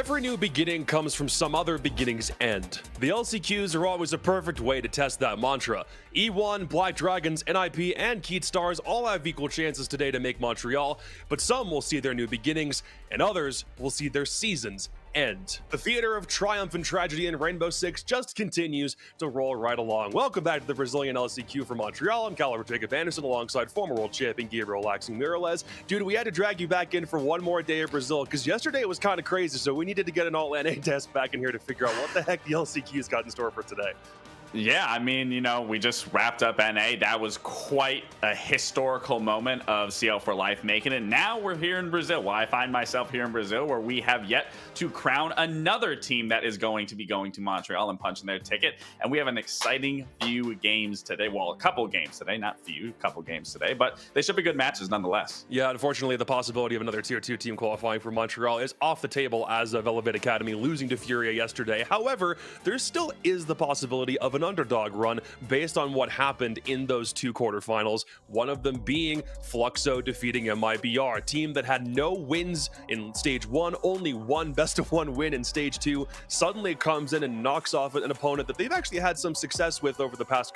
Every new beginning comes from some other beginning's end. The LCQs are always a perfect way to test that mantra. E1, Black Dragons, NIP, and Keat Stars all have equal chances today to make Montreal, but some will see their new beginnings, and others will see their seasons end. The theater of triumph and tragedy in Rainbow Six just continues to roll right along. Welcome back to the Brazilian LCQ for Montreal. I'm Caliber Jacob Anderson alongside former world champion Gabriel Laxing Miralez. Dude, we had to drag you back in for one more day of Brazil because yesterday it was kind of crazy, so we needed to get an all-NA test back in here to figure out what the heck the LCQ's got in store for today. Yeah, I mean, we just wrapped up NA. That was quite a historical moment of CL for Life making it. Now we're here in Brazil. Well, I find myself here in Brazil where we have yet to crown another team that is going to be going to Montreal and punching their ticket. And we have an exciting few games today. Well, a couple games today, not few, couple games today, but they should be good matches nonetheless. Yeah, unfortunately, the possibility of another Tier 2 team qualifying for Montreal is off the table as of Elevate Academy losing to Furia yesterday. However, there still is the possibility of an underdog run based on what happened in those two quarterfinals, one of them being Fluxo defeating MIBR, a team that had no wins in stage 1, only one best of 1 win in stage 2, suddenly comes in and knocks off an opponent that they've actually had some success with over the past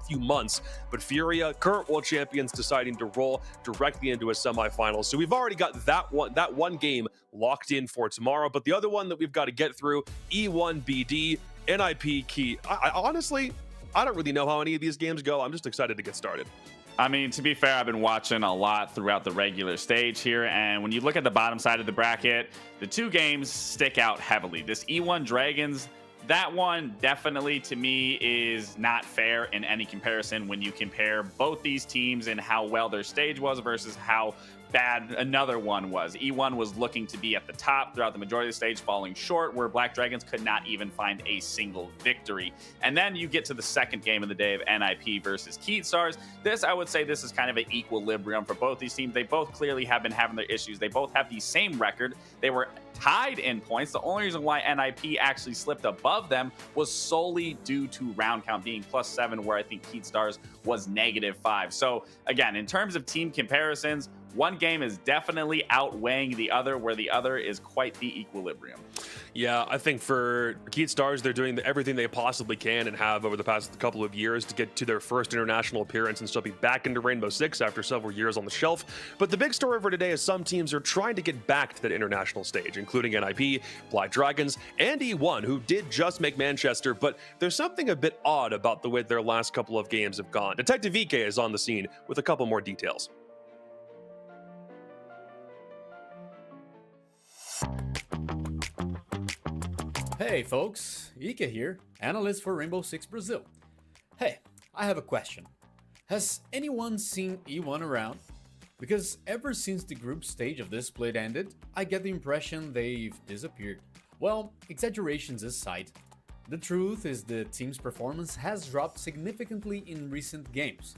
few months. But Furia, current world champions, deciding to roll directly into a semifinal. So we've already got that one game locked in for tomorrow, but the other one that we've got to get through, E1 BD NIP Keat. I honestly, I don't really know how any of these games go. I'm just excited to get started. I mean, to be fair, I've been watching a lot throughout the regular stage here, and when you look at the bottom side of the bracket, the two games stick out heavily. This E1 Dragons, that one definitely to me is not fair in any comparison when you compare both these teams and how well their stage was versus how bad another one was. E1 was looking to be at the top throughout the majority of the stage, falling short, where Black Dragons could not even find a single victory. And then you get to the second game of the day of NIP versus Keat Stars. This, I would say, this is kind of an equilibrium for both these teams. They both clearly have been having their issues. They both have the same record. They were tied in points. The only reason why NIP actually slipped above them was solely due to round count being +7, where I think Keat Stars was -5. So again, in terms of team comparisons, one game is definitely outweighing the other, where the other is quite the equilibrium. Yeah, I think for Keat Stars, they're doing everything they possibly can and have over the past couple of years to get to their first international appearance and still be back into Rainbow Six after several years on the shelf. But the big story for today is some teams are trying to get back to that international stage, including NIP, Black Dragons, and E1, who did just make Manchester, but there's something a bit odd about the way their last couple of games have gone. Detective VK is on the scene with a couple more details. Hey folks, Ika here, analyst for Rainbow Six Brazil. Hey, I have a question. Has anyone seen E1 around? Because ever since the group stage of this split ended, I get the impression they've disappeared. Well, exaggerations aside, the truth is the team's performance has dropped significantly in recent games.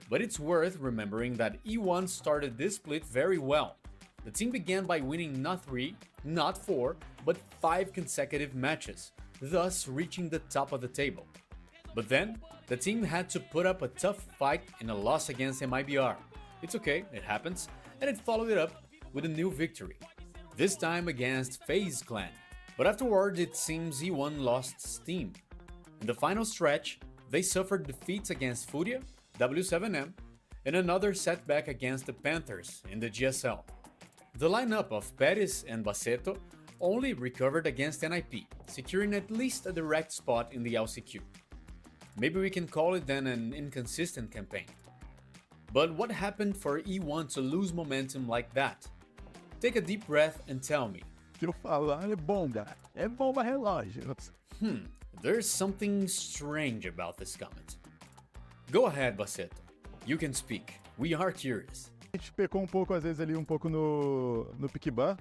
But it's worth remembering that E1 started this split very well. The team began by winning not 3, not 4, but 5 consecutive matches, thus reaching the top of the table. But then, the team had to put up a tough fight in a loss against MIBR. It's okay, it happens, and it followed it up with a new victory, this time against FaZe Clan. But afterward, it seems E1 lost steam. In the final stretch, they suffered defeats against Furia, W7M, and another setback against the Panthers in the GSL. The lineup of Perez and Baceto only recovered against NIP, securing at least a direct spot in the LCQ. Maybe we can call it then an inconsistent campaign. But what happened for E1 to lose momentum like that? Take a deep breath and tell me. Se eu falar é bomba relógio. There's something strange about this comment. Go ahead, Baceto. You can speak. We are curious. A gente pecou pouco, às vezes, ali pouco no pick ban,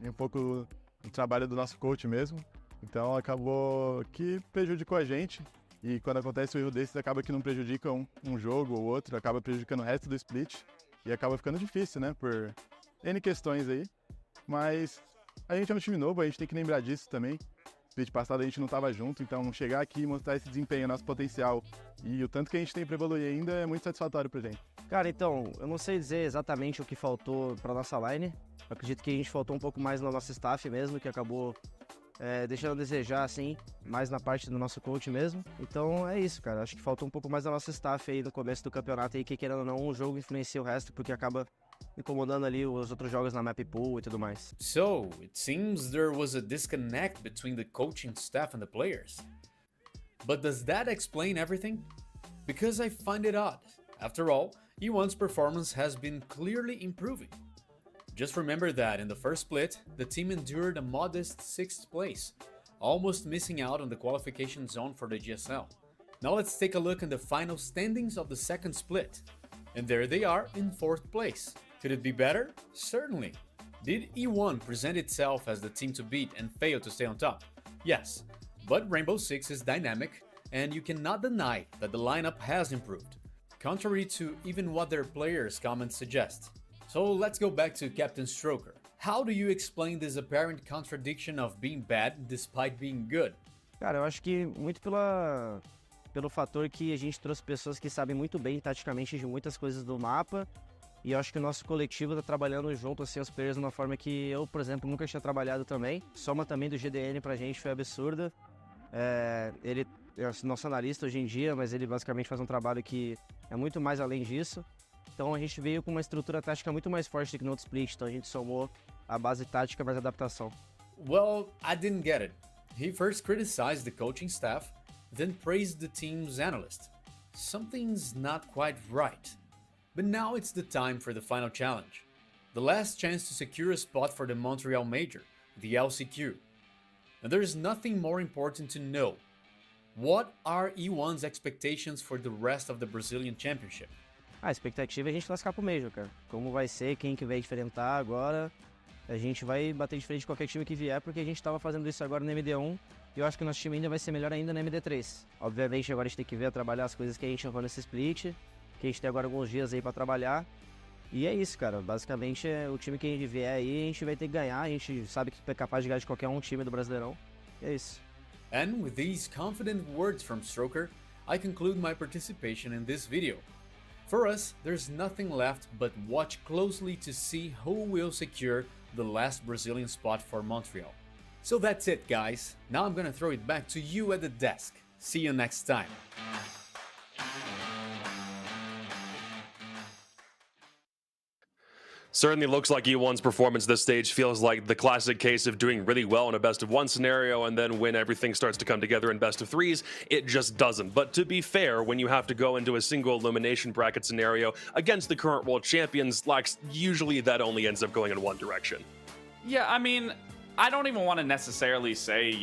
e pouco no trabalho do nosso coach mesmo. Então acabou que prejudicou a gente. E quando acontece um erro desses, acaba que não prejudica um jogo ou outro, acaba prejudicando o resto do split. E acaba ficando difícil, né? Por N questões aí. Mas a gente é um time novo, a gente tem que lembrar disso também. Split passado a gente não estava junto, então chegar aqui e mostrar esse desempenho, nosso potencial e o tanto que a gente tem para evoluir ainda é muito satisfatório pra gente. Cara, então, eu não sei dizer exatamente o que faltou para nossa line. Eu acredito que a gente faltou um pouco mais no nosso staff mesmo, que acabou deixando a desejar, assim, mais na parte do nosso coach mesmo. Então é isso, cara. Acho que faltou um pouco mais da nossa staff aí no começo do campeonato aí, que querendo ou não, um jogo influencia o resto, porque acaba incomodando ali os outros jogos na map pool e tudo mais. So, it seems there was a disconnect between the coaching staff and the players. But does that explain everything? Because I find it odd. After all, E1's performance has been clearly improving. Just remember that in the first split, the team endured a modest 6th place, almost missing out on the qualification zone for the GSL. Now let's take a look at the final standings of the second split. And there they are in 4th place. Could it be better? Certainly. Did E1 present itself as the team to beat and fail to stay on top? Yes, but Rainbow Six is dynamic, and you cannot deny that the lineup has improved, contrary to even what their players' comments suggest. So let's go back to Captain Stroker. How do you explain this apparent contradiction of being bad despite being good? Cara, eu acho que muito pelo fator que a gente trouxe pessoas que sabem muito bem taticamente de muitas coisas do mapa. E eu acho que o nosso coletivo tá trabalhando junto, assim, os players de uma forma que eu, por exemplo, nunca tinha trabalhado também. Soma também do GDN pra gente foi absurda. Ele é nosso analista hoje em dia, mas ele basicamente faz um trabalho que é muito mais além disso. Então a gente veio com uma estrutura tática muito mais forte do que no outro split, então a gente somou a base tática mais adaptação. Well, I didn't get it. He first criticized the coaching staff, then praised the team's analyst. Something's not quite right. But now it's the time for the final challenge. The last chance to secure a spot for the Montreal Major, the LCQ. And there's nothing more important to know. What are E1's expectations for the rest of the Brazilian Championship? A expectativa é a gente classificar pro Major, cara. Como vai ser, quem que vai enfrentar agora, a gente vai bater de frente de qualquer time que vier, porque a gente tava fazendo isso agora no MD1, e eu acho que o nosso time ainda vai ser melhor ainda no MD3. Obviamente agora a gente tem que ver, trabalhar as coisas que a gente errou nesse split, que a gente tem agora alguns dias aí pra trabalhar. E é isso, cara. Basicamente, o time que a gente vier aí, a gente vai ter que ganhar. A gente sabe que é capaz de ganhar de qualquer um time do Brasileirão. E é isso. And with these confident words from Stroker, I conclude my participation in this video. For us, there's nothing left but watch closely to see who will secure the last Brazilian spot for Montreal. So that's it, guys. Now I'm gonna throw it back to you at the desk. See you next time. Certainly looks like E1's performance this stage feels like the classic case of doing really well in a best of one scenario, and then when everything starts to come together in best of threes, it just doesn't. But to be fair, when you have to go into a single elimination bracket scenario against the current world champions, usually that only ends up going in one direction. Yeah, I mean, I don't even want to necessarily say,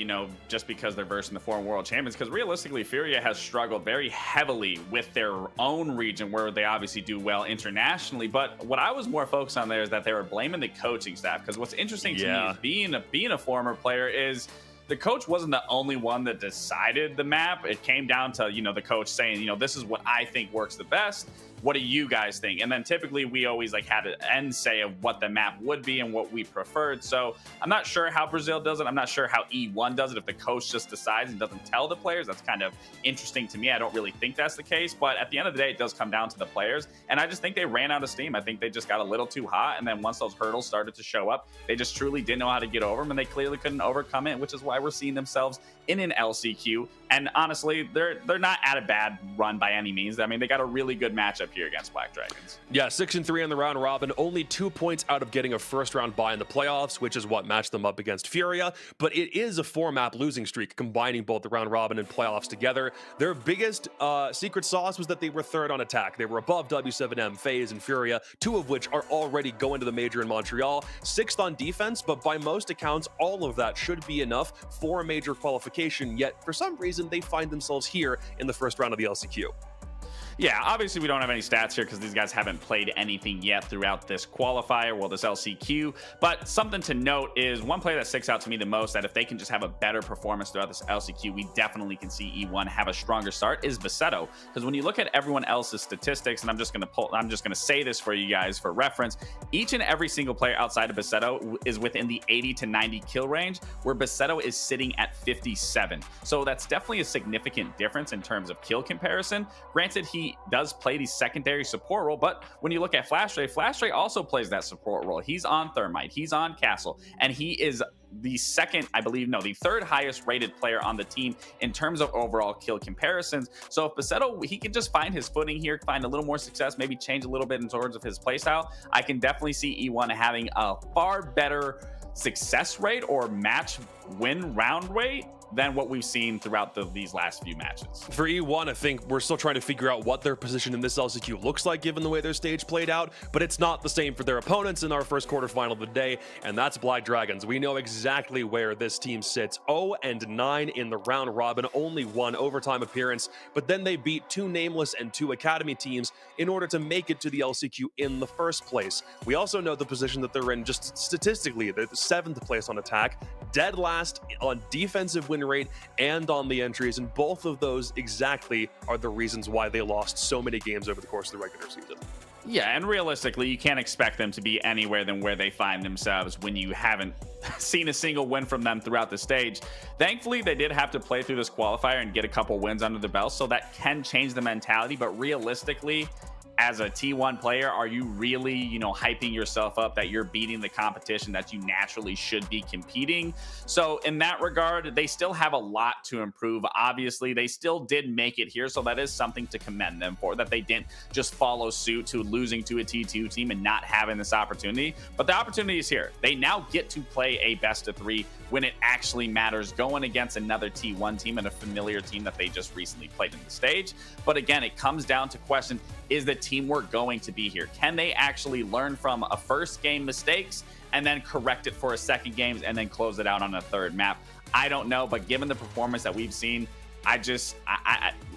just because they're versing the foreign world champions, because realistically, Furia has struggled very heavily with their own region, where they obviously do well internationally. But what I was more focused on there is that they were blaming the coaching staff, because what's interesting to me is being a former player is the coach wasn't the only one that decided the map. It came down to, the coach saying, this is what I think works the best. What do you guys think? And then typically we always had an end say of what the map would be and what we preferred. So I'm not sure how Brazil does it. I'm not sure how E1 does it. If the coach just decides and doesn't tell the players, that's kind of interesting to me. I don't really think that's the case, but at the end of the day, it does come down to the players. And I just think they ran out of steam. I think they just got a little too hot. And then once those hurdles started to show up, they just truly didn't know how to get over them, and they clearly couldn't overcome it, which is why we're seeing themselves in an LCQ. And honestly, they're not at a bad run by any means. I mean, they got a really good matchup here against Black Dragons. Yeah, 6-3 in the round robin, only 2 points out of getting a first round bye in the playoffs, which is what matched them up against Furia. But it is a 4-map losing streak, combining both the round robin and playoffs together. Their biggest secret sauce was that they were third on attack. They were above W7M, FaZe, and Furia, 2 of which are already going to the major in Montreal. 6th on defense, but by most accounts, all of that should be enough for a major qualification. Yet, for some reason, they find themselves here in the first round of the LCQ. Yeah, obviously we don't have any stats here because these guys haven't played anything yet throughout this qualifier, well, this LCQ. But something to note is one player that sticks out to me the most, that if they can just have a better performance throughout this LCQ, we definitely can see E1 have a stronger start, is Baseto. Because when you look at everyone else's statistics, and I'm just gonna say this for you guys for reference, each and every single player outside of Baseto is within the 80 to 90 kill range, where Baseto is sitting at 57. So that's definitely a significant difference in terms of kill comparison. Granted, he he does play the secondary support role. But when you look at Flash Ray also plays that support role. He's on Thermite, he's on Castle, and he is the the third highest rated player on the team in terms of overall kill comparisons. So if Basetto, he can just find his footing here, find a little more success, maybe change a little bit in terms of his playstyle, I can definitely see E1 having a far better success rate or match win round rate than what we've seen throughout these last few matches. For E1, I think we're still trying to figure out what their position in this LCQ looks like given the way their stage played out, but it's not the same for their opponents in our first quarterfinal of the day, and that's Black Dragons. We know exactly where this team sits. 0-9 in the round robin, only one overtime appearance, but then they beat 2 Nameless and 2 Academy teams in order to make it to the LCQ in the first place. We also know the position that they're in just statistically. They're the 7th place on attack, dead last on defensive win rate and on the entries, and both of those exactly are the reasons why they lost so many games over the course of the regular season. Yeah, and realistically, you can't expect them to be anywhere than where they find themselves when you haven't seen a single win from them throughout the stage. Thankfully, they did have to play through this qualifier and get a couple wins under the belt, so that can change the mentality. But realistically, as a T1 player, are you really, hyping yourself up that you're beating the competition that you naturally should be competing? So in that regard, they still have a lot to improve. Obviously, they still did make it here, so that is something to commend them for, that they didn't just follow suit to losing to a T2 team and not having this opportunity. But the opportunity is here. They now get to play a best of 3 when it actually matters, going against another T1 team and a familiar team that they just recently played in the stage. But again, it comes down to question, is the teamwork going to be here? Can they actually learn from a first game mistakes and then correct it for a second game and then close it out on a third map? I don't know, but given the performance that we've seen,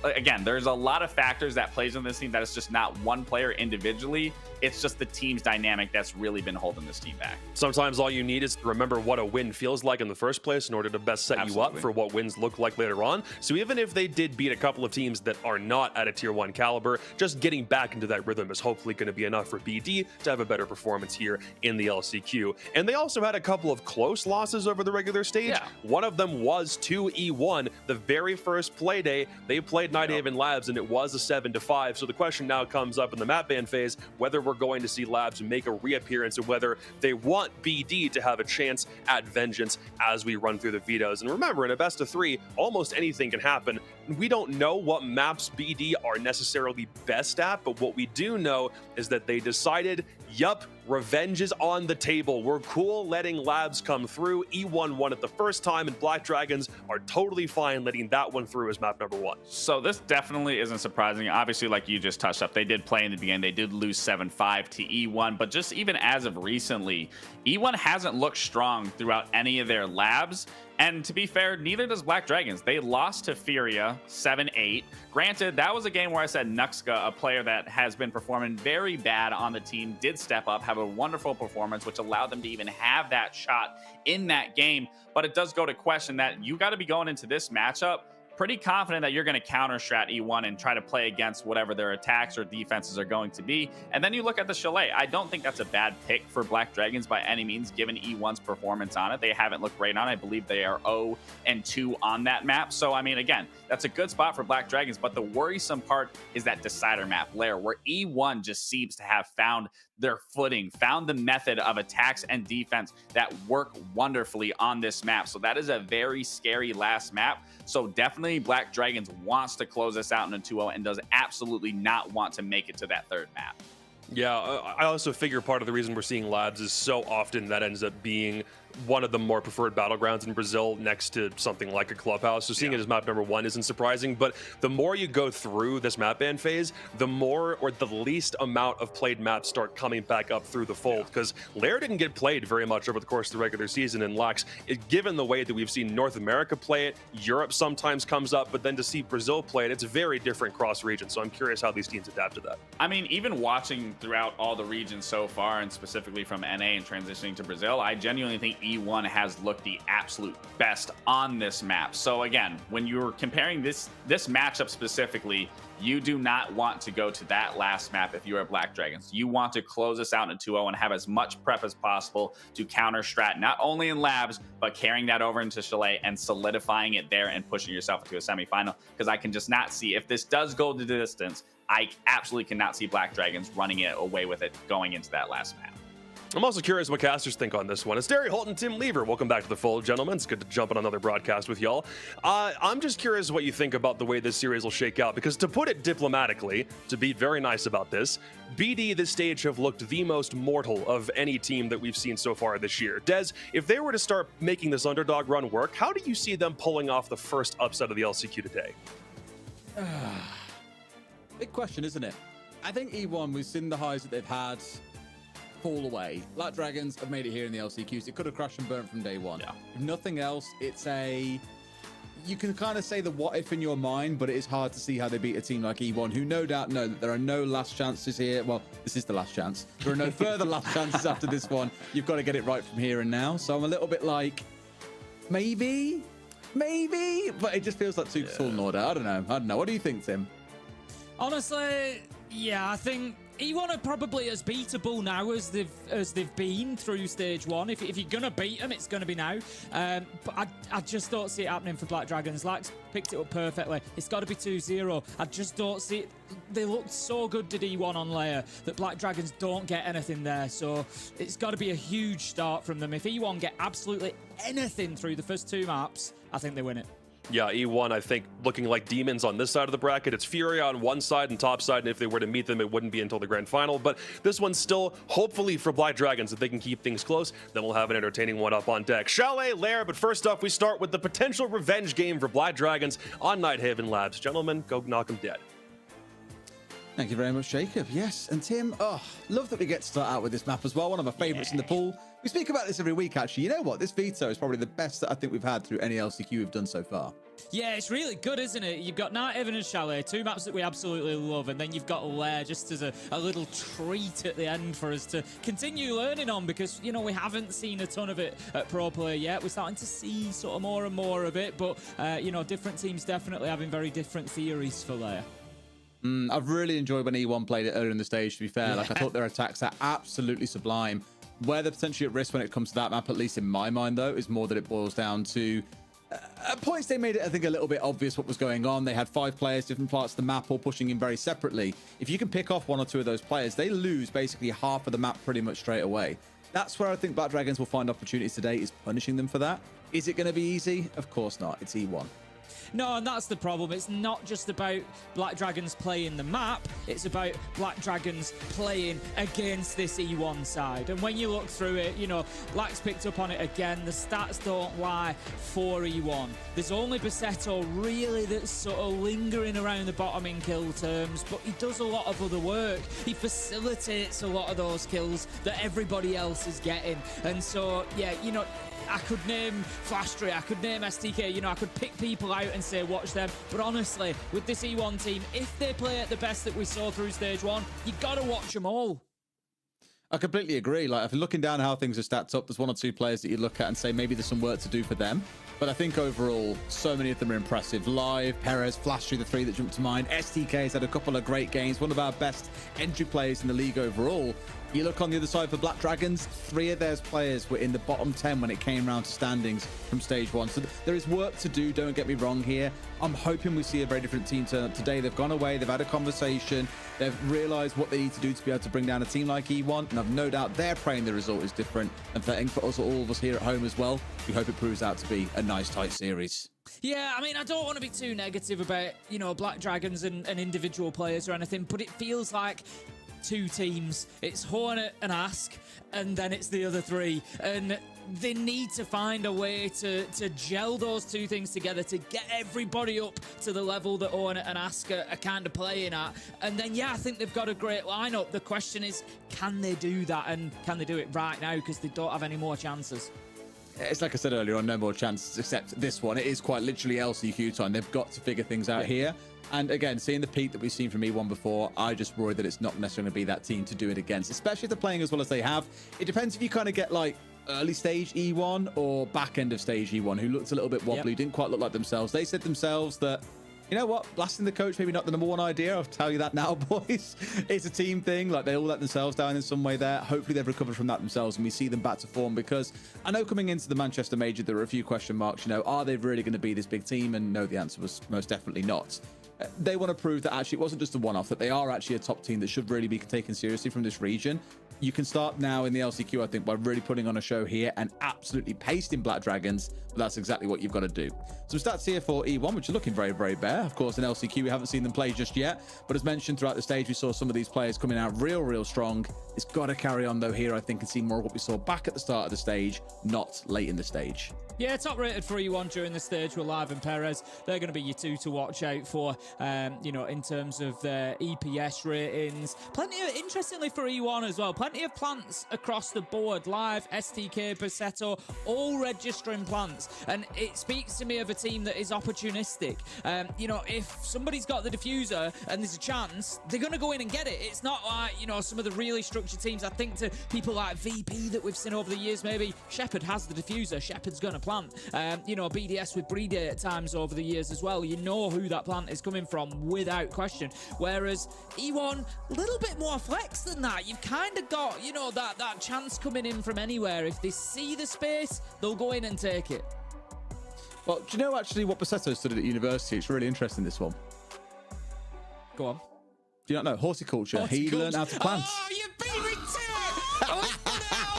again, there's a lot of factors that plays in this team that is just not one player individually. It's just the team's dynamic that's really been holding this team back. Sometimes all you need is to remember what a win feels like in the first place in order to best set you up for what wins look like later on. So even if they did beat a couple of teams that are not at a tier 1 caliber, just getting back into that rhythm is hopefully going to be enough for BD to have a better performance here in the LCQ. And they also had a couple of close losses over the regular stage. Yeah. One of them was to E1. The very first play day, they played Night Haven Labs, and it was a 7-5. So the question now comes up in the map ban phase, whether we're going to see Labs make a reappearance and whether they want BD to have a chance at vengeance as we run through the vetoes. And remember, in a best of 3, almost anything can happen. We don't know what maps BD are necessarily best at, but what we do know is that they decided, yup, revenge is on the table. We're cool letting Labs come through. E1 won it the first time, and Black Dragons are totally fine letting that one through as map number 1. So this definitely isn't surprising. Obviously, like you just touched up, they did play in the beginning. They did lose 7-5 to E1, but just even as of recently, E1 hasn't looked strong throughout any of their labs. And to be fair, neither does Black Dragons. They lost to Furia 7-8. Granted, that was a game where I said Nuxka, a player that has been performing very bad on the team, did step up, have a wonderful performance, which allowed them to even have that shot in that game. But it does go to question that you got to be going into this matchup pretty confident that you're going to counter strat E1 and try to play against whatever their attacks or defenses are going to be. And then you look at the Chalet. I don't think that's a bad pick for Black Dragons by any means, given E1's performance on it. They haven't looked great on it. I believe they are 0-2 on that map. So, I mean, again, that's a good spot for Black Dragons. But the worrisome part is that decider map, Lair, where E1 just seems to have found their footing, found the method of attacks and defense that work wonderfully on this map. So that is a very scary last map. So definitely Black Dragons wants to close this out in a 2-0 and does absolutely not want to make it to that third map. Yeah, I also figure part of the reason we're seeing Labs is so often that ends up being one of the more preferred battlegrounds in Brazil next to something like a clubhouse. So seeing it as map number 1 isn't surprising, but the more you go through this map ban phase, the more or the least amount of played maps start coming back up through the fold, because Lair didn't get played very much over the course of the regular season, and Lax, given the way that we've seen North America play it, Europe sometimes comes up, but then to see Brazil play it, it's a very different cross region. So I'm curious how these teams adapt to that. I mean, even watching throughout all the regions so far, and specifically from NA and transitioning to Brazil, I genuinely think E1 has looked the absolute best on this map. So again, when you're comparing this matchup specifically, you do not want to go to that last map if you are Black Dragons. You want to close this out in a 2-0 and have as much prep as possible to counter strat, not only in labs, but carrying that over into Chalet and solidifying it there and pushing yourself into a semifinal. Because I can just not see, if this does go the distance, I absolutely cannot see Black Dragons running it away with it going into that last map. I'm also curious what casters think on this one. It's Derry Holt and Tim Lever. Welcome back to the fold, gentlemen. It's good to jump on another broadcast with y'all. I'm just curious what you think about the way this series will shake out, because to put it diplomatically, to be very nice about this, BD this stage have looked the most mortal of any team that we've seen so far this year. Dez, if they were to start making this underdog run work, how do you see them pulling off the first upset of the LCQ today? Big question, isn't it? I think E1, we've seen the highs that they've had fall away. Black Dragons have made it here in the LCQs. It could have crashed and burnt from day one. Yeah. If nothing else, you can kind of say the what if in your mind, but it is hard to see how they beat a team like E1, who no doubt know that there are no last chances here. Well, this is the last chance. There are no further last chances after this one. You've got to get it right from here and now. So I'm a little bit like, maybe, but it just feels like too tall in order. I don't know. What do you think, Tim? Honestly, yeah, I think E1 are probably as beatable now as they've been through stage one. If you're gonna beat them, it's gonna be now. But I just don't see it happening for Black Dragons. Lax picked it up perfectly. It's got to be 2-0. I just don't see it. They looked so good to D1 on layer that Black Dragons don't get anything there. So it's got to be a huge start from them. If E1 get absolutely anything through the first two maps, I think they win it. Yeah, E1, I think, looking like demons on this side of the bracket. It's Fury on one side and top side, and if they were to meet them, it wouldn't be until the grand final. But this one's still, hopefully for Black Dragons, if they can keep things close, then we'll have an entertaining one up on deck. Chalet, Lair, but first up, we start with the potential revenge game for Black Dragons on Nighthaven Labs. Gentlemen, go knock them dead. Thank you very much, Jacob. Yes, and Tim, love that we get to start out with this map as well. One of my favorites in the pool. We speak about this every week, actually. You know what? This veto is probably the best that I think we've had through any LCQ we've done so far. Yeah, it's really good, isn't it? You've got Nighthaven and Chalet, two maps that we absolutely love, and then you've got Lair just as a little treat at the end for us to continue learning on, because, you know, we haven't seen a ton of it at Pro Player yet. We're starting to see sort of more and more of it, but, you know, different teams definitely having very different theories for Lair. I've really enjoyed when E1 played it earlier in the stage, to be fair. Like, I thought their attacks are absolutely sublime. Where they're potentially at risk when it comes to that map, at least in my mind, though, is more that it boils down to at points they made it, I think, a little bit obvious what was going on. They had 5 players, different parts of the map, all pushing in very separately. If you can pick off 1 or 2 of those players, they lose basically half of the map pretty much straight away. That's where I think Black Dragons will find opportunities today, is punishing them for that. Is it going to be easy? Of course not. It's E1. No, and that's the problem. It's not just about Black Dragons playing the map, it's about Black Dragons playing against this E1 side. And when you look through it, you know, Lax picked up on it again, the stats don't lie for E1. There's only Basetto really that's sort of lingering around the bottom in kill terms, but he does a lot of other work. He facilitates a lot of those kills that everybody else is getting. And so, yeah, you know, I could name Flashtree, I could name STK, you know, I could pick people out and say watch them. But honestly, with this E1 team, if they play at the best that we saw through stage 1, you got to watch them all. I completely agree. Like, if you're looking down how things are stacked up, there's 1 or 2 players that you look at and say maybe there's some work to do for them. But I think overall, so many of them are impressive. Live, Perez, Flashtree, the 3 that jumped to mind. STK has had a couple of great games. One of our best entry players in the league overall. You look on the other side for Black Dragons, 3 of their players were in the bottom 10 when it came around to standings from stage 1. So there is work to do, don't get me wrong here. I'm hoping we see a very different team turn up today. They've gone away, they've had a conversation, they've realized what they need to do to be able to bring down a team like E1, and I've no doubt they're praying the result is different. And for us, all of us here at home as well, we hope it proves out to be a nice, tight series. Yeah, I mean, I don't want to be too negative about, you know, Black Dragons and individual players or anything, but it feels like 2 teams. It's Hornet and Ask, and then it's the other 3. And they need to find a way to gel those 2 things together to get everybody up to the level that Hornet and Ask are kind of playing at. And then, yeah, I think they've got a great lineup. The question is, can they do that? And can they do it right now? Because they don't have any more chances. It's like I said earlier on, no more chances except this one. It is quite literally LCQ time. They've got to figure things out here. And again, seeing the peak that we've seen from E1 before, I just worry that it's not necessarily going to be that team to do it against, especially if they're playing as well as they have. It depends if you kind of get like early stage E1 or back end of stage E1, who looked a little bit wobbly, didn't quite look like themselves. They said themselves that, you know what, blasting the coach, maybe not the #1 idea. I'll tell you that now, boys. It's a team thing. Like, they all let themselves down in some way there. Hopefully they've recovered from that themselves and we see them back to form, because I know coming into the Manchester Major, there were a few question marks. You know, are they really going to be this big team? And no, the answer was most definitely not. They want to prove that actually it wasn't just a one-off, that they are actually a top team that should really be taken seriously from this region. You can start now in the LCQ, I think, by really putting on a show here and absolutely pasting Black Dragons, but that's exactly what you've got to do. Some stats here for E1, which are looking very, very bare. Of course, in LCQ, we haven't seen them play just yet, but as mentioned throughout the stage, we saw some of these players coming out real, real strong. It's got to carry on, though, here, I think, and see more of what we saw back at the start of the stage, not late in the stage. Yeah, top rated for E1 during the stage were Live and Perez. They're going to be your two to watch out for, you know, in terms of their EPS ratings. Plenty of, interestingly for E1 as well, plenty of plants across the board. Live, STK, Paseto, all registering plants. And it speaks to me of a team that is opportunistic. You know, if somebody's got the diffuser and there's a chance, they're going to go in and get it. It's not like, you know, some of the really structured teams. I think to people like VP that we've seen over the years, maybe Shepard has the diffuser. Shepard's going to plant. You know, BDS with Breeder at times over the years as well. You know who that plant is coming from without question. Whereas E1, a little bit more flex than that. You've kind of got, you know, that chance coming in from anywhere. If they see the space, they'll go in and take it. Well, do you know actually what Paseto studied at university? It's really interesting, this one. Go on. Do you not know? Horticulture. He learned how to plant. Oh, you beat me to it!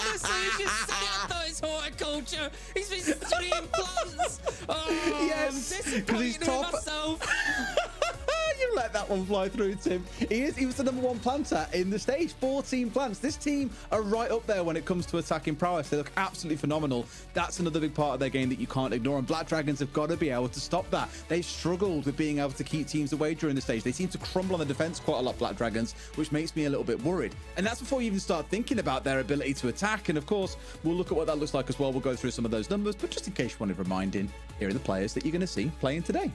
Honestly, you just said I thought it's horticulture. He's been studying plants. Oh, Yes, I'm 'cause he's disappointed top. with myself. You let that one fly through, Tim. He was the #1 planter in the stage. 14 plants. This team are right up there when it comes to attacking prowess. They look absolutely phenomenal. That's another big part of their game that you can't ignore. And Black Dragons have got to be able to stop that. They've struggled with being able to keep teams away during the stage. They seem to crumble on the defense quite a lot, Black Dragons, which makes me a little bit worried. And that's before you even start thinking about their ability to attack. And of course, we'll look at what that looks like as well. We'll go through some of those numbers. But just in case you wanted reminding, here are the players that you're going to see playing today.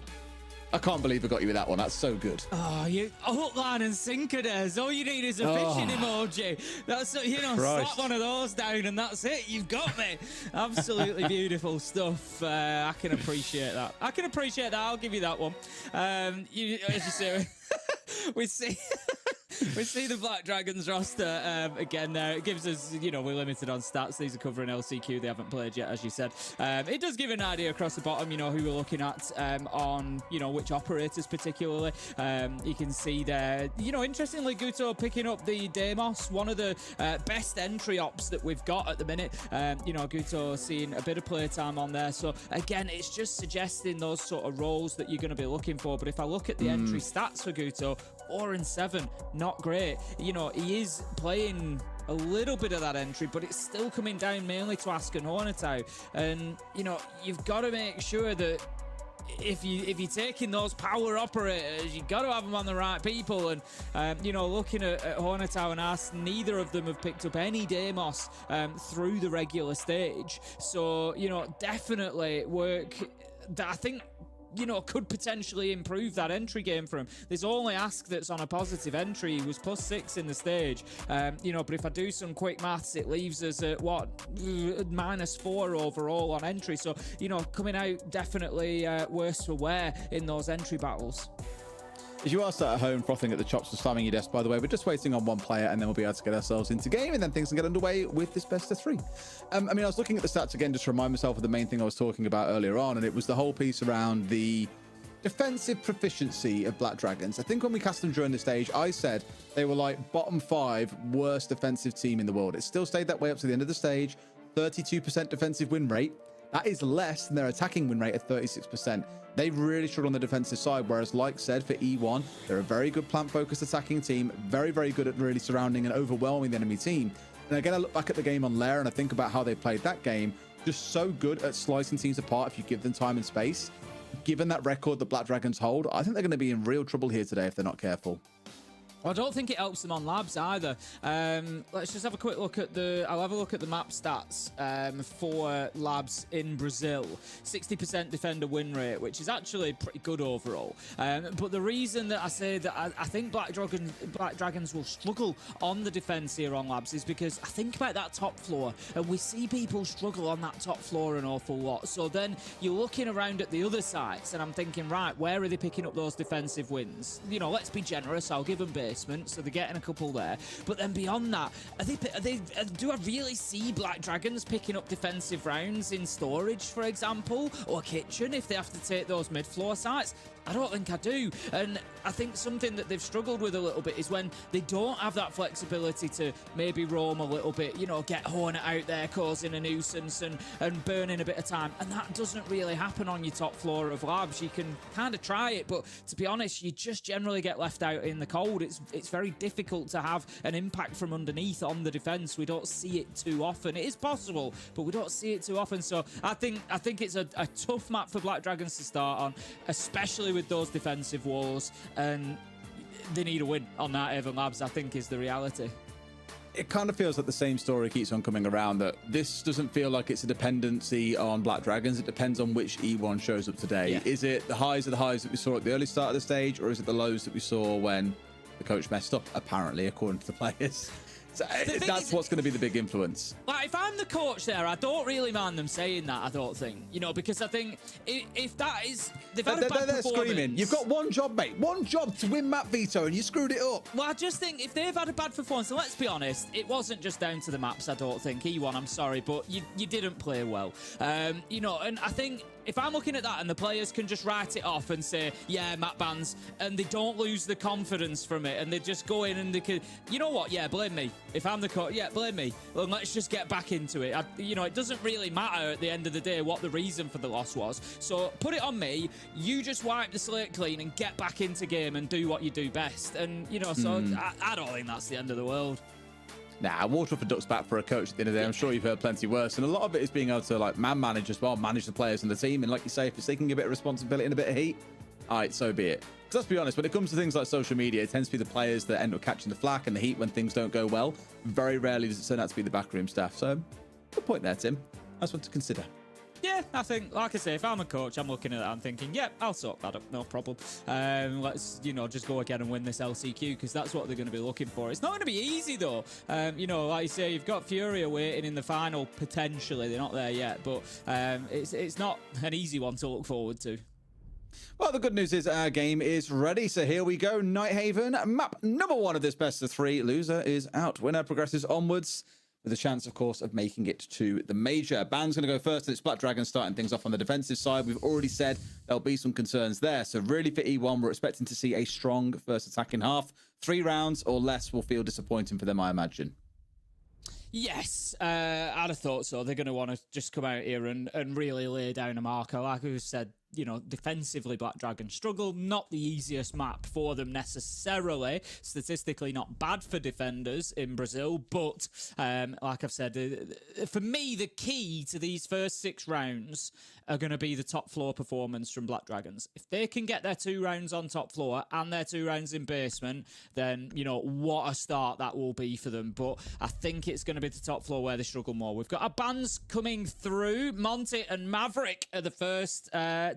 I can't believe I got you with that one. That's so good. Oh, you hook, line, and sinker, Des. All you need is a fishing emoji. That's, you know, slap one of those down and that's it. You've got me. Absolutely beautiful stuff. I can appreciate that. I'll give you that one. As you say, we see... We see the Black Dragons roster again there. It gives us, you know, we're limited on stats. These are covering LCQ. They haven't played yet, as you said. It does give an idea across the bottom, you know, who we're looking at on, you know, which operators particularly. You can see there, you know, interestingly, Guto picking up the Deimos, one of the best entry ops that we've got at the minute. You know, Guto seeing a bit of playtime on there. So, again, it's just suggesting those sort of roles that you're going to be looking for. But if I look at the entry stats for Guto, 4 and 7, not great. You know, he is playing a little bit of that entry, but it's still coming down mainly to Ask and Hornetau. And, you know, you've got to make sure that if you're taking those power operators, you've got to have them on the right people. And, you know, looking at Hornetau and Ask, neither of them have picked up any Deimos through the regular stage. So, you know, definitely work that I think, you know, could potentially improve that entry game for him. There's only Ask that's on a positive entry. He was +6 in the stage. You know, but if I do some quick maths, it leaves us at, what, -4 overall on entry. So, you know, coming out definitely worse for wear in those entry battles. If you are sat at home frothing at the chops for slamming your desk, by the way, we're just waiting on one player and then we'll be able to get ourselves into game and then things can get underway with this best of 3. I mean, I was looking at the stats again just to remind myself of the main thing I was talking about earlier on, and it was the whole piece around the defensive proficiency of Black Dragons. I think when we cast them during the stage, I said they were like bottom 5 worst defensive team in the world. It still stayed that way up to the end of the stage. 32% defensive win rate. That is less than their attacking win rate at 36%. They really struggle on the defensive side, whereas, like said, for E1, they're a very good plant-focused attacking team, very, very good at really surrounding and overwhelming the enemy team. And again, I look back at the game on Lair and I think about how they played that game, just so good at slicing teams apart if you give them time and space. Given that record that Black Dragons hold, I think they're going to be in real trouble here today if they're not careful. I don't think it helps them on labs either. Let's just have a quick look at I'll have a look at the map stats for labs in Brazil. 60% defender win rate, which is actually pretty good overall. But the reason that I say that I think Black Dragons will struggle on the defense here on labs is because I think about that top floor, and we see people struggle on that top floor an awful lot. So then you're looking around at the other sides, and I'm thinking, right, where are they picking up those defensive wins? You know, let's be generous. I'll give them base. basement, so they're getting a couple there. But then beyond that, do I really see Black Dragons picking up defensive rounds in storage, for example, or kitchen if they have to take those mid-floor sites? I don't think I do. And I think something that they've struggled with a little bit is when they don't have that flexibility to maybe roam a little bit, you know, get Hornet out there causing a nuisance and burning a bit of time. And that doesn't really happen on your top floor of labs. You can kind of try it, but to be honest, you just generally get left out in the cold. It's very difficult to have an impact from underneath on the defense. We don't see it too often. It is possible, but we don't see it too often. So I think it's a tough map for Black Dragons to start on, especially with those defensive walls, and they need a win on that. Evan Labs, I think, is the reality. It kind of feels like the same story keeps on coming around, that this doesn't feel like it's a dependency on Black Dragons. It depends on which E1 shows up today. Yeah. Is it the highs of the highs that we saw at the early start of the stage, or is it the lows that we saw when the coach messed up, apparently, according to the players? So that's what's going to be the big influence. Like, if I'm the coach there, I don't really mind them saying that, I don't think. You know, because I think if that is... They've had a bad performance. Screaming. You've got one job, mate. One job to win map veto, and you screwed it up. Well, I just think if they've had a bad performance, and let's be honest, it wasn't just down to the maps, I don't think. E1, I'm sorry, but you didn't play well. You know, and I think... If I'm looking at that and the players can just write it off and say, yeah, map bans, and they don't lose the confidence from it, and they just go in and they can, you know what? Yeah, blame me. If I'm the coach, yeah, blame me. Well, let's just get back into it. You know, it doesn't really matter at the end of the day what the reason for the loss was. So put it on me. You just wipe the slate clean and get back into game and do what you do best. And, you know, so I don't think that's the end of the world. Nah, water up a duck's back for a coach at the end of the day. I'm sure you've heard plenty worse. And a lot of it is being able to, like, manage as well, manage the players and the team. And like you say, if it's taking a bit of responsibility and a bit of heat, all right, so be it. Because let's be honest, when it comes to things like social media, it tends to be the players that end up catching the flack and the heat when things don't go well. Very rarely does it turn out to be the backroom staff. So, good point there, Tim. That's one to consider. Yeah, I think, like I say, if I'm a coach, I'm looking at that and thinking, yeah, I'll sort that up, no problem. Let's, you know, just go again and win this LCQ, because that's what they're going to be looking for. It's not going to be easy, though. You know, like you say, you've got Furia waiting in the final, potentially. They're not there yet, but it's not an easy one to look forward to. Well, the good news is our game is ready. So here we go. Nighthaven, map number 1 of this best of 3. Loser is out. Winner progresses onwards, with a chance, of course, of making it to the major. Ban's going to go first, and it's Black Dragon starting things off on the defensive side. We've already said there'll be some concerns there. So really for E1, we're expecting to see a strong first attacking half. 3 rounds or less will feel disappointing for them, I imagine. Yes, I'd have thought so. They're going to want to just come out here and really lay down a marker. Like we said, you know, defensively, Black Dragon struggle. Not the easiest map for them necessarily. Statistically, not bad for defenders in Brazil. But, like I've said, for me, the key to these first 6 rounds are going to be the top floor performance from Black Dragons. If they can get their 2 rounds on top floor and their 2 rounds in basement, then, you know, what a start that will be for them. But I think it's going to be the top floor where they struggle more. We've got our bans coming through. Monty and Maverick are the first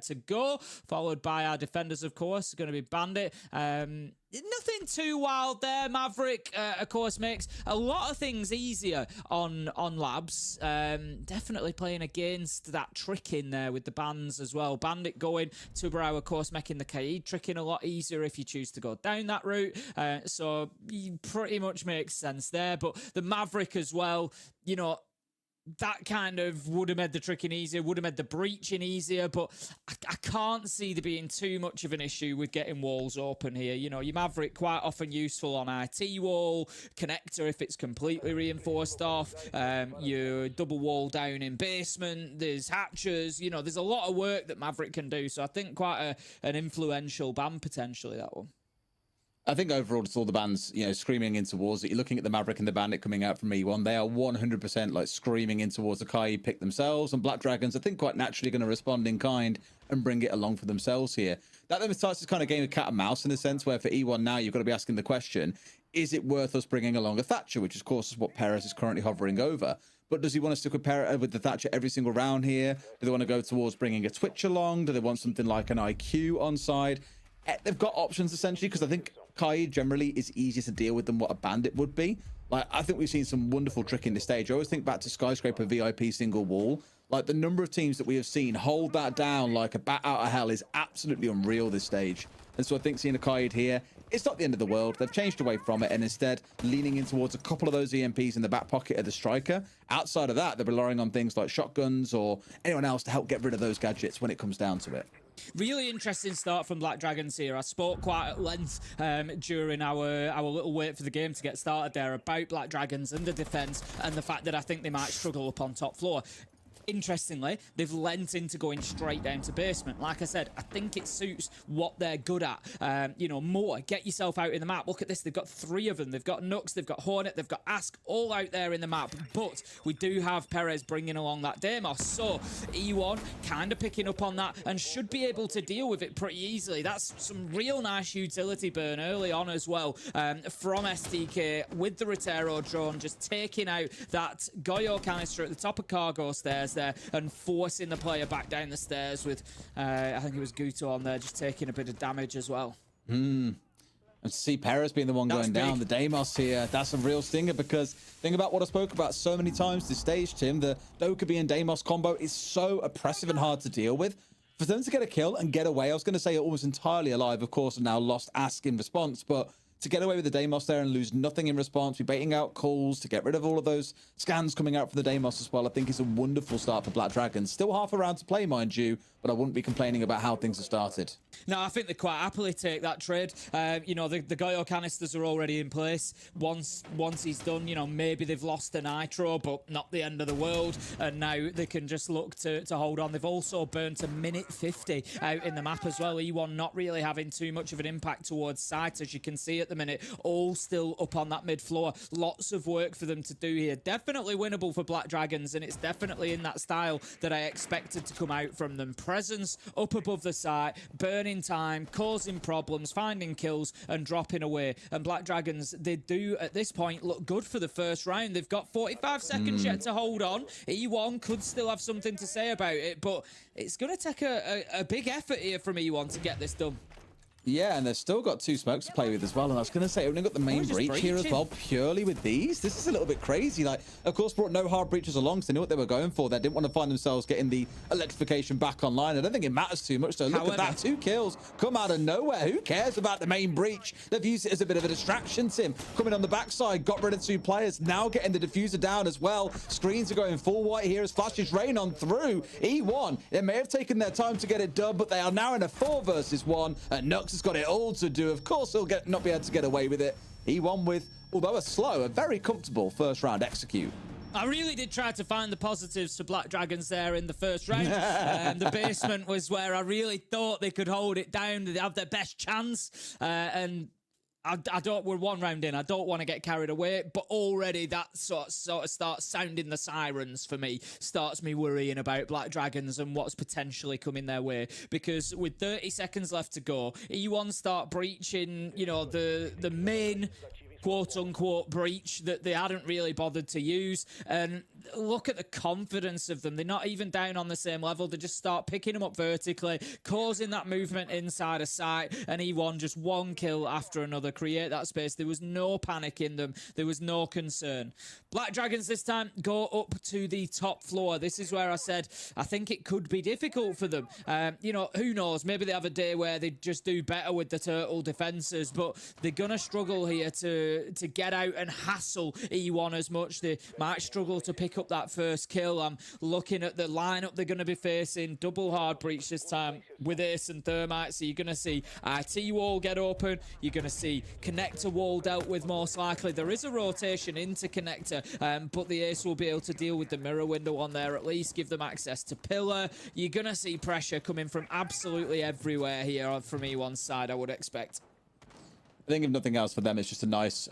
to go, followed by our defenders, of course. Going to be Bandit. Nothing too wild there. Maverick, of course, makes a lot of things easier on labs. Definitely playing against that trick in there with the bans as well. Bandit going, Tubarao, of course, making the Kaid tricking a lot easier if you choose to go down that route. So pretty much makes sense there. But the Maverick as well, you know, that kind of would have made the tricking easier, would have made the breaching easier, but I can't see there being too much of an issue with getting walls open here. You know, your Maverick quite often useful on IT wall, connector if it's completely reinforced off, your double wall down in basement, there's hatches, you know, there's a lot of work that Maverick can do, so I think quite an influential ban potentially, that one. I think overall, it's all the bans, you know, screaming in towards it. You're looking at the Maverick and the Bandit coming out from E1. They are 100% like screaming in towards the Kai pick themselves. And Black Dragons, I think, quite naturally going to respond in kind and bring it along for themselves here. That then starts this kind of game of cat and mouse in a sense where for E1 now, you've got to be asking the question, is it worth us bringing along a Thatcher, which of course is what Perez is currently hovering over. But does he want to stick with the Thatcher every single round here? Do they want to go towards bringing a Twitch along? Do they want something like an IQ on side? They've got options essentially, because I think Kai generally is easier to deal with than what a Bandit would be. Like, I think we've seen some wonderful trick in this stage. I always think back to Skyscraper VIP single wall. Like, the number of teams that we have seen hold that down like a bat out of hell is absolutely unreal this stage. And so I think seeing a Kaid here, it's not the end of the world. They've changed away from it and instead leaning in towards a couple of those EMPs in the back pocket of the striker. Outside of that, they're relying on things like shotguns or anyone else to help get rid of those gadgets when it comes down to it. Really interesting start from Black Dragons here. I spoke quite at length during our little wait for the game to get started there about Black Dragons and the defense and the fact that I think they might struggle up on top floor. Interestingly, they've lent into going straight down to basement. Like I said, I think it suits what they're good at. You know, more. Get yourself out in the map. Look at this. They've got 3 of them. They've got Nux, they've got Hornet, they've got Ask, all out there in the map. But we do have Perez bringing along that Deimos. So E1 kind of picking up on that and should be able to deal with it pretty easily. That's some real nice utility burn early on as well from STK with the Rotero drone, just taking out that Goyo canister at the top of cargo stairs there and forcing the player back down the stairs with, I think it was Guto on there, just taking a bit of damage as well. And to see Perez being the one going down, the Deimos here, that's a real stinger because think about what I spoke about so many times this stage, Tim. The Dokkaebi and Deimos combo is so oppressive and hard to deal with. For them to get a kill and get away, I was going to say almost entirely alive, of course, and now lost Ask in response, but to get away with the Deimos there and lose nothing in response, be baiting out calls to get rid of all of those scans coming out for the Deimos as well, I think is a wonderful start for Black Dragons. Still half a round to play, mind you, but I wouldn't be complaining about how things have started. No, I think they quite happily take that trade. You know, the Goyo canisters are already in place. Once he's done, you know, maybe they've lost a Nitro, but not the end of the world. And now they can just look to hold on. They've also burnt a minute 50 out in the map as well. E1 not really having too much of an impact towards sight, as you can see at the minute. All still up on that mid floor. Lots of work for them to do here. Definitely winnable for Black Dragons, and it's definitely in that style that I expected to come out from them. Presence up above the site, burning time, causing problems, finding kills and dropping away. And Black Dragons, they do at this point look good for the first round. They've got 45 seconds yet to hold on. E1 could still have something to say about it, but it's going to take a big effort here from E1 to get this done. Yeah, and they've still got 2 smokes to play with as well. And I was going to say, only got the main breach here as well, purely with these. This is a little bit crazy. Like, of course, brought no hard breaches along, so they knew what they were going for. They didn't want to find themselves getting the electrification back online. I don't think it matters too much, though. Look at that, 2 kills come out of nowhere. Who cares about the main breach? They've used it as a bit of a distraction, Tim. Coming on the backside, got rid of 2 players. Now getting the diffuser down as well. Screens are going full white here as flashes rain on through. E1, they may have taken their time to get it done, but they are now in a 4 versus 1. And Nux has got it all to do. Of course, he'll not be able to get away with it. E1 with, although a very comfortable first round execute. I really did try to find the positives for Black Dragons there in the first round. The basement was where I really thought they could hold it down. They have their best chance. And we're 1 round in. I don't want to get carried away, but already that sort of starts sounding the sirens for me. Starts me worrying about Black Dragons and what's potentially coming their way. Because with 30 seconds left to go, E1 start breaching, you know, the main quote-unquote breach that they hadn't really bothered to use. And look at the confidence of them. They're not even down on the same level. They just start picking them up vertically, causing that movement inside a site, and E1 just 1 kill after another. Create that space. There was no panic in them. There was no concern. Black Dragons this time go up to the top floor. This is where I said I think it could be difficult for them. You know, who knows? Maybe they have a day where they just do better with the turtle defenses, but they're going to struggle here to get out and hassle E1 as much. They might struggle to pick up that first kill. I'm looking at the lineup they're going to be facing. Double hard breach this time with Ace and Thermite. So you're going to see IT wall get open. You're going to see connector wall dealt with most likely. There is a rotation into connector, but the Ace will be able to deal with the mirror window on there, at least give them access to pillar. You're going to see pressure coming from absolutely everywhere here from E1's side, I would expect. I think if nothing else for them, it's just a nice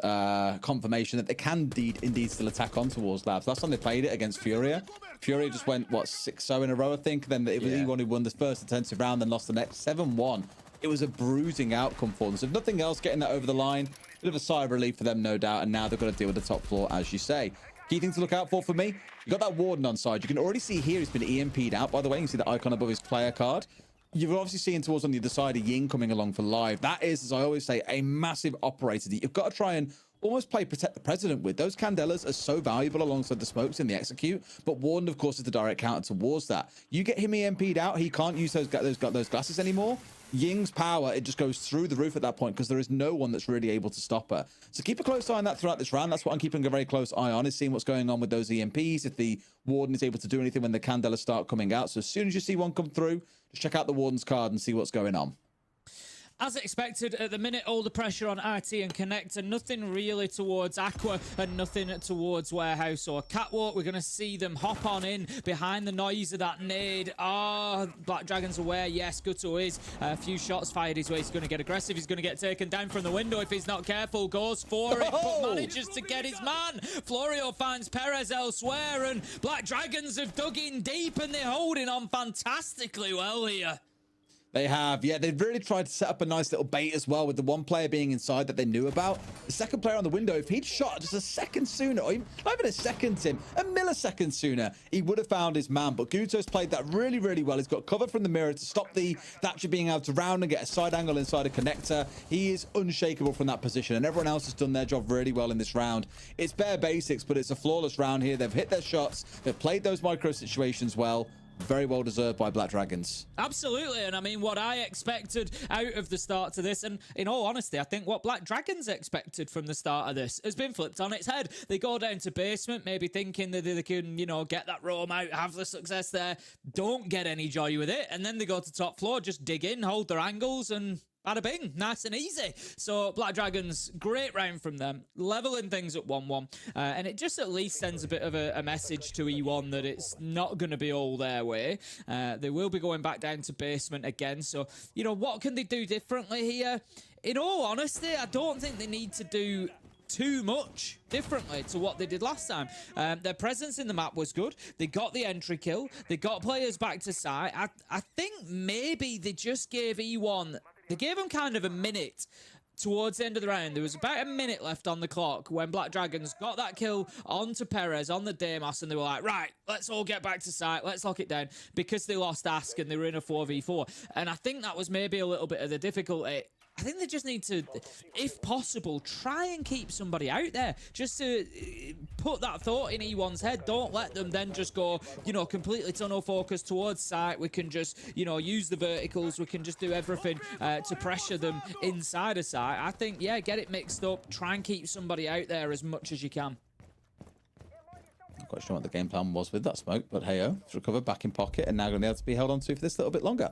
confirmation that they can indeed still attack on towards Labs. Last time they played it against Furia, Furia just went, what, 6-0 in a row, I think. Then it was E1 who won the first intensive round, then lost the next 7-1. It was a bruising outcome for them. So if nothing else, getting that over the line, bit of a sigh of relief for them, no doubt. And now they've got to deal with the top floor, as you say. Key thing to look out for me, you got that Warden on side. You can already see here he's been EMP'd out, by the way. You can see the icon above his player card. You've obviously seen towards on the other side a Ying coming along for live. That is, as I always say, a massive operator that you've got to try and almost play Protect the President with. Those Candelas are so valuable alongside the smokes in the execute, but Warden, of course, is the direct counter towards that. You get him EMP'd out, he can't use those glasses anymore. Ying's power, it just goes through the roof at that point because there is no one that's really able to stop her. So keep a close eye on that throughout this round. That's what I'm keeping a very close eye on, is seeing what's going on with those EMPs, if the Warden is able to do anything when the Candelas start coming out. So as soon as you see one come through, just check out the Warden's card and see what's going on. As expected, at the minute, all the pressure on RT and Connector, nothing really towards Aqua and nothing towards Warehouse or Catwalk. We're going to see them hop on in behind the noise of that nade. Black Dragon's aware. Yes, Gutto is. A few shots fired his way. He's going to get aggressive. He's going to get taken down from the window if he's not careful. Goes for it, but manages to get his man. Florio finds Perez elsewhere, and Black Dragons have dug in deep, and they're holding on fantastically well here. They have, yeah, they've really tried to set up a nice little bait as well, with the one player being inside that they knew about. The second player on the window, if he'd shot just a second sooner, or not even a second, Tim, a millisecond sooner, he would have found his man. But Gutto's played that really, really well. He's got cover from the mirror to stop the Thatcher being able to round and get a side angle inside a Connector. He is unshakable from that position, and everyone else has done their job really well in this round. It's bare basics, but it's a flawless round here. They've hit their shots. They've played those micro situations well. Very well deserved by Black Dragons. Absolutely, and I mean, what I expected out of the start to this, and in all honesty, I think what Black Dragons expected from the start of this has been flipped on its head. They go down to basement, maybe thinking that they can, you know, get that roam out, have the success there, don't get any joy with it, and then they go to top floor, just dig in, hold their angles, and bada bing, nice and easy. So Black Dragons, great round from them, leveling things at 1-1, and it just at least sends a bit of a message to E1 that it's not going to be all their way. They will be going back down to basement again, so, you know, what can they do differently here? In all honesty, I don't think they need to do too much differently to what they did last time. Their presence in the map was good. They got the entry kill. They got players back to site. I think maybe they just gave E1... They gave them kind of a minute towards the end of the round. There was about a minute left on the clock when Black Dragons got that kill onto Perez on the Deimos, and they were like, right, let's all get back to site. Let's lock it down, because they lost Ask and they were in a 4v4. And I think that was maybe a little bit of the difficulty. I think they just need to, if possible, try and keep somebody out there, just to put that thought in E1's head. Don't let them then just go, you know, completely tunnel focus towards site. We can just, you know, use the verticals. We can just do everything to pressure them inside of site. I think, yeah, get it mixed up. Try and keep somebody out there as much as you can. Not quite sure what the game plan was with that smoke, but hey-oh, it's recovered back in pocket and now going to be able to be held on to for this little bit longer.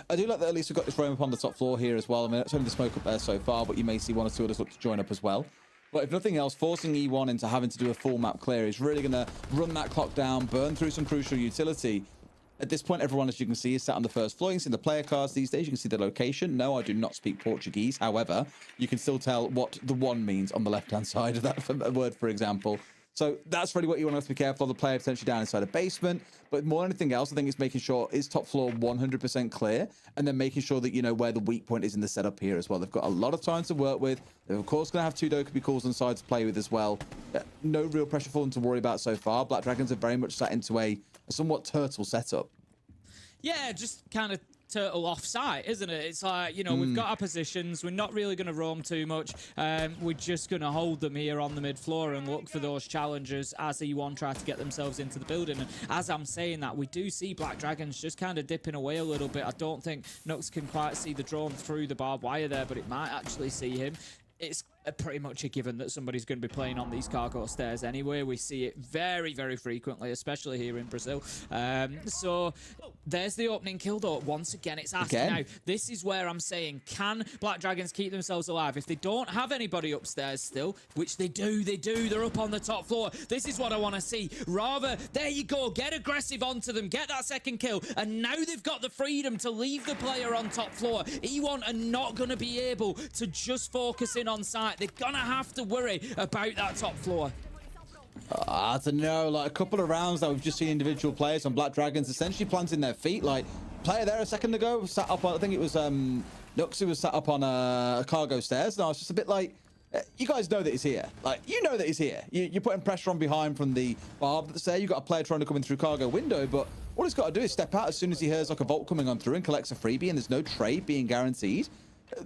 I do like that at least we've got this roam up on the top floor here as well. I mean, it's only the smoke up there so far, but you may see one or two others look to join up as well. But if nothing else, forcing E1 into having to do a full map clear is really going to run that clock down, burn through some crucial utility. At this point, everyone, as you can see, is sat on the first floor. You can see the player cards these days. You can see the location. No, I do not speak Portuguese. However, you can still tell what the one means on the left-hand side of that word, for example. So that's really what you want to be careful of, the player potentially down inside a basement. But more than anything else, I think it's making sure is top floor 100% clear, and then making sure that you know where the weak point is in the setup here as well. They've got a lot of time to work with. They're of course going to have two Dokkaebi calls on side to play with as well. No real pressure for them to worry about so far. Black Dragons are very much sat into a somewhat turtle setup. Yeah, just kind of turtle off site, isn't it? It's like, you know, we've got our positions. We're not really going to roam too much. We're just going to hold them here on the mid floor and look for those challengers as E1 try to get themselves into the building. And as I'm saying that, we do see Black Dragons just kind of dipping away a little bit. I don't think Nux can quite see the drone through the barbed wire there, but it might actually see him. It's pretty much a given that somebody's going to be playing on these cargo stairs anyway. We see it very, very frequently, especially here in Brazil. So there's the opening kill, though. Once again, it's Ask. Now, this is where I'm saying, can Black Dragons keep themselves alive? If they don't have anybody upstairs still, which they do, they're up on the top floor. This is what I want to see. Rather, there you go, get aggressive onto them, get that second kill, and now they've got the freedom to leave the player on top floor. E1 are not going to be able to just focus in on site. They're gonna have to worry about that top floor. I don't know, like a couple of rounds that we've just seen individual players on Black Dragons essentially planting their feet. Like, player there a second ago sat up on, I think it was Nux who was sat up on a cargo stairs, and I was just a bit like, you guys know that he's here. Like, you know that he's here. You're putting pressure on behind from the barb that's there. You've got a player trying to come in through cargo window, but all he's got to do is step out as soon as he hears like a vault coming on through and collects a freebie, and there's no trade being guaranteed.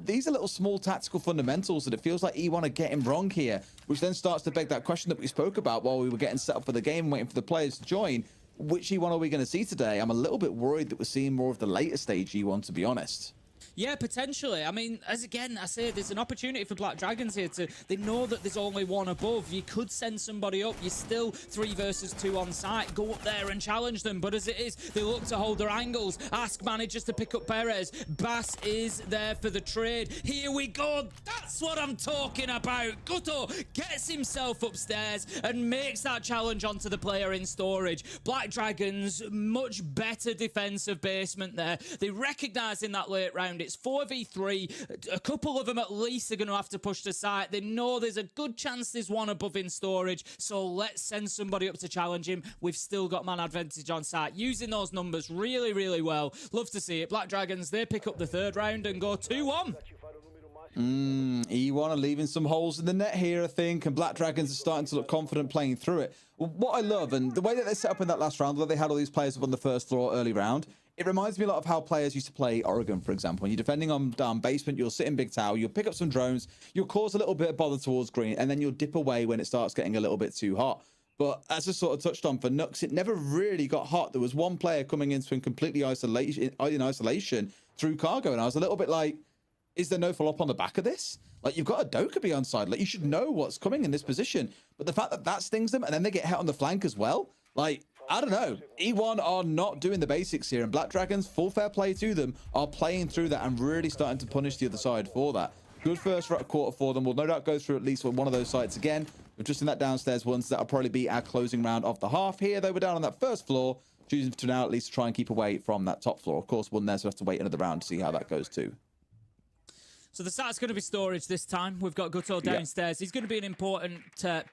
these are little small tactical fundamentals that it feels like E1 are getting wrong here, which then starts to beg that question that we spoke about while we were getting set up for the game, waiting for the players to join. Which E1 are we going to see today? I'm a little bit worried that we're seeing more of the later stage E1, to be honest. Yeah, potentially. I mean, as again, I say, there's an opportunity for Black Dragons here to... They know that there's only one above. You could send somebody up. You're still 3 versus 2 on site. Go up there and challenge them. But as it is, they look to hold their angles. Ask manages to pick up Perez. Bass is there for the trade. Here we go. That's what I'm talking about. Guto gets himself upstairs and makes that challenge onto the player in storage. Black Dragons, much better defensive basement there. They recognise in that late round it's 4v3. A couple of them at least are going to have to push to site. They know there's a good chance there's one above in storage, so let's send somebody up to challenge him. We've still got man advantage on site. Using those numbers really, really well. Love to see it. Black Dragons, they pick up the 3rd round and go 2-1. E1 are leaving some holes in the net here, I think, and Black Dragons are starting to look confident playing through it. What I love, and the way that they set up in that last round, where they had all these players up on the first floor early round, it reminds me a lot of how players used to play Oregon, for example. When you're defending on down basement, you'll sit in big tower, you'll pick up some drones, you'll cause a little bit of bother towards green, and then you'll dip away when it starts getting a little bit too hot. But as I sort of touched on for Nux, it never really got hot. There was one player coming into him completely in isolation through cargo, and I was a little bit like, is there no follow-up on the back of this? Like, you've got a Dokkaebi on side. Like, you should know what's coming in this position. But the fact that that stings them, and then they get hit on the flank as well, like, I don't know. E1 are not doing the basics here, and Black Dragons, full fair play to them, are playing through that and really starting to punish the other side for that. Good first quarter for them. We'll no doubt go through at least one of those sites again. We're just in that downstairs ones. That'll probably be our closing round of the half here, though we're down on that first floor, choosing to now at least try and keep away from that top floor. Of course, one there, so we have to wait another round to see how that goes too. So the site's going to be storage this time. We've got Guto downstairs. He's going to be an important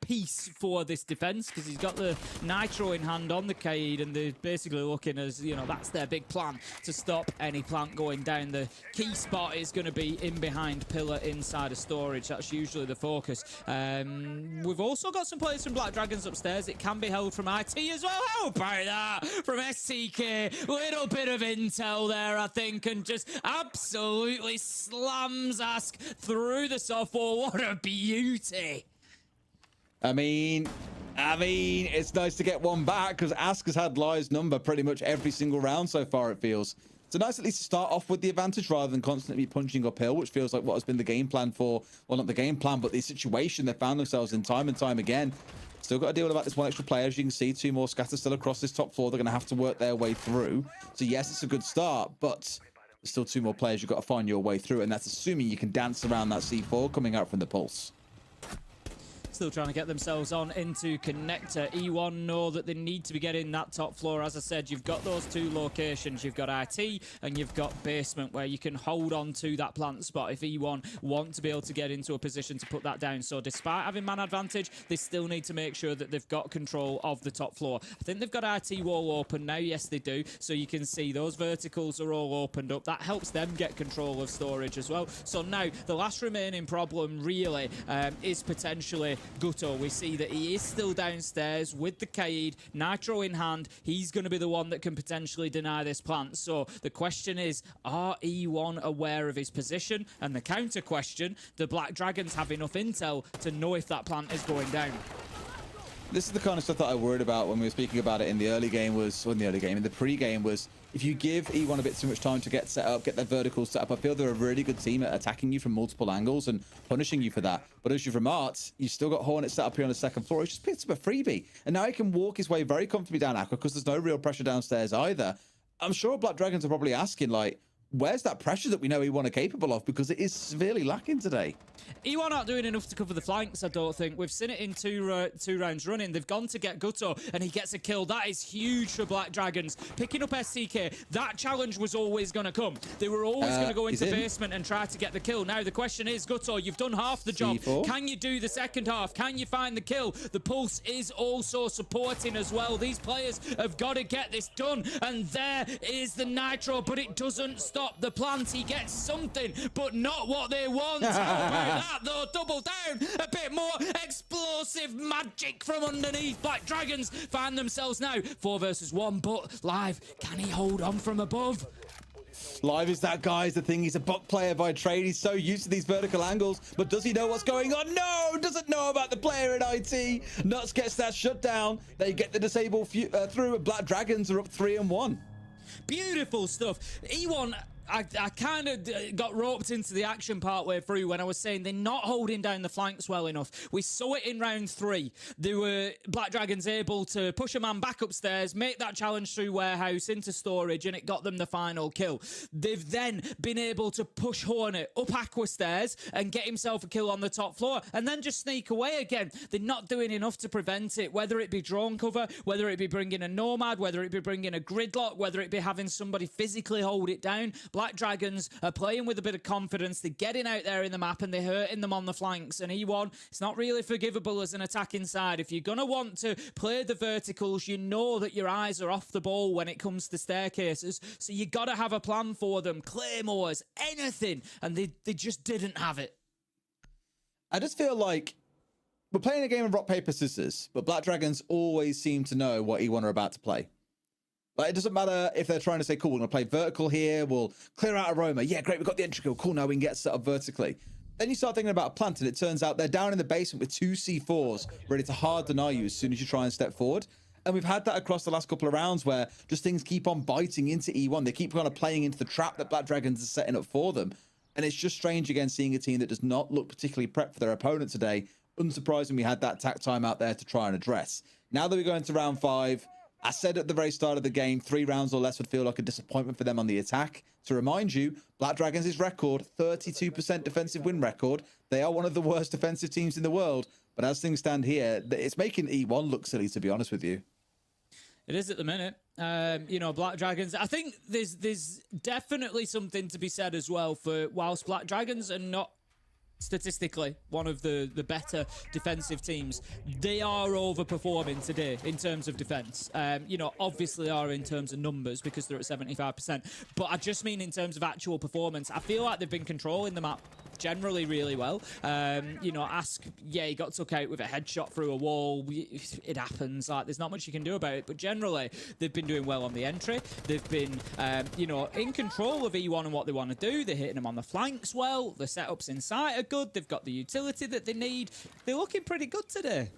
piece for this defense because he's got the Nitro in hand on the Kaid, and they're basically looking as, you know, that's their big plan to stop any plant going down. The key spot is going to be in behind pillar inside of storage. That's usually the focus. We've also got some players from Black Dragons upstairs. It can be held from IT as well. How about that? From STK. Little bit of intel there, I think, and just absolutely slams Ask through the softball. What a beauty. I mean, it's nice to get one back because Ask has had Live's number pretty much every single round so far, it feels. It's nice at least to start off with the advantage rather than constantly punching uphill, which feels like what has been the game plan for, well, not the game plan, but the situation they found themselves in time and time again. Still got to deal with about this one extra player. As you can see, 2 more scatters still across this top floor. They're going to have to work their way through. So yes, it's a good start, but there's still 2 more players you've got to find your way through, and that's assuming you can dance around that C4 coming out from the Pulse. Still trying to get themselves on into connector. E1 know that they need to be getting that top floor. As I said, you've got those 2 locations. You've got IT and you've got basement where you can hold on to that plant spot if E1 want to be able to get into a position to put that down. So despite having man advantage, they still need to make sure that they've got control of the top floor. I think they've got IT wall open now. Yes, they do. So you can see those verticals are all opened up. That helps them get control of storage as well. So now the last remaining problem really is potentially Guto. We see that he is still downstairs with the Kaid, Nitro in hand. He's going to be the one that can potentially deny this plant. So the question is, are E1 aware of his position? And the counter question, the Black Dragons have enough intel to know if that plant is going down? This is the kind of stuff that I worried about when we were speaking about it in the early game in the pre-game was if you give E1 a bit too much time to get set up, get their verticals set up, I feel they're a really good team at attacking you from multiple angles and punishing you for that. But as you've remarked, you've still got Hornet set up here on the second floor. He just picked up a freebie. And now he can walk his way very comfortably down Aqua because there's no real pressure downstairs either. I'm sure Black Dragons are probably asking, like, where's that pressure that we know E1 are capable of? Because it is severely lacking today. E1 aren't doing enough to cover the flanks, I don't think. We've seen it in two rounds running. They've gone to get Guto, and he gets a kill. That is huge for Black Dragons. Picking up SCK, that challenge was always going to come. They were always going to go into basement and try to get the kill. Now, the question is, Guto, you've done half the job. C4. Can you do the second half? Can you find the kill? The Pulse is also supporting as well. These players have got to get this done. And there is the Nitro, but it doesn't stop the plant. He gets something, but not what they want. How about that, though? Double down. A bit more explosive magic from underneath. Black Dragons find themselves now 4 versus 1, but Live, can he hold on from above? Live is that guy, is the thing. He's a bot player by trade. He's so used to these vertical angles, but does he know what's going on? No, doesn't know about the player in IT. Nuts gets that shut down. They get the disable through, and Black Dragons are up 3-1. Beautiful stuff. E1, I kind of got roped into the action partway through when I was saying they're not holding down the flanks well enough. We saw it in round 3. They were Black Dragons able to push a man back upstairs, make that challenge through warehouse into storage, and it got them the final kill. They've then been able to push Hornet up Aqua stairs and get himself a kill on the top floor, and then just sneak away again. They're not doing enough to prevent it, whether it be drone cover, whether it be bringing a Nomad, whether it be bringing a Gridlock, whether it be having somebody physically hold it down. Black Dragons are playing with a bit of confidence. They're getting out there in the map and they're hurting them on the flanks. And E1, it's not really forgivable as an attacking side. If you're going to want to play the verticals, you know that your eyes are off the ball when it comes to staircases. So you got to have a plan for them. Claymores, anything. And they just didn't have it. I just feel like we're playing a game of rock, paper, scissors, but Black Dragons always seem to know what E1 are about to play. Like, it doesn't matter if they're trying to say, cool, we're going to play vertical here. We'll clear out Aroma. Yeah, great. We've got the entry kill. Cool. Now we can get set up vertically. Then you start thinking about a plant, and it turns out they're down in the basement with 2 C4s ready to hard deny you as soon as you try and step forward. And we've had that across the last couple of rounds where just things keep on biting into E1. They keep kind of playing into the trap that Black Dragons are setting up for them. And it's just strange, again, seeing a team that does not look particularly prepped for their opponent today. Unsurprising, we had that tack time out there to try and address. Now that we go into round 5, I said at the very start of the game, 3 rounds or less would feel like a disappointment for them on the attack. To remind you, Black Dragons' record, 32% defensive win record. They are one of the worst defensive teams in the world. But as things stand here, it's making E1 look silly, to be honest with you. It is at the minute. You know, Black Dragons, I think there's definitely something to be said as well for whilst Black Dragons are not statistically one of the better defensive teams, they are overperforming today in terms of defense. You know, obviously are in terms of numbers because they're at 75%, but I just mean in terms of actual performance. I feel like they've been controlling the map generally really well. You know, yeah, he got took out with a headshot through a wall. It happens. Like, there's not much you can do about it, but generally they've been doing well on the entry. They've been, you know, in control of E1 and what they want to do. They're hitting them on the flanks well. The setups in sight are good. They've got the utility that they need. They're looking pretty good today.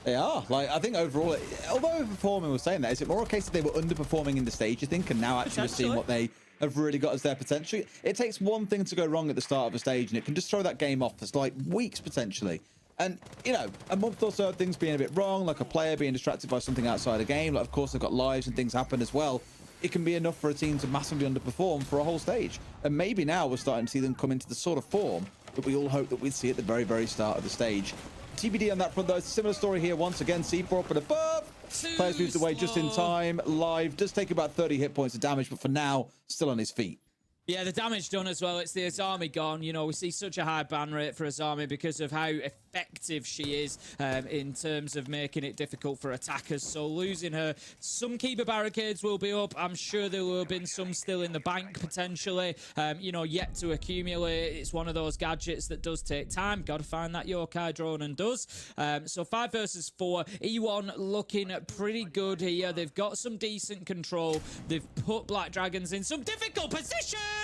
They are. Like, I think overall, although overperforming was saying that, is it more a case that they were underperforming in the stage, you think, and now actually seeing what they have really got as their potential? It takes one thing to go wrong at the start of a stage, and it can just throw that game off for like weeks potentially. And, you know, a month or so of things being a bit wrong, like a player being distracted by something outside a game, like, of course, they've got lives and things happen as well. It can be enough for a team to massively underperform for a whole stage. And maybe now we're starting to see them come into the sort of form that we all hope that we'd see at the very, very start of the stage. TBD on that front, though. It's a similar story here once again. C4 up and above. Players moved away just in time. Live does take about 30 hit points of damage, but for now, still on his feet. Yeah, the damage done as well. It's the Azami gone. You know, we see such a high ban rate for Azami because of how effective she is in terms of making it difficult for attackers. So losing her, some keeper barricades will be up. I'm sure there will have been some still in the bank potentially, you know, yet to accumulate. It's one of those gadgets that does take time. Got to find that yokai drone and does. So 5 versus 4. E1 looking pretty good here. They've got some decent control. They've put Black Dragons in some difficult positions.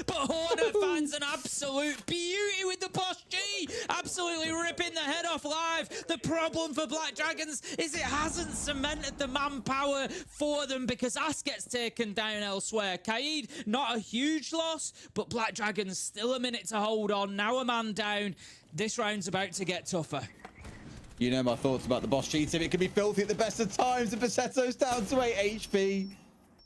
But Horner finds an absolute beauty with the Boss G. Absolutely ripping the head off Live. The problem for Black Dragons is it hasn't cemented the manpower for them because Ass gets taken down elsewhere. Kaid, not a huge loss, but Black Dragons still a minute to hold on. Now a man down. This round's about to get tougher. You know my thoughts about the Boss G team. It can be filthy at the best of times. And Paseto's down to 8 HP.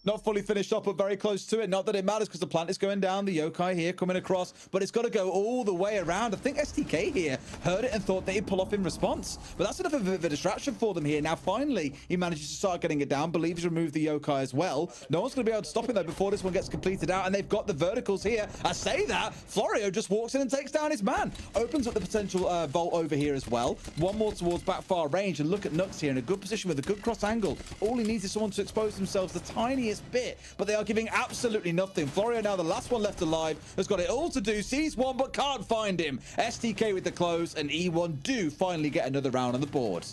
Not fully finished up, but very close to it. Not that it matters because the plant is going down. The yokai here coming across, but it's got to go all the way around. I think STK here heard it and thought that he'd pull off in response, but that's enough of a distraction for them here. Now, finally, he manages to start getting it down. Believes he's removed the yokai as well. No one's going to be able to stop him, though, before this one gets completed out, and they've got the verticals here. I say that, Florio just walks in and takes down his man. Opens up the potential vault over here as well. One more towards back far range, and look at Nux here in a good position with a good cross angle. All he needs is someone to expose themselves the tiniest bit, but they are giving absolutely nothing. Florio, now the last one left alive, has got it all to do. Sees one, but can't find him. STK with the close, and E1 do finally get another round on the board.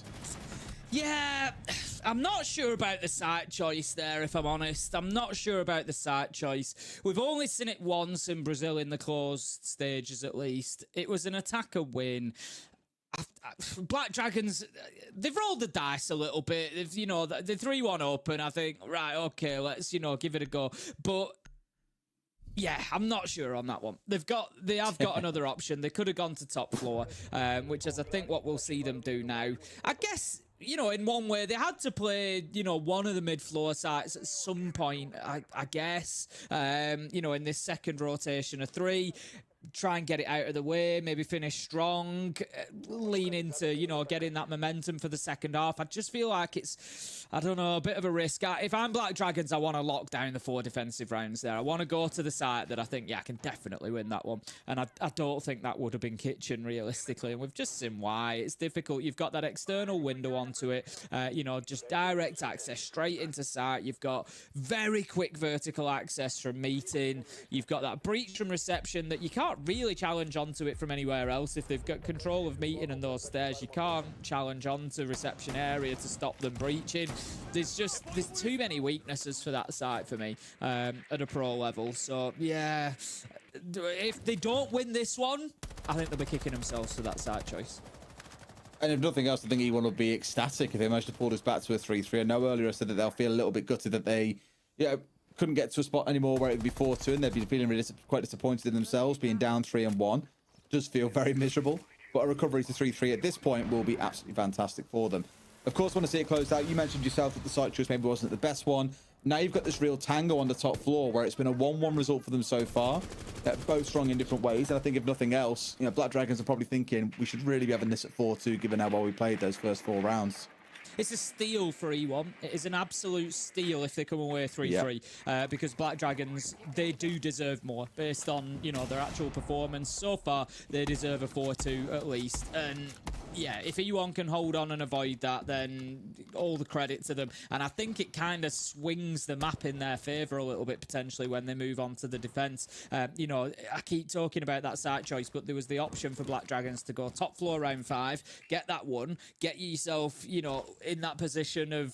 Yeah, I'm not sure about the site choice there, if I'm honest. I'm not sure about the site choice. We've only seen it once in Brazil in the closed stages, at least. It was an attacker win. Black Dragons, they've rolled the dice a little bit. They've, you know, the 3-1 up, and I think, right, okay, let's, you know, give it a go. But yeah, I'm not sure on that one. They have got another option. They could have gone to top floor, which is, I think, what we'll see them do now. I guess, you know, in one way, they had to play, you know, one of the mid-floor sites at some point, I guess, you know, in this second rotation of 3. Try and get it out of the way, maybe finish strong, lean into, you know, getting that momentum for the second half. I just feel like it's, I don't know, a bit of a risk. If I'm Black Dragons, I want to lock down the 4 defensive rounds there. I want to go to the site that I think, yeah, I can definitely win that one. And I don't think that would have been Kitchen, realistically. And we've just seen why. It's difficult. You've got that external window onto it, you know, just direct access straight into site. You've got very quick vertical access from meeting. You've got that breach from reception that you can't really challenge onto it from anywhere else. If they've got control of meeting and those stairs, you can't challenge onto reception area to stop them breaching. There's too many weaknesses for that site for me at a pro level. So yeah, if they don't win this one, I think they'll be kicking themselves for that site choice. And if nothing else, I think E1 will be ecstatic if they manage to pull this back to a 3-3. I know earlier I said that they'll feel a little bit gutted that they, couldn't get to a spot anymore where it would be 4-2, and they'd be feeling really quite disappointed in themselves, being down 3-1. Does feel very miserable, but a recovery to 3-3 at this point will be absolutely fantastic for them. Of course, want to see it closed out. You mentioned yourself that the site choice maybe wasn't the best one. Now you've got this real tango on the top floor where it's been a 1-1 result for them so far. Both strong in different ways, and I think if nothing else, Black Dragons are probably thinking we should really be having this at 4-2, given how well we played those first 4 rounds. It's a steal for E1. It is an absolute steal if they come away 3-3, because Black Dragons, they do deserve more based on, you know, their actual performance. So far, they deserve a 4-2 at least. And yeah, if E1 can hold on and avoid that, then all the credit to them. And I think it kind of swings the map in their favour a little bit potentially when they move on to the defence. You know, I keep talking about that site choice, but there was the option for Black Dragons to go top floor round 5, get that one, get yourself, you know, in that position of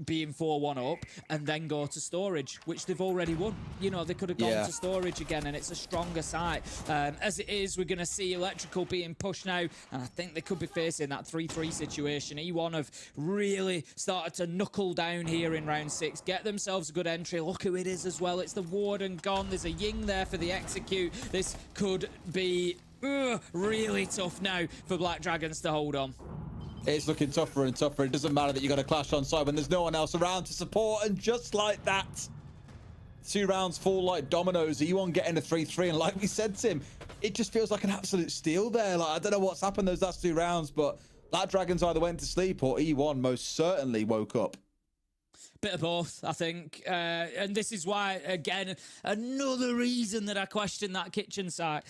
being 4-1 up, and then go to storage, which they've already won. You know, they could have gone to storage again, and it's a stronger site. As it is, we're going to see Electrical being pushed now, and I think they could be facing that 3-3 situation. E1 have really started to knuckle down here in round 6, get themselves a good entry. Look who it is as well. It's the Warden gone. There's a Ying there for the execute. This could be really tough now for Black Dragons to hold on. It's looking tougher and tougher. It doesn't matter that you got a clash on side when there's no one else around to support, and just like that, 2 rounds fall like dominoes. E1 getting a 3-3, and like we said, Tim, it just feels like an absolute steal there. Like, I don't know what's happened those last 2 rounds, but Black Dragons either went to sleep or E1 most certainly woke up. Bit of both, I think. And this is why, again, another reason that I question that Kitchen site.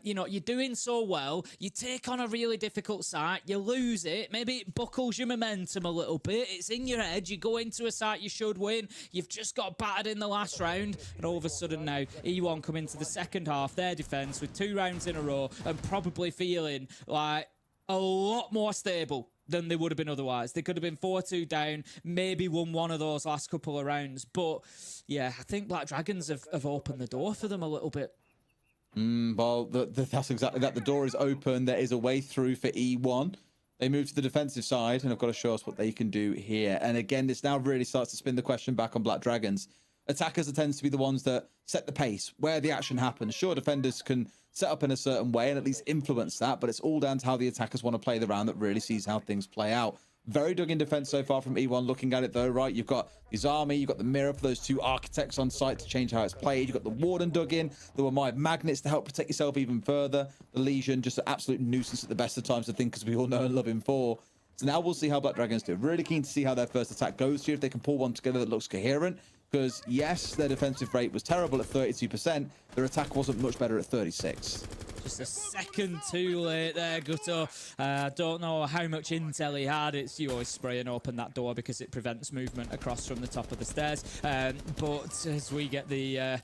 You know, you're doing so well, you take on a really difficult site, you lose it, maybe it buckles your momentum a little bit, it's in your head, you go into a site you should win, you've just got battered in the last round, and all of a sudden now, E1 come into the second half, their defence, with 2 rounds in a row, and probably feeling like a lot more stable than they would have been otherwise. They could have been 4-2 down, maybe won one of those last couple of rounds. But yeah, I think Black Dragons have opened the door for them a little bit. Well, that's exactly that. The door is open. There is a way through for E1. They move to the defensive side, and have got to show us what they can do here. And again, this now really starts to spin the question back on Black Dragons. Attackers tend to be the ones that set the pace, where the action happens. Sure, defenders can set up in a certain way and at least influence that, but it's all down to how the attackers want to play the round that really sees how things play out. Very dug in defense so far from E1. Looking at it though, right, you've got his army, you've got the mirror for those 2 architects on site to change how it's played. You've got the Warden dug in. There were my magnets to help protect yourself even further. The Legion, just an absolute nuisance at the best of times, I think, as we all know and love him for. So now we'll see how Black Dragons do. Really keen to see how their first attack goes here, if they can pull one together that looks coherent. Because yes, their defensive rate was terrible at 32%. Their attack wasn't much better at 36%. Just a second too late there, Gutto. Don't know how much intel he had. It's you always spray and open that door because it prevents movement across from the top of the stairs. But as we get the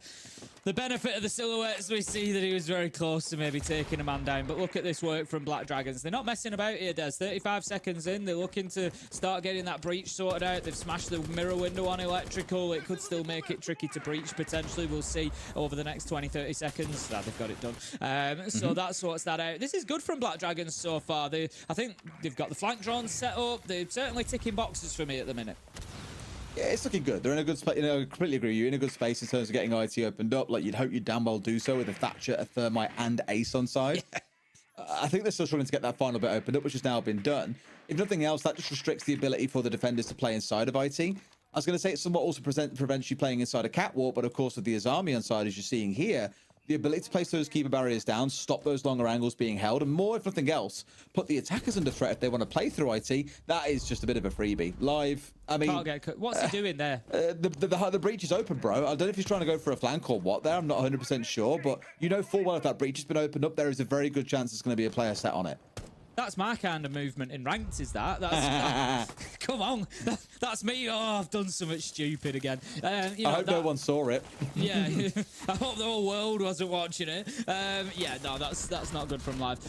The benefit of the silhouettes, we see that he was very close to maybe taking a man down. But look at this work from Black Dragons. They're not messing about here, Des. 35 seconds in, they're looking to start getting that breach sorted out. They've smashed the mirror window on electrical. It could still make it tricky to breach, potentially. We'll see over the next 20, 30 seconds. They've got it done. So that sorts that out. This is good from Black Dragons so far. I think they've got the flank drones set up. They're certainly ticking boxes for me at the minute. Yeah, it's looking good. They're in a good space. You know, I completely agree. You're in a good space in terms of getting IT opened up. Like, you'd hope you'd damn well do so with a Thatcher, a Thermite, and Ace on side. Yeah. I think they're still struggling to get that final bit opened up, which has now been done. If nothing else, that just restricts the ability for the defenders to play inside of IT. I was going to say it somewhat also prevents you playing inside a catwalk, but of course with the Azami on side, as you're seeing here, the ability to place those keeper barriers down, stop those longer angles being held, and more, if nothing else, put the attackers under threat if they want to play through IT. That is just a bit of a freebie. Live, I mean... What's he doing there? The breach is open, bro. I don't know if he's trying to go for a flank or what there. I'm not 100% sure, but you know full well if that breach has been opened up, there is a very good chance there's going to be a player set on it. That's my kind of movement in ranked, is that? That's come on. That's me. Oh, I've done something stupid again. I hope no one saw it. Yeah, I hope the whole world wasn't watching it. Yeah, no, that's not good from live.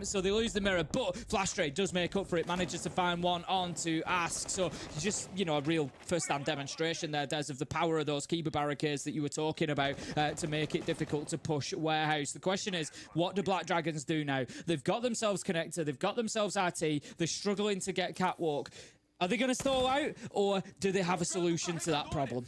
So they lose the mirror, but Flash Trade does make up for it, manages to find one onto Ask. So just, a real first-hand demonstration there, Des, of the power of those keeper barricades that you were talking about to make it difficult to push Warehouse. The question is, what do Black Dragons do now? They've got themselves connected. They've got themselves RT. They're struggling to get catwalk. Are they going to stall out, or do they have a solution to that problem?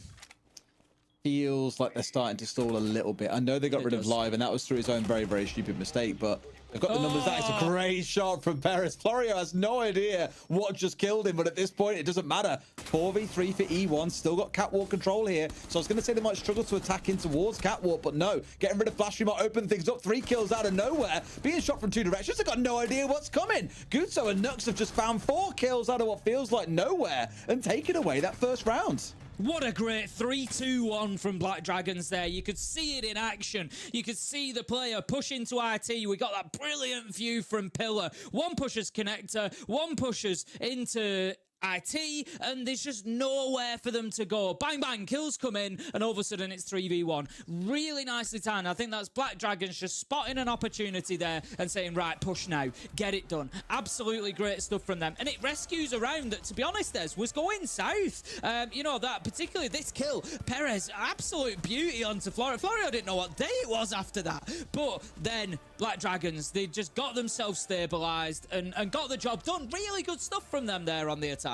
Feels like they're starting to stall a little bit. I know they got rid of Live, and that was through his own very, very stupid mistake, but they've got the numbers. That is a great shot from Perez. Florio has no idea what just killed him, but at this point, it doesn't matter. 4v3 for E1, still got catwalk control here. So I was going to say they might struggle to attack in towards catwalk, but no. Getting rid of Flash, we might open things up. 3 kills out of nowhere. Being shot from 2 directions, they've got no idea what's coming. Gutso and Nux have just found 4 kills out of what feels like nowhere and taken away that first round. What a great 3-2-1 from Black Dragons there. You could see it in action. You could see the player push into IT. We got that brilliant view from Pillar. One pushes connector, one pushes into IT, and there's just nowhere for them to go. Bang, bang, kills come in, and all of a sudden it's 3v1. Really nicely timed. I think that's Black Dragons just spotting an opportunity there and saying, right, push now, get it done. Absolutely great stuff from them. And it rescues a round that, to be honest, Des, was going south. That particularly this kill, Perez, absolute beauty onto Florio. Florio didn't know what day it was after that. But then Black Dragons, they just got themselves stabilized and got the job done. Really good stuff from them there on the attack.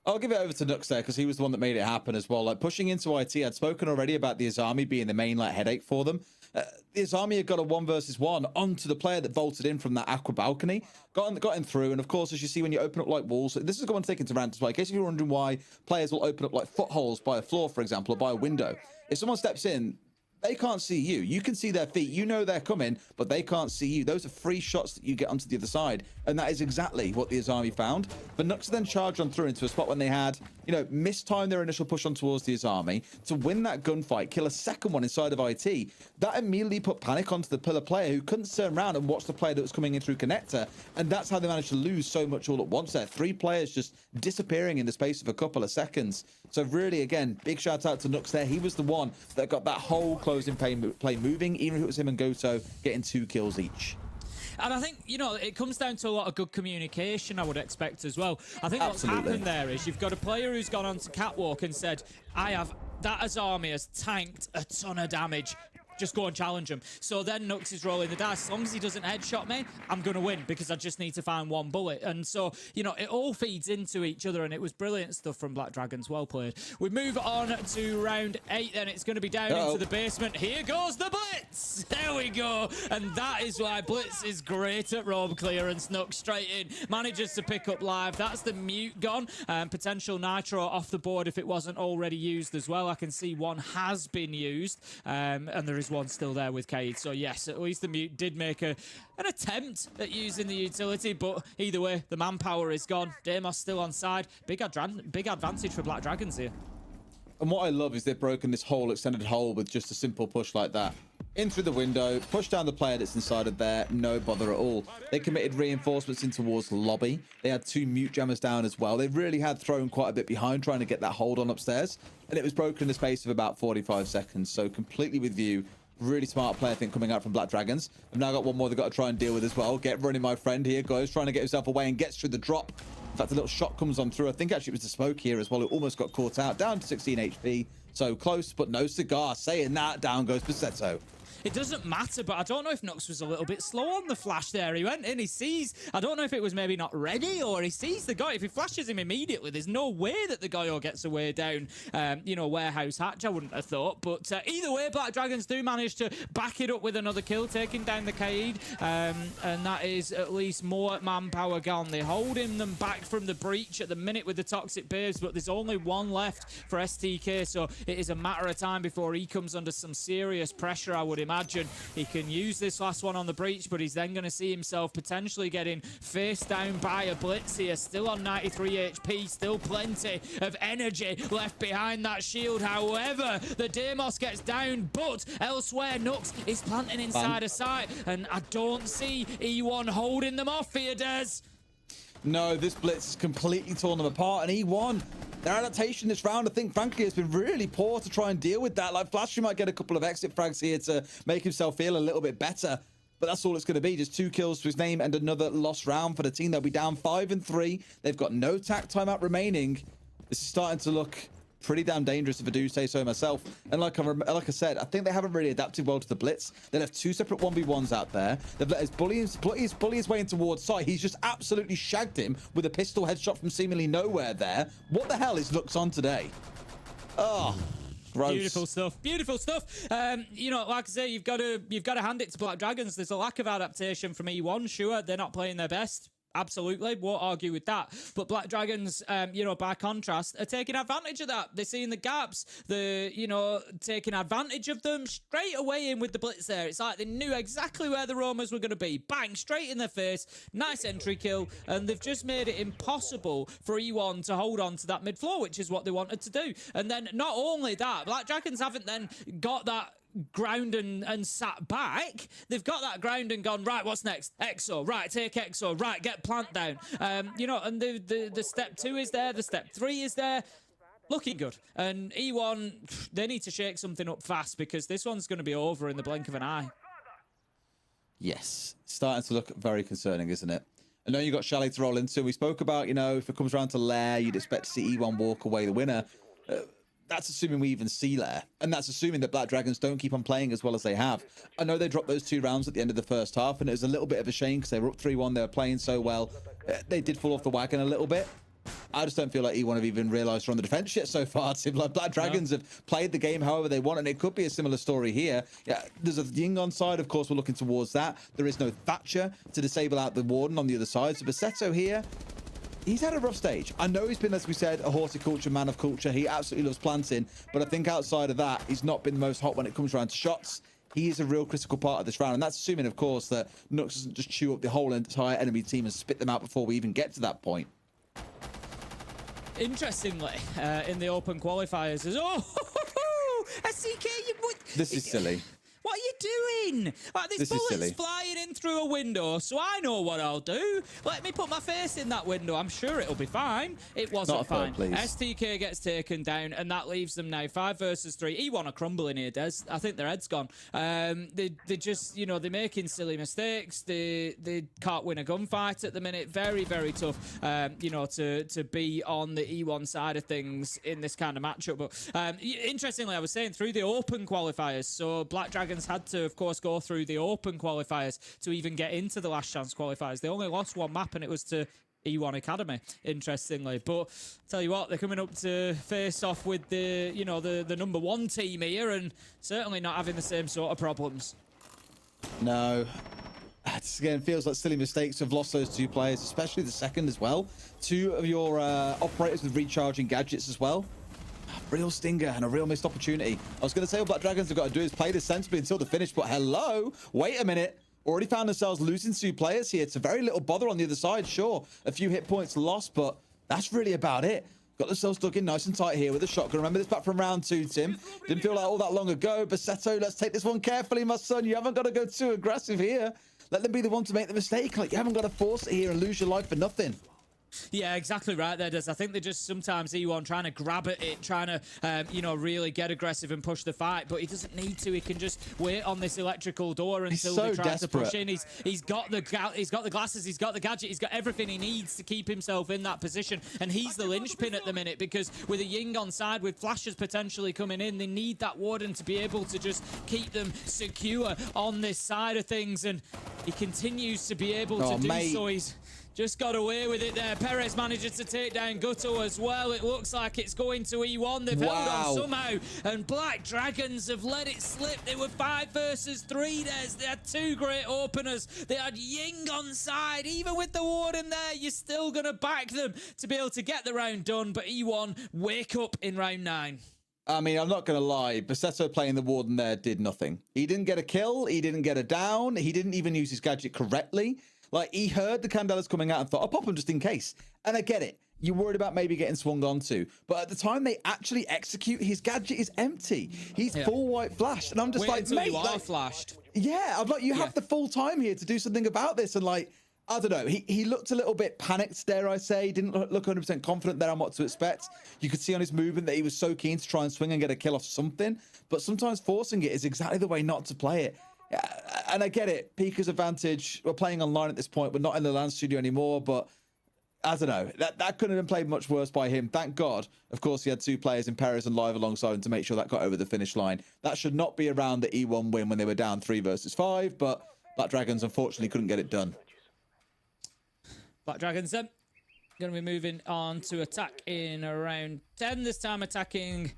I'll give it over to Nux there because he was the one that made it happen as well. Like, pushing into IT, I'd spoken already about the Azami being the main headache for them. The Azami had got a 1v1 onto the player that vaulted in from that aqua balcony, got him through, and of course, as you see when you open up like walls, this is going to take into rant as well. In case you're wondering why players will open up like footholes by a floor, for example, or by a window. If someone steps in, they can't see you. You can see their feet. You know they're coming, but they can't see you. Those are free shots that you get onto the other side. And that is exactly what the Azami found. But Nux then charged on through into a spot when they had, mistimed their initial push on towards the Azami to win that gunfight, kill a second one inside of IT. That immediately put panic onto the Pillar player who couldn't turn around and watch the player that was coming in through connector. And that's how they managed to lose so much all at once there. 3 players just disappearing in the space of a couple of seconds. So really, again, big shout out to Nux there. He was the one that got that whole closing play moving, even if it was him and Goto getting 2 kills each. And I think, it comes down to a lot of good communication, I would expect as well. I think what's happened there is you've got a player who's gone onto catwalk and said, that Azami has tanked a ton of damage. Just go and challenge him. So then Nux is rolling the dice. As long as he doesn't headshot me, I'm going to win because I just need to find 1 bullet. And so, it all feeds into each other, and it was brilliant stuff from Black Dragons. Well played. We move on to round 8, then it's going to be down into the basement. Here goes the Blitz. There we go. And that is why Blitz is great at roam clearance. Nux straight in. Manages to pick up live. That's the mute gone. Potential nitro off the board if it wasn't already used as well. I can see one has been used. And there is one still there with Cade. So yes, at least the mute did make an attempt at using the utility, but either way, the manpower is gone. Deimos still on side. Big advantage for Black Dragons here. And what I love is they've broken this whole extended hole with just a simple push like that. in through the window, push down the player that's inside of there, no bother at all. They committed reinforcements in towards lobby. They had 2 mute jammers down as well. They really had thrown quite a bit behind trying to get that hold on upstairs, and it was broken in the space of about 45 seconds. So completely with you. Really smart player, I think, coming out from Black Dragons. I've now got one more they've got to try and deal with as well. Get running, my friend here. Goes trying to get himself away and gets through the drop. In fact, a little shot comes on through. I think actually it was the smoke here as well. It almost got caught out. Down to 16 HP. So close, but no cigar. Saying that, down goes Pasetto. It doesn't matter, but I don't know if Nux was a little bit slow on the flash there. He went in, he sees, I don't know if it was maybe not ready or he sees the guy. If he flashes him immediately, there's no way that the Goyo gets away down, warehouse hatch, I wouldn't have thought. But either way, Black Dragons do manage to back it up with another kill, taking down the Kaid. And that is at least more manpower gone. They're holding them back from the breach at the minute with the Toxic Babes, but there's only one left for STK, so it is a matter of time before he comes under some serious pressure, I would imagine. He can use this last one on the breach, but he's then going to see himself potentially getting face down by a blitz here. Still on 93 HP, still plenty of energy left behind that shield. However, the Deimos gets down, but elsewhere Nux is planting inside a site, and I don't see E1 holding them off here, Des. No, this blitz has completely torn them apart, and E1, their adaptation this round, I think, frankly, has been really poor to try and deal with that. Like, Flashy might get a couple of exit frags here to make himself feel a little bit better, but that's all it's going to be. Just 2 kills to his name and another lost round for the team. They'll be down 5-3. They've got no tack timeout remaining. This is starting to look pretty damn dangerous if I do say so myself. And like I said, I think they haven't really adapted well to the blitz. They left 2 separate 1v1s out there. They've let his bully his way in towards site. He's just absolutely shagged him with a pistol headshot from seemingly nowhere there. What the hell is Lux on today? Oh, gross. Beautiful stuff. Beautiful stuff. Like I say, you've got to hand it to Black Dragons. There's a lack of adaptation from E1. Sure, they're not playing their best. Absolutely, won't argue with that. But Black Dragons, by contrast, are taking advantage of that. They're seeing the gaps. They're, taking advantage of them straight away in with the blitz there. It's like they knew exactly where the roamers were going to be. Bang, straight in their face. Nice entry kill. And they've just made it impossible for E1 to hold on to that mid floor, which is what they wanted to do. And then not only that, Black Dragons haven't then got that ground and sat back. They've got that ground and gone, right, what's next? EXO, right, take EXO, right, get plant down. And the step 2 is there, the step 3 is there. Looking good. And E1, they need to shake something up fast because this one's going to be over in the blink of an eye. Yes, starting to look very concerning, isn't it? I know you got Chalet to roll into. We spoke about, if it comes around to Lair, you'd expect to see E1 walk away the winner. That's assuming we even see Lair. And that's assuming that Black Dragons don't keep on playing as well as they have. I know they dropped those 2 rounds at the end of the first half, and it was a little bit of a shame because they were up 3-1. They were playing so well. They did fall off the wagon a little bit. I just don't feel like E1 have even realised they're on the defence yet so far. It seems like Black Dragons have played the game however they want, and it could be a similar story here. Yeah, there's a Ying on side, of course, we're looking towards that. There is no Thatcher to disable out the Warden on the other side. So Pasetto here, he's had a rough stage. I know he's been, as we said, a horticulture man of culture. He absolutely loves planting, but I think outside of that, he's not been the most hot when it comes around to shots. He is a real critical part of this round, and that's assuming, of course, that Nux doesn't just chew up the whole entire enemy team and spit them out before we even get to that point. Interestingly, in the open qualifiers, SCK, This is silly. What are you doing? Like, this bullet's flying in through a window, so I know what I'll do. Let me put my face in that window. I'm sure it'll be fine. It wasn't fine. STK gets taken down, and that leaves them now 5 versus 3. E1 are crumbling here, Des. I think their head's gone. They just, they're making silly mistakes. They can't win a gunfight at the minute. Very, very tough, to be on the E1 side of things in this kind of matchup. But interestingly, I was saying through the open qualifiers, so Black Dragons had to, of course, go through the open qualifiers to even get into the last chance qualifiers. They only lost 1 map, and it was to E1 Academy, interestingly. But tell you what, they're coming up to face off with the number 1 team here, and certainly not having the same sort of problems. No. Again, feels like silly mistakes to have lost those 2 players, especially the second as well. 2 of your operators with recharging gadgets as well. Real stinger and a real missed opportunity. I was going to say what Black Dragons have got to do is play this sensibly until the finish, but hello, wait a minute. Already found themselves losing 2 players here. It's a very little bother on the other side. Sure, a few hit points lost, but that's really about it. Got themselves stuck in nice and tight here with a shotgun. Remember this back from round 2, Tim. Didn't feel like all that long ago. Basetto, let's take this one carefully, my son. You haven't got to go too aggressive here. Let them be the one to make the mistake. Like, you haven't got to force it here and lose your life for nothing. Yeah, exactly right there, Des. I think they're just sometimes E1 trying to grab at it, trying to, you know, really get aggressive and push the fight, but he doesn't need to. He can just wait on this electrical door until they try to push in. He's got the glasses, he's got the gadget, he's got everything he needs to keep himself in that position, and he's the linchpin at the minute because with a Ying on side, with flashes potentially coming in, they need that Warden to be able to just keep them secure on this side of things, and he continues to be able to do so. He's just got away with it there. Perez manages to take down Gutto as well. It looks like it's going to E1. They've held on somehow. And Black Dragons have let it slip. They were 5 versus 3 there. They had 2 great openers. They had Ying on side. Even with the Warden there, you're still going to back them to be able to get the round done. But E1 wake up in round 9. I mean, I'm not going to lie. Basetto playing the Warden there did nothing. He didn't get a kill. He didn't get a down. He didn't even use his gadget correctly. Like, he heard the Candelas coming out and thought, I'll pop him just in case. And I get it. You're worried about maybe getting swung onto. But at the time they actually execute, his gadget is empty. He's full white flashed. And I'm just like, mate, like, flashed. Yeah, I'm like, you have the full time here to do something about this. And like, I don't know. He looked a little bit panicked, dare I say. Didn't look 100% confident there on what to expect. You could see on his movement that he was so keen to try and swing and get a kill off something. But sometimes forcing it is exactly the way not to play it. And I get it. Pika's advantage. We're playing online at this point. We're not in the LAN studio anymore. But I don't know. That couldn't have been played much worse by him. Thank God. Of course, he had 2 players in Perez and Live alongside him to make sure that got over the finish line. That should not be around the E1 win when they were down 3 versus 5. But Black Dragons unfortunately couldn't get it done. Black Dragons then going to be moving on to attack in round 10. This time attacking,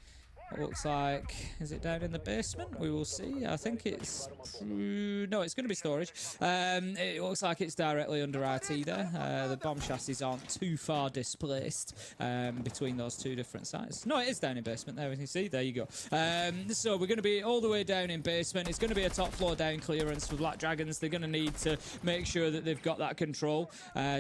it looks like, is it down in the basement? We will see. I think it's, no, it's going to be storage. It looks like it's directly under RT there. The bomb chassis aren't too far displaced between those 2 different sites. No, it is down in basement there, as you see. There you go. So we're going to be all the way down in basement. It's going to be a top floor down clearance for Black Dragons. They're going to need to make sure that they've got that control,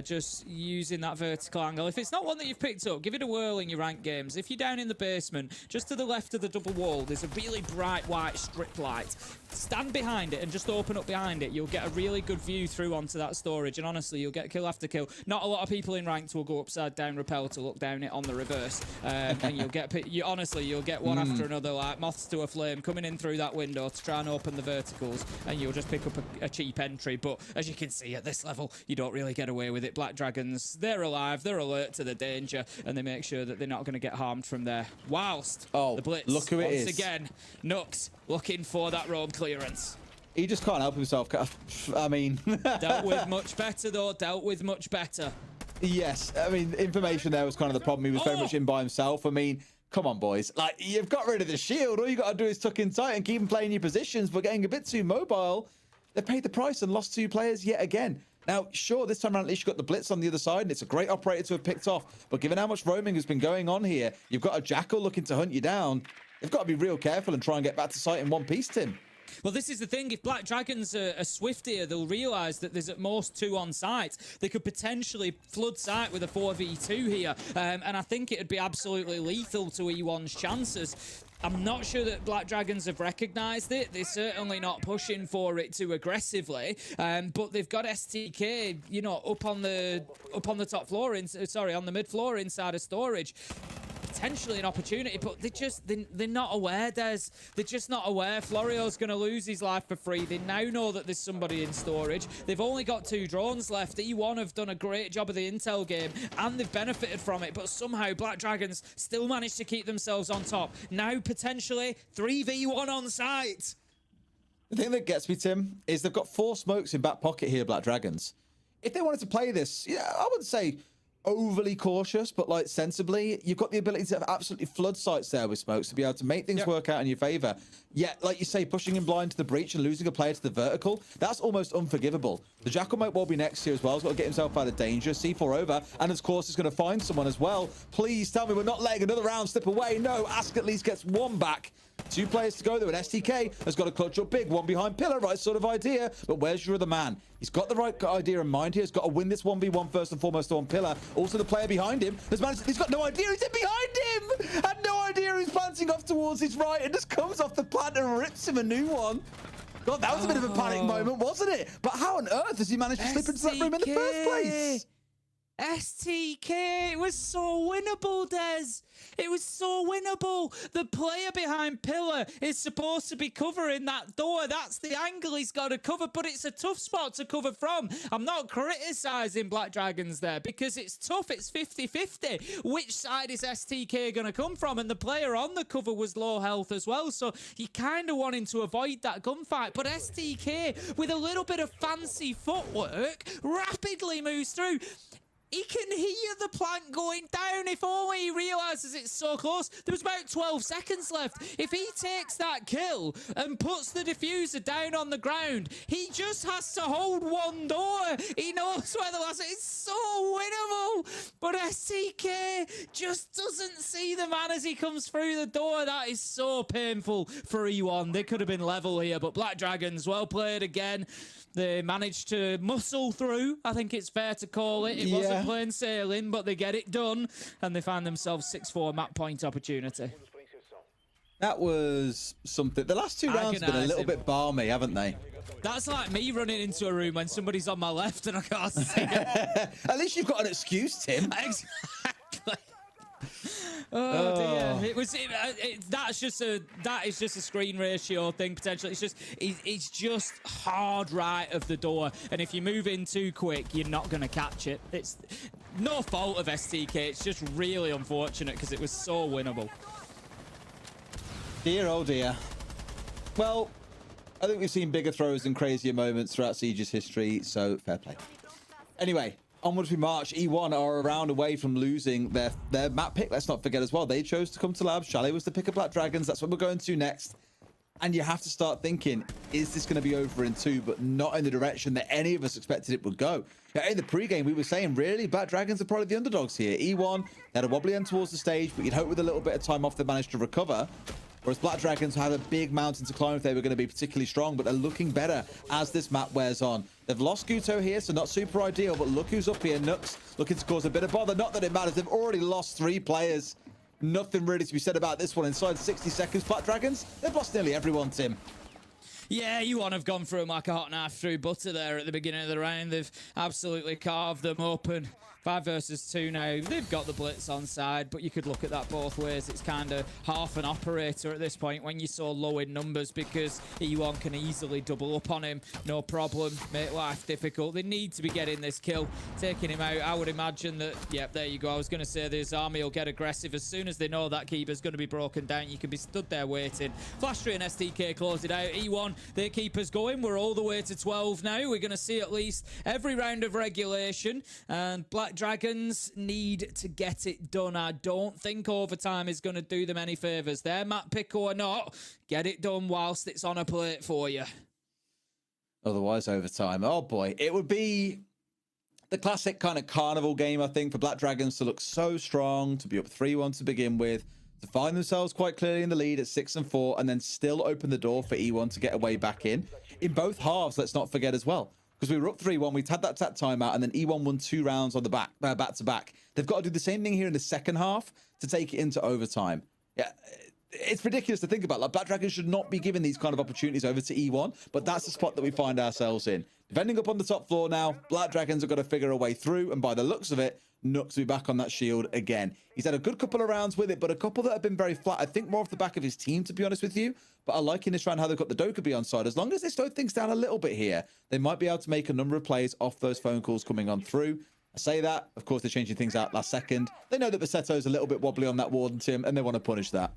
just using that vertical angle. If it's not one that you've picked up, give it a whirl in your ranked games. If you're down in the basement, just to the left of the double wall, there's a really bright white strip light. Stand behind it and just open up behind it. You'll get a really good view through onto that storage, and honestly, you'll get kill after kill. Not a lot of people in ranked will go upside down rappel to look down it on the reverse, and you'll get honestly, you'll get one after another, like moths to a flame, coming in through that window to try and open the verticals, and you'll just pick up a cheap entry. But as you can see at this level, you don't really get away with it. Black Dragons, they're alive, they're alert to the danger, and they make sure that they're not going to get harmed from there. Whilst the blitz, look who it is once again, Nux looking for that roam clearance. He just can't help himself. I mean, dealt with much better though. Dealt with much better. Yes, I mean, information there was kind of the problem. He was very much in by himself. I mean, come on, boys. Like, you've got rid of the shield. All you got to do is tuck in tight and keep him playing your positions. But getting a bit too mobile, they paid the price and lost 2 players yet again. Now, sure, this time around at least you got the blitz on the other side, and it's a great operator to have picked off. But given how much roaming has been going on here, you've got a Jackal looking to hunt you down. They've got to be real careful and try and get back to site in one piece, Tim. Well, this is the thing. If Black Dragons are swift here, they'll realise that there's at most 2 on site. They could potentially flood site with a 4v2 here. And I think it would be absolutely lethal to E1's chances. I'm not sure that Black Dragons have recognised it. They're certainly not pushing for it too aggressively. But they've got STK, you know, up on the top floor, on the mid floor inside of storage. Potentially an opportunity, but they're not aware, Des. They're just not aware. Florio's going to lose his life for free. They now know that there's somebody in storage. They've only got 2 drones left. E1 have done a great job of the intel game, and they've benefited from it, but somehow Black Dragons still managed to keep themselves on top. Now, potentially, 3v1 on site. The thing that gets me, Tim, is they've got 4 smokes in back pocket here, Black Dragons. If they wanted to play this, yeah, I wouldn't say overly cautious, but like sensibly. You've got the ability to have absolutely flood sites there with smokes to be able to make things work out in your favor. Yet, like you say, pushing him blind to the breach and losing a player to the vertical, that's almost unforgivable. The Jackal might well be next here as well. He's got to get himself out of danger. C4 over, and of course, he's going to find someone as well. Please tell me we're not letting another round slip away. No, Ask at least gets 1 back. 2 players to go though, and STK has got to clutch up big. One behind pillar, right sort of idea. But where's your other man? He's got the right idea in mind here. He's got to win this 1v1 first and foremost on pillar. Also, the player behind him has managed. He's got no idea who's in behind him. Had no idea who's planting off towards his right, and just comes off the plant and rips him a new one. God, that was a bit of a panic moment, wasn't it? But how on earth has he managed to slip into that room in the first place? STK, it was so winnable, Des. It was so winnable. The player behind pillar is supposed to be covering that door. That's the angle he's got to cover, but it's a tough spot to cover from. I'm not criticising Black Dragons there because it's tough. It's 50-50. Which side is STK going to come from? And the player on the cover was low health as well, so you kind of wanting to avoid that gunfight. But STK, with a little bit of fancy footwork, rapidly moves through. He can hear the plant going down. If only he realises it's so close. There was about 12 seconds left. If he takes that kill and puts the diffuser down on the ground, he just has to hold one door. He knows where the last... It's so winnable. But STK just doesn't see the man as he comes through the door. That is so painful for E1. They could have been level here, but Black Dragons, well played again. They managed to muscle through, I think it's fair to call it. It wasn't plain sailing, but they get it done, and they find themselves 6-4 map point opportunity. That was something. The last 2 rounds have been a little bit balmy, haven't they? That's like me running into a room when somebody's on my left and I can't see it. At least you've got an excuse, Tim. Exactly. Oh dear! It was. That is just a screen ratio thing potentially. It's just hard right of the door, and if you move in too quick, you're not going to catch it. It's no fault of STK. It's just really unfortunate because it was so winnable. Dear, oh dear. Well, I think we've seen bigger throws and crazier moments throughout Siege's history, so fair play. Anyway. Onwards we march. E1 are a round away from losing their map pick. Let's not forget as well. They chose to come to Labs. Chalet was the pick of Black Dragons. That's what we're going to next. And you have to start thinking, is this going to be over in 2, but not in the direction that any of us expected it would go? In the pregame, we were saying, really, Black Dragons are probably the underdogs here. E1, they had a wobbly end towards the stage, but you'd hope with a little bit of time off they managed to recover. Whereas Black Dragons had a big mountain to climb if they were going to be particularly strong, but they're looking better as this map wears on. They've lost Guto here, so not super ideal, but look who's up here. Nux looking to cause a bit of bother. Not that it matters. They've already lost 3 players. Nothing really to be said about this one. Inside 60 seconds, Black Dragons, they've lost nearly everyone, Tim. Yeah, E1 have gone through them like a hot knife through butter there at the beginning of the round. They've absolutely carved them up, and 5 versus 2 now. They've got the blitz on side, but you could look at that both ways. It's kind of half an operator at this point when you're so low in numbers, because E1 can easily double up on him. No problem. Make life difficult. They need to be getting this kill. Taking him out, I would imagine that, yep, there you go. I was going to say this army will get aggressive as soon as they know that keeper's going to be broken down. You can be stood there waiting. Flash3 and STK close it out. E1, their keeper's going. We're all the way to 12 now. We're going to see at least every round of regulation, and Black Dragons need to get it done. I don't think overtime is going to do them any favours. Their map pick or not, get it done whilst it's on a plate for you. Otherwise, overtime. Oh boy, it would be the classic kind of carnival game, I think, for Black Dragons to look so strong, to be up 3-1 to begin with, to find themselves quite clearly in the lead at 6-4, and then still open the door for E1 to get a way back in both halves, let's not forget as well. Because we were up 3-1, we'd had that timeout, and then E1 won 2 rounds on the back-to-back. They've got to do the same thing here in the second half to take it into overtime. Yeah, it's ridiculous to think about. Like, Black Dragons should not be given these kind of opportunities over to E1, but that's the spot that we find ourselves in. Defending up on the top floor now, Black Dragons have got to figure a way through, and by the looks of it, Nux will be back on that shield again. He's had a good couple of rounds with it, but a couple that have been very flat. I think more off the back of his team, to be honest with you. But I like in this round how they've got the Dokkaebi on side. As long as they slow things down a little bit here, they might be able to make a number of plays off those phone calls coming on through. I say that, of course, they're changing things out last second. They know that Bassetto's a little bit wobbly on that Warden, Tim, and they want to punish that.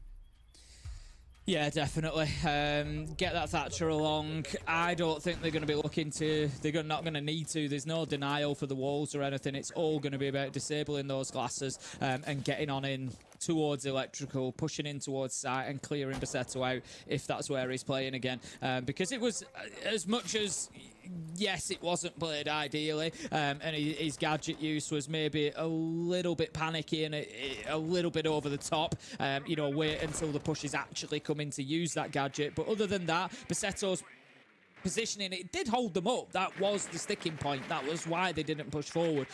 Yeah, definitely. Get that Thatcher along. I don't think they're going to be looking to... They're not going to need to. There's no denial for the walls or anything. It's all going to be about disabling those glasses and getting on in towards electrical, pushing in towards site and clearing Basetto out if that's where he's playing again. Because it was as much as, yes, it wasn't played ideally, and his gadget use was maybe a little bit panicky and a little bit over the top. You know, wait until the push is actually coming to use that gadget. But other than that, Basetto's positioning, it did hold them up. That was the sticking point. That was why they didn't push forward.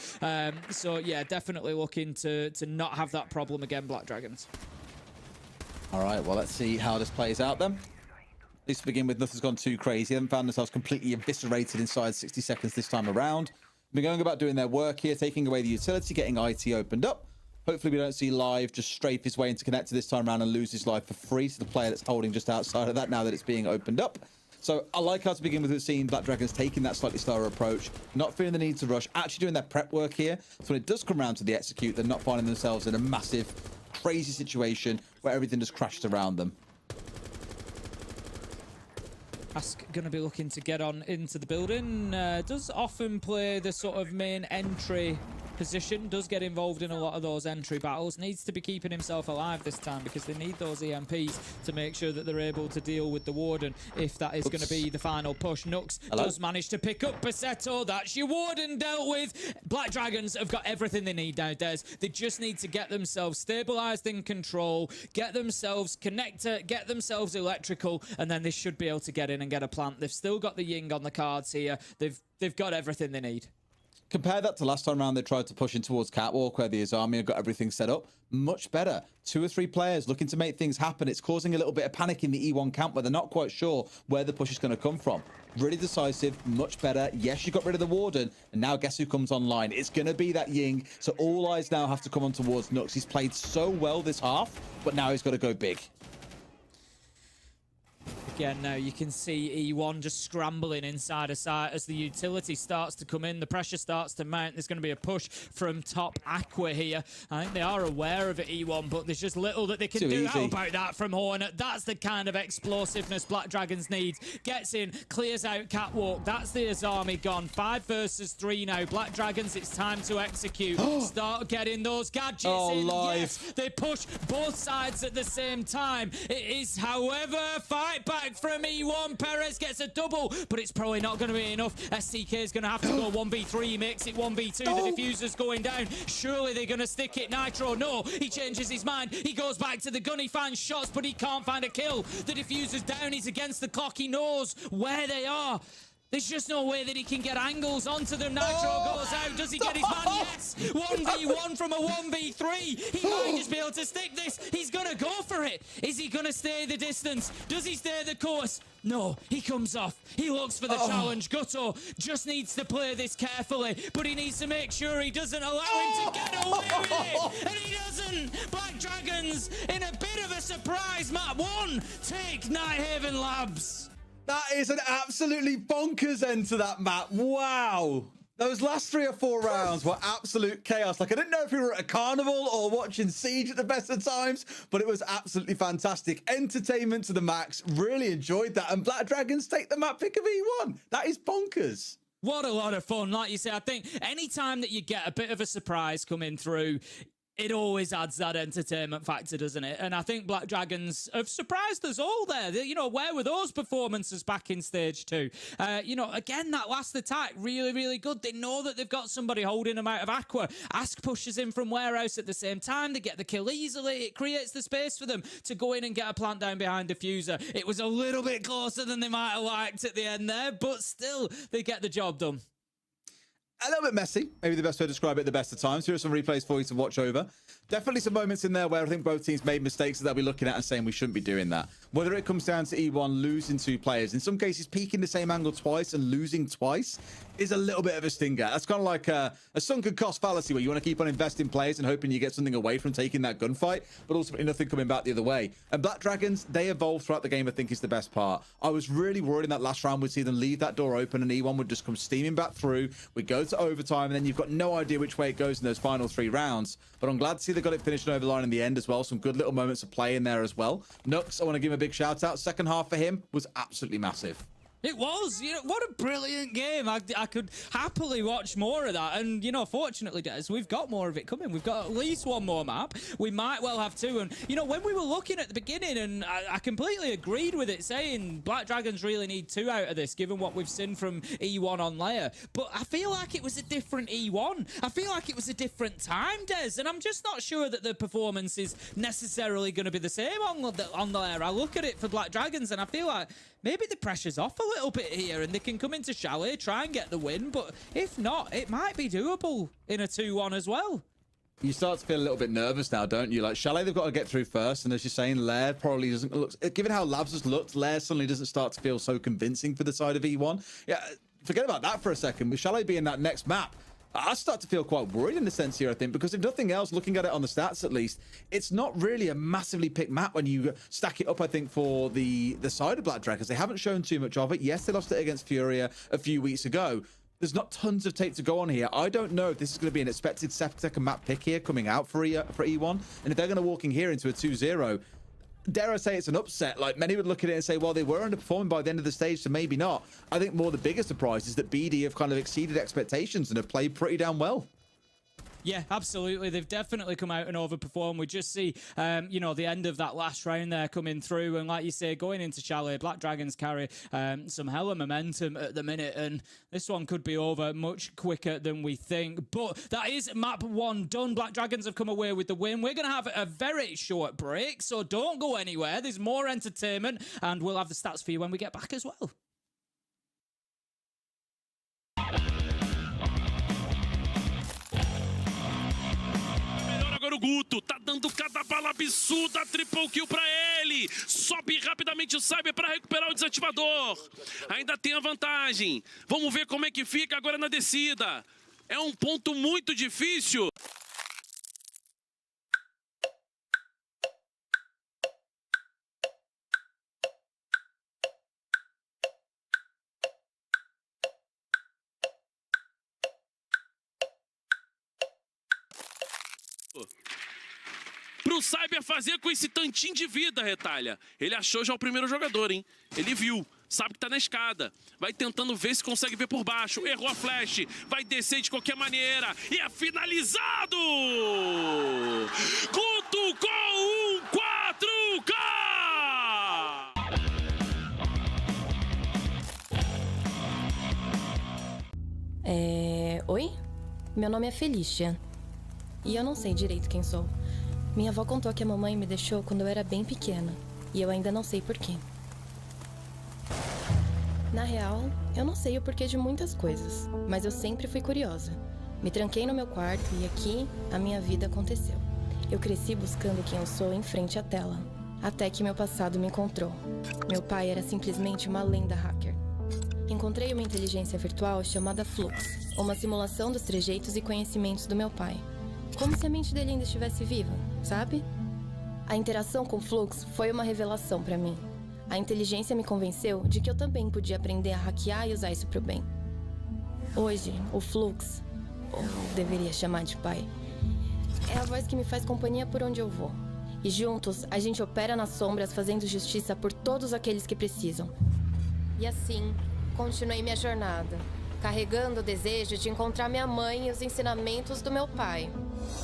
So yeah, definitely looking to not have that problem again, Black Dragons. All right, well, let's see how this plays out then. At least to begin with, nothing's gone too crazy. They haven't found themselves completely eviscerated inside 60 seconds this time around. They're going about doing their work here, taking away the utility, getting IT opened up. Hopefully we don't see Live just strafe his way into connector this time around and lose his life for free to the player that's holding just outside of that now that it's being opened up. So I like how to begin with seeing Black Dragons taking that slightly slower approach, not feeling the need to rush, actually doing their prep work here. So when it does come around to the execute, they're not finding themselves in a massive, crazy situation where everything just crashed around them. Ask going to be looking to get on into the building. Does often play the sort of main entry position, does get involved in a lot of those entry battles, needs to be keeping himself alive this time because they need those EMPs to make sure that they're able to deal with the Warden if that is going to be the final push. Nux does manage to pick up Basetto. That's your Warden dealt with. Black Dragons have got everything they need nowadays. They just need to get themselves stabilized in control, get themselves connector, get themselves electrical, and then they should be able to get in and get a plant. They've still got the Ying on the cards here. They've got everything they need. Compare that to last time around, they tried to push in towards Catwalk where the Azami had got everything set up. Much better. 2 or 3 players looking to make things happen. It's causing a little bit of panic in the E1 camp where they're not quite sure where the push is going to come from. Really decisive, much better. Yes, you got rid of the Warden, and now guess who comes online? It's going to be that Ying. So all eyes now have to come on towards Nux. He's played so well this half, but now he's got to go big. Again, now you can see E1 just scrambling inside a site as the utility starts to come in. The pressure starts to mount. There's going to be a push from top Aqua here. I think they are aware of it, E1, but there's just little that they can do. How about that from Hornet? That's the kind of explosiveness Black Dragons need. Gets in, clears out Catwalk. That's the Azami gone. 5 versus 3 now. Black Dragons, it's time to execute. Start getting those gadgets in. Live. Yes, they push both sides at the same time. It is, however, fight back from E1. Perez gets a double, but it's probably not going to be enough. SCK is going to have to go 1v3, makes it 1v2. The diffuser's going down. Surely they're going to stick it. Nitro, no. He changes his mind. He goes back to the gun. He finds shots, but he can't find a kill. The diffuser's down. He's against the clock. He knows where they are. There's just no way that he can get angles onto them. Nitro goes out. Does he get his man? Yes. 1v1 from a 1v3. He might just be able to stick this. He's going to go for it. Is he going to stay the distance? Does he stay the course? No, he comes off. He looks for the challenge. Gutto just needs to play this carefully, but he needs to make sure he doesn't allow him to get away with it. And he doesn't. Black Dragons in a bit of a surprise. Map 1 take Nighthaven Labs. That is an absolutely bonkers end to that map. Wow. Those last 3 or 4 rounds were absolute chaos. Like, I didn't know if we were at a carnival or watching Siege at the best of times, but it was absolutely fantastic. Entertainment to the max. Really enjoyed that. And Black Dragons take the map pick of E1. That is bonkers. What a lot of fun. Like you say, I think anytime that you get a bit of a surprise coming through, it always adds that entertainment factor, doesn't it? And I think Black Dragons have surprised us all there. You know, where were those performances back in stage 2? You know, again, that last attack, really, really good. They know that they've got somebody holding them out of Aqua. Ask pushes in from Warehouse at the same time. They get the kill easily. It creates the space for them to go in and get a plant down behind Diffuser. It was a little bit closer than they might have liked at the end there, but still, they get the job done. A little bit messy, maybe the best way to describe it at the best of times. Here are some replays for you to watch over. Definitely some moments in there where I think both teams made mistakes that they'll be looking at and saying we shouldn't be doing that. Whether it comes down to E1 losing 2 players, in some cases peaking the same angle twice and losing twice is a little bit of a stinger. That's kind of like a sunken cost fallacy where you want to keep on investing players and hoping you get something away from taking that gunfight, but ultimately nothing coming back the other way. And Black Dragons, they evolve throughout the game, I think is the best part. I was really worried in that last round we'd see them leave that door open and E1 would just come steaming back through. We go to overtime and then you've got no idea which way it goes in those final 3 rounds. But I'm glad to see they got it finished over the line in the end as well. Some good little moments of play in there as well. Nux, I want to give him a big shout out. Second half for him was absolutely massive. It was, what a brilliant game. I could happily watch more of that. And, fortunately, Des, we've got more of it coming. We've got at least one more map. We might well have two. And, when we were looking at the beginning, and I completely agreed with it, saying Black Dragons really need two out of this, given what we've seen from E1 on layer. But I feel like it was a different E1. I feel like it was a different time, Des. And I'm just not sure that the performance is necessarily going to be the same on layer. I look at it for Black Dragons, and I feel like maybe the pressure's off a little bit here and they can come into Chalet, try and get the win. But if not, it might be doable in a 2-1 as well. You start to feel a little bit nervous now, don't you? Like, Chalet, they've got to get through first. And as you're saying, Lair probably doesn't look... Given how Labs has looked, Lair suddenly doesn't start to feel so convincing for the side of E1. Yeah, forget about that for a second. With Chalet being that next map, I start to feel quite worried in a sense here, I think, because if nothing else, looking at it on the stats at least, it's not really a massively picked map when you stack it up, I think, for the side of Black Dragons. They haven't shown too much of it. Yes, they lost it against Furia a few weeks ago. There's not tons of tape to go on here. I don't know if this is going to be an expected second map pick here coming out for E1. And if they're going to walk in here into a 2-0, dare I say it's an upset. Like, many would look at it and say, well, they were underperforming by the end of the stage, so maybe not. I think more the bigger surprise is that BD have kind of exceeded expectations and have played pretty damn well. Yeah, absolutely. They've definitely come out and overperformed. We just see, the end of that last round there coming through. And like you say, going into Chalet, Black Dragons carry some hella momentum at the minute. And this one could be over much quicker than we think. But that is map 1 done. Black Dragons have come away with the win. We're going to have a very short break, so don't go anywhere. There's more entertainment, and we'll have the stats for you when we get back as well. Agora o Guto tá dando cada bala absurda, triple kill pra ele. Sobe rapidamente o Cyber para recuperar o desativador. Ainda tem a vantagem. Vamos ver como é que fica agora na descida. É um ponto muito difícil. Pro Cyber fazer com esse tantinho de vida, Retalha. Ele achou já o primeiro jogador, hein? Ele viu, sabe que tá na escada. Vai tentando ver se consegue ver por baixo. Errou a flash, vai descer de qualquer maneira. E é finalizado! Guto com um 4K! Oi? Meu nome é Felícia. E eu não sei direito quem sou. Minha avó contou que a mamãe me deixou quando eu era bem pequena. E eu ainda não sei porquê. Na real, eu não sei o porquê de muitas coisas. Mas eu sempre fui curiosa. Me tranquei no meu quarto e aqui a minha vida aconteceu. Eu cresci buscando quem eu sou em frente à tela. Até que meu passado me encontrou. Meu pai era simplesmente uma lenda hacker. Encontrei uma inteligência virtual chamada Flux. Uma simulação dos trejeitos e conhecimentos do meu pai. Como se a mente dele ainda estivesse viva, sabe? A interação com o Flux foi uma revelação pra mim. A inteligência me convenceu de que eu também podia aprender a hackear e usar isso pro bem. Hoje, o Flux, ou deveria chamar de pai, é a voz que me faz companhia por onde eu vou. E juntos, a gente opera nas sombras fazendo justiça por todos aqueles que precisam. E assim, continuei minha jornada, carregando o desejo de encontrar minha mãe e os ensinamentos do meu pai.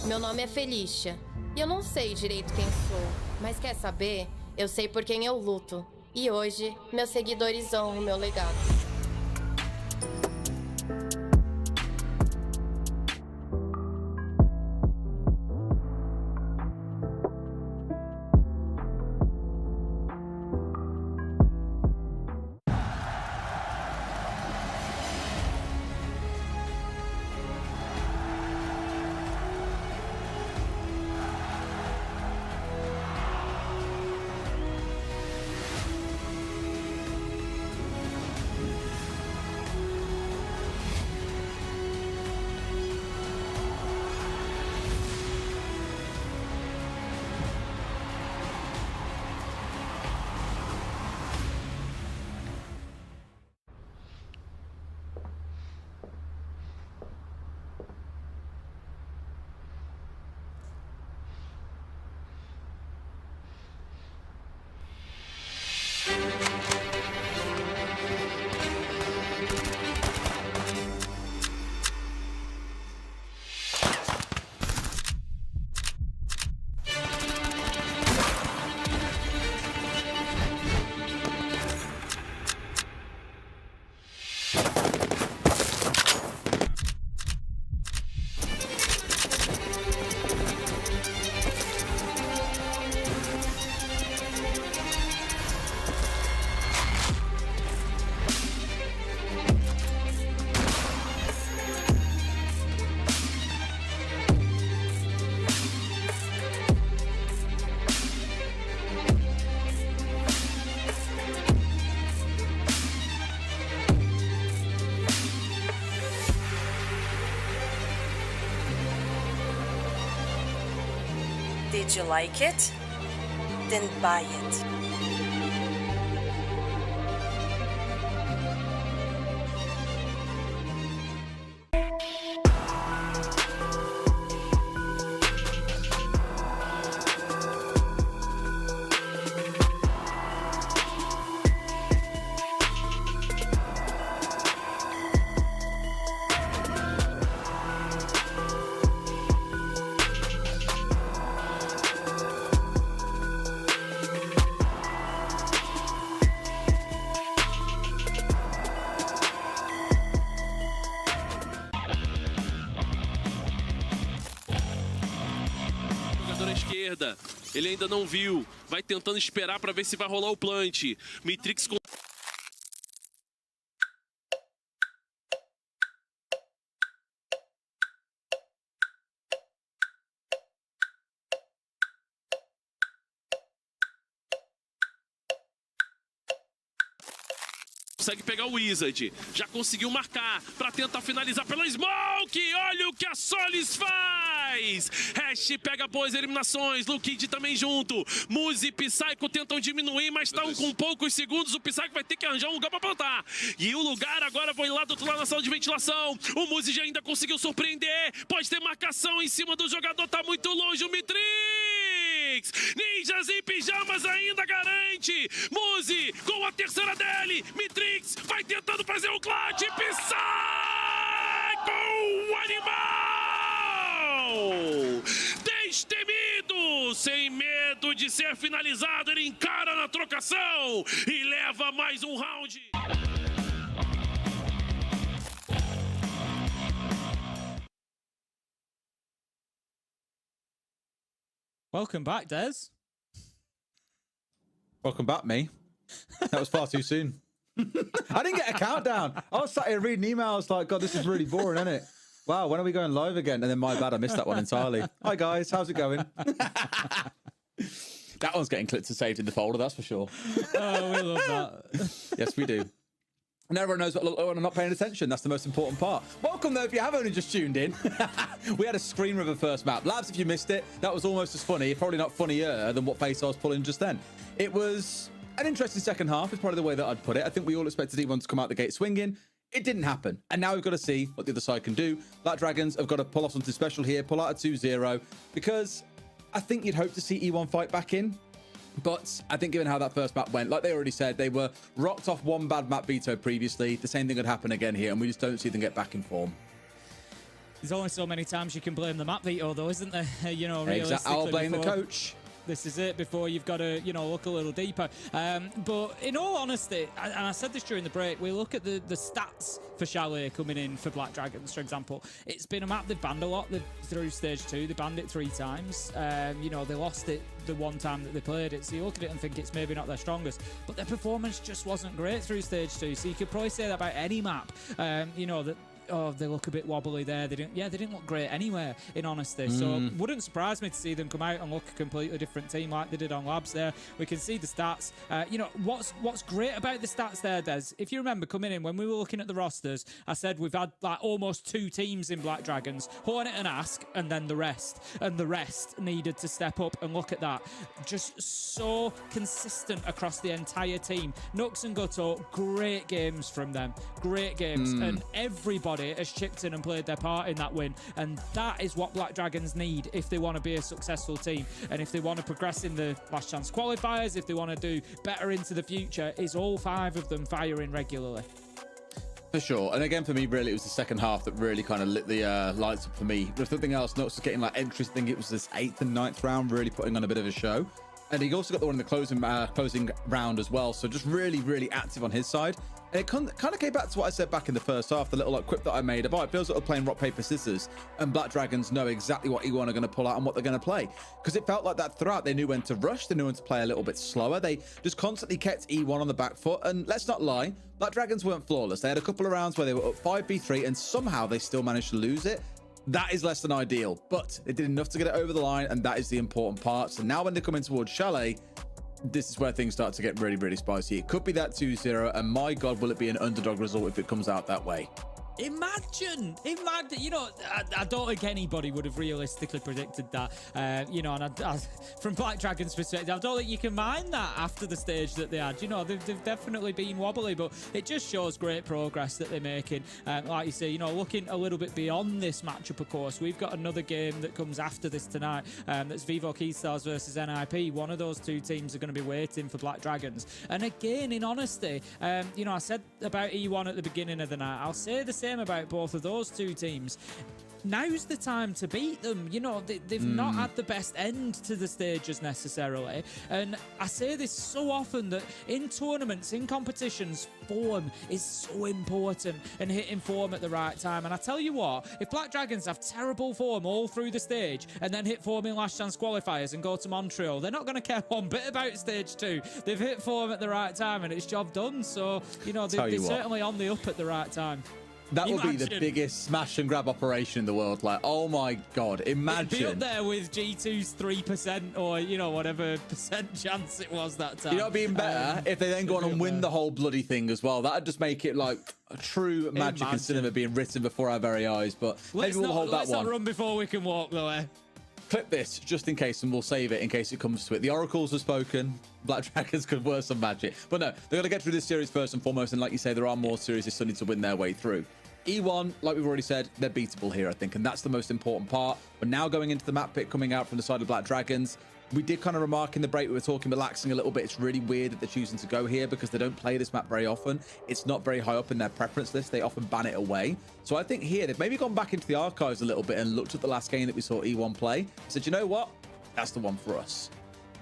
Meu nome é Felícia, e eu não sei direito quem sou, mas quer saber? Eu sei por quem eu luto. E hoje, meus seguidores honram o meu legado. Did you like it? Then buy it. Jogador à esquerda, ele ainda não viu, vai tentando esperar para ver se vai rolar o plant. Mitrix com... consegue pegar o Wizard, já conseguiu marcar para tentar finalizar pela Smoke. Olha o que a Solis faz! Hash pega boas eliminações, Lukid também junto. Muzi e Psycho tentam diminuir, mas estão com poucos segundos. O Psycho vai ter que arranjar um lugar para plantar. E o lugar agora foi lá do outro lado na sala de ventilação. O Muzi já ainda conseguiu surpreender. Pode ter marcação em cima do jogador, tá muito longe o Mitrix. Ninjas em pijamas ainda garante. Muzi com a terceira dele. Mitrix vai tentando fazer o clutch. Psycho, animal! Destemido, sem medo de ser finalizado, ele encara na trocação e leva mais um round. Welcome back, Des. Welcome back, me. That was far too soon. I didn't get a countdown. I was sat here reading emails like, God, this is really boring, isn't it? Wow, when are we going live again? And then my bad, I missed that one entirely. Hi, guys. How's it going? That one's getting clipped and saved in the folder, that's for sure. Oh, we love that. Yes, we do. And everyone knows what I look like when I'm not paying attention. That's the most important part. Welcome, though, if you have only just tuned in. We had a screamer of a first map. Labs, if you missed it, that was almost as funny, probably not funnier than what face I was pulling just then. It was an interesting second half, is probably the way that I'd put it. I think we all expected E1 to come out the gate swinging. It didn't happen. And now we've got to see what the other side can do. Black Dragons have got to pull off something special here, pull out a 2-0, because I think you'd hope to see E1 fight back in. But I think given how that first map went, like they already said, they were rocked off one bad map veto previously. The same thing would happen again here, and we just don't see them get back in form. There's only so many times you can blame the map veto, though, isn't there? You know, realistically. Exactly. I'll blame the coach. This is it before you've got to, you know, look a little deeper. But in all honesty, and I said this during the break, we look at the stats for Chalet coming in for Black Dragons, for example. It's been a map they've banned a lot through stage 2. They banned it 3 times. You know, they lost it the one time that they played it. So you look at it and think it's maybe not their strongest. But their performance just wasn't great through stage 2. So you could probably say that about any map. You know, that oh, they look a bit wobbly there. They didn't look great anywhere, in honesty. So wouldn't surprise me to see them come out and look a completely different team like they did on Labs there. We can see the stats. You know, what's great about the stats there, Des, if you remember coming in, when we were looking at the rosters, I said we've had like almost 2 teams in Black Dragons, Hornet and Ask, and then the rest. And the rest needed to step up, and look at that. Just so consistent across the entire team. Nux and Gutto, great games from them. Great games. And everybody has chipped in and played their part in that win, and that is what Black Dragons need if they want to be a successful team, and if they want to progress in the last chance qualifiers, if they want to do better into the future, is all 5 of them firing regularly. For sure. And again, for me, really, it was the second half that really kind of lit the lights up for me. There's nothing else. Nux was getting like entries. I think it was this 8th and 9th round, really putting on a bit of a show. And he also got the one in the closing round as well. So just really, really active on his side. And it kind of came back to what I said back in the first half, the little like quip that I made about it feels like we're playing rock, paper, scissors, and Black Dragons know exactly what E1 are going to pull out and what they're going to play. Because it felt like that throughout. They knew when to rush, they knew when to play a little bit slower. They just constantly kept E1 on the back foot. And let's not lie, Black Dragons weren't flawless. They had a couple of rounds where they were up 5v3 and somehow they still managed to lose it. That is less than ideal, but they did enough to get it over the line, and that is the important part. So now when they come in towards Chalet, this is where things start to get really, really spicy. It could be that 2-0, and my God, will it be an underdog result if it comes out that way. Imagine, you know, I don't think anybody would have realistically predicted that, you know, and from Black Dragon's perspective, I don't think you can mind that after the stage that they had. You know, they've definitely been wobbly, but it just shows great progress that they're making. Like you say, you know, looking a little bit beyond this matchup, of course, we've got another game that comes after this tonight, that's Vivo Keystars versus NIP. One of those two teams are going to be waiting for Black Dragons. And again, in honesty, you know, I said about E1 at the beginning of the night, I'll say the same about both of those two teams. Now's the time to beat them. You know, they've not had the best end to the stages necessarily. And I say this so often that in tournaments, in competitions, form is so important and hitting form at the right time. And I tell you what, if Black Dragons have terrible form all through the stage and then hit form in last chance qualifiers and go to Montreal, they're not going to care one bit about stage 2. They've hit form at the right time and it's job done. So, you know, they're certainly on the up at the right time. That would be the biggest smash and grab operation in the world. Like, oh my God, imagine. It'd be up there with G2's 3% or, you know, whatever percent chance it was that time. You know, it'd be even better if they then go on and win the whole bloody thing as well. That'd just make it like a true magic in cinema being written before our very eyes. But maybe we'll hold that one. Let's not run before we can walk, though, eh? Clip this just in case, and we'll save it in case it comes to it. The oracles have spoken. Black Dragons could work some magic. But no, they're going to get through this series first and foremost. And like you say, there are more series they still need to win their way through. E1, like we've already said, they're beatable here, I think. And that's the most important part. But now going into the map pick coming out from the side of Black Dragons, we did kind of remark in the break, we were talking relaxing a little bit. It's really weird that they're choosing to go here because they don't play this map very often. It's not very high up in their preference list. They often ban it away. So I think here they've maybe gone back into the archives a little bit and looked at the last game that we saw E1 play. Said, you know what? That's the one for us.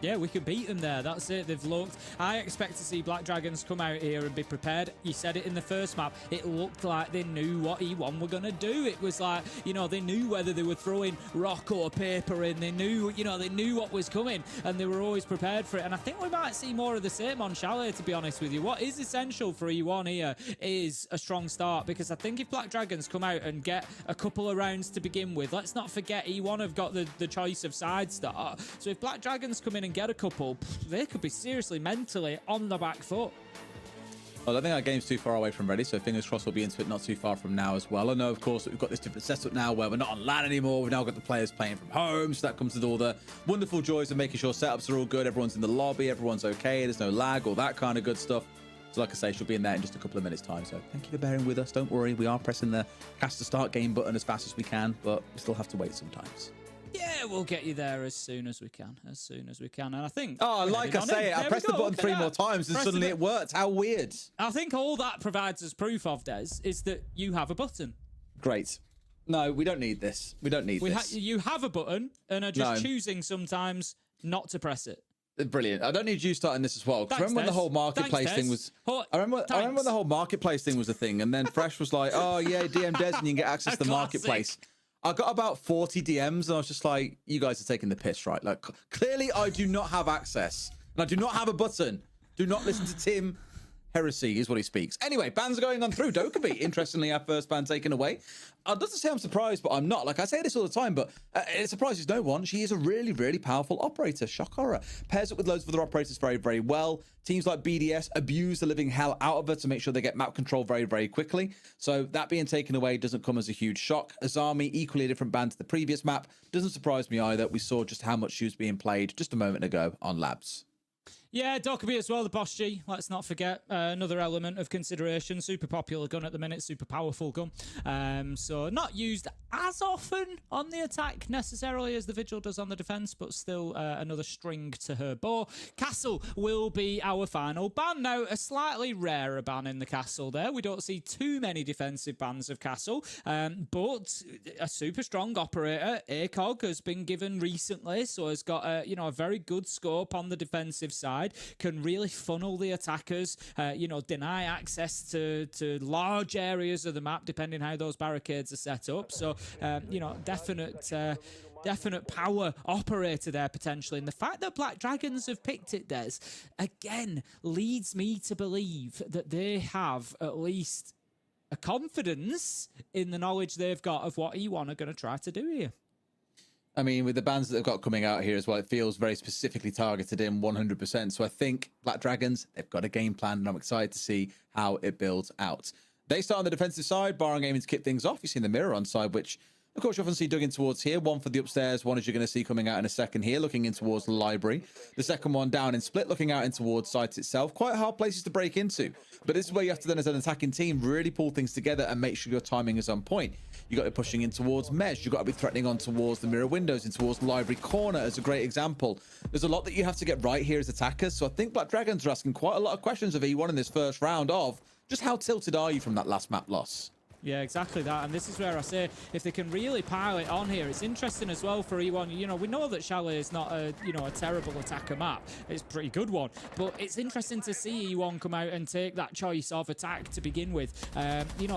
Yeah, we could beat them there. That's it. They've looked. I expect to see Black Dragons come out here and be prepared. You said it in the first map. It looked like they knew what E1 were going to do. It was like, you know, they knew whether they were throwing rock or paper in. They knew, you know, they knew what was coming and they were always prepared for it. And I think we might see more of the same on Chalet, to be honest with you. What is essential for E1 here is a strong start, because I think if Black Dragons come out and get a couple of rounds to begin with, let's not forget E1 have got the choice of side start. So if Black Dragons come in and get a couple, they could be seriously mentally on the back foot. Well, I think our game's too far away from ready, so fingers crossed we'll be into it not too far from now as well. I know, of course, that we've got this different setup now where we're not on LAN anymore. We've now got the players playing from home, so that comes with all the wonderful joys of making sure setups are all good, everyone's in the lobby, everyone's okay, there's no lag, all that kind of good stuff. So like I say, she'll be in there in just a couple of minutes' time. So thank you for bearing with us. Don't worry, we are pressing the cast to start game button as fast as we can, but we still have to wait sometimes. Yeah, we'll get you there as soon as we can. And I think... Oh, like I say, I pressed the button 3 more times and suddenly it worked. How weird. I think all that provides us proof of, Des, is that you have a button. Great. No, we don't need this. We don't need this. You have a button and are just choosing sometimes not to press it. Brilliant. I don't need you starting this as well. Because remember when the whole marketplace thing was... I remember when the whole marketplace thing was a thing, and then Fresh was like, oh, yeah, DM Des and you can get access to the marketplace. I got about 40 DMs and I was just like, you guys are taking the piss, right? Like, clearly I do not have access and I do not have a button. Do not listen to Tim. Heresy is what he speaks. Anyway, bans are going on through. Dokkaebi, interestingly, our first ban taken away. I'd love to say I'm surprised, but I'm not. Like, I say this all the time, but it surprises no one. She is a really, really powerful operator. Shock horror. Pairs up with loads of other operators very, very well. Teams like BDS abuse the living hell out of her to make sure they get map control very, very quickly. So that being taken away doesn't come as a huge shock. Azami, equally a different ban to the previous map. Doesn't surprise me either. We saw just how much she was being played just a moment ago on Labs. Yeah, Dokkaebi as well, the Boss G. Let's not forget another element of consideration. Super popular gun at the minute, super powerful gun. So not used as often on the attack necessarily as the Vigil does on the defense, but still another string to her bow. Castle will be our final ban. Now, a slightly rarer ban in the Castle there. We don't see too many defensive bans of Castle, but a super strong operator, ACOG, has been given recently, so has got a very good scope on the defensive side. Can really funnel the attackers, deny access to large areas of the map depending how those barricades are set up. So, definite power operator there potentially. And the fact that Black Dragons have picked it, Des, again, leads me to believe that they have at least a confidence in the knowledge they've got of what E1 are going to try to do here. I mean, with the bans that they've got coming out here as well, it feels very specifically targeted in 100%. So I think Black Dragons, they've got a game plan, and I'm excited to see how it builds out. They start on the defensive side, Baron aiming to kick things off. You've seen the mirror on side, which, of course, you often see dug in towards here. One for the upstairs, one as you're going to see coming out in a second here, looking in towards the library. The second one down in split, looking out in towards sites itself. Quite hard places to break into. But this is where you have to then, as an attacking team, really pull things together and make sure your timing is on point. You got to be pushing in towards mesh. You've got to be threatening on towards the mirror windows, in towards the library corner as a great example. There's a lot that you have to get right here as attackers. So I think Black Dragons are asking quite a lot of questions of E1 in this first round of just how tilted are you from that last map loss? Yeah, exactly that. And this is where I say, if they can really pile it on here, it's interesting as well for E1. You know, we know that Chalet is not a, a terrible attacker map. It's a pretty good one. But it's interesting to see E1 come out and take that choice of attack to begin with.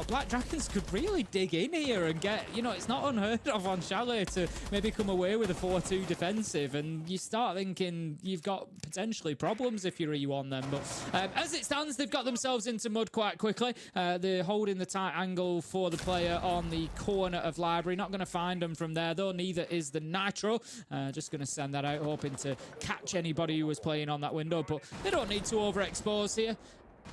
Black Dragons could really dig in here and get, it's not unheard of on Chalet to maybe come away with a 4-2 defensive. And you start thinking you've got potentially problems if you're E1 then. But as it stands, they've got themselves into mud quite quickly. They're holding the tight angle for the player on the corner of library. Not going to find them from there, though. Neither is the Nitro. Just going to send that out, hoping to catch anybody who was playing on that window. But they don't need to overexpose here.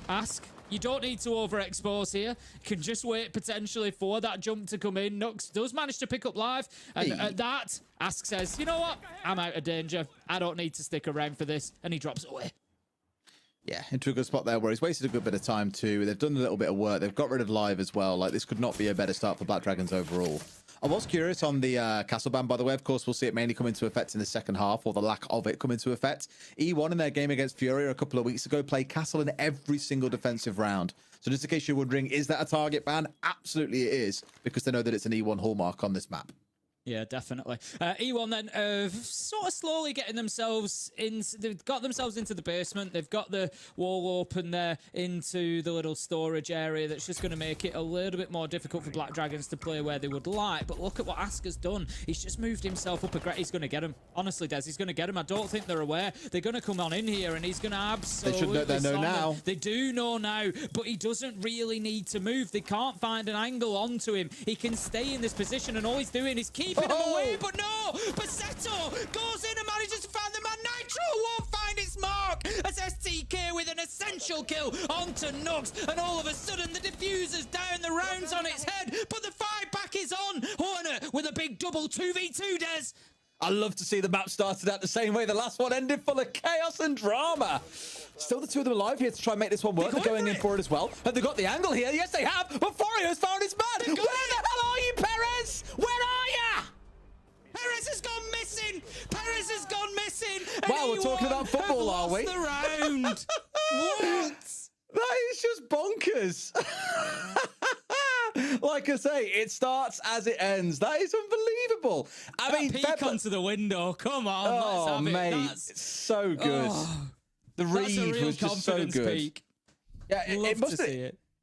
Ask. You don't need to overexpose here. You can just wait potentially for that jump to come in. Nux does manage to pick up live. And at that, Ask says, you know what? I'm out of danger. I don't need to stick around for this. And he drops away. Yeah, into a good spot there where he's wasted a good bit of time too. They've done a little bit of work. They've got rid of live as well. Like, this could not be a better start for Black Dragons overall. I was curious on the castle ban, by the way. Of course, we'll see it mainly come into effect in the second half, or the lack of it come into effect. E1 in their game against Fury a couple of weeks ago played castle in every single defensive round. So just in case you're wondering, is that a target ban? Absolutely it is, because they know that it's an E1 hallmark on this map. Yeah, definitely. E1 then sort of slowly getting themselves in. They've got themselves into the basement. They've got the wall open there into the little storage area. That's just going to make it a little bit more difficult for Black Dragons to play where they would like. But look at what Aska's done. He's just moved himself up a great. He's going to get him. Honestly, Des, he's going to get him. I don't think they're aware. They're going to come on in here, and he's going to absolutely. They know now. They do know now, but he doesn't really need to move. They can't find an angle onto him. He can stay in this position, and all he's doing is keeping him away. But no, Basetto goes in and manages to find the man. Nitro won't find his mark as STK with an essential kill onto Nux, and all of a sudden the diffuser's down, the rounds on its head, but the fight back is on. Horner with a big double 2v2, Des. I love to see the map started out the same way the last one ended, full of chaos and drama. Still the two of them alive here to try and make this one work. They're going in for it as well. Have they got the angle here? Yes, they have. But Forio's found his man. Where the hell are you, Perez? Where are you? Perez has gone missing. Perez has gone missing. Wow, we're talking about football, are we? The round. What? That is just bonkers. Like I say, it starts as it ends. That is unbelievable. I mean, peek onto the window. Come on, let's have mate, it's so good. The read was just so good. Peak. Yeah,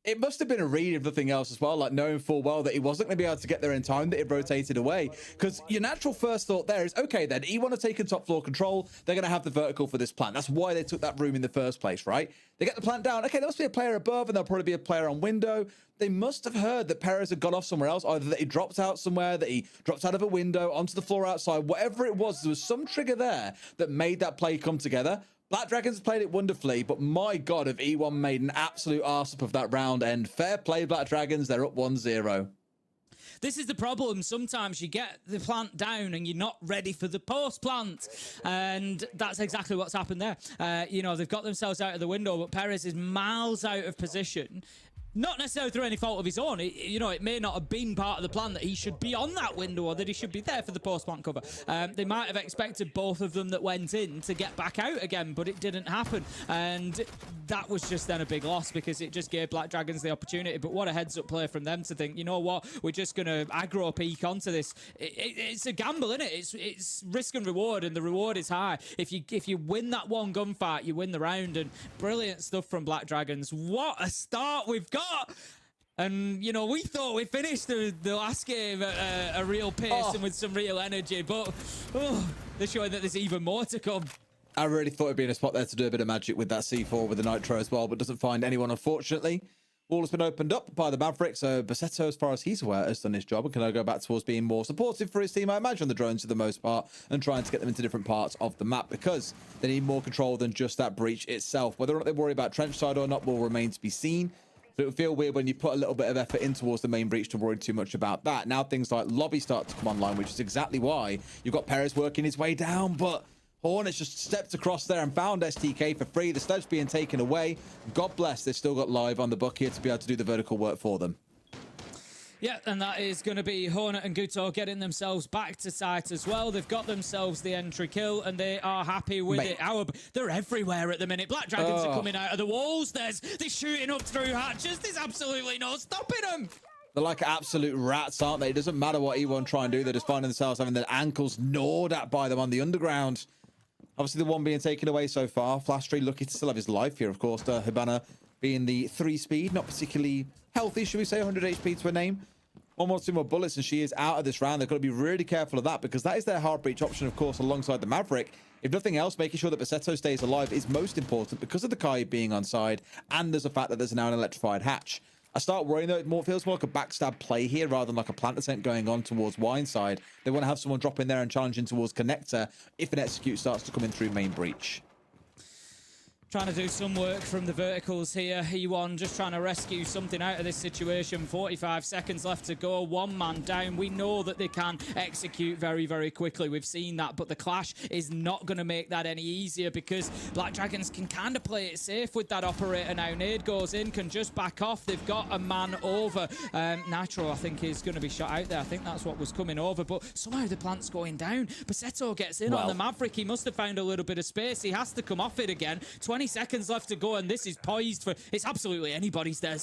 it must have been a read, if nothing else, as well, like knowing full well that he wasn't going to be able to get there in time, that it rotated away. Because your natural first thought there is, okay, then E1 have taken top floor control. They're going to have the vertical for this plant. That's why they took that room in the first place, right? They get the plant down. Okay, there must be a player above, and there'll probably be a player on window. They must have heard that Perez had gone off somewhere else, either that he dropped out somewhere, that he dropped out of a window, onto the floor outside, whatever it was. There was some trigger there that made that play come together. Black Dragons played it wonderfully, but my God, have E1 made an absolute arse up of that round end. Fair play, Black Dragons. They're up 1-0. This is the problem. Sometimes you get the plant down and you're not ready for the post plant. And that's exactly what's happened there. They've got themselves out of the window, but Perez is miles out of position. Not necessarily through any fault of his own. It may not have been part of the plan that he should be on that window or that he should be there for the post-plant cover. They might have expected both of them that went in to get back out again, but it didn't happen. And that was just then a big loss because it just gave Black Dragons the opportunity. But what a heads-up play from them to think, you know what, we're just going to aggro peak onto this. It's a gamble, isn't it? It's risk and reward, and the reward is high. If you win that one gunfight, you win the round. And brilliant stuff from Black Dragons. What a start we've got. And, we thought we finished the last game at a real pace and with some real energy, but they're showing that there's even more to come. I really thought it'd be in a spot there to do a bit of magic with that C4 with the Nitro as well, but doesn't find anyone, unfortunately. Wall has been opened up by the Maverick, so Basetto, as far as he's aware, has done his job and can now go back towards being more supportive for his team, I imagine, the drones for the most part, and trying to get them into different parts of the map because they need more control than just that breach itself. Whether or not they worry about trench side or not will remain to be seen. So it would feel weird when you put a little bit of effort in towards the main breach to worry too much about that. Now things like lobby start to come online, which is exactly why you've got Perez working his way down, but Hornets just stepped across there and found STK for free. The sledge being taken away. God bless, they've still got live on the book here to be able to do the vertical work for them. Yeah, and that is going to be Hornet and Guto getting themselves back to site as well. They've got themselves the entry kill, and they are happy with it. They're everywhere at the minute. Black Dragons are coming out of the walls. They're shooting up through hatches. There's absolutely no stopping them. They're like absolute rats, aren't they? It doesn't matter what E1 try and do. They're just finding themselves having their ankles gnawed at by them on the underground. Obviously, the one being taken away so far. Flashtree lucky to still have his life here, of course. Hibana being the 3-speed, not particularly healthy, should we say, 100 HP to her name. One more, 2 more bullets, and she is out of this round. They've got to be really careful of that because that is their hard breach option, of course, alongside the Maverick. If nothing else, making sure that Baseto stays alive is most important because of the Kai being on side, and there's the fact that there's now an electrified hatch. I start worrying, though, it feels more like a backstab play here rather than like a plant attempt going on towards Wine side. They want to have someone drop in there and challenge in towards Connector if an execute starts to come in through main breach. Trying to do some work from the verticals here. E1 just trying to rescue something out of this situation. 45 seconds left to go. 1 man down. We know that they can execute very, very quickly. We've seen that, but the clash is not going to make that any easier because Black Dragons can kind of play it safe with that operator now. Nade goes in, can just back off. They've got a man over. Nitro, I think, is going to be shot out there. I think that's what was coming over, but somehow the plant's going down. Baseto gets in on the Maverick. He must have found a little bit of space. He has to come off it again. 20 seconds left to go, and this is poised for... It's absolutely anybody's, Des.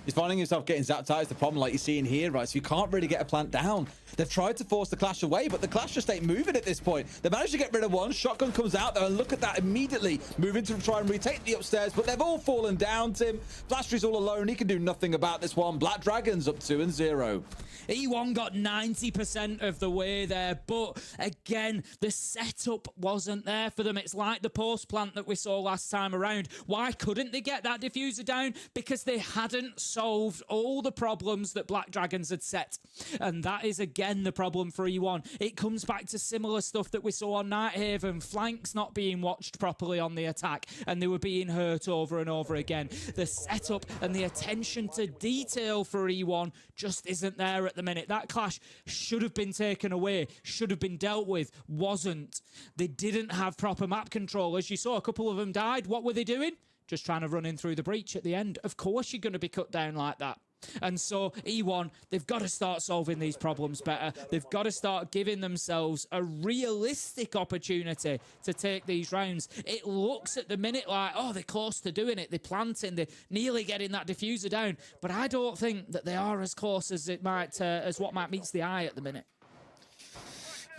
He's finding himself getting zapped out is the problem, like you're seeing here, right? So you can't really get a plant down. They've tried to force the clash away, but the clash just ain't moving at this point. They managed to get rid of one. Shotgun comes out there, and look at that immediately. Moving to try and retake the upstairs, but they've all fallen down, Tim. Flashtree all alone. He can do nothing about this one. Black Dragons up 2-0. E1 got 90% of the way there, but again, the setup wasn't there for them. It's like the post plant that we saw last time around. Why couldn't they get that diffuser down? Because they hadn't solved all the problems that Black Dragons had set. And that is again the problem for E1. It comes back to similar stuff that we saw on Nighthaven. Flanks not being watched properly on the attack, and they were being hurt over and over again. The setup and the attention to detail for E1 just isn't there at the minute. That clash should have been taken away, should have been dealt with, wasn't. They didn't have proper map control. As you saw, a couple of them died. What were they doing? Just trying to run in through the breach at the end. Of course you're going to be cut down like that. And so E1, they've got to start solving these problems better. They've got to start giving themselves a realistic opportunity to take these rounds. It looks at the minute like, oh, they're close to doing it. They're planting, they're nearly getting that diffuser down. But I don't think that they are as close as it might, as what might meets the eye at the minute.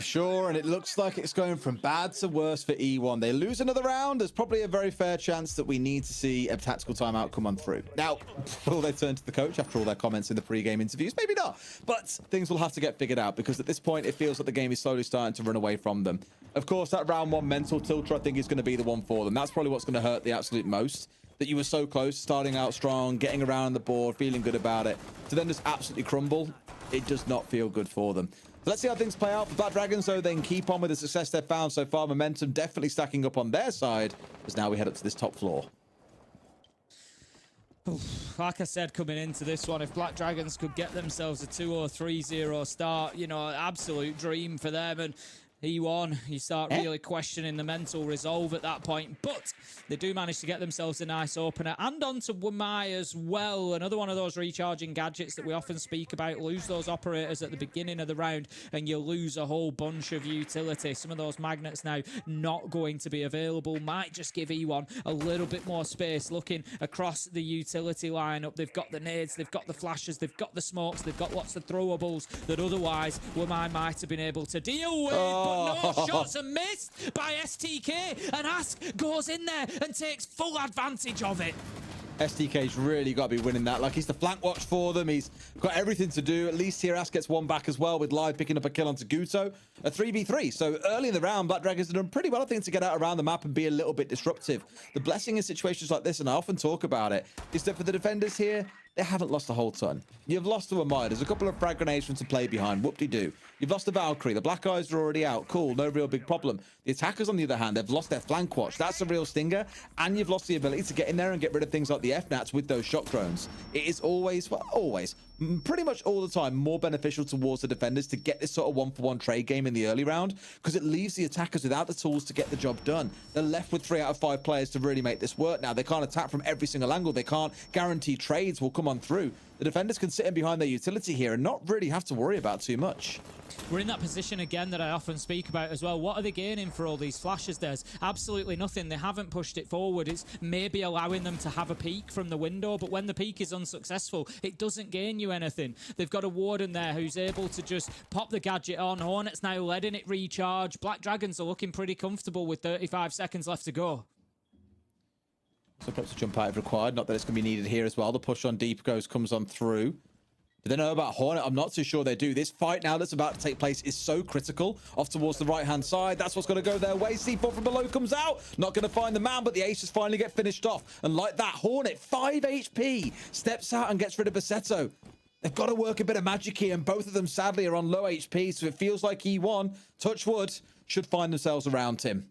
Sure, and it looks like it's going from bad to worse for E1. They lose another round. There's probably a very fair chance that we need to see a tactical timeout come on through. Now, will they turn to the coach after all their comments in the pre-game interviews? Maybe not, but things will have to get figured out because at this point, it feels like the game is slowly starting to run away from them. Of course, that round 1 mental tilter, I think, is going to be the one for them. That's probably what's going to hurt the absolute most. That you were so close, starting out strong, getting around the board, feeling good about it, to then just absolutely crumble. It does not feel good for them. So let's see how things play out for Black Dragons, so they can keep on with the success they've found so far. Momentum definitely stacking up on their side, as now we head up to this top floor. Like I said, coming into this one, if Black Dragons could get themselves a 2 or 3-0 start, you know, absolute dream for them. And E1, you start really questioning the mental resolve at that point, but they do manage to get themselves a nice opener and onto Wamai as well. Another one of those recharging gadgets that we often speak about. Lose those operators at the beginning of the round and you lose a whole bunch of utility. Some of those magnets now not going to be available. Might just give E1 a little bit more space. Looking across the utility lineup, they've got the nades, they've got the flashes, they've got the smokes, they've got lots of throwables that otherwise Wamai might have been able to deal with. But no, shots are missed by STK, and Ask goes in there and takes full advantage of it. STK's really got to be winning that. Like, he's the flank watch for them. He's got everything to do. At least here, Ask gets one back as well, with Live picking up a kill onto Guto. A 3v3. So early in the round, Black Dragons have done pretty well, I think, to get out around the map and be a little bit disruptive. The blessing in situations like this, and I often talk about it, is that for the defenders here, they haven't lost a whole ton. You've lost to a Maya. There's a couple of frag grenades from to play behind. Whoop-de-doo. You've lost the Valkyrie. The Black Eyes are already out. Cool. No real big problem. The attackers, on the other hand, they've lost their flank watch. That's a real stinger. And you've lost the ability to get in there and get rid of things like the FNATs with those shock drones. It is always, well, always, pretty much all the time, more beneficial towards the defenders to get this sort of one-for-one trade game in the early round, because it leaves the attackers without the tools to get the job done. They're left with 3 out of 5 players to really make this work now. They can't attack from every single angle. They can't guarantee trades will come on through. The defenders can sit in behind their utility here and not really have to worry about too much. We're in that position again that I often speak about as well. What are they gaining for all these flashes? There's absolutely nothing. They haven't pushed it forward. It's maybe allowing them to have a peek from the window, but when the peek is unsuccessful, it doesn't gain you anything. They've got a Warden there who's able to just pop the gadget on. Hornet's now letting it recharge. Black Dragons are looking pretty comfortable with 35 seconds left to go. So perhaps a jump out if required. Not that it's going to be needed here as well. The push on deep comes on through. Do they know about Hornet? I'm not too sure they do. This fight now that's about to take place is so critical. Off towards the right-hand side. That's what's going to go their way. C4 from below comes out. Not going to find the man, but the aces finally get finished off. And like that, Hornet, 5 HP, steps out and gets rid of Bassetto. They've got to work a bit of magic here, and both of them, sadly, are on low HP, so it feels like E1, touch wood, should find themselves around him.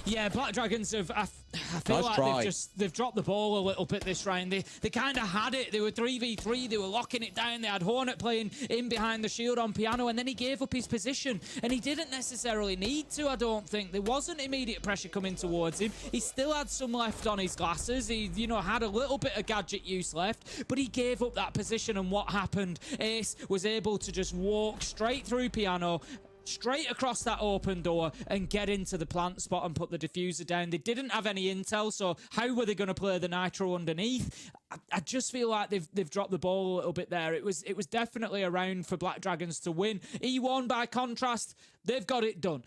Yeah, Black Dragons have, I feel Nice like try. they've dropped the ball a little bit this round. They kind of had it. They were 3v3. They were locking it down. They had Hornet playing in behind the shield on piano, and then he gave up his position. And he didn't necessarily need to, I don't think. There wasn't immediate pressure coming towards him. He still had some left on his glasses. He, you know, had a little bit of gadget use left, but he gave up that position. And what happened? Ace was able to just walk straight through piano, straight across that open door, and get into the plant spot and put the diffuser down. They didn't have any intel, so how were they going to play the nitro underneath? I just feel like they've dropped the ball a little bit there. It was definitely a round for Black Dragons to win. E1, by contrast, they've got it done.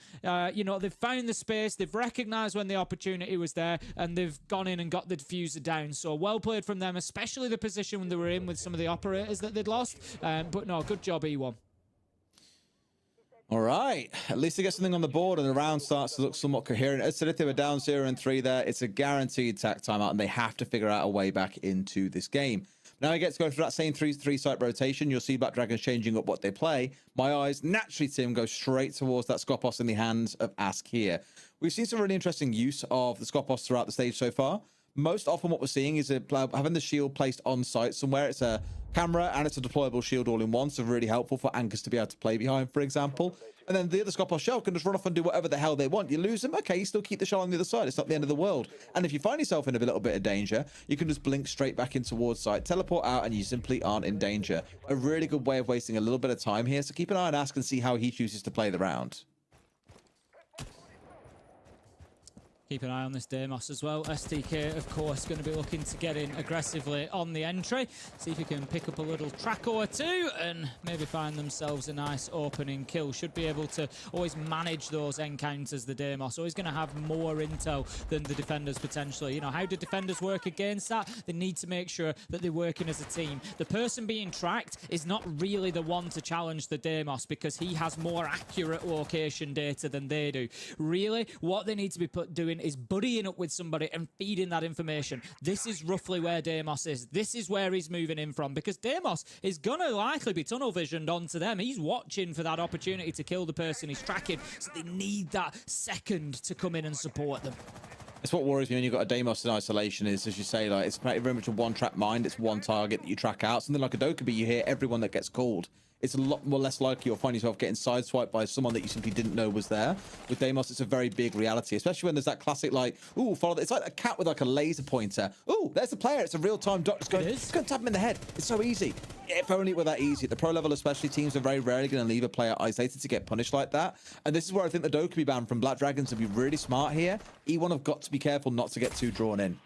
You know, they've found the space, they've recognized when the opportunity was there, and they've gone in and got the diffuser down. So well played from them, especially the position when they were in with some of the operators that they'd lost. But no, good job, E1. All right, at least they get something on the board and the round starts to look somewhat coherent. As said, if they were down 0-3 there, it's a guaranteed attack timeout and they have to figure out a way back into this game. Now I get to go through that same three-site rotation. You'll see Black Dragons changing up what they play. My eyes, naturally, Tim, go straight towards that Skopos in the hands of Ask here. We've seen some really interesting use of the Skopos throughout the stage so far. Most often what we're seeing is having the shield placed on site somewhere. It's a camera and it's a deployable shield all in one, so really helpful for anchors to be able to play behind, for example. And then the other Skopos shell can just run off and do whatever the hell they want. You lose them, okay, you still keep the shell on the other side. It's not the end of the world. And if you find yourself in a little bit of danger, you can just blink straight back in towards site, teleport out, and you simply aren't in danger. A really good way of wasting a little bit of time here, so keep an eye on Ask and see how he chooses to play the round. Keep an eye on this Deimos as well. STK, of course, going to be looking to get in aggressively on the entry. See if he can pick up a little track or two and maybe find themselves a nice opening kill. Should be able to always manage those encounters, the Deimos. Always going to have more intel than the defenders potentially. You know, how do defenders work against that? They need to make sure that they're working as a team. The person being tracked is not really the one to challenge the Deimos because he has more accurate location data than they do. Really, what they need to be doing is buddying up with somebody and feeding that information. This is roughly where Deimos is. This is where he's moving in from, because Deimos is going to likely be tunnel visioned onto them. He's watching for that opportunity to kill the person he's tracking, so they need that second to come in and support them. It's what worries me when you've got a Deimos in isolation is, as you say, like it's very much a one-trap mind. It's one target that you track out. Something like a Dokkaebi, you hear everyone that gets called. It's a lot more less likely you'll find yourself getting sideswiped by someone that you simply didn't know was there. With Deimos, it's a very big reality, especially when there's that classic, like, ooh, follow. It's like a cat with like a laser pointer. Ooh, there's the player. It's a real-time dot. Just go tap him in the head. It's so easy. If only it were that easy. At the pro level, especially, teams are very rarely going to leave a player isolated to get punished like that. And this is where I think the Dokkaebi ban from Black Dragons would be really smart here. E1 have got to be careful not to get too drawn in.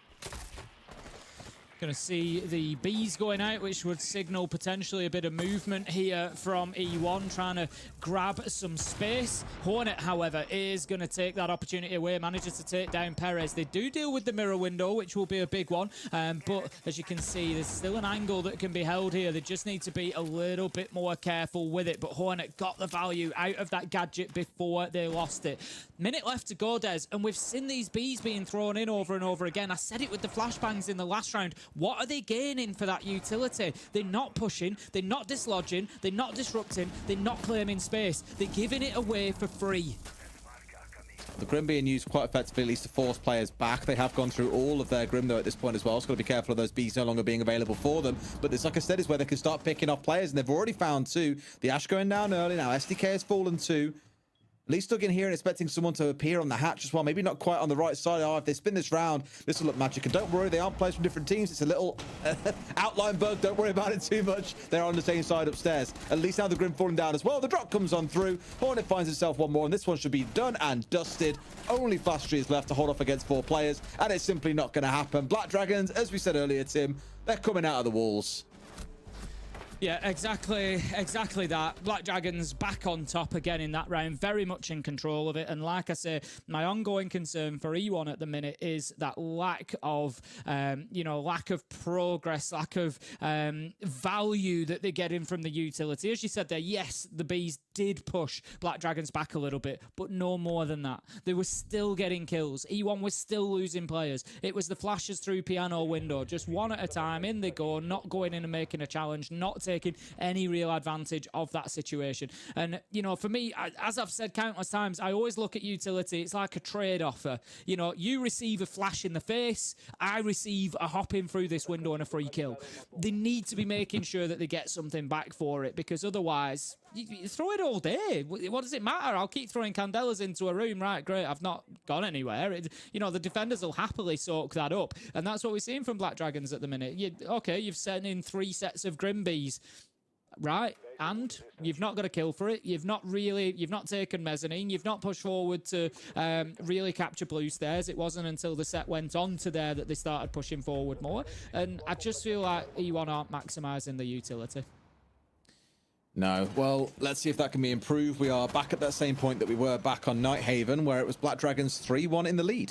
Going to see the Bs going out, which would signal potentially a bit of movement here from E1, trying to grab some space. Hornet, however, is going to take that opportunity away, manages to take down Perez. They do deal with the mirror window, which will be a big one, but as you can see, there's still an angle that can be held here. They just need to be a little bit more careful with it, but Hornet got the value out of that gadget before they lost it. Minute left to go, Des, and we've seen these Bs being thrown in over and over again. I said it with the flashbangs in the last round. What are they gaining for that utility? They're not pushing, they're not dislodging, they're not disrupting, they're not claiming space. They're giving it away for free. The Grim being used quite effectively, at least to force players back. They have gone through all of their Grim, though, at this point as well. So got to be careful of those bees no longer being available for them. But this, like I said, is where they can start picking off players, and they've already found 2. The Ash going down early now. SDK has fallen 2. At least stuck in here and expecting someone to appear on the hatch as well. Maybe not quite on the right side. Oh, if they spin this round, this will look magic. And don't worry, they aren't players from different teams. It's a little outline bug. Don't worry about it too much. They're on the same side upstairs. At least now the Grim falling down as well. The drop comes on through. Hornet finds himself one more, and this one should be done and dusted. Only Flashtree is left to hold off against 4 players, and it's simply not going to happen. Black Dragons, as we said earlier, Tim, they're coming out of the walls. Yeah, exactly that. Black Dragons back on top again in that round, very much in control of it. And like I say, my ongoing concern for E1 at the minute is that lack of, lack of progress, lack of value that they're getting from the utility. As you said there, yes, the Bees did push Black Dragons back a little bit, but no more than that. They were still getting kills. E1 was still losing players. It was the flashes through piano window, just one at a time, in they go, not going in and making a challenge, not taking any real advantage of that situation. And, for me, as I've said countless times, I always look at utility. It's like a trade offer. You receive a flash in the face, I receive a hop in through this window and a free kill. They need to be making sure that they get something back for it, because otherwise, you throw it all day. What does it matter? I'll keep throwing candelas into a room. Right, great. I've not gone anywhere. The defenders will happily soak that up. And that's what we're seeing from Black Dragons at the minute. You've sent in 3 sets of Grimbees. Right, and you've not got a kill for it. You've not taken mezzanine. You've not pushed forward to really capture blue stairs. It wasn't until the set went on to there that they started pushing forward more. And I just feel like E1 aren't maximising the utility. No. Well, let's see if that can be improved. We are back at that same point that we were back on Nighthaven, where it was Black Dragons 3-1 in the lead.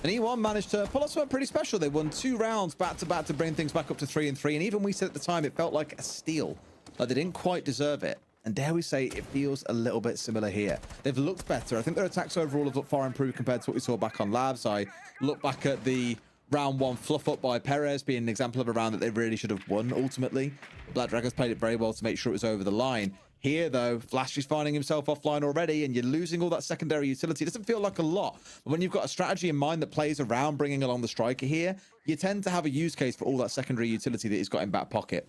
And E1 managed to pull off something pretty special. They won 2 rounds back-to-back to bring things back up to 3-3. And even we said at the time, it felt like a steal. Like they didn't quite deserve it. And dare we say, it feels a little bit similar here. They've looked better. I think their attacks overall have looked far improved compared to what we saw back on Labs. I look back at the round 1 fluff up by Perez being an example of a round that they really should have won ultimately. Black Dragons played it very well to make sure it was over the line. Here, though, Flash is finding himself offline already, and you're losing all that secondary utility. It doesn't feel like a lot. But when you've got a strategy in mind that plays around bringing along the striker here, you tend to have a use case for all that secondary utility that he's got in back pocket.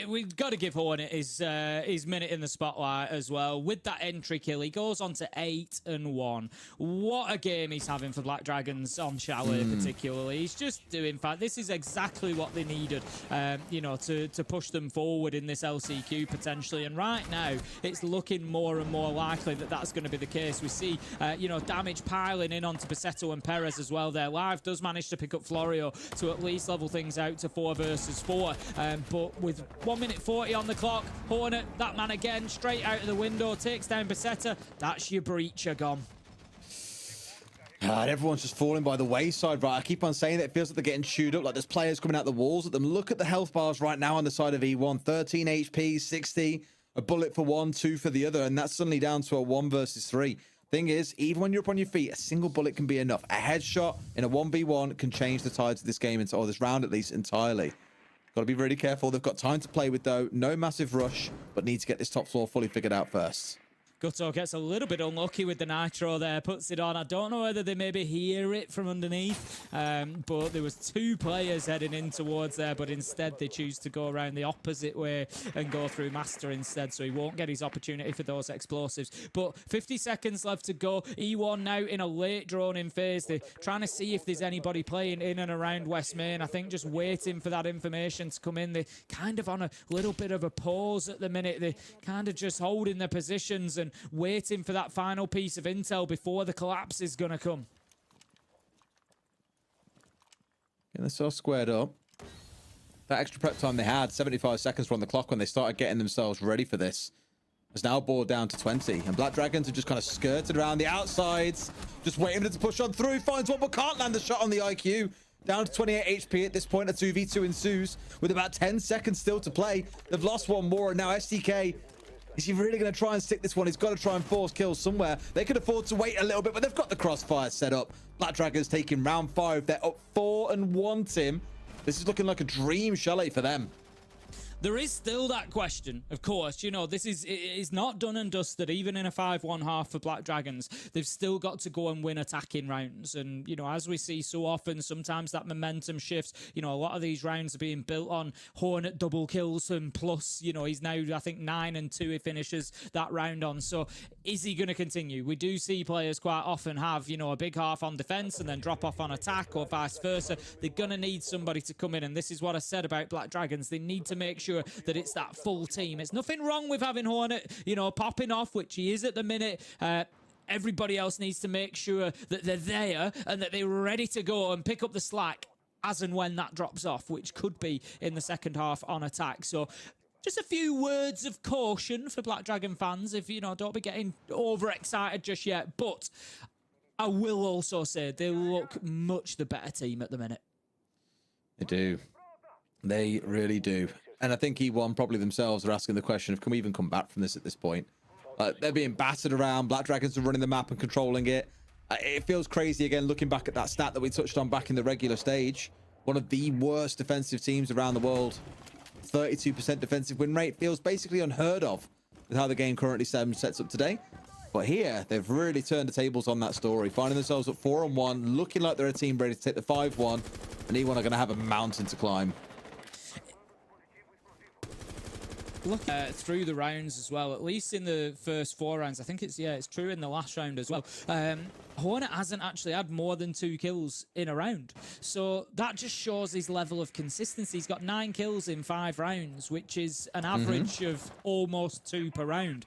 We've got to give Hornet his minute in the spotlight as well. With that entry kill, he goes on to 8-1. What a game he's having for Black Dragons on Chalet particularly. He's just doing fine. This is exactly what they needed, to push them forward in this LCQ potentially. And right now, it's looking more and more likely that that's going to be the case. We see, damage piling in onto Pasetto and Perez as well. Their live does manage to pick up Florio to at least level things out to 4 versus 4. But with 1 minute 40 on the clock, Hornet, that man again, straight out of the window, takes down Pasetto. That's your breacher gone. God, everyone's just falling by the wayside, right? I keep on saying that it feels like they're getting chewed up, like there's players coming out the walls at them. Look at the health bars right now on the side of E1. 13 HP, 60, a bullet for one, 2 for the other, and that's suddenly down to a 1 versus 3. Thing is, even when you're up on your feet, a single bullet can be enough. A headshot in a 1v1 can change the tides of this game, or this round at least, entirely. Got to be really careful. They've got time to play with, though. No massive rush, but need to get this top floor fully figured out first. Gutto gets a little bit unlucky with the nitro there, puts it on. I don't know whether they maybe hear it from underneath, but there was 2 players heading in towards there, but instead they choose to go around the opposite way and go through Master instead, so he won't get his opportunity for those explosives. But 50 seconds left to go. E1 now in a late drone-in phase. They're trying to see if there's anybody playing in and around West Main. I think just waiting for that information to come in. They're kind of on a little bit of a pause at the minute. They're kind of just holding their positions and waiting for that final piece of intel before the collapse is going to come. Getting this all squared up. That extra prep time they had, 75 seconds were on the clock when they started getting themselves ready for this. It's now boiled down to 20. And Black Dragons are just kind of skirted around the outsides, just waiting for it to push on through. Finds one, but can't land the shot on the IQ. Down to 28 HP at this point. A 2v2 ensues with about 10 seconds still to play. They've lost one more, and now SDK Is he really going to try and stick this one? He's got to try and force kills somewhere. They could afford to wait a little bit, but they've got the crossfire set up. Black Dragons taking round 5. They're up 4-1, Tim. This is looking like a dream chalet for them. There is still that question, of course. You know, it is not done and dusted, even in a 5-1 half for Black Dragons. They've still got to go and win attacking rounds. And, you know, as we see so often, sometimes that momentum shifts. You know, a lot of these rounds are being built on Hornet double kills and plus, you know, he's now, I think, 9-2 he finishes that round on. So is he going to continue? We do see players quite often have, you know, a big half on defense and then drop off on attack or vice versa. They're going to need somebody to come in. And this is what I said about Black Dragons. They need to make sure that it's that full team. It's nothing wrong with having Hornet, you know, popping off, which he is at the minute. Everybody else needs to make sure that they're there and that they're ready to go and pick up the slack as and when that drops off, which could be in the second half on attack. So just a few words of caution for Black Dragon fans, if, you know, don't be getting overexcited just yet. But I will also say they look much the better team at the minute. They do. They really do. And I think E1 probably themselves are asking the question of, can we even come back from this at this point? They're being battered around. Black Dragons are running the map and controlling it. It feels crazy, again, looking back at that stat that we touched on back in the regular stage. One of the worst defensive teams around the world. 32% defensive win rate feels basically unheard of with how the game currently sets up today. But here, they've really turned the tables on that story, finding themselves at 4-1, looking like they're a team ready to take the 5-1, and E1 are going to have a mountain to climb. Look through the rounds as well, at least in the first 4 rounds. I think it's true in the last round as well. Hornet hasn't actually had more than 2 kills in a round. So that just shows his level of consistency. He's got 9 kills in 5 rounds, which is an average of almost 2 per round.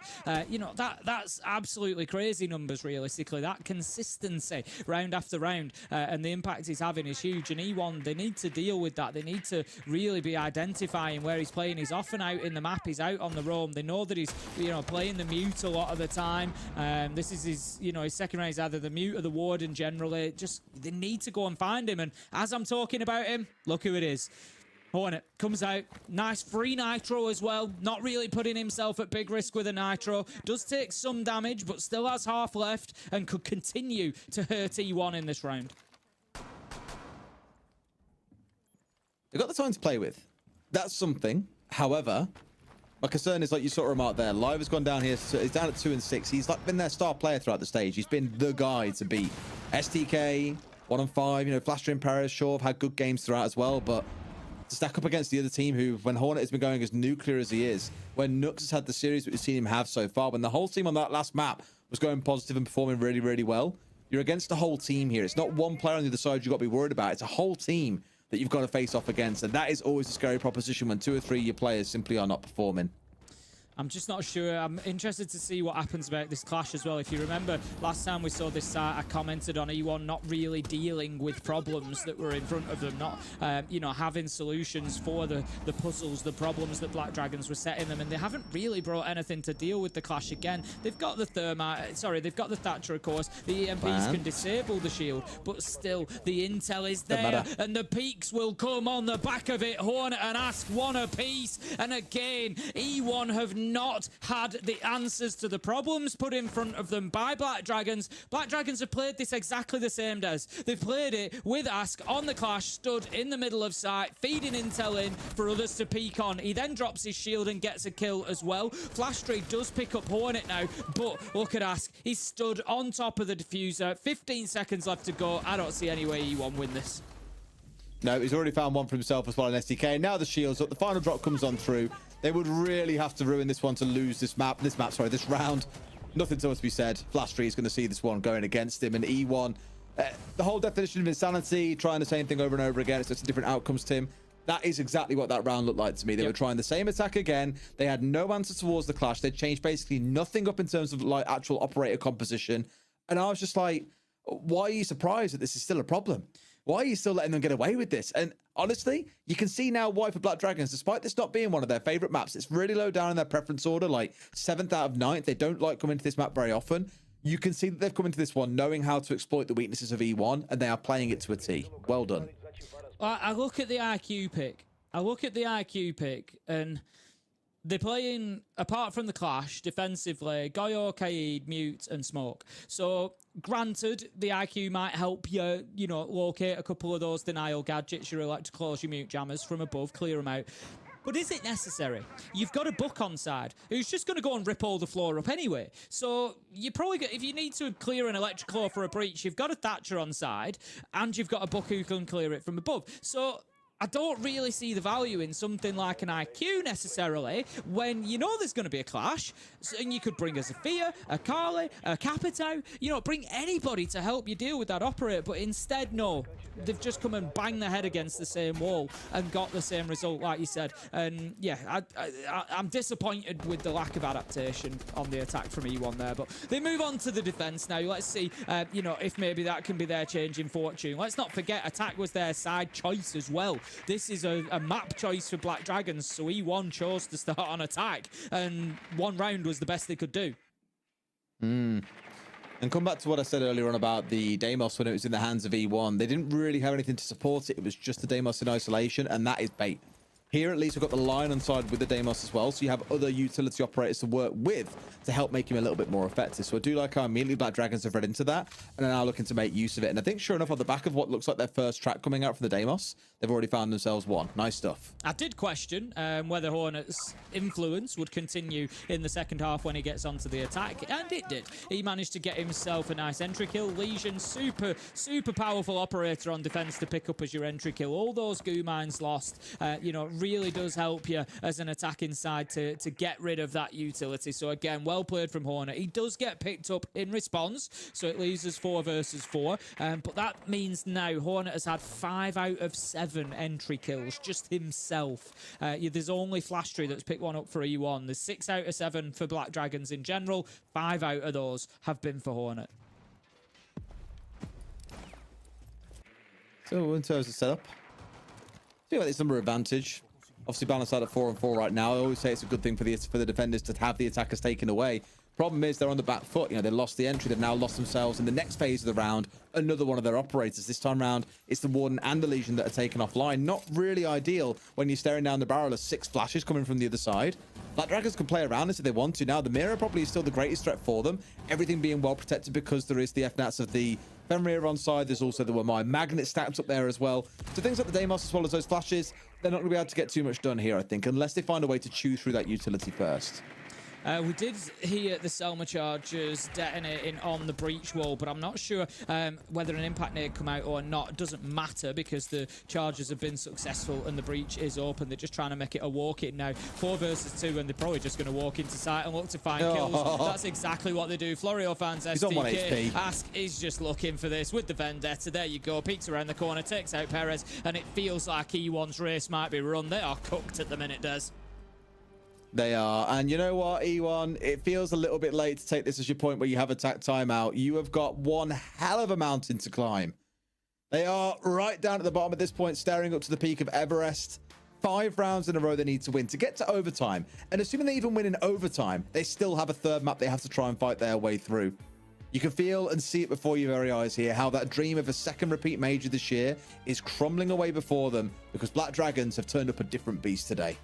You know, that's absolutely crazy numbers, realistically. That consistency round after round and the impact he's having is huge. And E1, they need to deal with that. They need to really be identifying where he's playing. He's often out in the map. He's out on the roam. They know that he's, you know, playing the mute a lot of the time. This is his, you know, his second round is either the mute or the warden generally. Just, they need to go and find him. And as I'm talking about him, look who it is. Hornet comes out. Nice free nitro as well. Not really putting himself at big risk with a nitro. Does take some damage, but still has half left and could continue to hurt E1 in this round. They've got the time to play with. That's something. However, my concern is, like you sort of remarked there, Live has gone down here. So he's down at 2-6. He's like been their star player throughout the stage. He's been the guy to beat. STK, 1-5. You know, Flasher and Perez, sure, have had good games throughout as well. But to stack up against the other team, who, when Hornet has been going as nuclear as he is, when Nux has had the series that we've seen him have so far, when the whole team on that last map was going positive and performing really, really well, you're against the whole team here. It's not one player on the other side you've got to be worried about. It's a whole team that you've got to face off against. And that is always a scary proposition when 2 or 3 of your players simply are not performing. I'm just not sure. I'm interested to see what happens about this clash as well. If you remember, last time we saw this site, I commented on E1 not really dealing with problems that were in front of them, not, you know, having solutions for the puzzles, the problems that Black Dragons were setting them, and they haven't really brought anything to deal with the clash again. They've got the Thermite, sorry, they've got the Thatcher, of course. The EMPs can disable the shield, but still, the intel is there, and the peaks will come on the back of it. Hornet and Ask one apiece, and again, E1 have not had the answers to the problems put in front of them by Black Dragons. Black Dragons have played this exactly the same as. They've played it with Ask on the clash, stood in the middle of sight, feeding intel in for others to peek on. He then drops his shield and gets a kill as well. Flashtree does pick up Hornet now, but look at Ask. He's stood on top of the diffuser. 15 seconds left to go. I don't see any way E1 win this. No, he's already found one for himself as well in SDK. Now the shield's up. The final drop comes on through. They would really have to ruin this one to lose this round. Nothing to us to be said. Flashtree is going to see this one going against him. And E1, the whole definition of insanity, trying the same thing over and over again. It's just different outcomes, Tim. That is exactly what that round looked like to me. They were trying the same attack again. They had no answer towards the clash. They changed basically nothing up in terms of like actual operator composition. And I was just like, why are you surprised that this is still a problem? Why are you still letting them get away with this? And honestly, you can see now why for Black Dragons, despite this not being one of their favorite maps, it's really low down in their preference order, like 7th out of 9th. They don't like coming to this map very often. You can see that they've come into this one knowing how to exploit the weaknesses of E1, and they are playing it to a T. Well done. I look at the IQ pick. And they're playing, apart from the clash, defensively, Goyo, Kaid, Mute, and Smoke. So, granted, the IQ might help you, you know, locate a couple of those denial gadgets, your electricals, your mute jammers from above, clear them out. But is it necessary? You've got a Buck on side who's just going to go and rip all the floor up anyway. So you probably if you need to clear an electrical for a breach, you've got a Thatcher on side and you've got a Buck who can clear it from above. So I don't really see the value in something like an IQ necessarily when you know there's going to be a clash. And you could bring a Zofia, a Carly, a Capito, you know, bring anybody to help you deal with that operator. But instead, no, they've just come and banged their head against the same wall and got the same result, like you said. And yeah, I'm disappointed with the lack of adaptation on the attack from E1 there. But they move on to the defense now. Let's see, you know, if maybe that can be their change in fortune. Let's not forget, attack was their side choice as well. This is a map choice for Black Dragons, so E1 chose to start on attack, and one round was the best they could do. And come back to what I said earlier on about the Deimos when it was in the hands of E1. They didn't really have anything to support it. It was just the Deimos in isolation, and that is bait. Here, at least, we've got the line on side with the Deimos as well, so you have other utility operators to work with to help make him a little bit more effective. So I do like how immediately Black Dragons have read into that and are now looking to make use of it. And I think, sure enough, on the back of what looks like their first track coming out from the Deimos, they've already found themselves one. Nice stuff. I did question whether Hornet's influence would continue in the second half when he gets onto the attack, and it did. He managed to get himself a nice entry kill. Legion, super powerful operator on defense to pick up as your entry kill. All those goo mines lost, you know, really does help you as an attacking side to get rid of that utility. So again, well played from Hornet. He does get picked up in response, so it leaves us 4 versus 4. But that means now Hornet has had 5 out of 7 entry kills, just himself. There's only Flash Tree that's picked one up for E1. There's 6 out of 7 for Black Dragons in general. 5 out of those have been for Hornet. So in terms of setup, I feel like it's number advantage. Obviously balanced out at 4-on-4 right now. I always say it's a good thing for the defenders to have the attackers taken away. Problem is they're on the back foot. You know, they lost the entry. They've now lost themselves in the next phase of the round. Another one of their operators. This time round, it's the Warden and the Legion that are taken offline. Not really ideal when you're staring down the barrel of 6 flashes coming from the other side. Black Dragons can play around this if they want to. Now, the mirror probably is still the greatest threat for them. Everything being well protected because there is the FNATs of the Fenrir on side. There's also the Wamai Magnet stacked up there as well. So things like the Deimos as well as those flashes, they're not going to be able to get too much done here, I think, unless they find a way to chew through that utility first. We did hear the Selma charges detonating on the breach wall, but I'm not sure whether an impact nade come out or not. It doesn't matter because the charges have been successful and the breach is open. They're just trying to make it a walk-in now. 4 versus 2, and they're probably just going to walk into site and look to find kills. That's exactly what they do. Florio fans, SDK, Ask is just looking for this with the Vendetta. There you go. Peeks around the corner, takes out Perez, and it feels like E1's race might be run. They are cooked at the minute, Des. They are. And you know what, E1? It feels a little bit late to take this as your point where you have attack timeout. You have got one hell of a mountain to climb. They are right down at the bottom at this point, staring up to the peak of Everest. 5 rounds in a row they need to win to get to overtime. And assuming they even win in overtime, they still have a third map they have to try and fight their way through. You can feel and see it before your very eyes here, how that dream of a second repeat major this year is crumbling away before them because Black Dragons have turned up a different beast today.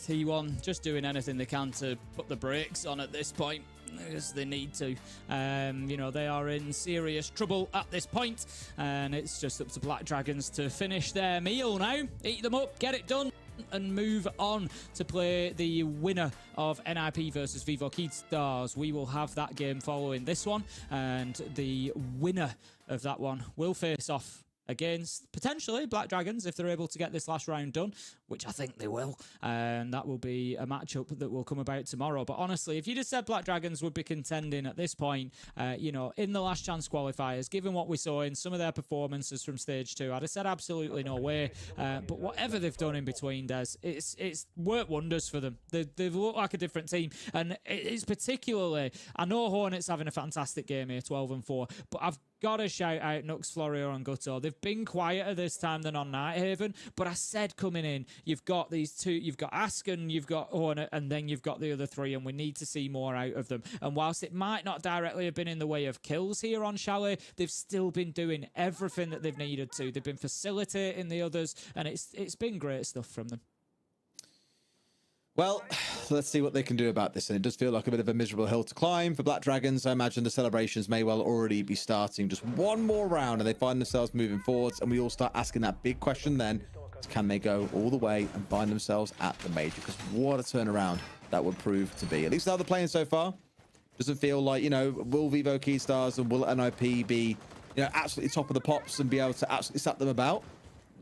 T1 just doing anything they can to put the brakes on at this point, because they need to. You know, they are in serious trouble at this point, and it's just up to Black Dragons to finish their meal now. Eat them up, get it done, and move on to play the winner of NIP versus Vivo Keystars. We will have that game following this one, and the winner of that one will face off against potentially Black Dragons if they're able to get this last round done, which I think they will. And that will be a matchup that will come about tomorrow. But honestly, if you just said Black Dragons would be contending at this point, you know, in the last chance qualifiers, given what we saw in some of their performances from stage 2, I'd have said absolutely no way. But whatever they've done in between, Des, it's worked wonders for them. They've looked like a different team. And it's particularly, I know Hornets having a fantastic game here, 12-4, but I've gotta shout out Nux, Florio, and Gutto. They've been quieter this time than on Nighthaven, but I said coming in, you've got these two, you've got Asken, you've got Hornet, and then you've got the other three, and we need to see more out of them. And whilst it might not directly have been in the way of kills here on Chalet, they've still been doing everything that they've needed to. They've been facilitating the others, and it's been great stuff from them. Well, let's see what they can do about this. And it does feel like a bit of a miserable hill to climb for Black Dragons. I imagine the celebrations may well already be starting. Just one more round and they find themselves moving forwards. And we all start asking that big question then. Can they go all the way and find themselves at the major? Because what a turnaround that would prove to be. At least how they're playing so far. Doesn't feel like, you know, will Vivo Keystars and will NIP be, you know, absolutely top of the pops and be able to absolutely sap them about?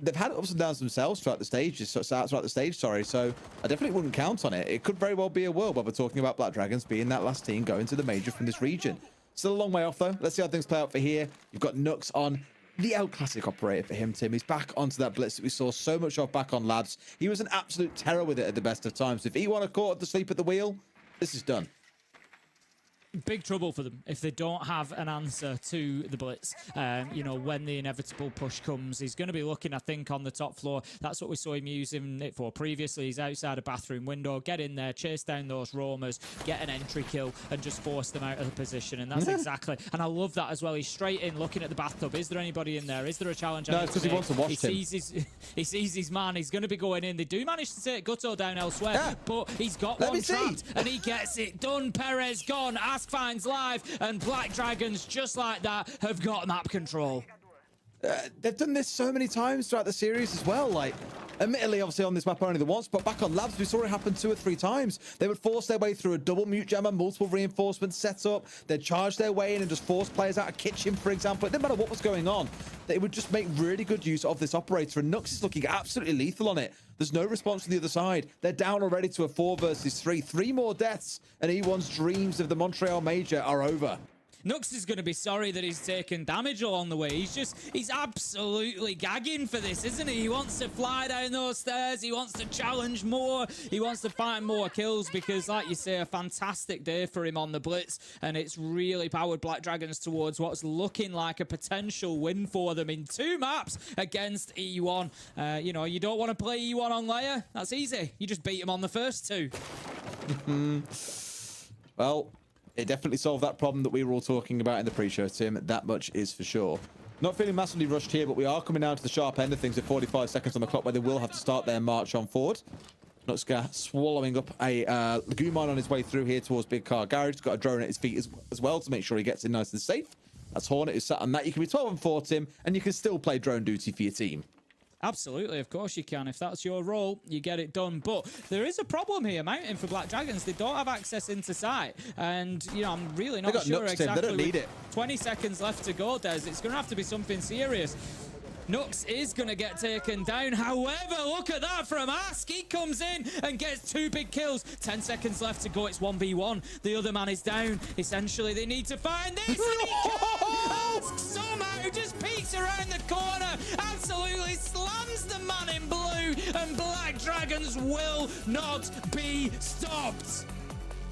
They've had ups and downs themselves throughout the stage, so I definitely wouldn't count on it. It could very well be a world where we're talking about Black Dragons being that last team going to the major from this region. Still a long way off, though. Let's see how things play out for here. You've got Nux on the El Classic operator for him, Tim. He's back onto that blitz that we saw so much of back on Labs. He was an absolute terror with it at the best of times. If E1 are caught asleep at the wheel, this is done. Big trouble for them if they don't have an answer to the blitz. You know, when the inevitable push comes, he's going to be looking, I think, on the top floor. That's what we saw him using it for previously. He's outside a bathroom window, get in there, chase down those roamers, get an entry kill, and just force them out of the position. And that's exactly. And I love that as well. He's straight in, looking at the bathtub. Is there anybody in there? Is there a challenge? No, it's because he wants to watch him. He sees his man. He's going to be going in. They do manage to take Gutto down elsewhere, but he's got one trapped, and he gets it done. Perez gone. Ask finds live, and Black Dragons, just like that, have got map control. They've done this so many times throughout the series as well. Like, admittedly, obviously on this map only the once, but back on Labs, we saw it happen 2 or 3 times. They would force their way through a double mute jammer, multiple reinforcements set up. They'd charge their way in and just force players out of kitchen, for example. It didn't matter what was going on. They would just make really good use of this operator, and Nux is looking absolutely lethal on it. There's no response from the other side. They're down already to a 4 versus 3. 3 more deaths, and E1's dreams of the Montreal Major are over. Nux is going to be sorry that he's taken damage along the way. He's absolutely gagging for this, isn't he? He wants to fly down those stairs. He wants to challenge more. He wants to find more kills because, like you say, a fantastic day for him on the blitz, and it's really powered Black Dragons towards what's looking like a potential win for them in 2 maps against E1. You know, you don't want to play E1 on layer. That's easy. You just beat him on the first 2. Well, it definitely solved that problem that we were all talking about in the pre-show, Tim. That much is for sure. Not feeling massively rushed here, but we are coming down to the sharp end of things at 45 seconds on the clock where they will have to start their march on forward. Nuxka swallowing up a Lagoon Mine on his way through here towards Big Car Garage. He's got a drone at his feet as well to make sure he gets in nice and safe. That's Hornet who's sat on that. You can be 12 and 4, Tim, and you can still play drone duty for your team. Absolutely, of course you can. If that's your role, you get it done. But there is a problem here mounting for Black Dragons. They don't have access into sight. And, you know, I'm really not sure exactly. They don't need it. 20 seconds left to go, Des. It's going to have to be something serious. Nux is going to get taken down. However, look at that from Ask. He comes in and gets 2 big kills. 10 seconds left to go. It's 1v1. The other man is down. Essentially, they need to find this. And he can. Ask somehow just peeks around the corner. Absolutely slams the man in blue. And Black Dragons will not be stopped.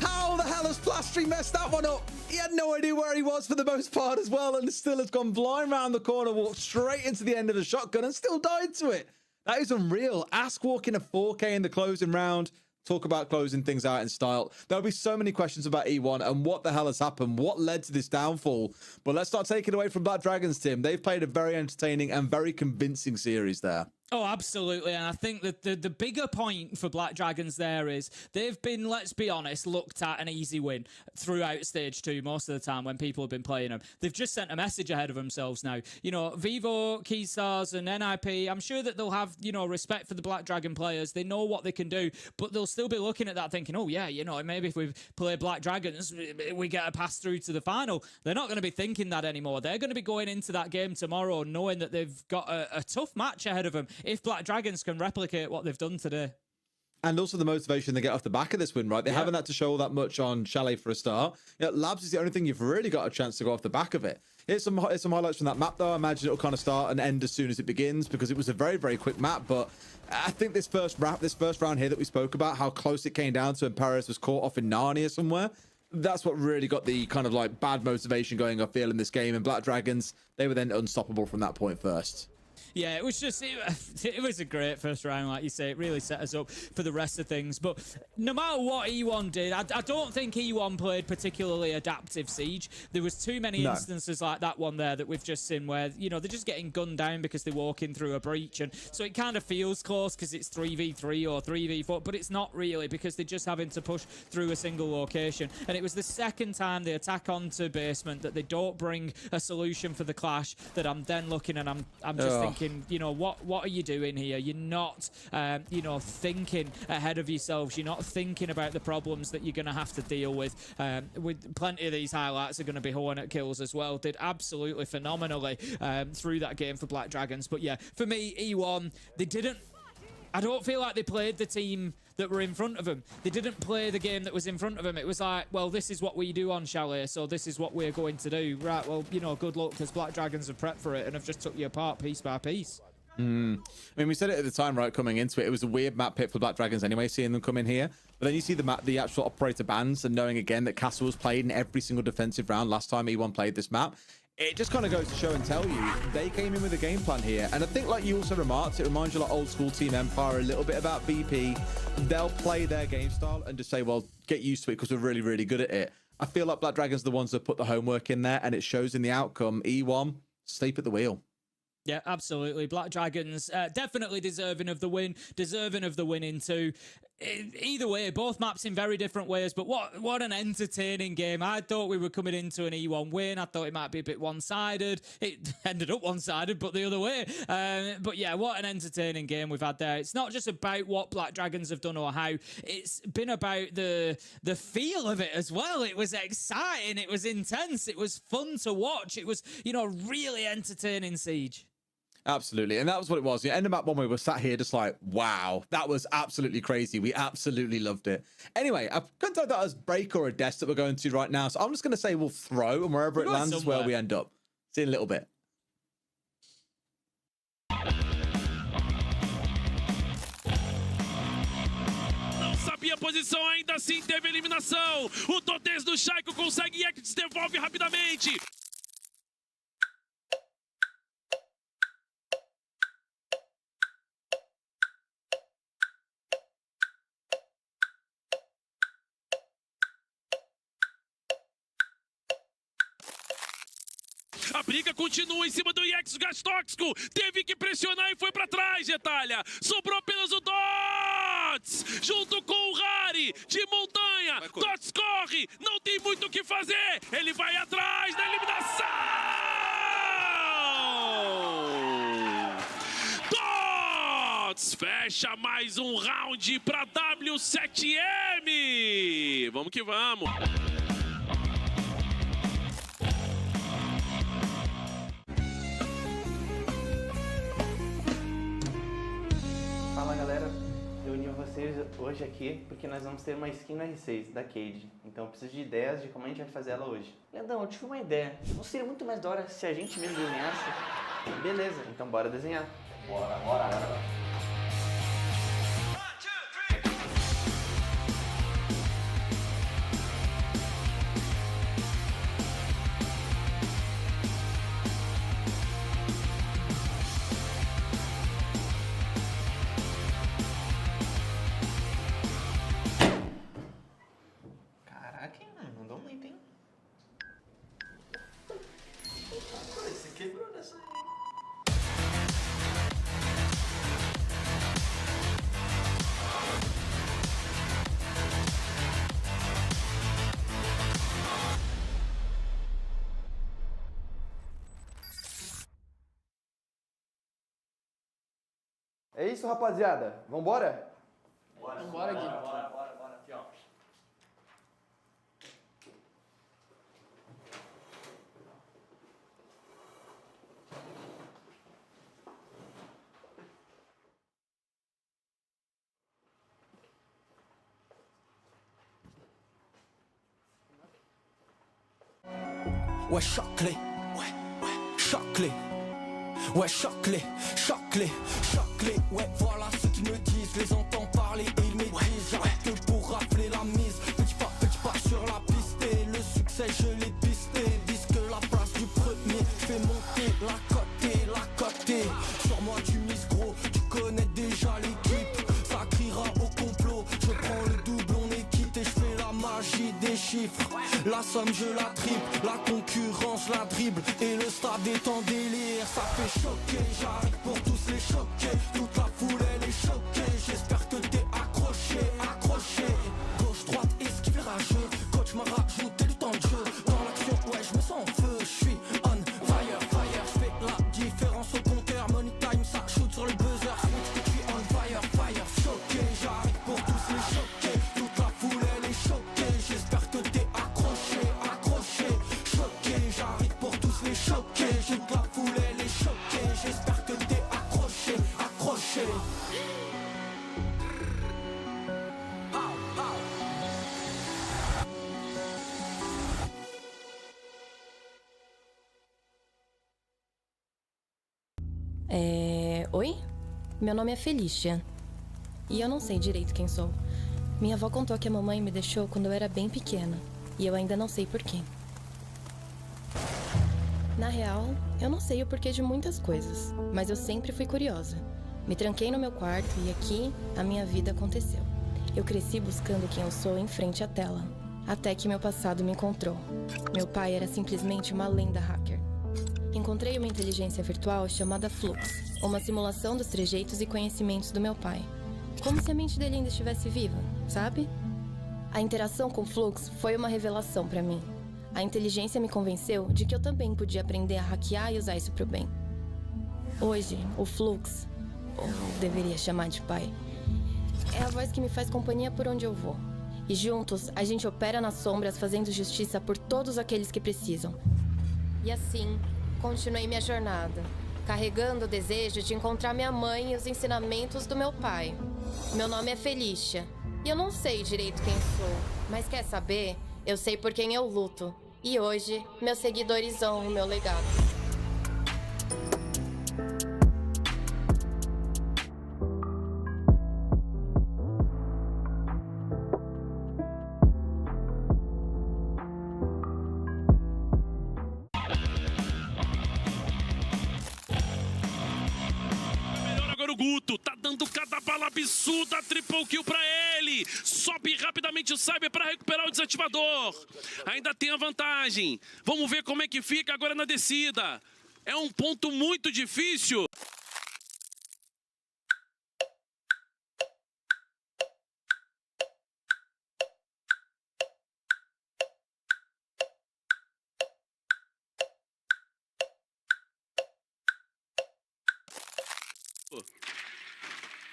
How the hell has Plastry messed that one up? He had no idea where he was for the most part as well, and still has gone blind round the corner, walked straight into the end of the shotgun, and still died to it. That is unreal. Ask walking a 4K in the closing round. Talk about closing things out in style. There'll be so many questions about E1 and what the hell has happened, what led to this downfall. But let's not take it away from Black Dragons, Tim. They've played a very entertaining and very convincing series there. Oh, absolutely. And I think that the bigger point for Black Dragons there is they've been, let's be honest, looked at an easy win throughout stage 2 most of the time when people have been playing them. They've just sent a message ahead of themselves now. You know, Vivo, Keystars and NIP, I'm sure that they'll have, you know, respect for the Black Dragon players. They know what they can do, but they'll still be looking at that thinking, oh yeah, you know, maybe if we play Black Dragons, we get a pass through to the final. They're not going to be thinking that anymore. They're going to be going into that game tomorrow knowing that they've got a tough match ahead of them if Black Dragons can replicate what they've done today. And also the motivation they get off the back of this win, right? They haven't had to show all that much on Chalet for a start. You know, Labs is the only thing you've really got a chance to go off the back of it. Here's some highlights from that map, though. I imagine it'll kind of start and end as soon as it begins because it was a very, very quick map. But I think this first round here that we spoke about, how close it came down to and Perez was caught off in Narnia somewhere, that's what really got the kind of like bad motivation going, I feel, in this game. And Black Dragons, they were then unstoppable from that point first. Yeah, it was just, it was a great first round, like you say. It really set us up for the rest of things. But no matter what E1 did, I don't think E1 played particularly adaptive Siege. There was too many instances like that one there that we've just seen where, you know, they're just getting gunned down because they're walking through a breach. And so it kind of feels close because it's 3v3 or 3v4, but it's not really because they're just having to push through a single location. And it was the second time they attack onto basement that they don't bring a solution for the clash that I'm then looking and I'm just thinking, you know, what are you doing here? You're not, you know, thinking ahead of yourselves. You're not thinking about the problems that you're going to have to deal with. With plenty of these highlights are going to be Hornet kills as well. Did absolutely phenomenally through that game for Black Dragons. But yeah, for me, E1, they didn't. I don't feel like they played the team that were in front of them. They didn't play the game that was in front of them. It was like, well, this is what we do on Chalet, so this is what we're going to do. Right, well, you know, good luck, because Black Dragons have prepped for it and have just took you apart piece by piece. I mean, we said it at the time, right, coming into it. It was a weird map pick for Black Dragons anyway, seeing them come in here. But then you see the actual operator bans, and knowing again that Castle was played in every single defensive round last time E1 played this map. It just kind of goes to show and tell you, they came in with a game plan here. And I think, like you also remarked, it reminds you like old school Team Empire, a little bit about VP. They'll play their game style and just say, well, get used to it because we're really, really good at it. I feel like Black Dragons are the ones that put the homework in there, and it shows in the outcome. E1, sleep at the wheel. Yeah, absolutely. Black Dragons definitely deserving of the win, deserving of the winning too. Either way, both maps in very different ways, but what an entertaining game. I thought we were coming into an E1 win. I thought it might be a bit one-sided. It ended up one-sided, but the other way. But yeah, what an entertaining game we've had there. It's not just about what Black Dragons have done or how. It's been about the feel of it as well. It was exciting. It was intense. It was fun to watch. It was, you know, really entertaining Siege. Absolutely. And that was what it was. The end of map one, we were sat here just like, wow, that was absolutely crazy. We absolutely loved it. Anyway, I couldn't tell that as break or a desk that we're going to right now. So I'm just going to say we'll throw, and wherever it lands is where we end up. See you in a little bit. Não sabia a posição, ainda assim teve eliminação. O Totes do Shaiko consegue e X devolve rapidamente. A briga continua em cima do EX, gás tóxico. Teve que pressionar e foi pra trás, Getalha. Sobrou apenas o Dots. Junto com o Rari de montanha. Dots corre. Não tem muito o que fazer. Ele vai atrás da eliminação. Dots fecha mais um round pra W7M. Vamos que vamos. Fala galera, eu uni vocês hoje aqui porque nós vamos ter uma skin no R6 da Cade. Então eu preciso de ideias de como a gente vai fazer ela hoje. Lendão, eu tive uma ideia. Não seria muito mais da hora se a gente mesmo desenhasse? Beleza, então bora desenhar. Bora. Caraca, hein, mano, mandou muito, hein? Você quebrou dessa aí. É isso, rapaziada. Vambora? Bora, Gui. Aqui, ó. Ouais, choc-les, choc-les, ouais, choc-les, ouais, voilà ce qu'ils me disent, les entends parler et ils maîtrisent, j'arrête que pour rafler la mise, petit pas sur la piste et chiffres. La somme je la triple, la concurrence la dribble. Et le stade est en délire, ça fait choquer. J'arrive pour tous les choquer. Toute la foule elle est choquée. J'espère que t'es accroché, accroché. Gauche, droite, esquive les rageux. Coach m'a rajouté du temps de jeu. Dans l'action, ouais, je me sens en feu. Je suis on fire, fire. Je fais la différence au compteur. Money time, ça shoot sur le buzzer. Je suis on fire, fire. Choqué, j'arrive pour tous les choquer. Toute la foule, elle est choquée. J'espère que t'es accroché, accroché. Choqué, j'arrive pour tous les choquer. Toute la foule, elle est choquée. J'espère que t'es accroché, accroché. Oi? Meu nome é Felícia. E eu não sei direito quem sou. Minha avó contou que a mamãe me deixou quando eu era bem pequena. E eu ainda não sei porquê. Na real, eu não sei o porquê de muitas coisas. Mas eu sempre fui curiosa. Me tranquei no meu quarto e aqui a minha vida aconteceu. Eu cresci buscando quem eu sou em frente à tela. Até que meu passado me encontrou. Meu pai era simplesmente uma lenda hacker. Encontrei uma inteligência virtual chamada Flux, uma simulação dos trejeitos e conhecimentos do meu pai. Como se a mente dele ainda estivesse viva, sabe? A interação com Flux foi uma revelação pra mim. A inteligência me convenceu de que eu também podia aprender a hackear e usar isso pro bem. Hoje, o Flux, ou deveria chamar de pai, é a voz que me faz companhia por onde eu vou. E juntos, a gente opera nas sombras fazendo justiça por todos aqueles que precisam. E assim, continuei minha jornada, carregando o desejo de encontrar minha mãe e os ensinamentos do meu pai. Meu nome é Felícia, e eu não sei direito quem sou, mas quer saber? Eu sei por quem eu luto. E hoje, meus seguidores honram o meu legado. O Guto tá dando cada bala absurda, triple kill pra ele. Sobe rapidamente o Cyber pra recuperar o desativador. Ainda tem a vantagem. Vamos ver como é que fica agora na descida. É um ponto muito difícil.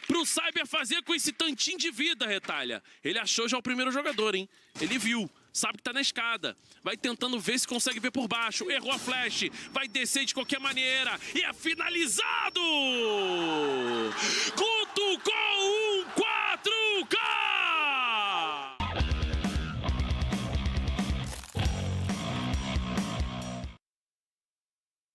Pro Cyber fazer com esse tantinho de vida, Retalha. Ele achou já o primeiro jogador, hein? Ele viu, sabe que tá na escada. Vai tentando ver se consegue ver por baixo. Errou a flash, vai descer de qualquer maneira. E é finalizado! Guto com um 4K!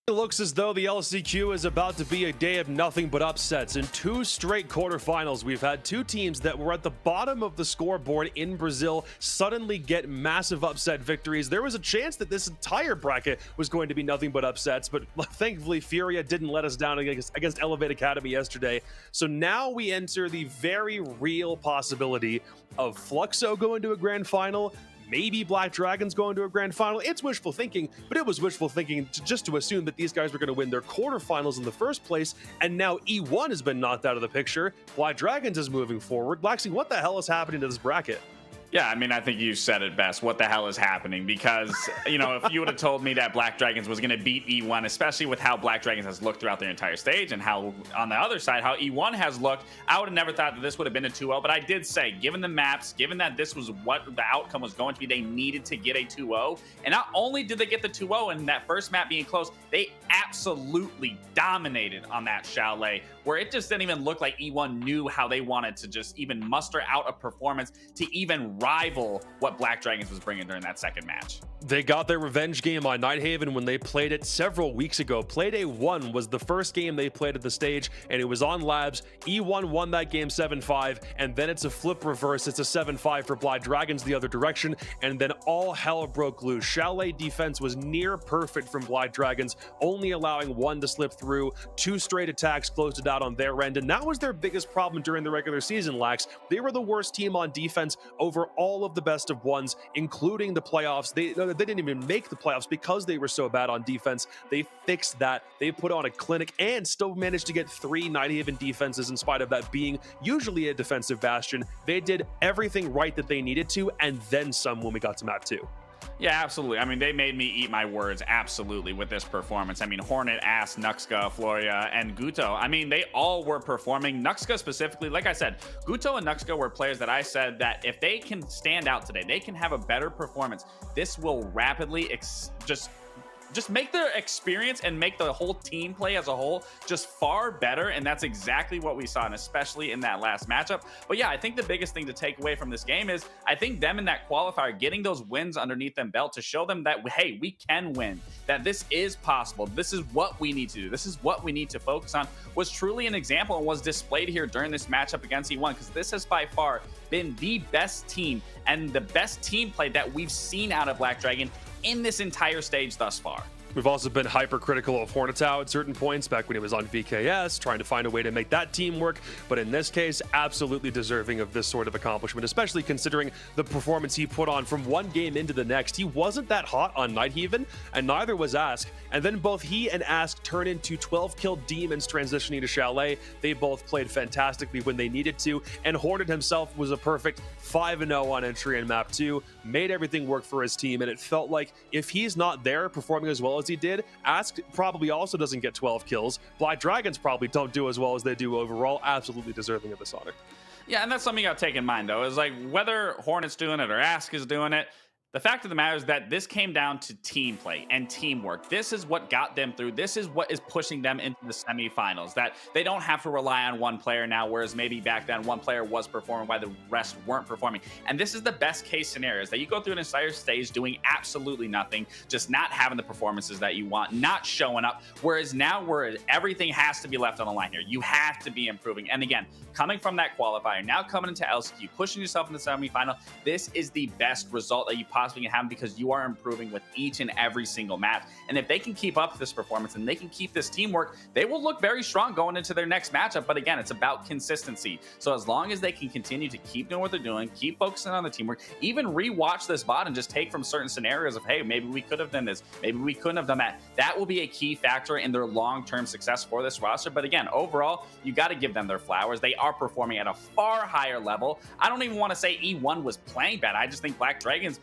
It looks as though the LCQ is about to be a day of nothing but upsets. In 2 straight quarterfinals, we've had 2 teams that were at the bottom of the scoreboard in Brazil suddenly get massive upset victories. There was a chance that this entire bracket was going to be nothing but upsets, but thankfully Furia didn't let us down against Elevate Academy yesterday. So now we enter the very real possibility of Fluxo going to a grand final, maybe Black Dragons going to a grand final. It's wishful thinking, but it was wishful thinking just to assume that these guys were going to win their quarterfinals in the first place, and now E1 has been knocked out of the picture. Black Dragons is moving forward. Blacksy, what the hell is happening to this bracket? Yeah, I mean, I think you said it best. What the hell is happening? Because, you know, if you would have told me that Black Dragons was going to beat E1, especially with how Black Dragons has looked throughout their entire stage and how, on the other side, how E1 has looked, I would have never thought that this would have been a 2-0. But I did say, given the maps, given that this was what the outcome was going to be, they needed to get a 2-0. And not only did they get the 2-0 in that first map being close, they absolutely dominated on that chalet, where it just didn't even look like E1 knew how they wanted to just even muster out a performance to even rival what Black Dragons was bringing during that second match. They got their revenge game on Nighthaven when they played it several weeks ago. Playday 1 was the first game they played at the stage, and it was on Labs. E1 won that game 7-5, and then it's a flip reverse. It's a 7-5 for Black Dragons the other direction, and then all hell broke loose. Chalet defense was near perfect from Black Dragons, only allowing 1 to slip through. 2 straight attacks closed it out on their end, and that was their biggest problem during the regular season, Lax. They were the worst team on defense over for all of the best of ones, including the playoffs. They didn't even make the playoffs because they were so bad on defense. They fixed that. They put on a clinic and still managed to get 3 Nighthaven defenses in spite of that being usually a defensive bastion. They did everything right that they needed to, and then some when we got to map 2. Yeah, absolutely. I mean, they made me eat my words absolutely with this performance. I mean, Hornet, Ass, Nuxka, Floria, and Guto. I mean, they all were performing. Nuxka specifically, like I said, Guto and Nuxka were players that I said that if they can stand out today, they can have a better performance. This will rapidly just make their experience and make the whole team play as a whole just far better. And that's exactly what we saw, and especially in that last matchup. But yeah, I think the biggest thing to take away from this game is I think them in that qualifier, getting those wins underneath them belt to show them that, hey, we can win, that this is possible. This is what we need to do. This is what we need to focus on, was truly an example and was displayed here during this matchup against E1, because this has by far been the best team and the best team play that we've seen out of Black Dragon in this entire stage thus far. We've also been hypercritical of Hornetau at certain points back when he was on VKS, trying to find a way to make that team work. But in this case, absolutely deserving of this sort of accomplishment, especially considering the performance he put on from one game into the next. He wasn't that hot on Nighthaven, and neither was Ask. And then both he and Ask turn into 12-kill demons transitioning to Chalet. They both played fantastically when they needed to, and Hornet himself was a perfect 5-0 on entry in map 2, made everything work for his team, and it felt like if he's not there performing as well as he did, Ask probably also doesn't get 12 kills. Black Dragons probably don't do as well as they do overall. Absolutely deserving of this honor. Yeah, and that's something you got to take in mind, though, is like whether Hornet's doing it or Ask is doing it, the fact of the matter is that this came down to team play and teamwork. This is what got them through. This is what is pushing them into the semifinals, that they don't have to rely on one player now, whereas maybe back then one player was performing while the rest weren't performing. And this is the best case scenario, is that you go through an entire stage doing absolutely nothing, just not having the performances that you want, not showing up, whereas now where everything has to be left on the line here. You have to be improving. And again, coming from that qualifier, now coming into LCQ, pushing yourself in the semifinal, this is the best result that you possibly can have, because you are improving with each and every single match. And if they can keep up this performance and they can keep this teamwork, they will look very strong going into their next matchup. But again, it's about consistency. So as long as they can continue to keep doing what they're doing, keep focusing on the teamwork, even rewatch this bot and just take from certain scenarios of, hey, maybe we could have done this, maybe we couldn't have done that. That will be a key factor in their long-term success for this roster. But again, overall, you got to give them their flowers. They are performing at a far higher level. I don't even want to say E1 was playing bad. I just think Black Dragons,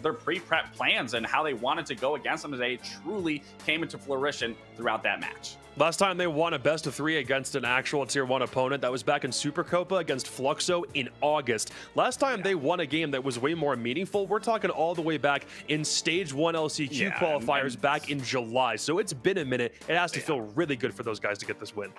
their pre-prep plans and how they wanted to go against them today truly came into fruition throughout that match. Last time they won a best of 3 against an actual tier 1 opponent, that was back in Super Copa against Fluxo in August. Last time they won a game that was way more meaningful, we're talking all the way back in stage 1 LCQ qualifiers back in July. So it's been a minute. It has to feel really good for those guys to get this win.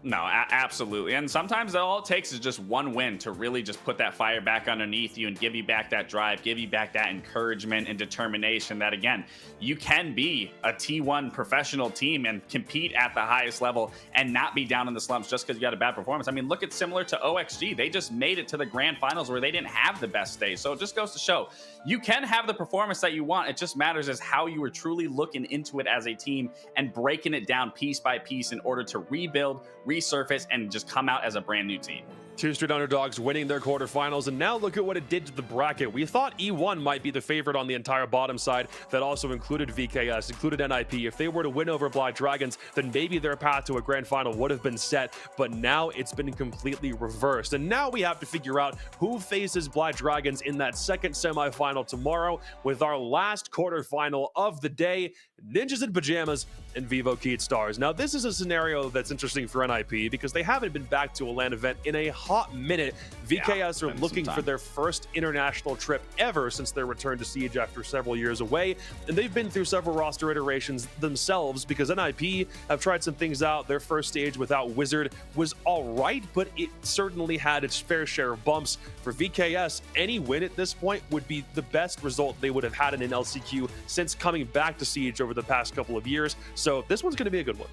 No, absolutely. And sometimes all it takes is just one win to really just put that fire back underneath you and give you back that drive, give you back that encouragement and determination that, again, you can be a T1 professional team and compete at the highest level and not be down in the slumps just because you got a bad performance. I mean, look at similar to OXG. They just made it to the grand finals where they didn't have the best stage. So it just goes to show you can have the performance that you want. It just matters as how you are truly looking into it as a team and breaking it down piece by piece in order to rebuild, resurface, and just come out as a brand new team. 2 straight underdogs winning their quarterfinals, and now look at what it did to the bracket. We thought E1 might be the favorite on the entire bottom side. That also included VKS, included NIP. If they were to win over Black Dragons, then maybe their path to a grand final would have been set, but now it's been completely reversed. And now we have to figure out who faces Black Dragons in that second semifinal tomorrow with our last quarterfinal of the day, Ninjas in Pajamas and Vivo Keat Stars. Now, this is a scenario that's interesting for NIP because they haven't been back to a LAN event in a hot minute. VKS are looking for their first international trip ever since their return to Siege after several years away, and they've been through several roster iterations themselves because NIP have tried some things out. Their first stage without Wizard was all right, but it certainly had its fair share of bumps. For VKS, any win at this point would be the best result they would have had in an LCQ since coming back to Siege over the past couple of years. So this one's going to be a good one.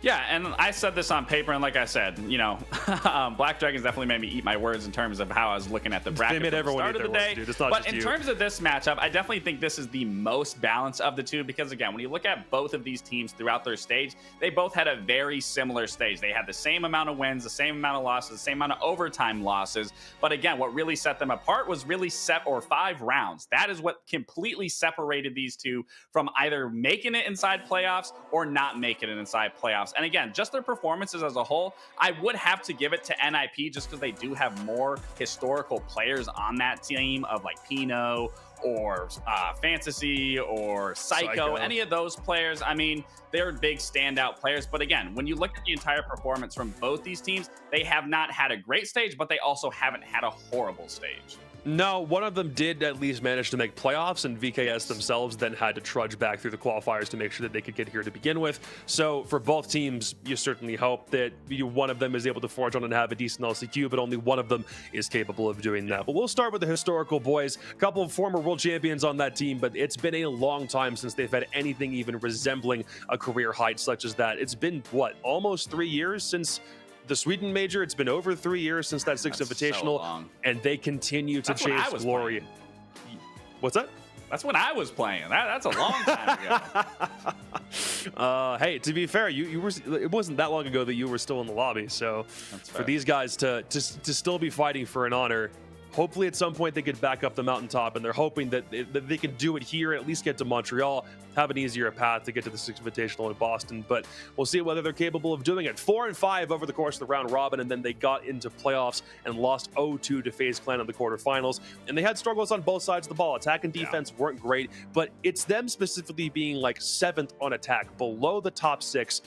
Yeah, and I said this on paper, and like I said, you know, Black Dragons definitely made me eat my words in terms of how I was looking at the bracket. They made everyone start eat of their the words, day. dude. It's not But just in you. terms of this matchup, I definitely think this is the most balanced of the two because, again, when you look at both of these teams throughout their stage, they both had a very similar stage. They had the same amount of wins, the same amount of losses, the same amount of overtime losses. But again, what really set them apart was really 5 rounds. That is what completely separated these two from either making it inside playoffs or not making it inside playoffs. And again, just their performances as a whole, I would have to give it to NIP just because they do have more historical players on that team of like Pino or Fantasy or Psycho, any of those players. I mean, they're big standout players. But again, when you look at the entire performance from both these teams, they have not had a great stage, but they also haven't had a horrible stage. No, one of them did at least manage to make playoffs, and VKS themselves then had to trudge back through the qualifiers to make sure that they could get here to begin with. So for both teams, you certainly hope that one of them is able to forge on and have a decent LCQ, but only one of them is capable of doing that. But we'll start with the historical boys. A couple of former world champions on that team, but it's been a long time since they've had anything even resembling a career height such as that. It's been, what, almost 3 years since the Sweden major? It's been over 3 years since that Six Invitational, and they continue to chase glory. What's that? That's when I was playing. That's a long time ago. Hey, to be fair, you were. It wasn't that long ago that you were still in the lobby. So for these guys to still be fighting for an honor, hopefully at some point they get back up the mountaintop, and they're hoping that they can do it here, at least get to Montreal, have an easier path to get to the Six Invitational in Boston. But we'll see whether they're capable of doing it. 4-5 over the course of the round robin, and then they got into playoffs and lost 0-2 to FaZe Clan in the quarterfinals. And they had struggles on both sides of the ball. Attack and defense weren't great, but it's them specifically being like 7th on attack, below the top 6.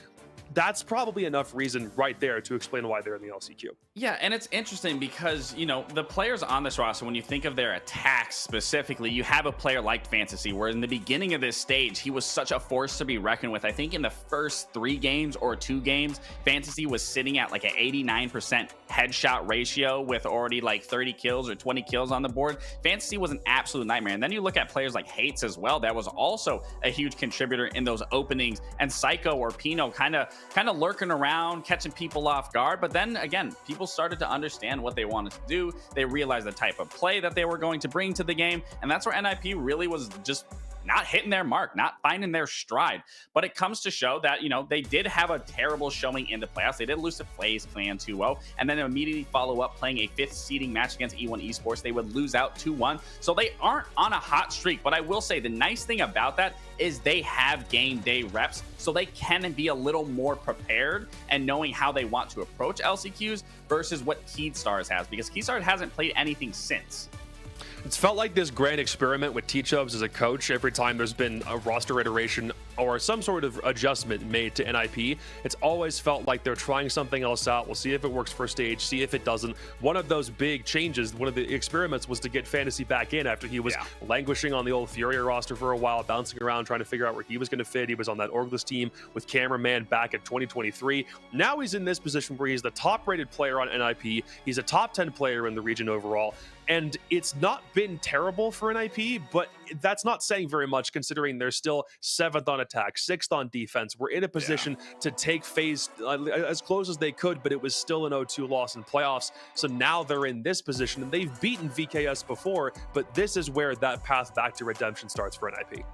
That's probably enough reason right there to explain why they're in the LCQ. Yeah, and it's interesting because, you know, the players on this roster, when you think of their attacks specifically, you have a player like Fantasy, where in the beginning of this stage, he was such a force to be reckoned with. I think in the first 3 games or 2 games, Fantasy was sitting at like an 89% headshot ratio with already like 30 kills or 20 kills on the board. Fantasy was an absolute nightmare. And then you look at players like Hates as well. That was also a huge contributor in those openings. And Psycho or Pino kind of lurking around, catching people off guard. But then again, people started to understand what they wanted to do. They realized the type of play that they were going to bring to the game. And that's where NIP really was just not hitting their mark, not finding their stride. But it comes to show that, you know, they did have a terrible showing in the playoffs. They did lose to FaZe Clan 2-0, and then immediately follow up playing a 5th seeding match against E1 Esports. They would lose out 2-1. So they aren't on a hot streak. But I will say the nice thing about that is they have game day reps, so they can be a little more prepared and knowing how they want to approach LCQs versus what Keydstars has, because Keydstars hasn't played anything since. It's felt like this grand experiment with T-Chubbs as a coach. Every time there's been a roster iteration or some sort of adjustment made to NIP, it's always felt like they're trying something else out. We'll see if it works for stage, see if it doesn't. One of those big changes, one of the experiments, was to get Fantasy back in after he was languishing on the old Furia roster for a while, bouncing around, trying to figure out where he was going to fit. He was on that Orgless team with Cameraman back in 2023. Now he's in this position where he's the top-rated player on NIP. He's a top 10 player in the region overall. And it's not been terrible for NIP, but that's not saying very much considering they're still 7th on attack, 6th on defense. We're in a position to take FaZe as close as they could, but it was still an 0-2 loss in playoffs. So now they're in this position, and they've beaten VKS before, but this is where that path back to redemption starts for NIP.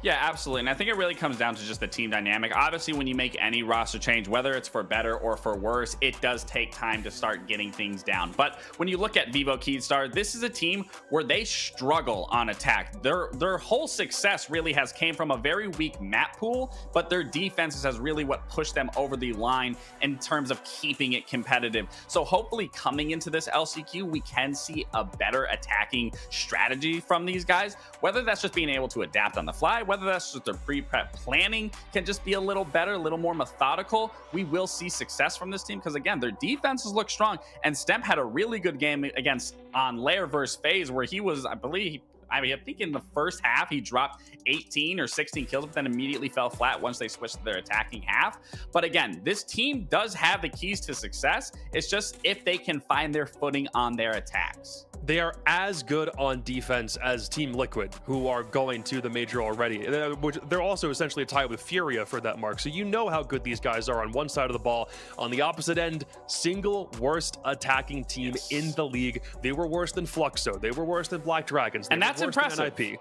Yeah, absolutely. And I think it really comes down to just the team dynamic. Obviously, when you make any roster change, whether it's for better or for worse, it does take time to start getting things down. But when you look at Vivo Keystar, this is a team where they struggle on attack. Their whole success really has came from a very weak map pool, but their defenses has really what pushed them over the line in terms of keeping it competitive. So hopefully coming into this LCQ, we can see a better attacking strategy from these guys, whether that's just being able to adapt on the fly, whether that's just their pre-prep planning can just be a little better, a little more methodical. We will see success from this team because, again, their defenses look strong. And Stemp had a really good game against on Lair versus FaZe, where he was, I think in the first half, he dropped 18 or 16 kills, but then immediately fell flat once they switched to their attacking half. But again, this team does have the keys to success. It's just if they can find their footing on their attacks. They are as good on defense as Team Liquid, who are going to the major already. They're also essentially tied with Furia for that mark. So you know how good these guys are on one side of the ball. On the opposite end, single worst attacking team in the league. They were worse than Fluxo. They were worse than Black Dragons. And that's impressive. NIP.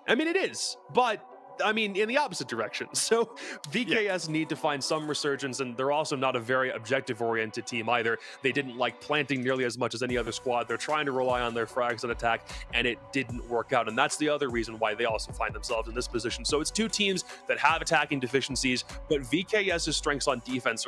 I mean, it is, but I mean, in the opposite direction. So VKS need to find some resurgence, and they're also not a very objective-oriented team either. They didn't like planting nearly as much as any other squad. They're trying to rely on their frags and attack, and it didn't work out. And that's the other reason why they also find themselves in this position. So it's two teams that have attacking deficiencies, but VKS's strengths on defense,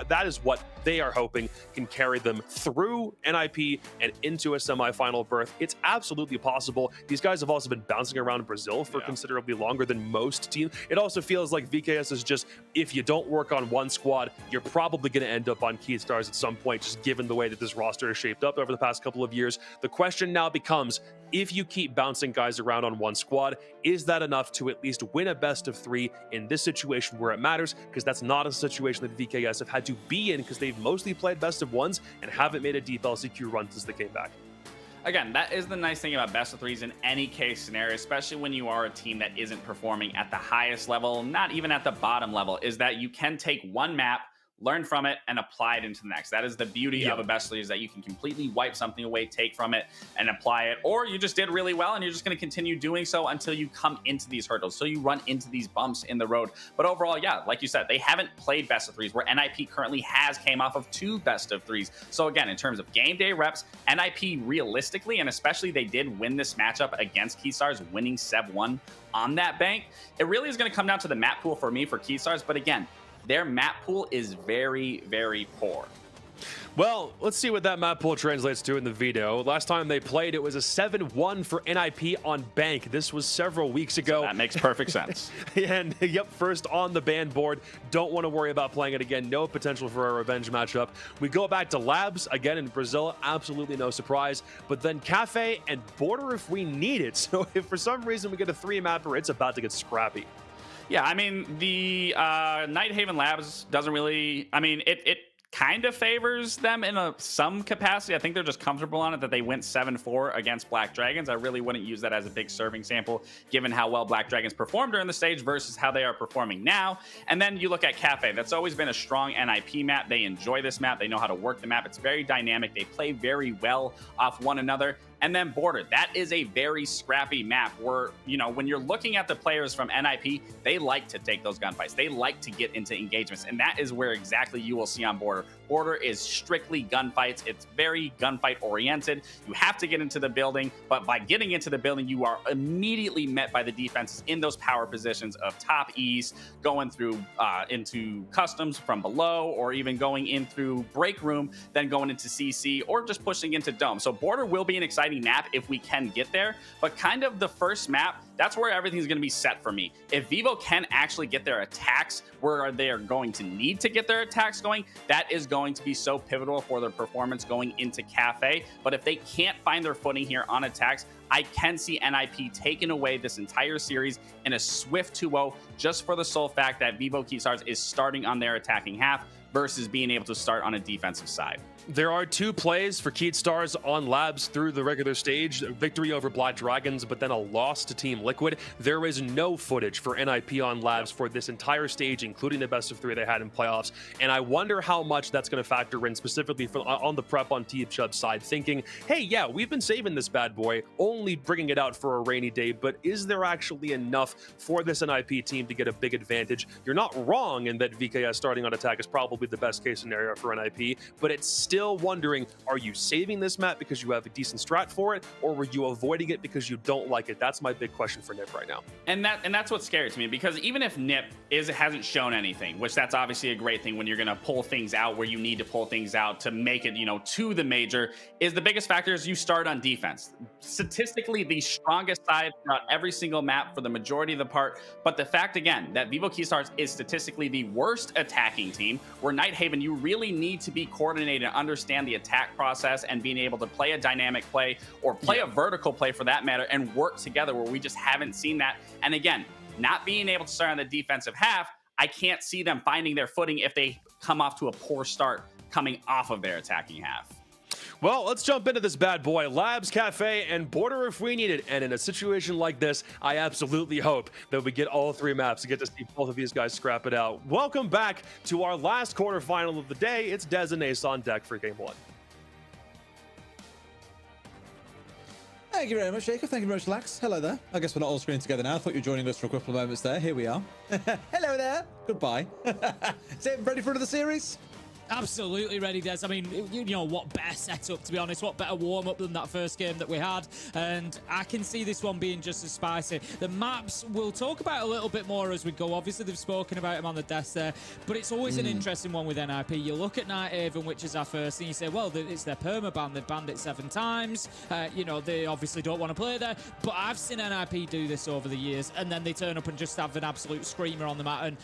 that is what they are hoping can carry them through NIP and into a semifinal berth. It's absolutely possible. These guys have also been bouncing around Brazil for considerably longer than most teams. It also feels like VKS is just, if you don't work on one squad, you're probably going to end up on Keystars at some point, just given the way that this roster is shaped up over the past couple of years. The question now becomes, if you keep bouncing guys around on one squad, is that enough to at least win a best of 3 in this situation where it matters? Because that's not a situation that VKS have had to be in, because they've mostly played best of 1s and haven't made a deep LCQ run since they came back. Again, that is the nice thing about best of 3s in any case scenario, especially when you are a team that isn't performing at the highest level, not even at the bottom level, is that you can take one map, learn from it, and apply it into the next. That is the beauty of a best of 3, is that you can completely wipe something away, take from it, and apply it. Or you just did really well, and you're just going to continue doing so until you come into these hurdles, so you run into these bumps in the road. But overall, yeah, like you said, they haven't played best of 3s, where NIP currently came off of 2 best of 3s. So again, in terms of game day reps, NIP realistically, and especially they did win this matchup against Keystars, winning 7-1 on that bank. It really is going to come down to the map pool for me for Keystars, but again, their map pool is very, very poor. Well, let's see what that map pool translates to in the video. Last time they played, it was a 7-1 for NIP on Bank. This was several weeks ago. So that makes perfect sense. And yep, first on the ban board. Don't want to worry about playing it again. No potential for a revenge matchup. We go back to Labs, again in Brazil. Absolutely no surprise. But then Cafe and Border if we need it. So if for some reason we get a 3-mapper, it's about to get scrappy. Yeah, I mean, the Nighthaven Labs doesn't really... I mean, it kind of favors them in some capacity. I think they're just comfortable on it that they went 7-4 against Black Dragons. I really wouldn't use that as a big serving sample, given how well Black Dragons performed during the stage versus how they are performing now. And then you look at Cafe. That's always been a strong NIP map. They enjoy this map. They know how to work the map. It's very dynamic. They play very well off one another. And then Border, that is a very scrappy map where, you know, when you're looking at the players from NIP, they like to take those gunfights. They like to get into engagements. And that is where exactly you will see on Border. Border is strictly gunfights. It's very gunfight oriented. You have to get into the building, but by getting into the building, you are immediately met by the defenses in those power positions of top east, going through into customs from below, or even going in through break room, then going into CC, or just pushing into dome. So Border will be an exciting map if we can get there, but kind of the first map, that's where everything's going to be set for me. If Vivo can actually get their attacks where they are going to need to get their attacks going, that is going to be so pivotal for their performance going into Cafe. But if they can't find their footing here on attacks, I can see NIP taking away this entire series in a swift 2-0, just for the sole fact that Vivo Keystars is starting on their attacking half versus being able to start on a defensive side. There are 2 plays for Keystars on Labs through the regular stage. A victory over Black Dragons, but then a loss to Team Liquid. There is no footage for NIP on Labs for this entire stage, including the best of 3 they had in playoffs. And I wonder how much that's going to factor in specifically on the prep on Team Chubb's side, thinking, hey, yeah, we've been saving this bad boy, only bringing it out for a rainy day, but is there actually enough for this NIP team to get a big advantage? You're not wrong in that VKS starting on attack is probably the best case scenario for NIP, but it's still wondering, are you saving this map because you have a decent strat for it, or were you avoiding it because you don't like it? That's my big question for Nip right now. And that's what's scary to me, because even if Nip hasn't shown anything, which that's obviously a great thing when you're going to pull things out where you need to pull things out to make it, you know, to the major, is the biggest factor is you start on defense. Statistically, the strongest side throughout every single map for the majority of the part. But the fact, again, that Vivo Keystars is statistically the worst attacking team, where Nighthaven, you really need to be coordinated and understand the attack process and being able to play a dynamic play or play a vertical play for that matter and work together, where we just haven't seen that. And again, not being able to start on the defensive half, I can't see them finding their footing if they come off to a poor start coming off of their attacking half. Well, let's jump into this bad boy. Labs, Cafe, and Border if we need it. And in a situation like this, I absolutely hope that we get all 3 maps to get to see both of these guys scrap it out. Welcome back to our last quarterfinal of the day. It's Dez and Ace on deck for Game 1. Thank you very much, Jacob. Thank you very much, Lax. Hello there. I guess we're not all screening together now. I thought you were joining us for a couple of moments there. Here we are. Hello there. Goodbye. So, ready for another series? Absolutely ready, Des. I mean, you know, what better setup, to be honest? What better warm-up than that first game that we had? And I can see this one being just as spicy. The maps we'll talk about a little bit more as we go. Obviously, they've spoken about them on the desk there, but it's always an interesting one with NIP. You look at Nighthaven, which is our first, and you say, well, it's their permaban. They've banned it 7 times. You know, they obviously don't want to play there, but I've seen NIP do this over the years, and then they turn up and just have an absolute screamer on the mat. And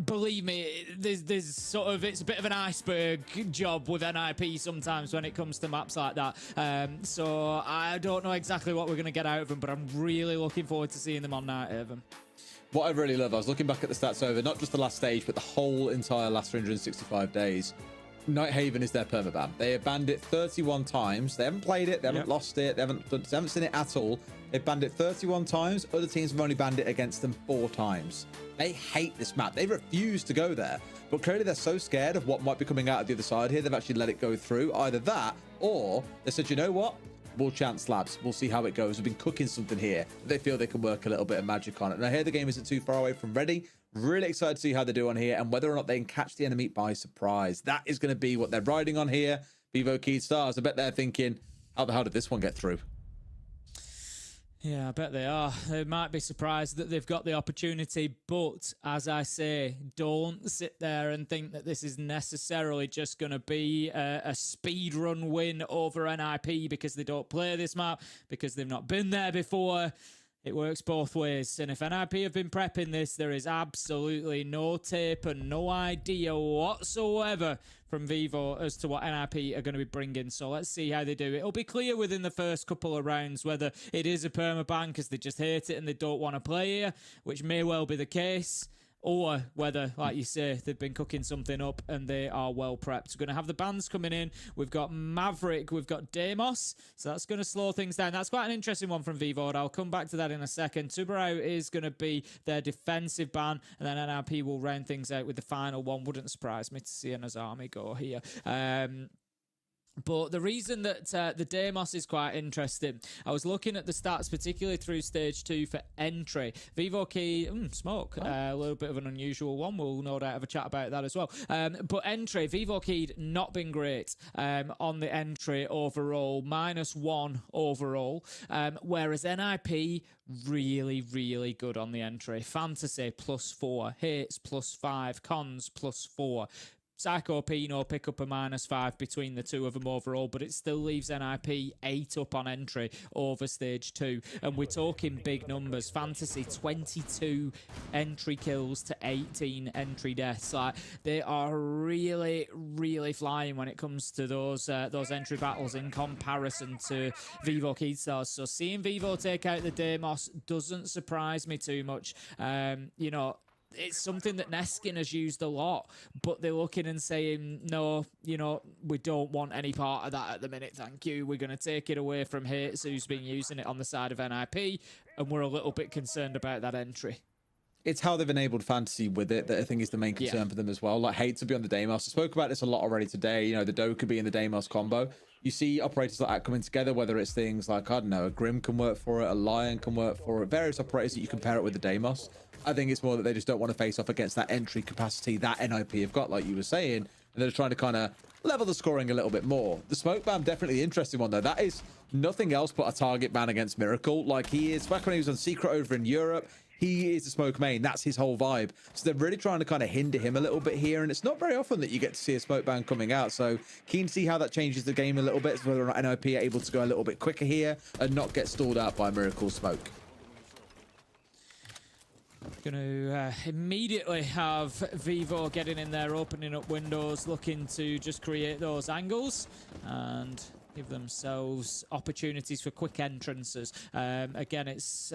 believe me, there's sort of, it's a bit of an iceberg job with NIP sometimes when it comes to maps like that. So I don't know exactly what we're going to get out of them, but I'm really looking forward to seeing them on Nighthaven. What I really love, I was looking back at the stats over, not just the last stage, but the whole entire last 365 days. Nighthaven is their permaban. They have banned it 31 times. They haven't played it. They haven't lost it. They haven't seen it at all. They've banned it 31 times. Other teams have only banned it against them 4 times. They hate this map. They refuse to go there. But clearly they're so scared of what might be coming out of the other side here, they've actually let it go through. Either that, or they said, you know what? We'll chance Labs. We'll see how it goes. We've been cooking something here. They feel they can work a little bit of magic on it. And I hear the game isn't too far away from ready. Really excited to see how they do on here and whether or not they can catch the enemy by surprise. That is going to be what they're riding on here. Vivo Key Stars, I bet they're thinking, how the hell did this one get through? Yeah, I bet they are. They might be surprised that they've got the opportunity, but as I say, don't sit there and think that this is necessarily just going to be a speed run win over NIP because they don't play this map, because they've not been there before. It works both ways, and if NIP have been prepping this, there is absolutely no tape and no idea whatsoever from Vivo as to what NIP are going to be bringing. So let's see how they do. It'll be clear within the first couple of rounds whether it is a permaban because they just hate it and they don't want to play here, which may well be the case, or whether, like you say, they've been cooking something up and they are well prepped. We're going to have the bans coming in. We've got Maverick, we've got Deimos, so that's going to slow things down. That's quite an interesting one from Vivo, and I'll come back to that in a second. Tubarão is going to be their defensive ban, and then NRP will round things out with the final one. Wouldn't surprise me to see an Azami go here. But the reason that the Deimos is quite interesting, I was looking at the stats, particularly through stage 2 for entry. Vivo Key, smoke, a little bit of an unusual one. We'll no doubt have a chat about that as well. But entry, Vivo Key'd not been great on the entry overall, -1 overall. Whereas NIP, really, really good on the entry. Fantasy, +4. Hits, +5. Cons, +4. Psycho Pino pick up a -5 between the two of them overall, but it still leaves NIP 8 up on entry over stage 2. And we're talking big numbers. Fantasy, 22 entry kills to 18 entry deaths. Like, they are really, really flying when it comes to those entry battles in comparison to Vivo Keystars. So seeing Vivo take out the Deimos doesn't surprise me too much. You know, it's something that Neskin has used a lot, but they're looking and saying, no, you know, we don't want any part of that at the minute, thank you. We're going to take it away from Hates, who's been using it on the side of NIP, and we're a little bit concerned about that entry. It's how they've enabled Fantasy with it that I think is the main concern for them as well. Like, hate to be on the Deimos. I spoke about this a lot already today. You know, the Doe could be in the Deimos combo. You see operators like that coming together, whether it's things like, I don't know, a Grim can work for it, a Lion can work for it, various operators that you can pair it with the Deimos. I think it's more that they just don't want to face off against that entry capacity that NIP have got, like you were saying, and they're just trying to kind of level the scoring a little bit more. The smoke ban, definitely the interesting one, though. That is nothing else but a target ban against Miracle. Like, he is, back when he was on Secret over in Europe, he is a smoke main. That's his whole vibe. So they're really trying to kind of hinder him a little bit here, and it's not very often that you get to see a smoke ban coming out. So keen to see how that changes the game a little bit, so whether or not NIP are able to go a little bit quicker here and not get stalled out by Miracle smoke. Going to immediately have Vivo getting in there, opening up windows, looking to just create those angles and give themselves opportunities for quick entrances. Again, it's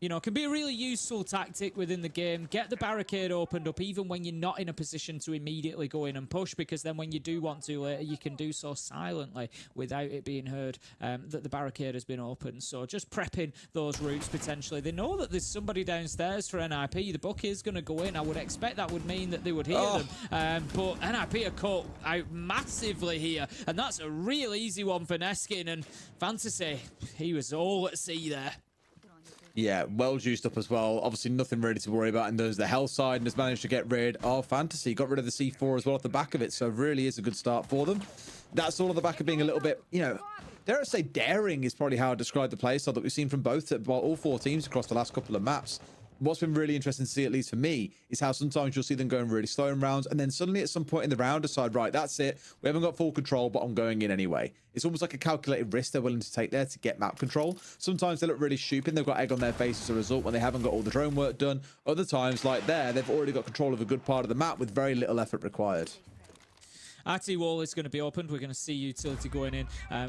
You know, can be a really useful tactic within the game. Get the barricade opened up even when you're not in a position to immediately go in and push, because then when you do want to later, you can do so silently without it being heard that the barricade has been opened. So just prepping those routes potentially. They know that there's somebody downstairs for NIP. The buck is going to go in. I would expect that would mean that they would hear them. But NIP are caught out massively here, and that's a real easy one for Neskin. And Fantasy, he was all at sea there. Yeah, well juiced up as well. Obviously, nothing really to worry about. And there's the health side, and has managed to get rid of Fantasy. Got rid of the C4 as well off the back of it. So really is a good start for them. That's all on the back of being a little bit, you know, dare I say daring is probably how I describe the play style that we've seen from all four teams across the last couple of maps. What's been really interesting to see, at least for me, is how sometimes you'll see them going really slow in rounds, and then suddenly at some point in the round decide, right, that's it. We haven't got full control, but I'm going in anyway. It's almost like a calculated risk they're willing to take there to get map control. Sometimes they look really stupid. They've got egg on their face as a result when they haven't got all the drone work done. Other times, like there, they've already got control of a good part of the map with very little effort required. RT wall is going to be opened. We're going to see utility going in,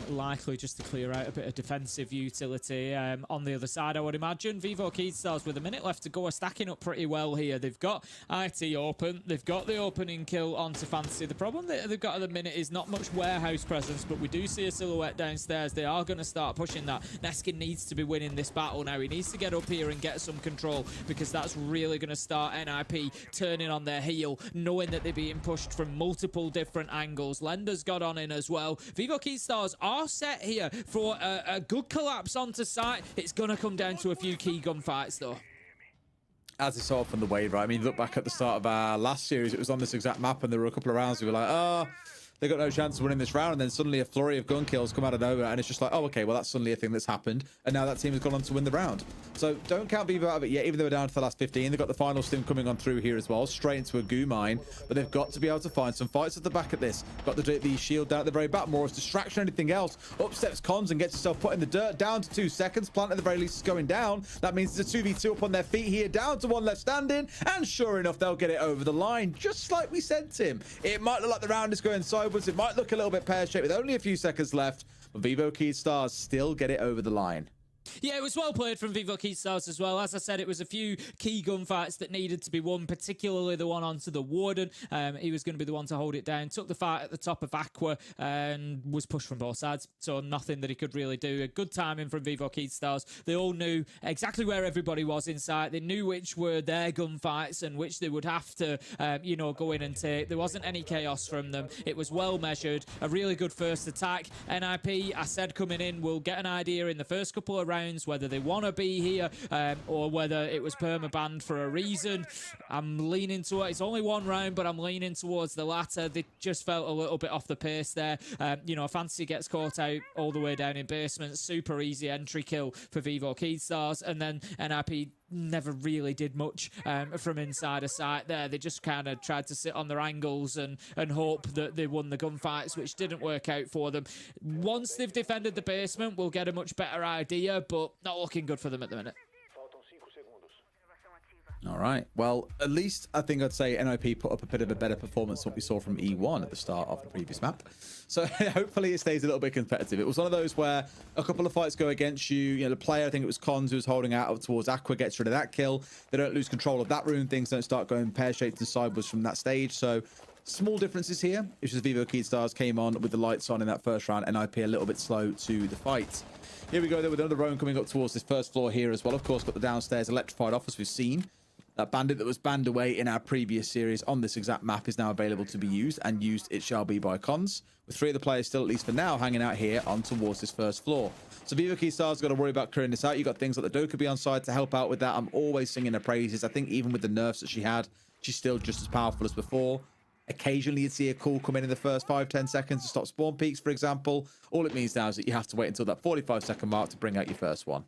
likely just to clear out a bit of defensive utility on the other side, I would imagine. Vivo Keystars with a minute left to go are stacking up pretty well here. They've got IT open. They've got the opening kill onto Fantasy. The problem that they've got at the minute is not much warehouse presence, but we do see a silhouette downstairs. They are going to start pushing that. Neskin needs to be winning this battle now. He needs to get up here and get some control, because that's really going to start NIP turning on their heel, knowing that they're being pushed from multiple different angles. Lender's got on in as well. Vivo Keystars are set here for a good collapse onto site. It's going to come down to a few key gunfights though. As is so often the way, right? I mean, look back at the start of our last series, it was on this exact map, and there were a couple of rounds we were like, oh, they got no chance of winning this round, and then suddenly a flurry of gun kills come out of nowhere, and it's just like, oh, okay, well, that's suddenly a thing that's happened, and now that team has gone on to win the round. So don't count Vivo out of it yet, even though we're down to the last 15. They've got the final stim coming on through here as well, straight into a goo mine, but they've got to be able to find some fights at the back of this. Got the shield down at the very back, more as distraction, anything else. Up steps Cons and gets himself put in the dirt, down to 2 seconds. Plant at the very least is going down. That means it's a 2v2 up on their feet here, down to 1 left standing, and sure enough, they'll get it over the line, just like we said, Tim. It might look like the round is going sideways, it might look a little bit pear-shaped with only a few seconds left, but Vivo Keystars still get it over the line. Yeah, it was well played from Vivo Keystars as well. As I said, it was a few key gunfights that needed to be won, particularly the one onto the Warden. He was going to be the one to hold it down. Took the fight at the top of Aqua and was pushed from both sides, so nothing that he could really do. A good timing from Vivo Keystars. They all knew exactly where everybody was in sight. They knew which were their gunfights and which they would have to, you know, go in and take. There wasn't any chaos from them. It was well measured. A really good first attack. NIP, I said coming in, we'll get an idea in the first couple of rounds whether they want to be here or whether it was perma-banned for a reason. I'm leaning to it. It's only one round, but I'm leaning towards the latter. They just felt a little bit off the pace there. You know, Fantasy gets caught out all the way down in basement. Super easy entry kill for Vivo Keystars, and then NIP never really did much from inside a site there. They just kind of tried to sit on their angles and hope that they won the gunfights, which didn't work out for them. Once they've defended the basement, we'll get a much better idea, but not looking good for them at the minute. All right. Well, at least I think I'd say NIP put up a bit of a better performance than what we saw from E1 at the start of the previous map. So hopefully it stays a little bit competitive. It was one of those where a couple of fights go against you. You know, the player, I think it was Cons, who was holding out up towards Aqua, gets rid of that kill. They don't lose control of that room. Things don't start going pear-shaped and sideways from that stage. So small differences here. It's just Vivo Keystars came on with the lights on in that first round. NIP a little bit slow to the fight. Here we go there with another roam coming up towards this first floor here as well. Of course, got the downstairs electrified office we've seen. That bandit that was banned away in our previous series on this exact map is now available to be used, and used it shall be by Cons, with 3 of the players still, at least for now, hanging out here on towards this first floor. So Vivo Keystars got to worry about clearing this out. You got things like the Dokkaebi on side to help out with that. I'm always singing her praises. I think even with the nerfs that she had, she's still just as powerful as before. Occasionally you'd see a call come in the first 5-10 seconds to stop spawn peaks, for example. All it means now is that you have to wait until that 45-second mark to bring out your first one.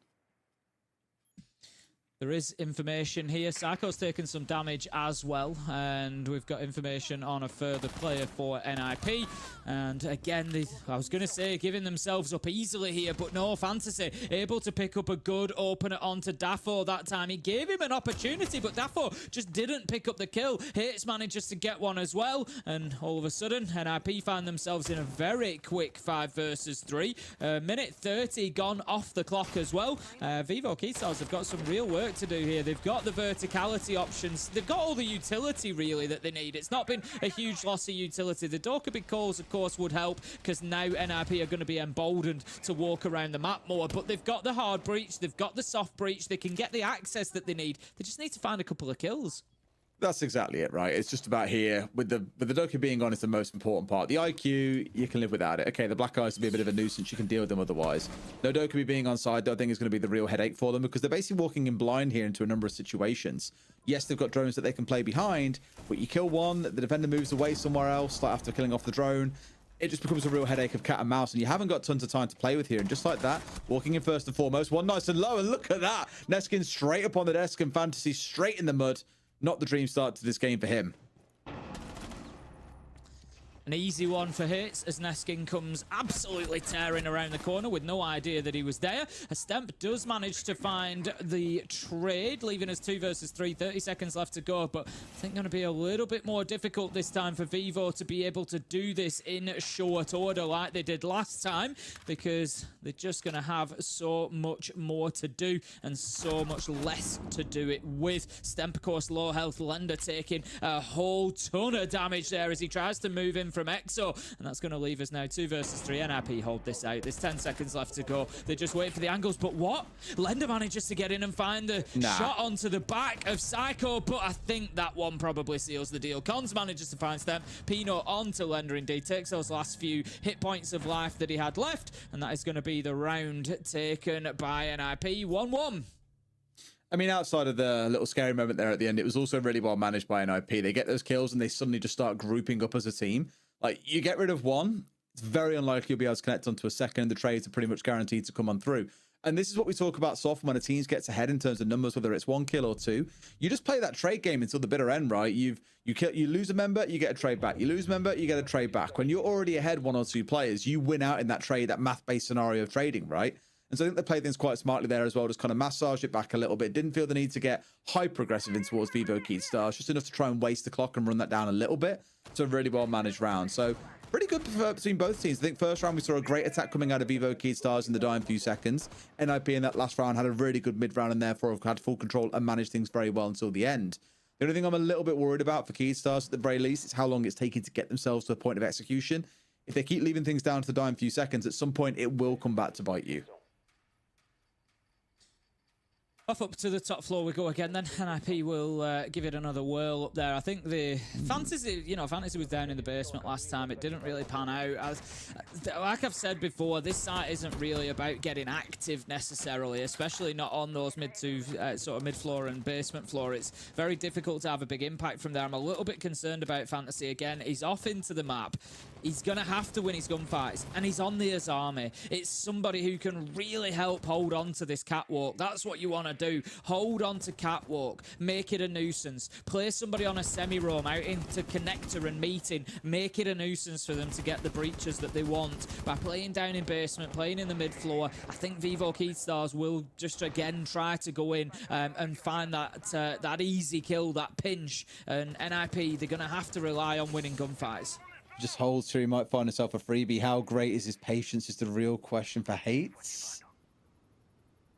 There is information here. Psycho's taken some damage as well, and we've got information on a further player for NIP. And again, I was going to say giving themselves up easily here, but no, Fantasy able to pick up a good opener onto Dafo that time. He gave him an opportunity, but Dafo just didn't pick up the kill. Hates manages to get one as well, and all of a sudden, NIP find themselves in a very quick 5 versus 3. Minute 30 gone off the clock as well. Vivo Keystars have got some real work to do here. They've got the verticality options. They've got all the utility really that they need. It's not been a huge loss of utility. The Dokkaebi calls, of course, would help because now NIP are going to be emboldened to walk around the map more. But they've got the hard breach. They've got the soft breach. They can get the access that they need. They just need to find a couple of kills. That's exactly it, right? It's just about here with the Dokkaebi being on is the most important part. The IQ, you can live without it. Okay, the black eyes will be a bit of a nuisance. You can deal with them otherwise. No Dokkaebi being on side, though, I think is going to be the real headache for them because they're basically walking in blind here into a number of situations. Yes, they've got drones that they can play behind, but you kill one, the defender moves away somewhere else, like after killing off the drone. It just becomes a real headache of cat and mouse, and you haven't got tons of time to play with here. And just like that, walking in first and foremost, one nice and low, and look at that. Neskin straight up on the desk and Fantasy straight in the mud. Not the dream start to this game for him. An easy one for Hits as Neskin comes absolutely tearing around the corner with no idea that he was there. A Stemp does manage to find the trade, leaving us 2 versus 3, 30 seconds left to go, but I think going to be a little bit more difficult this time for Vivo to be able to do this in short order like they did last time, because they're just going to have so much more to do and so much less to do it with. Stemp, of course, low health Lender taking a whole ton of damage there as he tries to move in from EXO, and that's going to leave us now 2 versus 3. NIP hold this out. There's 10 seconds left to go. They just wait for the angles, but what? Lender manages to get in and find the shot onto the back of Psycho, but I think that one probably seals the deal. Cons manages to find Stemp. Pino onto Lender indeed, takes those last few hit points of life that he had left, and that is going to be the round taken by NIP. 1-1. I mean, outside of the little scary moment there at the end, it was also really well managed by NIP. They get those kills and they suddenly just start grouping up as a team. Like, you get rid of one, it's very unlikely you'll be able to connect onto a second. The trades are pretty much guaranteed to come on through. And this is what we talk about so often when a team gets ahead in terms of numbers, whether it's 1 kill or 2. You just play that trade game until the bitter end, right? You lose a member, you get a trade back. You lose a member, you get a trade back. When you're already ahead 1 or 2 players, you win out in that trade, that math-based scenario of trading, right? And so I think they played things quite smartly there as well, just kind of massaged it back a little bit. Didn't feel the need to get hyper-aggressive in towards Vivo Keystars, just enough to try and waste the clock and run that down a little bit. So a really well-managed round. So pretty good between both teams. I think first round we saw a great attack coming out of Vivo Keystars in the dying few seconds. NIP in that last round had a really good mid-round and therefore have had full control and managed things very well until the end. The only thing I'm a little bit worried about for Keystars at the very least is how long it's taking to get themselves to a point of execution. If they keep leaving things down to the dying few seconds, at some point it will come back to bite you. Off up to the top floor we go again then. NIP will give it another whirl up there. I think the Fantasy, Fantasy was down in the basement last time. It didn't really pan out. Like I've said before, this site isn't really about getting active necessarily, especially not on those sort of mid-floor and basement floor. It's very difficult to have a big impact from there. I'm a little bit concerned about Fantasy again. He's off into the map. He's going to have to win his gunfights, and he's on the Azami. It's somebody who can really help hold on to this catwalk. That's what you want to do. Hold on to catwalk. Make it a nuisance. Play somebody on a semi-roam out into connector and meeting. Make it a nuisance for them to get the breaches that they want. By playing down in basement, playing in the mid-floor, I think Vivo Keystars will just again try to go in and find that easy kill, that pinch. And NIP, they're going to have to rely on winning gunfights. Just holds through, he might find himself a freebie. How great is his patience is the real question for Hates.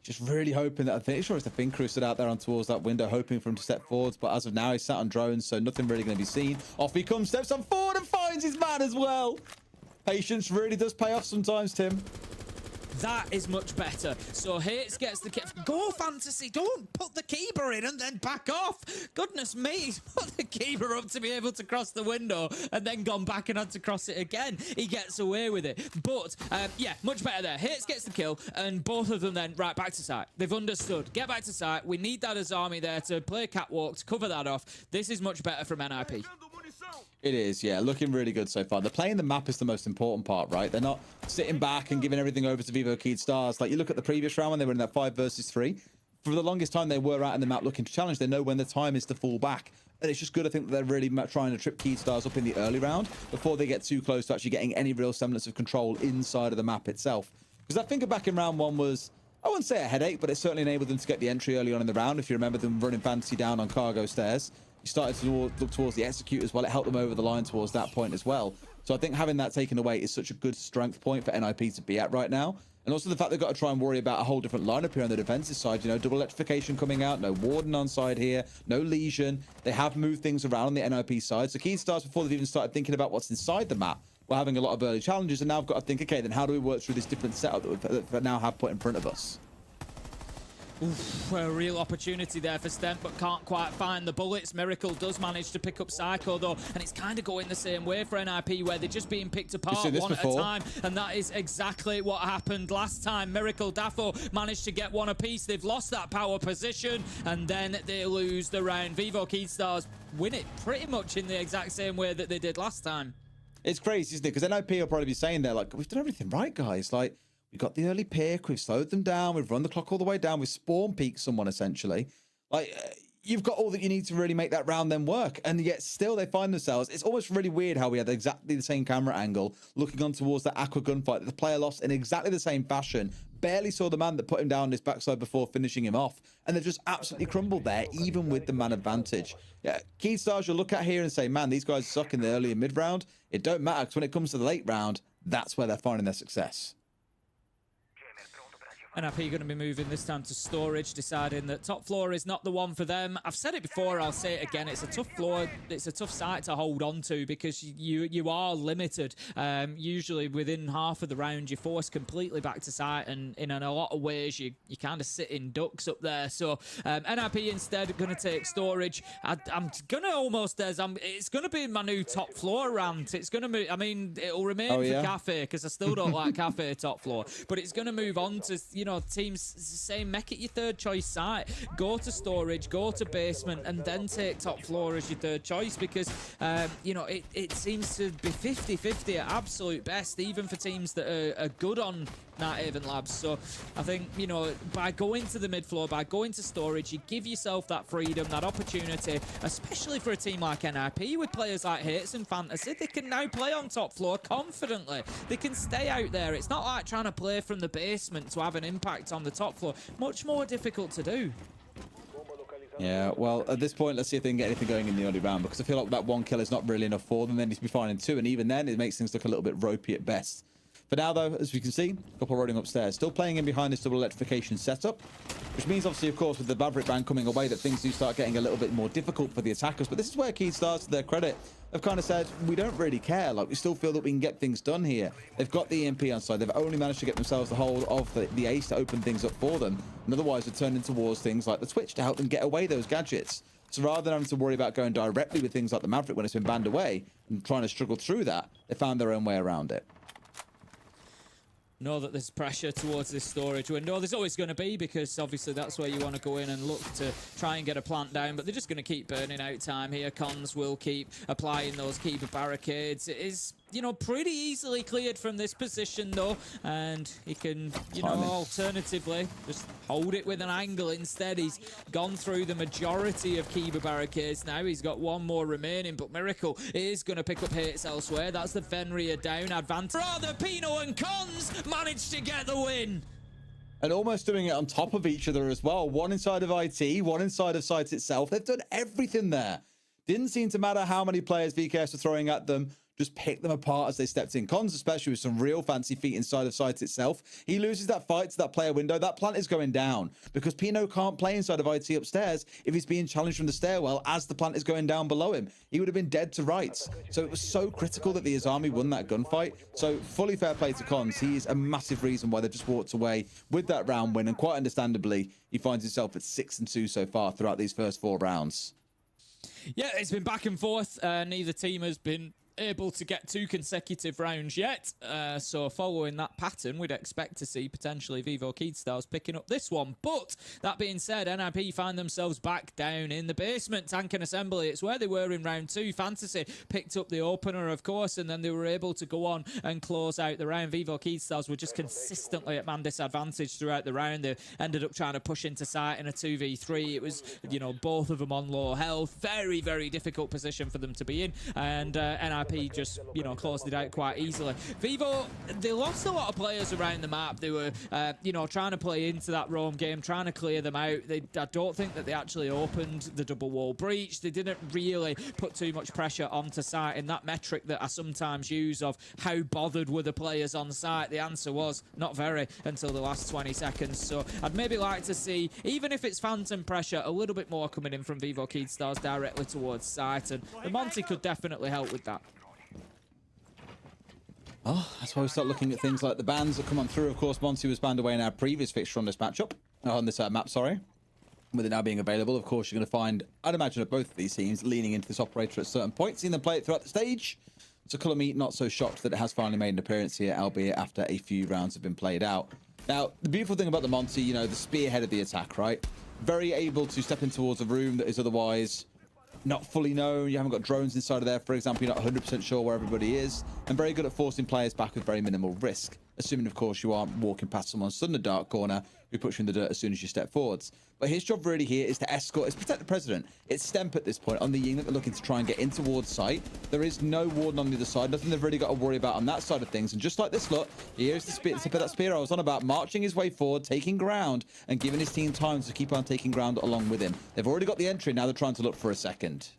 Just really hoping that, I'm pretty sure it's the Fin crew stood out there on towards that window, hoping for him to step forwards. But as of now, he's sat on drones, so nothing really going to be seen. Off he comes, steps on forward and finds his man as well. Patience really does pay off sometimes, Tim. That is much better. So Hates gets the kill. Go Fantasy, don't put the keeper in and then back off. Goodness me, put the keeper up to be able to cross the window and then gone back and had to cross it again. He gets away with it. But yeah, much better there. Hates gets the kill and both of them then right back to site. They've understood. Get back to site. We need that as army there to play catwalk to cover that off. This is much better from NIP. It is, yeah. Looking really good so far. They're playing the map is the most important part, right? They're not sitting back and giving everything over to Vivo Keystars. Like, you look at the previous round when they were in that 5 versus 3. for the longest time they were out in the map looking to challenge. They know when the time is to fall back. And it's just good, I think, that they're really trying to trip Keystars up in the early round before they get too close to actually getting any real semblance of control inside of the map itself. Because that finger back in round 1 was, I wouldn't say a headache, but it certainly enabled them to get the entry early on in the round. If you remember them running Fantasy down on cargo stairs, you started to look towards the execute as well. It helped them over the line towards that point as well. So I think having that taken away is such a good strength point for NIP to be at right now. And also the fact they've got to try and worry about a whole different lineup here on the defensive side. You know, double electrification coming out, no Warden on side here, no Legion. They have moved things around on the NIP side. So Keystars, before they've even started thinking about what's inside the map, we're having a lot of early challenges. And now I've got to think, okay, then how do we work through this different setup that we now have put in front of us? Oof, a real opportunity there for Stent, but can't quite find the bullets. Miracle does manage to pick up Psycho, though, and it's kind of going the same way for NIP, where they're just being picked apart one at a time, and that is exactly what happened last time. Miracle, Dafo managed to get one apiece. They've lost that power position, and then they lose the round. Vivo Keystars win it pretty much in the exact same way that they did last time. It's crazy, isn't it? Because NIP will probably be saying there, like, we've done everything right, guys. Like, we've got the early pick, we've slowed them down, we've run the clock all the way down, we've spawn peaked someone, essentially. Like, you've got all that you need to really make that round then work. And yet still they find themselves, it's almost really weird how we had exactly the same camera angle looking on towards that Aqua gunfight that the player lost in exactly the same fashion. Barely saw the man that put him down on his backside before finishing him off. And they've just absolutely crumbled there, even with the man advantage. Yeah, Keystars you'll look at here and say, man, these guys suck in the early and mid round. It don't matter, because when it comes to the late round, that's where they're finding their success. NIP going to be moving this time to storage, deciding that top floor is not the one for them. I've said it before, I'll say it again. It's a tough floor. It's a tough site to hold on to because you are limited. Usually within half of the round, you're forced completely back to site, and in a lot of ways, you kind of sit in ducks up there. So NIP instead going to take storage. I'm going to almost, it's going to be my new top floor rant. It's going to move, I mean, it'll remain for Cafe because I still don't like Cafe top floor, but it's going to move on to, you know, teams saying make it your third choice site, go to storage, go to basement, and then take top floor as your third choice, because you know, it seems to be 50-50 at absolute best, even for teams that are good on Nighthaven Labs. So I think, you know, by going to the mid floor, by going to storage, you give yourself that freedom, that opportunity, especially for a team like NIP with players like Hates and Fantasy. They can now play on top floor confidently. They can stay out there. It's not like trying to play from the basement to have an impact on the top floor. Much more difficult to do. Yeah, well, at this point, let's see if they can get anything going in the early round, because I feel like that one kill is not really enough for them. They need to be finding two, and even then, it makes things look a little bit ropey at best. For now, though, as we can see, a couple rolling upstairs. Still playing in behind this double electrification setup, which means, obviously, of course, with the Maverick ban coming away, that things do start getting a little bit more difficult for the attackers. But this is where Keystars, to their credit, have kind of said, we don't really care. Like, we still feel that we can get things done here. They've got the EMP on side. They've only managed to get themselves the hold of the ace to open things up for them. And otherwise, they're turning towards things like the Twitch to help them get away those gadgets. So rather than having to worry about going directly with things like the Maverick when it's been banned away and trying to struggle through that, they found their own way around it. Know that there's pressure towards this storage window. There's always going to be, because obviously that's where you want to go in and look to try and get a plant down, but they're just going to keep burning out time here. Cons will keep applying those keeper barricades. It is, you know, pretty easily cleared from this position though, and he can, you know, alternatively just hold it with an angle instead. He's gone through the majority of keeper barricades now. He's got one more remaining, but Miracle is going to pick up hits elsewhere. That's the Fenrir down. Advantage. Rather, Pino and Cons managed to get the win. And almost doing it on top of each other as well. One inside of IT, one inside of site itself. They've done everything there. Didn't seem to matter how many players VKS were throwing at them. Just pick them apart as they stepped in. Cons, especially with some real fancy feet inside of site itself. He loses that fight to that player window. That plant is going down because Pino can't play inside of IT upstairs if he's being challenged from the stairwell as the plant is going down below him. He would have been dead to rights. So it was so critical that the Azami won that gunfight. So fully fair play to Cons. He is a massive reason why they've just walked away with that round win. And quite understandably, he finds himself at 6-2 so far throughout these first 4 rounds. Yeah, it's been back and forth. Neither team has been able to get 2 consecutive rounds yet. So following that pattern, we'd expect to see potentially Vivo Keydstars picking up this one. But that being said, NIP find themselves back down in the basement. Tank and Assembly, it's where they were in round 2. Fantasy picked up the opener, of course, and then they were able to go on and close out the round. Vivo Keydstars were just consistently at man disadvantage throughout the round. They ended up trying to push into sight in a 2v3. It was, you know, both of them on low health. Very, very difficult position for them to be in. And NIP just, you know, closed it out quite easily. Vivo, they lost a lot of players around the map. They were, you know, trying to play into that roam game, trying to clear them out. I don't think that they actually opened the double wall breach. They didn't really put too much pressure onto site. In that metric that I sometimes use of how bothered were the players on site, the answer was not very until the last 20 seconds. So I'd maybe like to see, even if it's phantom pressure, a little bit more coming in from Vivo Keydstars directly towards site, and the Monty could definitely help with that. Oh, that's why we start looking at things like the bans that come on through. Of course, Monty was banned away in our previous fixture on this matchup, on this map, sorry. With it now being available, of course, you're going to find, I'd imagine, at both of these teams leaning into this operator at certain points, seeing them play it throughout the stage. So Colour Me, not so shocked that it has finally made an appearance here, albeit after a few rounds have been played out. Now, the beautiful thing about the Monty, you know, the spearhead of the attack, right? Very able to step in towards a room that is otherwise not fully known. You haven't got drones inside of there, for example. You're not 100% sure where everybody is. And very good at forcing players back with very minimal risk. Assuming, of course, you aren't walking past someone stood in a dark corner who puts you in the dirt as soon as you step forwards. But his job really here is to escort, is protect the president. It's Stemp at this point on the Ying that they're looking to try and get in towards site. There is no warden on the other side. Nothing they've really got to worry about on that side of things. And just like this, look, here's the tip of that spear I was on about, marching his way forward, taking ground, and giving his team time to keep on taking ground along with him. They've already got the entry. Now they're trying to look for a second.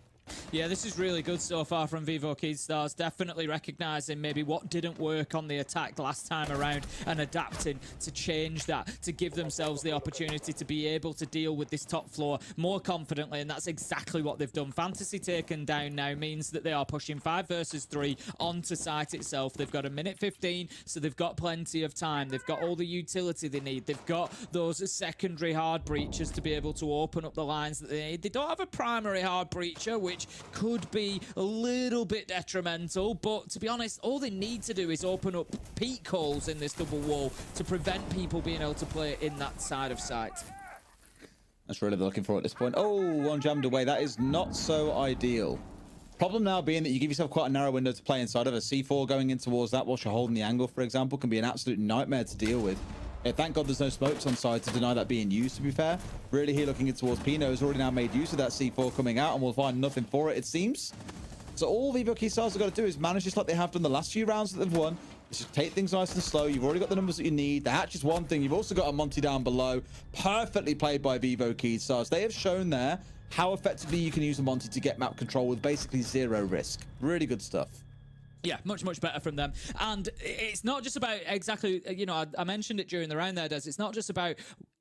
Yeah, this is really good so far from Vivo Keydstars. Definitely recognising maybe what didn't work on the attack last time around and adapting to change that, to give themselves the opportunity to be able to deal with this top floor more confidently, and that's exactly what they've done. Fantasy taken down now means that they are pushing 5 versus 3 onto site itself. They've got a minute 15, so they've got plenty of time. They've got all the utility they need. They've got those secondary hard breachers to be able to open up the lines that they need. They don't have a primary hard breacher, which could be a little bit detrimental, but to be honest, all they need to do is open up peak holes in this double wall to prevent people being able to play in that side of sight. That's really what they're looking for at this point. Oh, one jammed away. That is not so ideal. Problem now being that you give yourself quite a narrow window to play inside of. A C4 going in towards that whilst you're holding the angle, for example, can be an absolute nightmare to deal with. Thank God there's no smokes on side to deny that being used, to be fair. Really here looking in towards Pino has already now made use of that C4 coming out and will find nothing for it, it seems. So all Vivo Keydstars have got to do is manage just like they have done the last few rounds that they've won. Just take things nice and slow. You've already got the numbers that you need. The hatch is one thing. You've also got a Monty down below. Perfectly played by Vivo Keydstars. They have shown there how effectively you can use the Monty to get map control with basically zero risk. Really good stuff. Yeah, much, much better from them. And it's not just about exactly, you know, I mentioned it during the round there, Des. It's not just about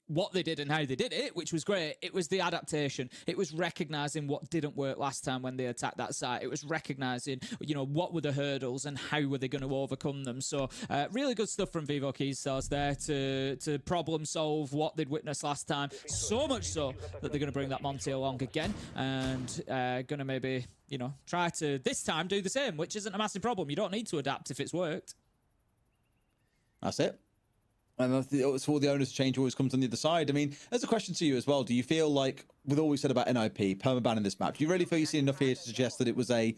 what they did and how they did it, which was great. It was the adaptation. It was recognizing what didn't work last time when they attacked that site. It was recognizing, you know, what were the hurdles and how were they going to overcome them. So really good stuff from Vivo Keydstars there to problem solve what they'd witnessed last time. So much so that they're going to bring that Monty along again and going to maybe, you know, try to this time do the same, which isn't a massive problem. You don't need to adapt if it's worked. That's it. And it's all the onus change always comes on the other side. I mean, there's a question to you as well. Do you feel like, with all we said about NIP, permaban in this map, do you really feel you see enough here to suggest that it was a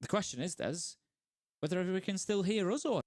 The question is, Des, whether everyone can still hear us or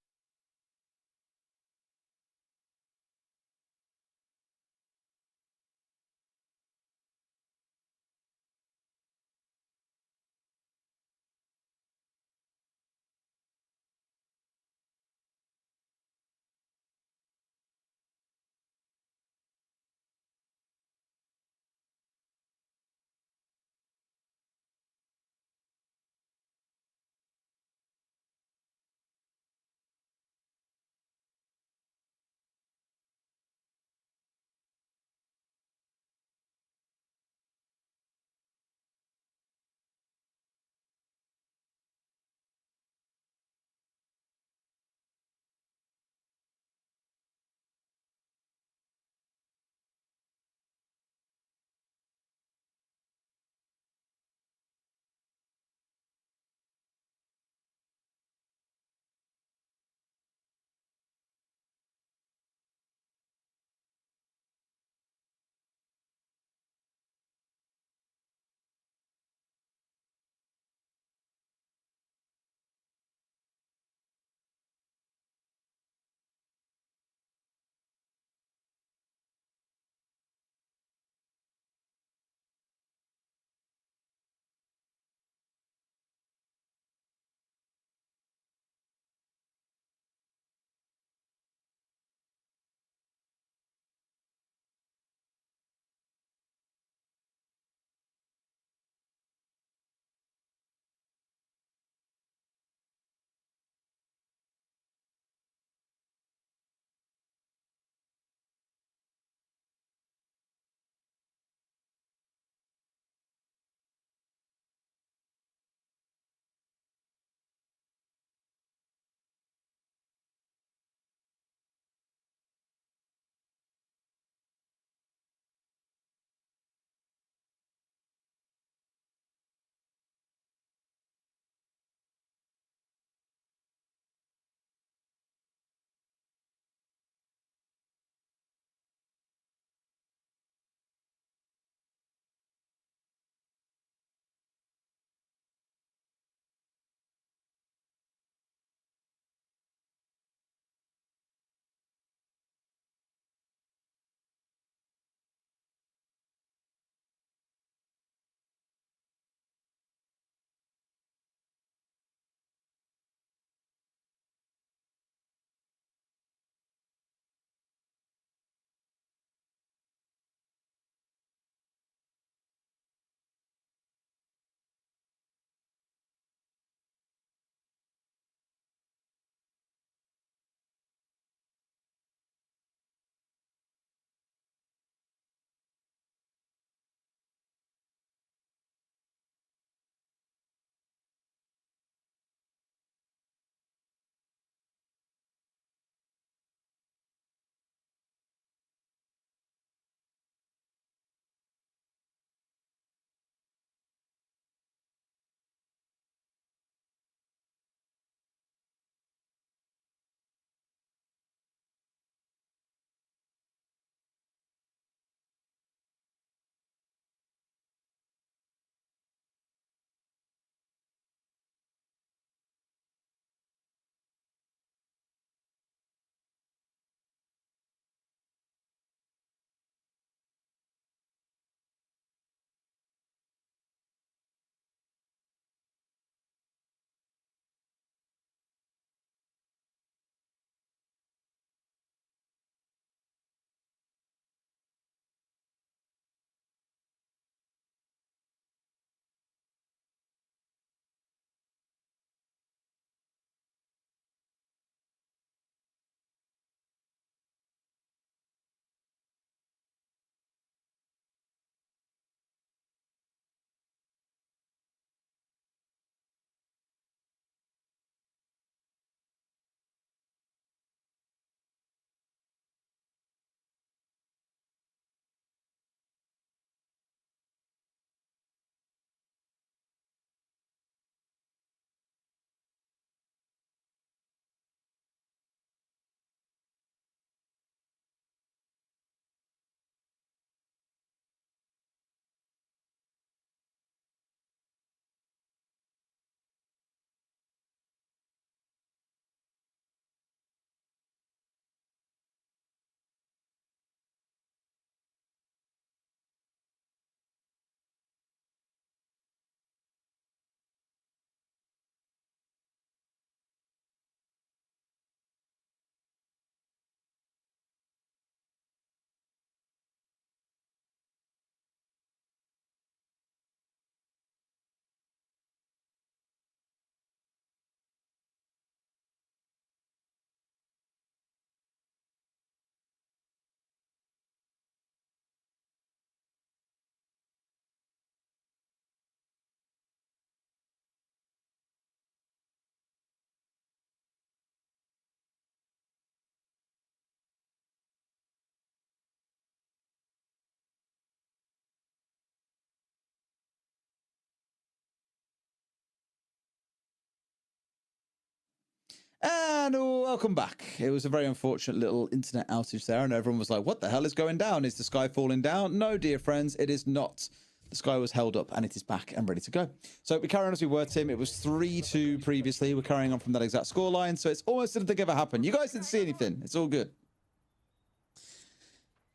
And welcome back. It was a very unfortunate little internet outage there, and everyone was like, what the hell is going down? Is the sky falling down? No, dear friends, it is not. The sky was held up, and it is back and ready to go. So we carry on as we were, Tim. It was 3-2 previously. We're carrying on from that exact scoreline, so it's almost didn't think ever happened. You guys didn't see anything. It's all good.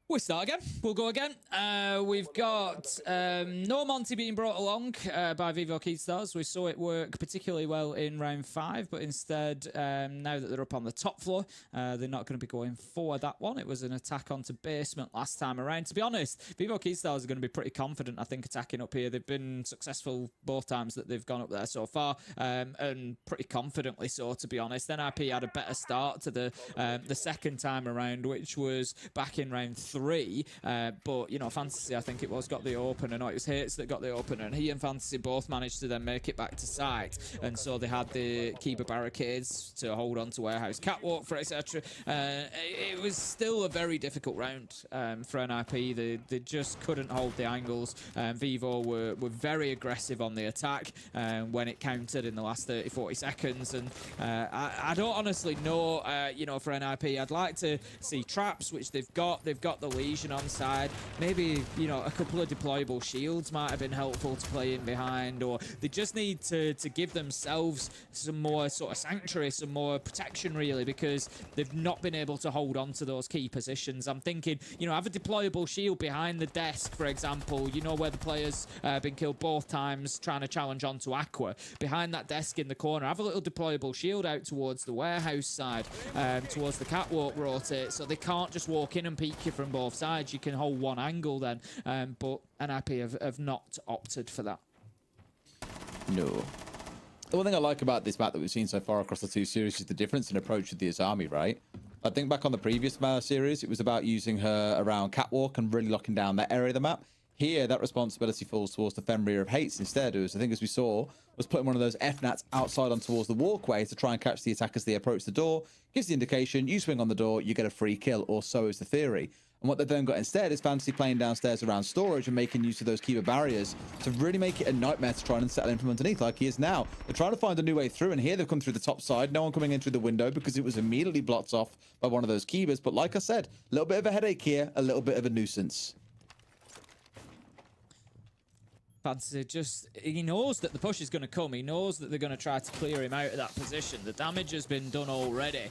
We start again. We'll go again. We've got no Monty being brought along by Vivo Keystars. We saw it work particularly well in round 5, but instead, now that they're up on the top floor, they're not going to be going for that one. It was an attack onto basement last time around. To be honest, Vivo Keystars are going to be pretty confident, I think, attacking up here. They've been successful both times that they've gone up there so far, and pretty confidently so, to be honest. NIP had a better start to the second time around, which was back in round 3. But, you know, Fantasy, I think it was, got the opener. No, it was Hates that got the opener, and he and Fantasy both managed to then make it back to site. And so they had the keeper barricades to hold on to Warehouse Catwalk for etc. It was still a very difficult round for NIP. They just couldn't hold the angles. Vivo were very aggressive on the attack when it counted in the last 30-40 seconds. And I don't honestly know, you know, for NIP, I'd like to see traps, which they've got. They've got the Legion on side. Maybe, you know, a couple of deployable shields might have been helpful to play in behind, or they just need to give themselves some more sort of sanctuary, some more protection, really, because they've not been able to hold on to those key positions. I'm thinking, you know, have a deployable shield behind the desk, for example, you know, where the player's been killed both times trying to challenge onto Aqua. Behind that desk in the corner, have a little deployable shield out towards the warehouse side, towards the catwalk rotate, so they can't just walk in and peek you from both sides. You can hold one angle then, but NIP have not opted for that. No. The one thing I like about this map that we've seen so far across the two series is the difference in approach with the Azami, right? I think back on the previous series, it was about using her around Catwalk and really locking down that area of the map. Here, that responsibility falls towards the Fenrir of Hates instead, who, I think, as we saw, was putting one of those FNATs outside on towards the walkway to try and catch the attack as they approach the door. Gives the indication, you swing on the door, you get a free kill, or so is the theory. And what they've then got instead is Fantasy playing downstairs around storage and making use of those keeper barriers to really make it a nightmare to try and settle in from underneath like he is now. They're trying to find a new way through, and here they've come through the top side. No one coming in through the window because it was immediately blocked off by one of those keepers. But like I said, a little bit of a headache here, a little bit of a nuisance. Fantasy he knows that the push is going to come. He knows that they're going to try to clear him out of that position. The damage has been done already.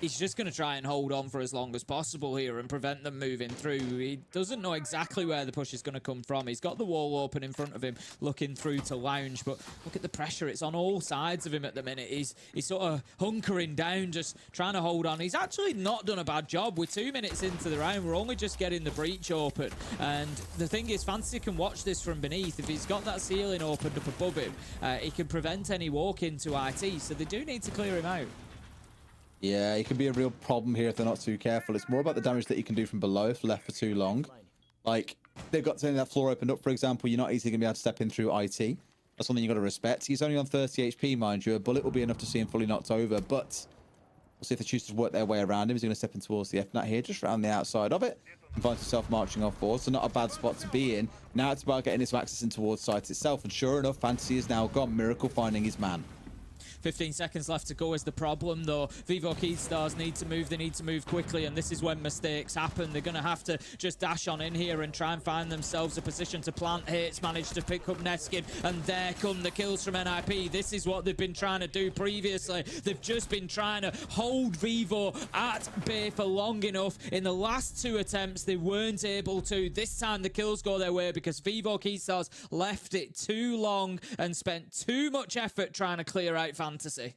He's just going to try and hold on for as long as possible here and prevent them moving through. He doesn't know exactly where the push is going to come from. He's got the wall open in front of him, looking through to lounge, but look at the pressure. It's on all sides of him at the minute. He's sort of hunkering down, just trying to hold on. He's actually not done a bad job. We're 2 minutes into the round. We're only just getting the breach open. And the thing is, Fantasy can watch this from beneath. If he's got that ceiling opened up above him, he can prevent any walk into IT. So they do need to clear him out. Yeah, it could be a real problem here if they're not too careful. It's more about the damage that you can do from below if left for too long. Like, they've got something that floor opened up, for example. You're not easily going to be able to step in through IT. That's something you've got to respect. He's only on 30 HP, mind you. A bullet will be enough to see him fully knocked over, but we'll see if they choose to work their way around him. He's going to step in towards the FNAT here, just around the outside of it, and finds himself marching off forward. So not a bad spot to be in. Now it's about getting his access in towards site itself, and sure enough, Fantasy is now gone. Miracle finding his man. 15 seconds left to go is the problem, though. Vivo Keystars need to move. They need to move quickly, and this is when mistakes happen. They're going to have to just dash on in here and try and find themselves a position to plant. Hates managed to pick up Neskin, and there come the kills from NIP. This is what they've been trying to do previously. They've just been trying to hold Vivo at bay for long enough. In the last 2 attempts, they weren't able to. This time, the kills go their way because Vivo Keystars left it too long and spent too much effort trying to clear out Fantasy.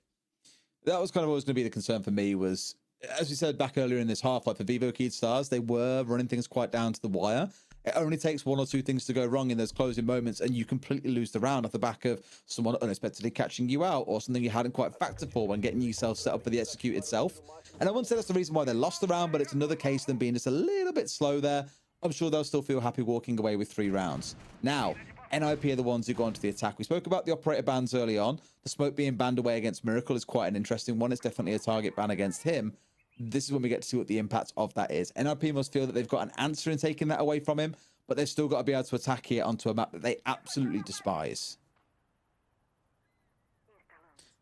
That was kind of always going to be the concern for me was, as we said back earlier in this half, like for Vivo Keystars, they were running things quite down to the wire. It only takes 1 or 2 things to go wrong in those closing moments and you completely lose the round off the back of someone unexpectedly catching you out or something you hadn't quite factored for when getting yourself set up for the execute itself. And I wouldn't say that's the reason why they lost the round, but it's another case of them being just a little bit slow there. I'm sure they'll still feel happy walking away with 3 rounds. Now, NIP are the ones who go onto the attack. We spoke about the operator bans early on. The smoke being banned away against Miracle is quite an interesting one. It's definitely a target ban against him. This is when we get to see what the impact of that is. NIP must feel that they've got an answer in taking that away from him, but they've still got to be able to attack here onto a map that they absolutely despise.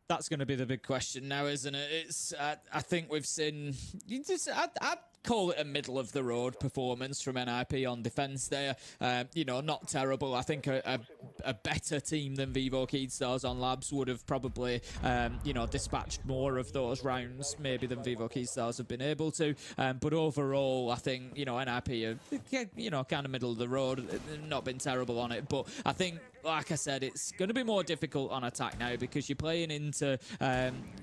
That's going to be the big question now, isn't it? It's I think we've seen. I'd call it a middle of the road performance from NIP on defense there. You know, not terrible. I think a better team than Vivo Keystars on Labs would have probably you know, dispatched more of those rounds maybe than Vivo Keystars have been able to. But overall, I think, you know, NIP are, you know, kind of middle of the road. Not been terrible on it, but I think, like I said, it's going to be more difficult on attack now because you're playing into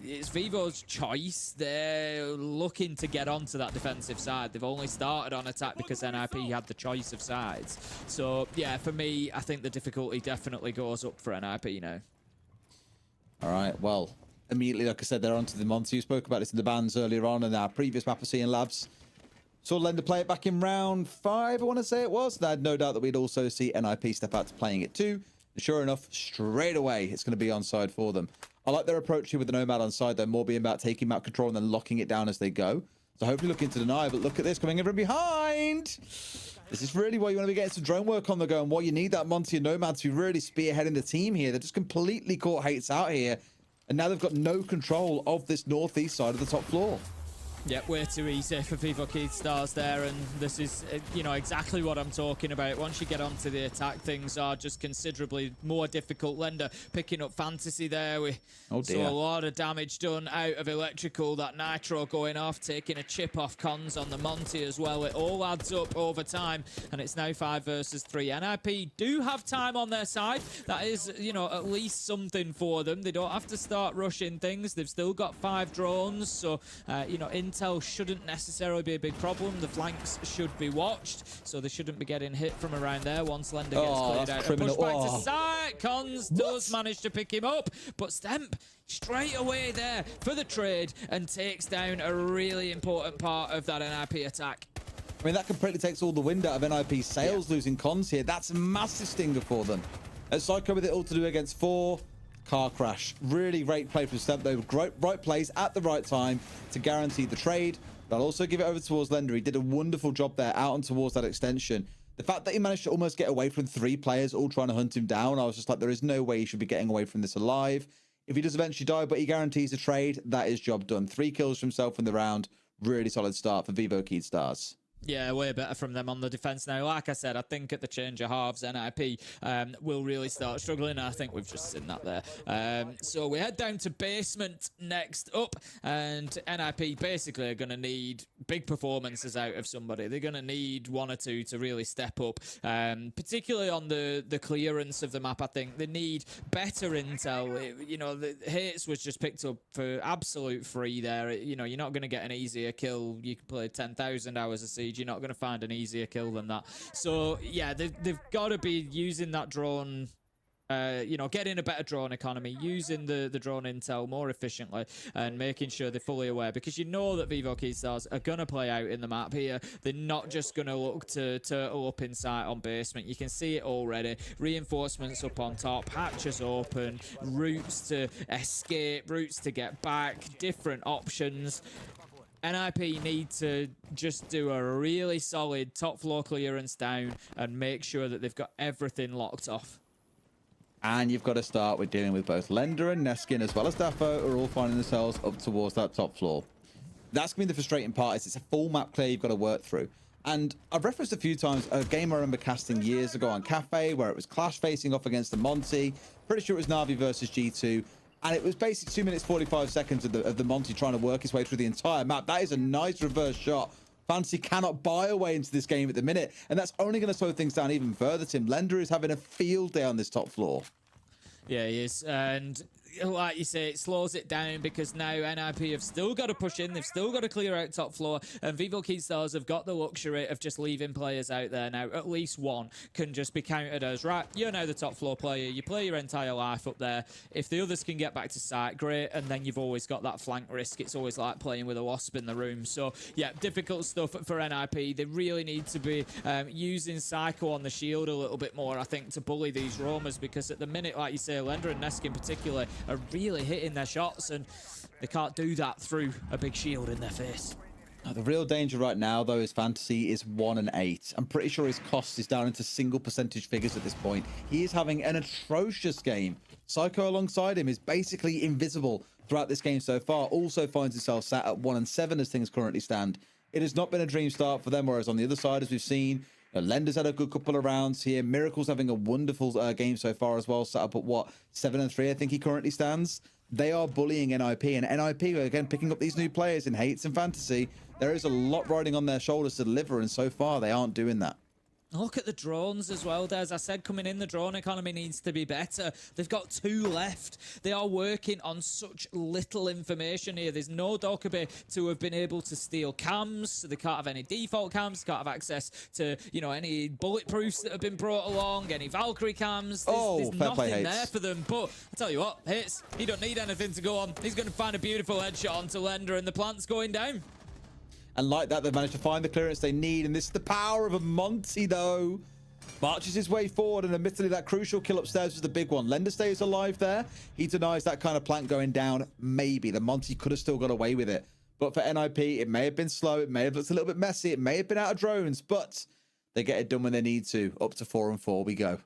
it's Vivo's choice. They're looking to get onto that defensive side. They've only started on attack because NIP had the choice of sides. So yeah, for me, I think the difficulty definitely goes up for NIP now. All right, well, immediately, like I said, they're onto the Monty. You spoke about this in the bans earlier on in our previous map of Seeing Labs. Saw Lender play it back in round 5, I want to say it was. And I had no doubt that we'd also see NIP step out to playing it too. And sure enough, straight away, it's going to be on side for them. I like their approach here with the Nomad on side, though, more being about taking map control and then locking it down as they go. So hopefully looking to deny, but look at this, coming in from behind. This is really why you want to be getting some drone work on the go and why you need that Monty and Nomad to really spearheading the team here. They're just completely caught Hates out here. And now they've got no control of this northeast side of the top floor. Yeah, way too easy for Vivo Keystars there, and this is, you know, exactly what I'm talking about. Once you get onto the attack, things are just considerably more difficult. Lender picking up Fantasy there. We saw a lot of damage done out of Electrical. That Nitro going off, taking a chip off Cons on the Monty as well. It all adds up over time, and it's now 5 versus 3. NIP do have time on their side. That is, you know, at least something for them. They don't have to start rushing things. They've still got 5 drones, so, you know, intel shouldn't necessarily be a big problem. The flanks should be watched, so they shouldn't be getting hit from around there once Lender gets cleared out. A push back to side. Cons does manage to pick him up, but Stemp straight away there for the trade and takes down a really important part of that NIP attack. I mean, that completely takes all the wind out of NIP's sails, losing Cons here. That's a massive stinger for them. Psycho with it all to do against 4. Car crash. Really great play from Stemp, though. Right plays at the right time to guarantee the trade. But I'll also give it over towards Lender. He did a wonderful job there out and towards that extension. The fact that he managed to almost get away from 3 players all trying to hunt him down, I was just like, there is no way he should be getting away from this alive. If he does eventually die, but he guarantees a trade, that is job done. 3 kills for himself in the round. Really solid start for Vivo Keystars. Yeah, way better from them on the defense now. Like I said, I think at the change of halves, NIP will really start struggling. I think we've just seen that there. So we head down to basement next up, and NIP basically are going to need big performances out of somebody. They're going to need 1 or 2 to really step up, particularly on the clearance of the map. I think they need better intel. You know, the Hates was just picked up for absolute free there. You know, you're not going to get an easier kill. You can play 10,000 hours of Siege. You're not going to find an easier kill than that. So yeah, they've got to be using that drone, you know, getting a better drone economy, using the drone intel more efficiently, and making sure they're fully aware, because you know that Vivo Keystars are going to play out in the map here. They're not just going to look to turtle up in sight on basement. You can see it already. Reinforcements up on top, hatches open, routes to escape, routes to get back, different options. NIP need to just do a really solid top floor clearance down and make sure that they've got everything locked off. And you've got to start with dealing with both Lender and Neskin, as well as Daffo, are all finding themselves up towards that top floor. That's going to be the frustrating part. Is it's a full map clear you've got to work through. And I've referenced a few times a game I remember casting years ago on Cafe, where it was Clash facing off against the Monty. Pretty sure it was Na'Vi versus G2. And it was basically 2 minutes 45 seconds of the Monty trying to work his way through the entire map. That is a nice reverse shot. Fantasy cannot buy a way into this game at the minute, and that's only going to slow things down even further. Tim Lender is having a field day on this top floor. Yeah, he is. And like you say, it slows it down because now NIP have still got to push in. They've still got to clear out top floor. And Vivo Keystars have got the luxury of just leaving players out there now. At least 1 can just be counted as, right, you're now the top floor player. You play your entire life up there. If the others can get back to site, great. And then you've always got that flank risk. It's always like playing with a wasp in the room. So, yeah, difficult stuff for NIP. They really need to be using Psycho on the shield a little bit more, I think, to bully these roamers, because at the minute, like you say, Lender and Nesk in particular are really hitting their shots, and they can't do that through a big shield in their face. The real danger right now, though, is Fantasy is 1 and 8. I'm pretty sure his cost is down into single percentage figures at this point. He is having an atrocious game. Psycho alongside him is basically invisible throughout this game so far. Also finds himself sat at 1 and 7 as things currently stand. It has not been a dream start for them, whereas on the other side, as we've seen, Lender's had a good couple of rounds here. Miracle's having a wonderful game so far as well. Sat up at what, 7 and 3, I think he currently stands. They are bullying NIP, and NIP are again picking up these new players in Hates and Fantasy. There is a lot riding on their shoulders to deliver, and so far they aren't doing that. Look at the drones as well. As I said, coming in, the drone economy needs to be better. They've got 2 left. They are working on such little information here. There's no Dokkaebi to have been able to steal cams. So they can't have any default cams. Can't have access to, you know, any bulletproofs that have been brought along, any Valkyrie cams. There's nothing there for them. But I tell you what, Hits, he don't need anything to go on. He's going to find a beautiful headshot onto Lender, and the plant's going down. And like that, they've managed to find the clearance they need. And this is the power of a Monty, though. Marches his way forward, and admittedly, that crucial kill upstairs was the big one. Lender stays alive there. He denies that kind of plant going down. Maybe. The Monty could have still got away with it. But for NIP, it may have been slow. It may have looked a little bit messy. It may have been out of drones. But they get it done when they need to. Up to 4 and 4 we go.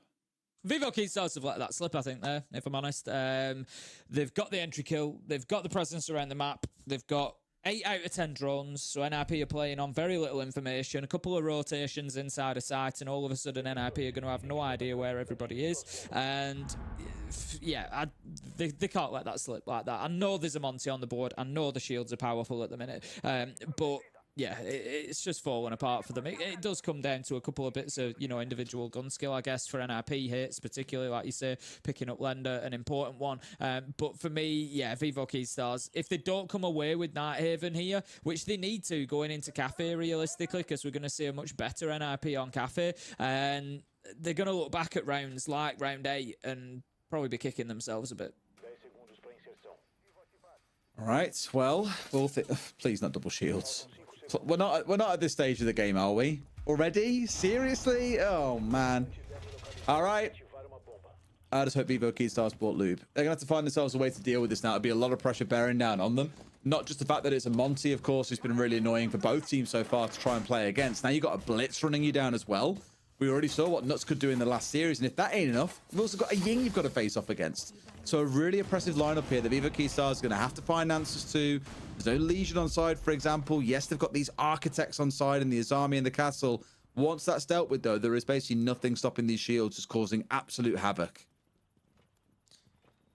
Vivo Keystars have let that slip, I think, there, if I'm honest. They've got the entry kill. They've got the presence around the map. They've got 8 out of 10 drones, so NIP are playing on very little information, a couple of rotations inside a site, and all of a sudden NIP are going to have no idea where everybody is. And yeah, they can't let that slip like that. I know there's a Monty on the board. I know the shields are powerful at the minute, but yeah, it's just falling apart for them. It does come down to a couple of bits of, you know, individual gun skill, I guess, for NIP Hits, particularly, like you say, picking up Lender, an important one. But for me, yeah, Vivo Keystars, if they don't come away with Nighthaven here, which they need to going into Cafe realistically, because we're going to see a much better NIP on Cafe, and they're going to look back at rounds like round 8 and probably be kicking themselves a bit. All right, well, please not double shields. We're not at this stage of the game, are we? Already? Seriously? Oh, man. All right. I just hope Vivo Keystars bought lube. They're going to have to find themselves a way to deal with this now. It'll be a lot of pressure bearing down on them. Not just the fact that it's a Monty, of course, who's been really annoying for both teams so far to try and play against. Now you've got a Blitz running you down as well. We already saw what Nuts could do in the last series, and if that ain't enough, we've also got a Ying you've got to face off against. So a really impressive lineup here. The Vivo Keystars is going to have to find answers to. There's no Legion on side, for example. Yes, they've got these Architects on side and the Azami in the castle. Once that's dealt with, though, there is basically nothing stopping these shields, just causing absolute havoc.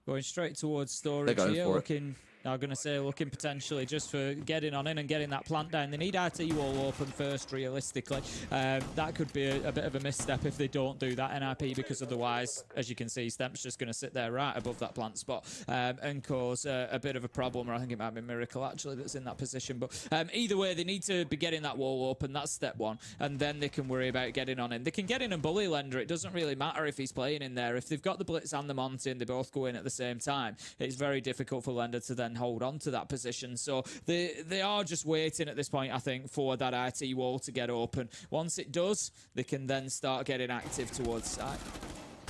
Going straight towards storage here, looking... I'm going to say looking potentially just for getting on in and getting that plant down. They need RT wall open first, realistically. That could be a bit of a misstep if they don't do that NIP, because otherwise, as you can see, Stemp's just going to sit there right above that plant spot and cause a bit of a problem. Or I think it might be Miracle, actually, that's in that position. But either way, they need to be getting that wall open. That's step 1. And then they can worry about getting on in. They can get in and bully Lender. It doesn't really matter if he's playing in there. If they've got the Blitz and the Monty and they both go in at the same time, it's very difficult for Lender to then hold on to that position. So they are just waiting at this point, I think, for that RT wall to get open. Once it does, they can then start getting active towards side.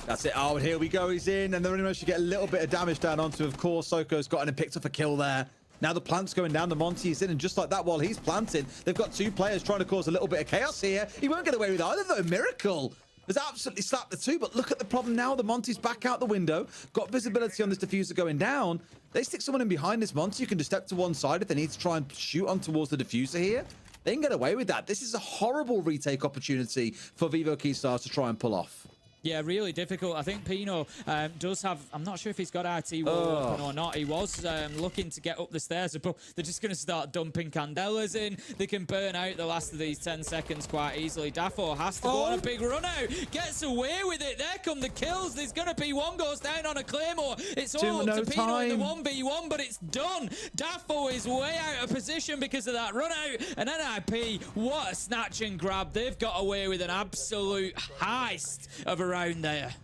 That's it. Oh, and here we go. He's in, and they're only managed to get a little bit of damage down onto. Of course, Soko's got in and picked up a kill there. Now the plant's going down. The Monty is in, and just like that, while he's planting, they've got 2 players trying to cause a little bit of chaos here. He won't get away with either, though. Miracle has absolutely slapped the 2, but look at the problem now. The Monty's back out the window, got visibility on this diffuser going down. They stick someone in behind this Monty. You can just step to one side if they need to try and shoot on towards the diffuser here. They can get away with that. This is a horrible retake opportunity for Vivo Keystars to try and pull off. Yeah, really difficult. I think Pino does have... I'm not sure if he's got RT wall open or not. He was looking to get up the stairs, but they're just going to start dumping Candelas in. They can burn out the last of these 10 seconds quite easily. Dafo has to go on a big run out. Gets away with it. There come the kills. There's going to be one goes down on a Claymore. It's all up to Pino in the 1v1, but it's done. Dafo is way out of position because of that run out. And NIP, what a snatch and grab. They've got away with an absolute heist of a around there.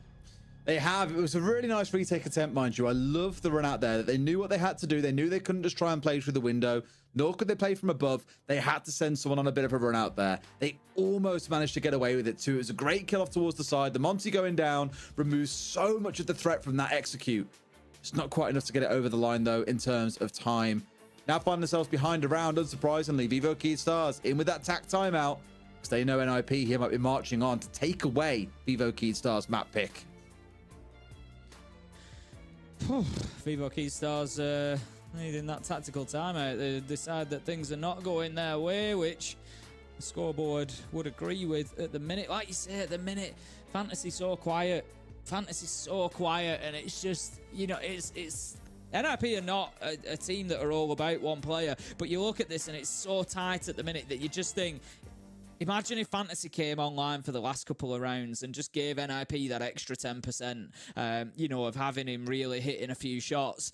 They have. It was a really nice retake attempt, mind you. I love the run out there. They knew what they had to do. They knew they couldn't just try and play through the window, nor could they play from above. They had to send someone on a bit of a run out there. They almost managed to get away with it too. It was a great kill off towards the side. The Monty going down removes so much of the threat from that execute. It's not quite enough to get it over the line, though, in terms of time. now find themselves behind a round, unsurprisingly. Vivo Key Stars in with that tack timeout, because they know NIP here might be marching on to take away Vivo Key Stars map pick. Vivo Key Stars needing that tactical timeout. They decide that things are not going their way, which the scoreboard would agree with at the minute. Like you say, at the minute, Fantasy's so quiet. Fantasy's so quiet, and it's just, you know, it's NIP are not a team that are all about one player, but you look at this and it's so tight at the minute that you just think, imagine if Fantasy came online for the last couple of rounds and just gave NIP that extra 10%, you know, of having him really hitting a few shots.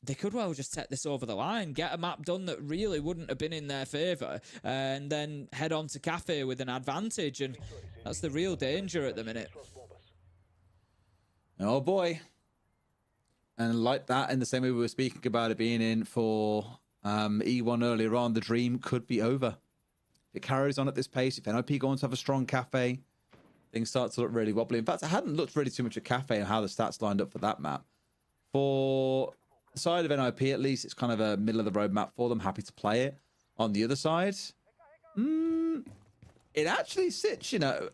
They could well just take this over the line, get a map done that really wouldn't have been in their favour, and then head on to Cafe with an advantage, and that's the real danger at the minute. Oh boy. And like that, in the same way we were speaking about it being in for E1 earlier on, the dream could be over. If it carries on at this pace, if NIP go on to have a strong Cafe, things start to look really wobbly. In fact, I hadn't looked really too much at Cafe and how the stats lined up for that map. For the side of NIP, at least, it's kind of a middle of the road map for them. Happy to play it. On the other side, it actually sits, you know.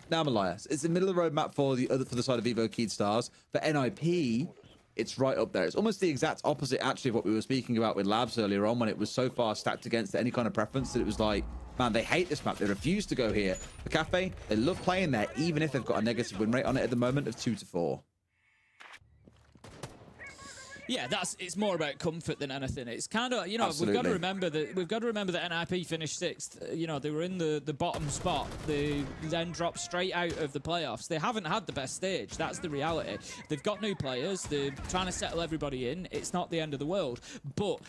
Now I'm a liar. It's the middle of the road map for the side of Vivo Key Stars. For NIP, it's right up there. It's almost the exact opposite, actually, of what we were speaking about with Labs earlier on, when it was so far stacked against any kind of preference that it was like, man, they hate this map. They refuse to go here. For Cafe, they love playing there, even if they've got a negative win rate on it at the moment of 2-4. Yeah, it's more about comfort than anything. It's kind of, you know, Absolutely. we've got to remember that NIP finished 6th. You know, they were in the bottom spot. They then dropped straight out of the playoffs. They haven't had the best stage. That's the reality. They've got new players. They're trying to settle everybody in. It's not the end of the world, but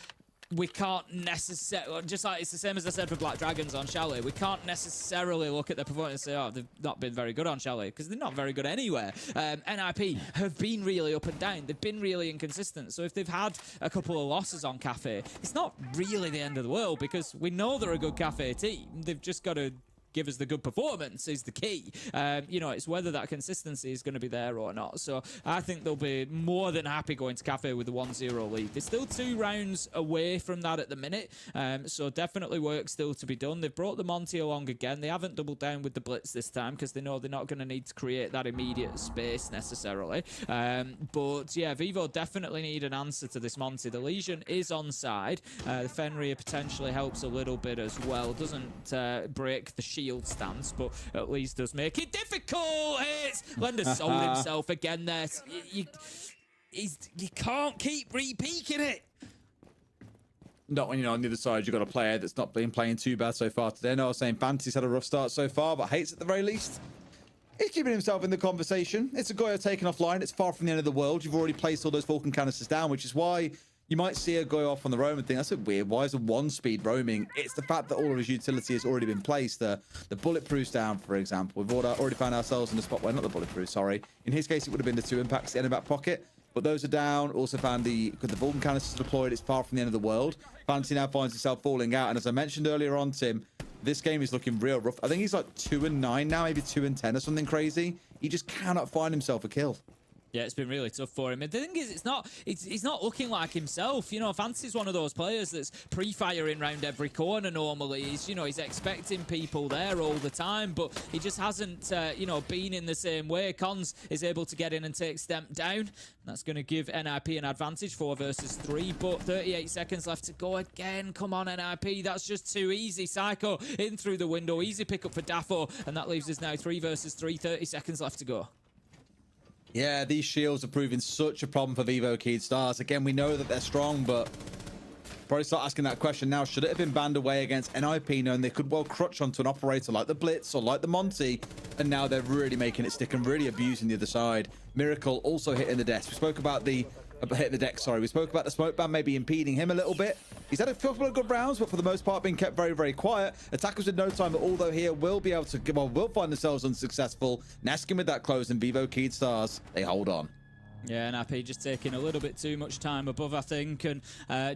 we can't necessarily, just like it's the same as I said for Black Dragons on Chalet, we can't necessarily look at their performance and say, oh, they've not been very good on Chalet, because they're not very good anywhere. NIP have been really up and down. They've been really inconsistent. So if they've had a couple of losses on Cafe, it's not really the end of the world, because we know they're a good Cafe team. They've just got to give us the good performance is the key. You know, it's whether that consistency is going to be there or not. So I think they'll be more than happy going to Cafe with the 1-0 lead. They're still 2 rounds away from that at the minute. So definitely work still to be done. They've brought the Monty along again. They haven't doubled down with the Blitz this time because they know they're not going to need to create that immediate space necessarily. But yeah, Vivo definitely need an answer to this Monty. The Legion is on side. The Fenrir potentially helps a little bit as well. Doesn't break the shield stance, but at least does make it difficult. It's Lender sold himself again there. You can't keep re-peeking it. Not when you're on the other side, you've got a player that's not been playing too bad so far today. No, I was saying Fantasy's had a rough start so far, but Hates at the very least, he's keeping himself in the conversation. It's a Goyo taken offline. It's far from the end of the world. You've already placed all those Falcon canisters down, which is why you might see a Goyo off on the roam and think, that's a bit weird. Why is a 1-speed roaming? It's the fact that all of his utility has already been placed. The bulletproof's down, for example. We've already found ourselves in the spot where, not the bulletproof, sorry. In his case, it would have been the 2 impacts in the back pocket. But those are down. Also found the Vulcan canisters deployed. It's far from the end of the world. Fantasy now finds himself falling out. And as I mentioned earlier on, Tim, this game is looking real rough. I think he's like 2-9 now, maybe 2-10 or something crazy. He just cannot find himself a kill. Yeah, it's been really tough for him. And the thing is, he's not looking like himself. You know, Fantasy's one of those players that's pre-firing round every corner normally. He's expecting people there all the time, but he just hasn't, been in the same way. Cons is able to get in and take Stemp down. That's going to give NIP an advantage, 4 versus 3, but 38 seconds left to go again. Come on, NIP, that's just too easy. Psycho in through the window, easy pickup for Dafo, and that leaves us now 3 versus 3, 30 seconds left to go. Yeah, these shields are proving such a problem for Vivo Key Stars. Again, we know that they're strong, but probably start asking that question now. Should it have been banned away against NIP, knowing they could well crutch onto an operator like the Blitz or like the Monty, and now they're really making it stick and really abusing the other side. Miracle also hitting the desk. We spoke about the We spoke about the smoke ban maybe impeding him a little bit. He's had a couple of good rounds, but for the most part being kept very, very quiet. Attackers with no time, but although here will be able to, will find themselves unsuccessful. Neskin with that close and Vivo Key Stars, they hold on. Yeah, NIP just taking a little bit too much time above, I think, and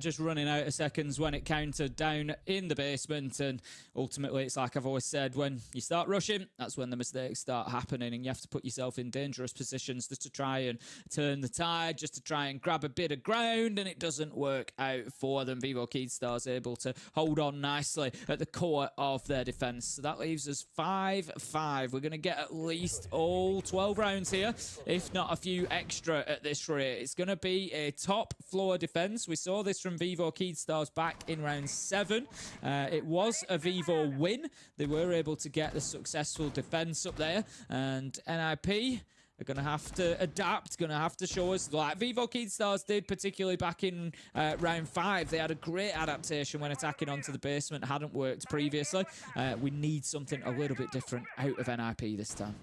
just running out of seconds when it countered down in the basement. And ultimately, it's like I've always said, when you start rushing, that's when the mistakes start happening, and you have to put yourself in dangerous positions just to try and turn the tide, just to try and grab a bit of ground, and it doesn't work out for them. Vivo Keystars able to hold on nicely at the core of their defense. So that leaves us 5-5. We're going to get at least all 12 rounds here, if not a few extra at this rate. It's going to be a top floor defense. We saw this from Vivo Keystars back in round 7. It was a Vivo win. They were able to get the successful defense up there, and NIP are going to have to adapt, going to have to show us, like Vivo Keystars did, particularly back in round 5. They had a great adaptation when attacking onto the basement. Hadn't worked previously. We need something a little bit different out of NIP this time.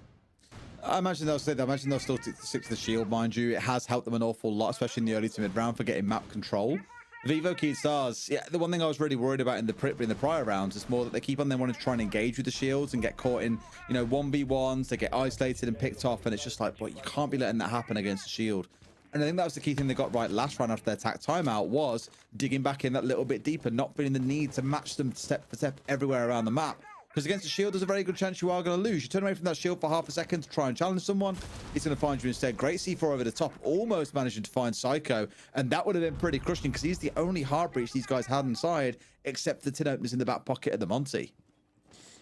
I imagine they'll stay there. I imagine they'll still stick to the shield, mind you. It has helped them an awful lot, especially in the early to mid round, for getting map control. Vivo Keystars, yeah, the one thing I was really worried about in the prior rounds is more that they keep on then wanting to try and engage with the shields and get caught in, 1v1s. They get isolated and picked off, and it's just like, well, you can't be letting that happen against the shield. And I think that was the key thing they got right last round after their attack timeout, was digging back in that little bit deeper, not feeling the need to match them step for step everywhere around the map. Because against the shield, there's a very good chance you are going to lose. You turn away from that shield for half a second to try and challenge someone, it's going to find you instead. Great C4 over the top, almost managing to find Psycho, and that would have been pretty crushing because he's the only hard breach these guys had inside, except the tin openers in the back pocket of the Monty.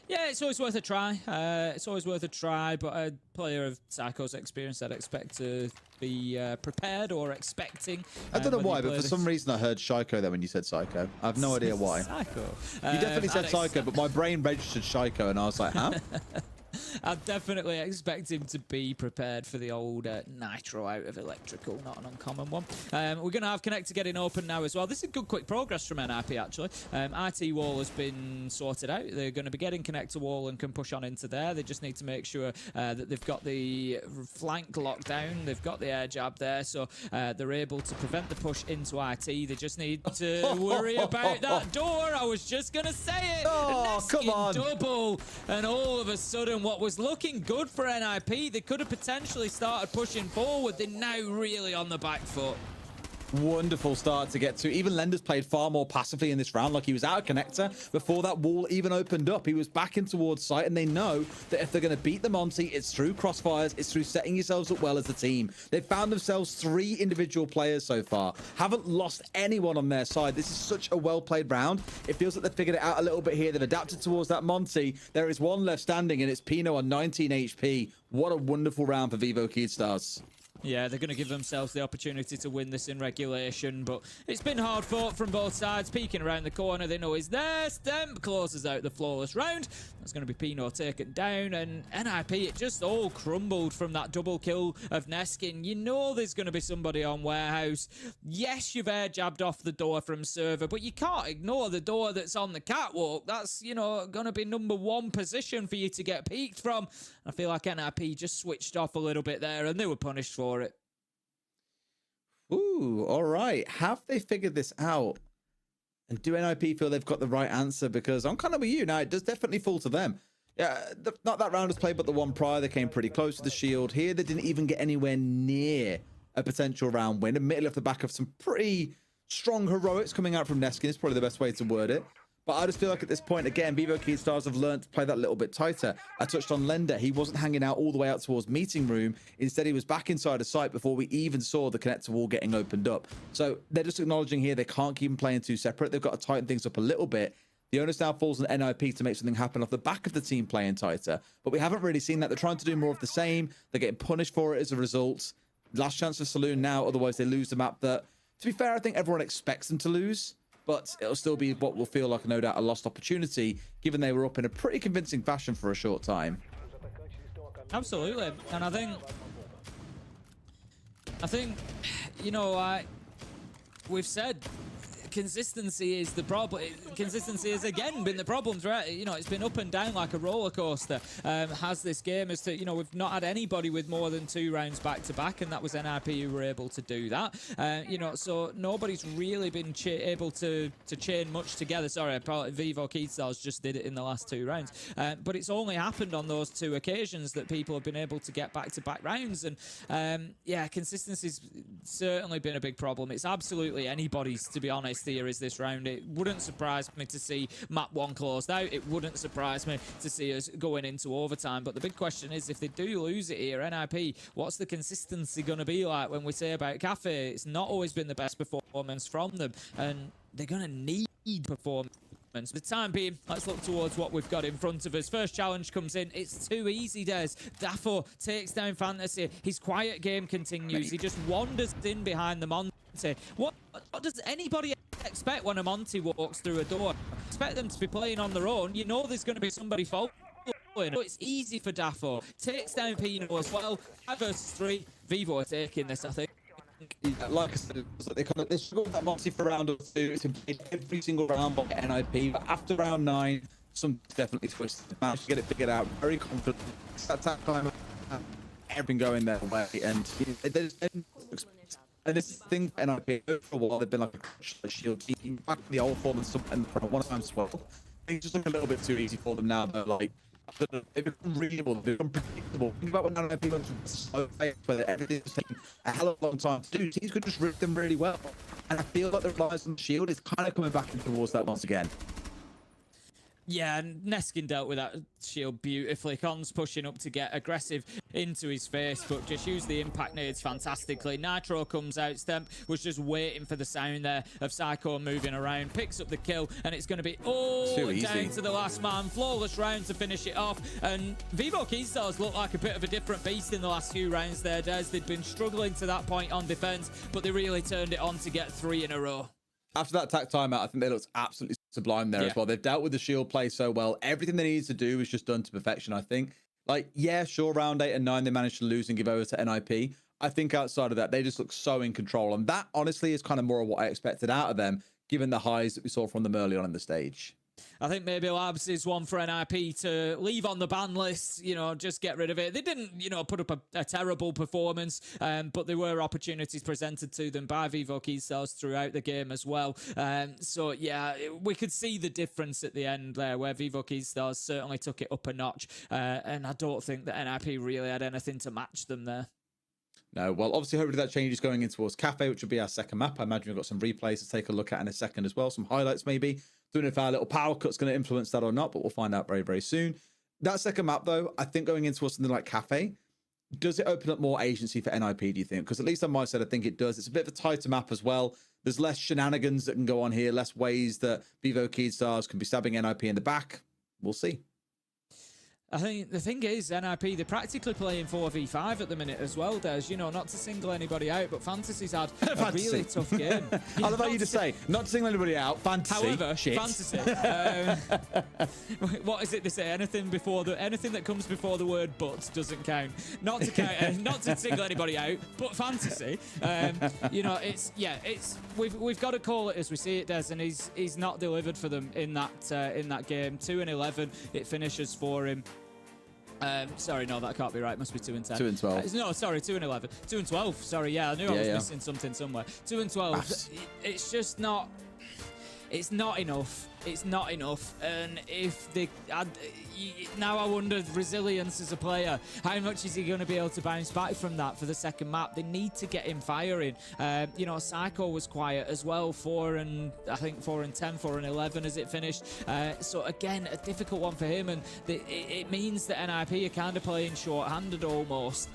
Yeah, it's always worth a try. It's always worth a try, but a player of Psycho's experience, I'd expect to be prepared or expecting. I don't know why, but for some reason I heard Shiko there when you said Psycho. I have no idea why. Psycho. You definitely said Psycho, but my brain registered Shiko, and I was like, huh? I'd definitely expect him to be prepared for the old Nitro out of electrical, not an uncommon one. We're going to have Connector getting open now as well. This is good quick progress from NIP, actually. IT wall has been sorted out. They're going to be getting Connector wall and can push on into there. They just need to make sure that they've got the flank locked down. They've got the air jab there, so they're able to prevent the push into IT. They just need to worry about that door. I was just going to say it. Oh, come on. Double, and all of a sudden, what was looking good for NIP, they could have potentially started pushing forward. They're now really on the back foot. Wonderful start to get to. Even Lender's played far more passively in this round. Like, he was out of connector before that wall even opened up. He was back in towards site, and they know that if they're going to beat the Monty, it's through crossfires, it's through setting yourselves up well as a team. They've found themselves 3 individual players so far. Haven't lost anyone on their side. This is such a well-played round. It feels like they've figured it out a little bit here. They've adapted towards that Monty. There is one left standing, and it's Pino on 19 HP. What a wonderful round for Vivo Keystars. Yeah, they're going to give themselves the opportunity to win this in regulation, but it's been hard fought from both sides. Peeking around the corner, they know he's there. Stemp closes out the flawless round. That's going to be Pino taken down, and NIP, it just all crumbled from that double kill of Neskin. You know there's going to be somebody on Warehouse. Yes, you've air jabbed off the door from server, but you can't ignore the door that's on the catwalk. That's, going to be number 1 position for you to get peeked from. I feel like NIP just switched off a little bit there, and they were punished for it. Ooh, all right. Have they figured this out? And do NIP feel they've got the right answer? Because I'm kind of with you. Now, it does definitely fall to them. Yeah, not that round was played, but the one prior, they came pretty close to the shield. Here, they didn't even get anywhere near a potential round win. Admittedly, off the back of some pretty strong heroics coming out from Neskin is probably the best way to word it. But I just feel like at this point, again, Vivo Keystars have learned to play that little bit tighter. I touched on Lender. He wasn't hanging out all the way out towards meeting room. Instead, he was back inside a site before we even saw the connector wall getting opened up. So they're just acknowledging here they can't keep them playing too separate. They've got to tighten things up a little bit. The onus now falls on NIP to make something happen off the back of the team playing tighter. But we haven't really seen that. They're trying to do more of the same. They're getting punished for it as a result. Last chance for Saloon now. Otherwise, they lose the map that, to be fair, I think everyone expects them to lose. But it'll still be what will feel like, no doubt, a lost opportunity, given they were up in a pretty convincing fashion for a short time. Absolutely. And I think, we've said consistency is the problem. Consistency has again been the problem throughout. You know, it's been up and down like a roller coaster. Has this game as to, you know, we've not had anybody with more than 2 rounds back to back, and that was NIP who were able to do that. You know, so nobody's really been able to chain much together. Sorry, probably Vivo Keystars just did it in the last 2 rounds, but it's only happened on those 2 occasions that people have been able to get back to back rounds. And yeah, consistency's certainly been a big problem. It's absolutely anybody's, to be honest, here is this round. It wouldn't surprise me to see map 1 closed out. It wouldn't surprise me to see us going into overtime. But the big question is, if they do lose it here, NIP, what's the consistency going to be like? When we say about Cafe, it's not always been the best performance from them, and they're going to need performance. For the time being, let's look towards what we've got in front of us. First challenge comes in. It's too easy, Des. Dafo takes down Fantasy. His quiet game continues. He just wanders in behind the Monty. What does anybody expect when a Monty walks through a door? Expect them to be playing on their own. You know there's going to be somebody following. It's easy for Dafo. Takes down Pino as well. 5 versus 3. Vivo are taking this, I think. Yeah, like I said, they struggled with that Monty for round or 2. It's been played every single round by NIP, but after round 9, some definitely twisted. Managed to get it figured out. Very confident. That time, everything going their way, and this thing for NIP for a while, they've been like a shield team back in the old form and one time as well. It's just like a little bit too easy for them now. They're like, they've become readable, they've become predictable. Think about when NIP went to so fast, where everything's taking a hell of a long time to do. Teams could just rip them really well, and I feel like the reliance on the shield is kind of coming back towards that once again. Yeah, and Neskin dealt with that shield beautifully. Cons pushing up to get aggressive into his face, but just used the impact nades fantastically. Nitro comes out. Stemp was just waiting for the sound there of Psycho moving around. Picks up the kill, and it's going to be down to the last man. Flawless round to finish it off. And Vivo Keystars looked like a bit of a different beast in the last few rounds there, Des. They'd been struggling to that point on defense, but they really turned it on to get 3 in a row. After that attack timeout, I think they looked absolutely sublime there as well. They've dealt with the shield play so well. Everything they needed to do was just done to perfection, I think. Like, yeah, sure, round 8 and 9, they managed to lose and give over to NIP. I think outside of that, they just look so in control. And that, honestly, is kind of more of what I expected out of them, given the highs that we saw from them early on in the stage. I think maybe Labs is one for NIP to leave on the ban list, you know, just get rid of it. They didn't, you know, put up a terrible performance, but there were opportunities presented to them by Vivo Keystars throughout the game as well. So, yeah, we could see the difference at the end there, where Vivo Keystars certainly took it up a notch, and I don't think that NIP really had anything to match them there. No, well, obviously, hopefully that change is going in towards Cafe, which will be our second map. I imagine we've got some replays to take a look at in a second as well, some highlights maybe. Don't know if our little power cut's going to influence that or not, but we'll find out very, very soon. That second map, though, I think going into something like Cafe, does it open up more agency for NIP, do you think? Because at least on my side, I think it does. It's a bit of a tighter map as well. There's less shenanigans that can go on here, less ways that Vivo Keystars can be stabbing NIP in the back. We'll see. I think the thing is, NIP, they're practically playing 4v5 at the minute as well, Des. You know, not to single anybody out, but Fantasy's had a really tough game. I love how you just say, not to single anybody out, Fantasy. However, shit. Fantasy. What is it they say? Anything that comes before the word "but" doesn't count. Not to count, not to single anybody out, but Fantasy. You know, we've got to call it as we see it, Des, and he's not delivered for them in that game. 2-11, it finishes for him. Sorry, no, that can't be right. Must be 2-10. 2-12. No, sorry, 2-11. 2-12. Sorry, yeah, I knew I was missing something somewhere. 2-12. It's just not. It's not enough. It's not enough. And if they now, I wonder, resilience as a player, how much is he going to be able to bounce back from that for the second map? They need to get him firing. You know, Psycho was quiet as well. 4-10, 4-11 as it finished. So again, a difficult one for him, and it means that NIP are kind of playing short-handed almost.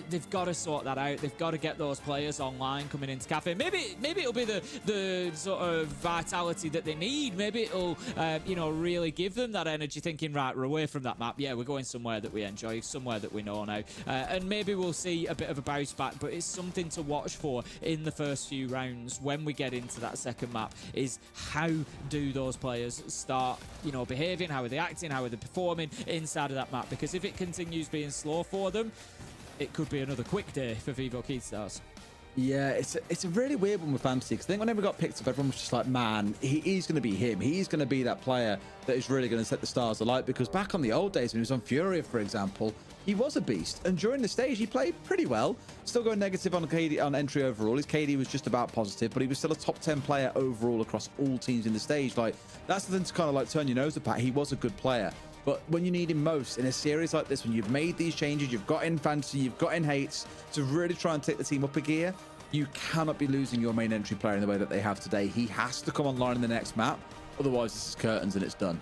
They've got to sort that out. They've got to get those players online coming into Cafe. Maybe it'll be the sort of vitality that they need. Maybe it'll you know, really give them that energy, thinking, right, we're away from that map. Yeah, we're going somewhere that we enjoy, somewhere that we know now. And maybe we'll see a bit of a bounce back, but it's something to watch for in the first few rounds when we get into that second map, is how do those players start, you know, behaving, how are they acting, how are they performing inside of that map? Because if it continues being slow for them, it could be another quick day for Vivo Keystars. Yeah, it's a really weird one with fantasy, because I think whenever we got picked up, everyone was just like, man, he's going to be him. He's going to be that player that is really going to set the stars alight, because back on the old days when he was on Furia, for example, he was a beast. And during the stage, he played pretty well. Still going negative on KD on entry overall. His KD was just about positive, but he was still a top 10 player overall across all teams in the stage. Like, that's the thing to kind of like turn your nose up at. He was a good player. But when you need him most in a series like this, when you've made these changes, you've got in fantasy, you've got in hates to really try and take the team up a gear, you cannot be losing your main entry player in the way that they have today. He has to come online in the next map. Otherwise, this is curtains and it's done.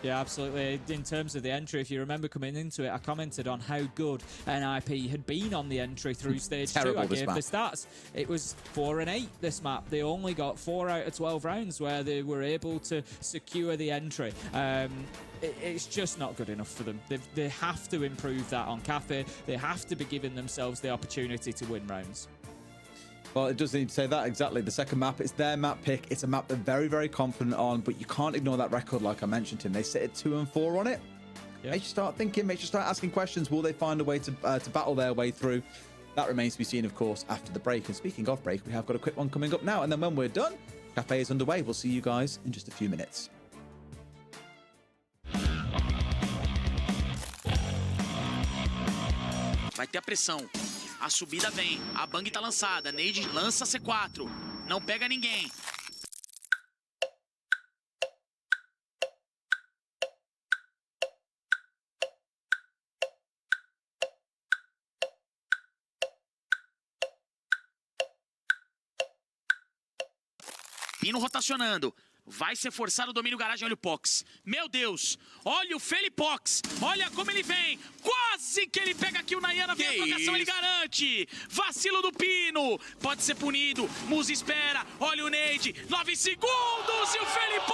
Yeah, absolutely. In terms of the entry, if you remember coming into it, I commented on how good NIP had been on the entry through stage 2. I gave the stats. It was 4 and 8 this map. They only got 4 out of 12 rounds where they were able to secure the entry. It's just not good enough for them. They have to improve that on Cafe. They have to be giving themselves the opportunity to win rounds. Well, it does need to say that exactly. The second map, it's their map pick. It's a map they're very, very confident on, but you can't ignore that record like I mentioned to him. They sit at 2 and 4 on it. Yep. Makes you start thinking, makes you start asking questions. Will they find a way to battle their way through? That remains to be seen, of course, after the break. And speaking of break, we have got a quick one coming up now. And then when we're done, Cafe is underway. We'll see you guys in just a few minutes. Vai ter a pressão. A subida vem. A bang tá lançada. Neide lança C4. Não pega ninguém. Pino rotacionando. Vai ser forçado o domínio garagem. Olha o Pox. Meu Deus. Olha o Felipox. Olha como ele vem. Quase que ele pega aqui o Nayana. Vem a trocação, ele garante. Vacilo do Pino. Pode ser punido. Musa espera. Olha o Neide. 9 segundos e o Felipox.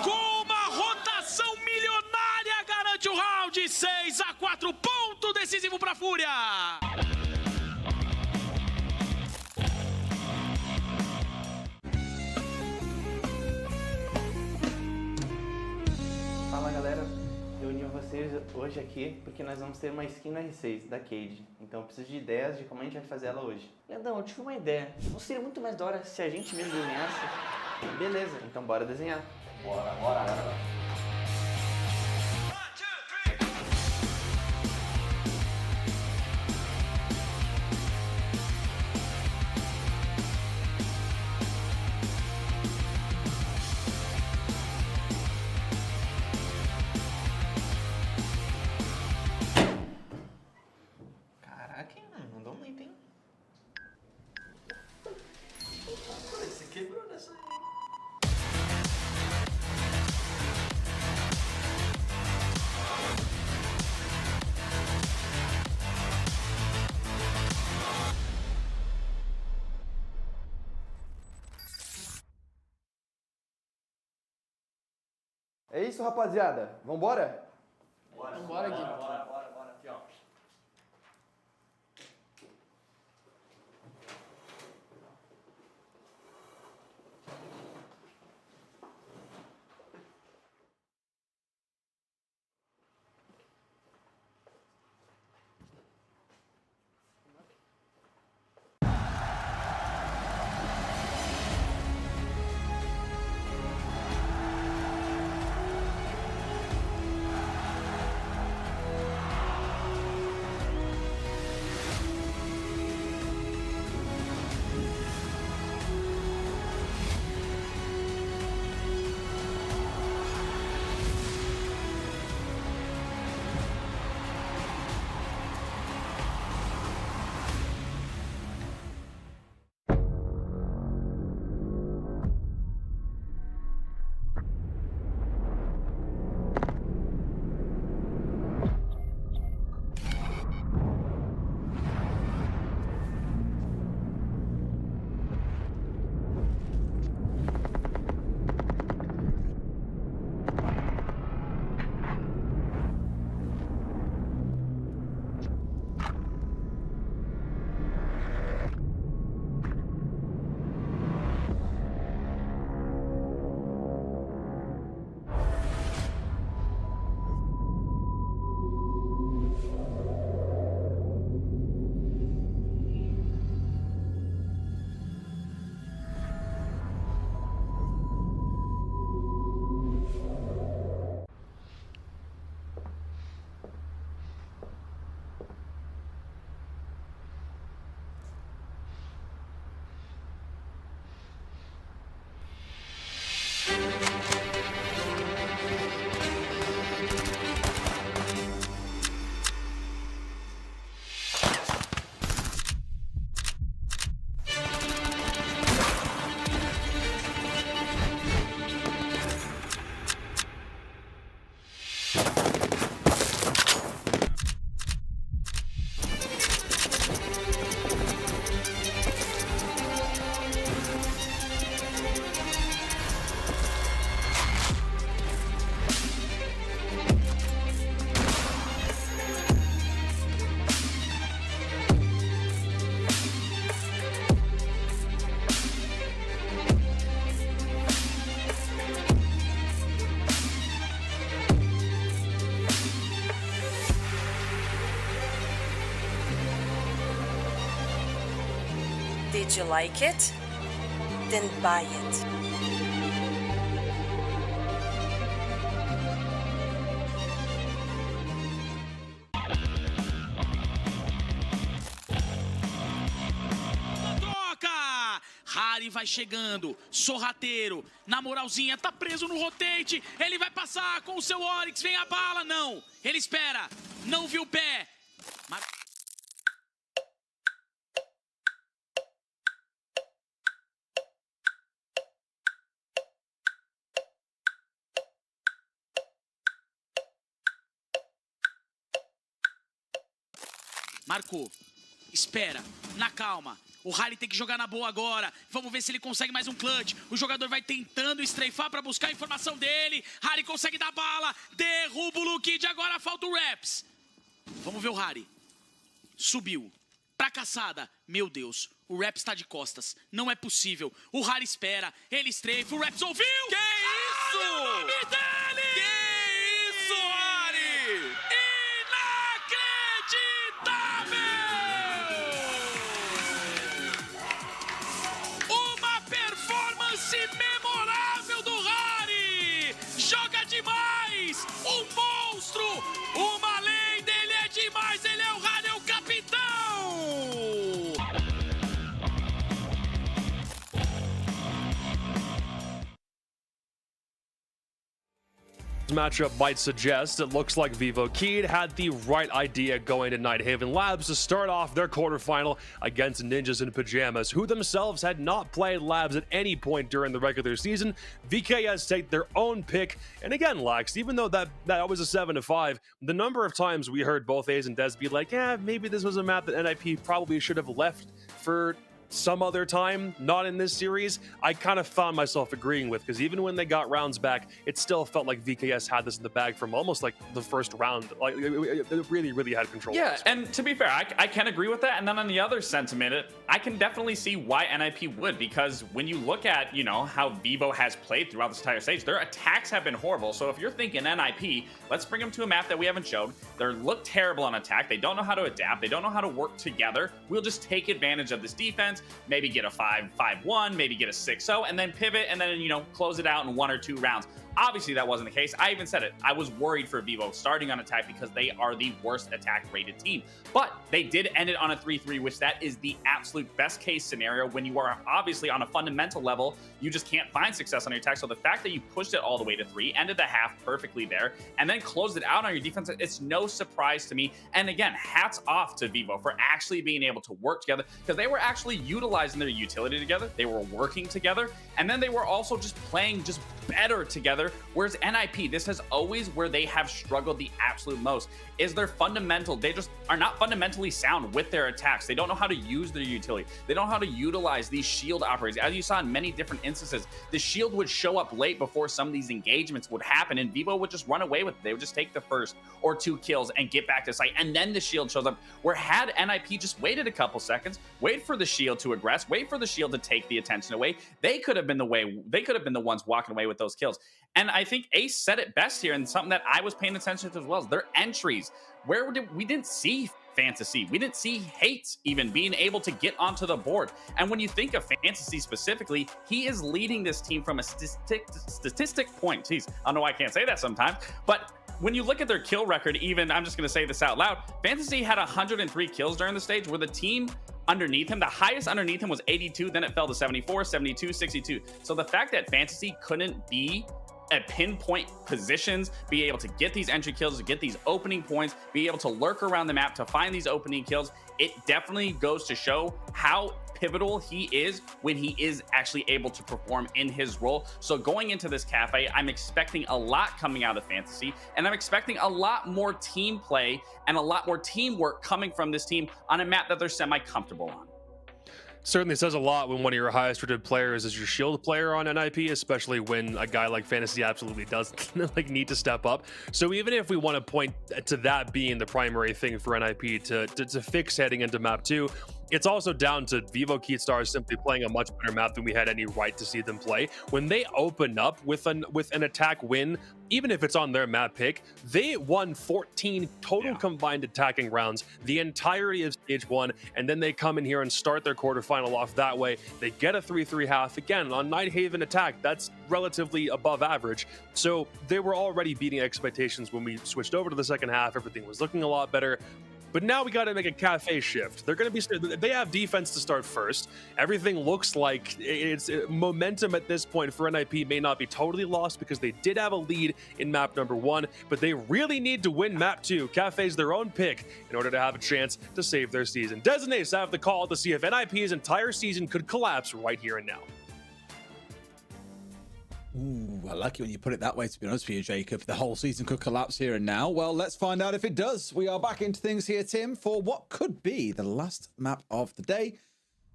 Com uma rotação milionária garante o round. 6-4. Ponto decisivo para a Fúria. Fala galera, eu uni vocês hoje aqui porque nós vamos ter uma skin no R6 da Cade. Então eu preciso de ideias de como a gente vai fazer ela hoje. Leandão, eu tive uma ideia. Não seria muito mais da hora se a gente mesmo desenhasse? Beleza, então bora desenhar. Bora. Caraca, hein, mano, mandou muito, hein? Você quebrou nessa aí. É isso, rapaziada. Vambora? Bora, Gui. Bora. Aqui, ó. Did you like it? Then buy it. Harry vai chegando, sorrateiro, na moralzinha, tá preso no rotate, ele vai passar com o seu Oryx, vem a bala, não, ele espera, não viu o pé. Marcou, espera, na calma. O Harry tem que jogar na boa agora. Vamos ver se ele consegue mais um clutch. O jogador vai tentando estreifar para buscar a informação dele. Harry consegue dar bala. Derruba o Lukid. Agora falta o Raps. Vamos ver o Harry. Subiu. Pra caçada. Meu Deus. O Raps tá de costas. Não é possível. O Harry espera. Ele estreifa. O Raps ouviu. Que isso? Olha o nome dele! Que isso, Harry? Inacreditável! Memorável do Harry! Joga demais! Um monstro! Uma lenda! Ele é demais! Ele é o Harry, é o capitão! Matchup might suggest it looks like Vivo Keed had the right idea going to Nighthaven Labs to start off their quarterfinal against Ninjas in Pajamas, who themselves had not played Labs at any point during the regular season. VKS take their own pick, and again, Lax, even though that was a 7-5, the number of times we heard both A's and Des be like, yeah, maybe this was a map that NIP probably should have left for some other time, not in this series, I kind of found myself agreeing with, because even when they got rounds back, it still felt like VKS had this in the bag from almost like the first round. Like it really had control. Yeah, and to be fair, I can agree with that. And then on the other sentiment, I can definitely see why NIP would, because when you look at, you know, how Vivo has played throughout this entire stage, their attacks have been horrible. So if you're thinking NIP, let's bring them to a map that we haven't showed. They look terrible on attack. They don't know how to adapt. They don't know how to work together. We'll just take advantage of this defense, maybe get a 5-5-1, maybe get a 6-0, and then pivot, and then, you know, close it out in 1 or 2 rounds. Obviously, that wasn't the case. I even said it. I was worried for Vivo starting on attack because they are the worst attack-rated team. But they did end it on a 3-3, which that is the absolute best-case scenario when you are obviously on a fundamental level. You just can't find success on your attack. So the fact that you pushed it all the way to 3, ended the half perfectly there, and then closed it out on your defense, it's no surprise to me. And again, hats off to Vivo for actually being able to work together, because they were actually utilizing their utility together. They were working together, and then they were also just playing just better together. Whereas NIP, this is always where they have struggled the absolute most, is their fundamental. They just are not fundamentally sound with their attacks. They don't know how to use their utility. They don't know how to utilize these shield operators. As you saw in many different instances, the shield would show up late before some of these engagements would happen, and Vivo would just run away with it. They would just take the 1st or 2 kills and get back to site, and then the shield shows up. Where had NIP just waited a couple seconds, wait for the shield to aggress, wait for the shield to take the attention away, they could have been the ones walking away with those kills. And I think Ace said it best here, and something that I was paying attention to as well, is their entries. We didn't see Fantasy. We didn't see Hates even being able to get onto the board. And when you think of Fantasy specifically, he is leading this team from a statistic point. Jeez, I don't know why I can't say that sometimes. But when you look at their kill record, even, I'm just going to say this out loud, Fantasy had 103 kills during the stage, where the team underneath him, the highest underneath him was 82, then it fell to 74, 72, 62. So the fact that Fantasy couldn't be at pinpoint positions, be able to get these entry kills, to get these opening points, be able to lurk around the map to find these opening kills, it definitely goes to show how pivotal he is when he is actually able to perform in his role. So going into this cafe, I'm expecting a lot coming out of Fantasy, and I'm expecting a lot more team play and a lot more teamwork coming from this team on a map that they're semi-comfortable on. Certainly says a lot when one of your highest rated players is your shield player on NIP, especially when a guy like Fantasy absolutely does like need to step up. So even if we want to point to that being the primary thing for NIP to fix heading into map 2, It's also down to Vivo Keystars simply playing a much better map than we had any right to see them play. When they open up with an attack win, even if it's on their map pick, they won 14 total combined attacking rounds the entirety of stage 1, and then they come in here and start their quarterfinal off that way. They get a 3-3 half. Again, on Nighthaven attack, that's relatively above average. So they were already beating expectations when we switched over to the second half. Everything was looking a lot better. But now we got to make a cafe shift. They're going to be. They have defense to start first. Everything looks like it's momentum at this point for NIP may not be totally lost because they did have a lead in map number 1, but they really need to win map 2. Cafe's their own pick in order to have a chance to save their season. Designates have the call to see if NIP's entire season could collapse right here and now. Ooh, I like it when you put it that way, to be honest with you, Jacob. The whole season could collapse here and now. Well, let's find out if it does. We are back into things here, Tim, for what could be the last map of the day.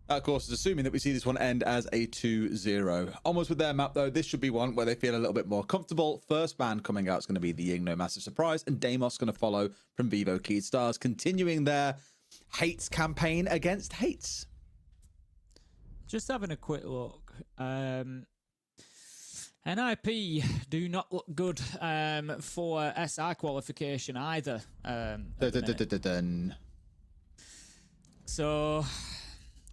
Of course, is assuming that we see this one end as a 2-0. Almost with their map, though, this should be one where they feel a little bit more comfortable. First ban coming out is going to be the Ying, no massive surprise, and Deimos going to follow from Vivo Keystars, continuing their hates campaign against hates. Just having a quick look. NIP do not look good for SI qualification either. So,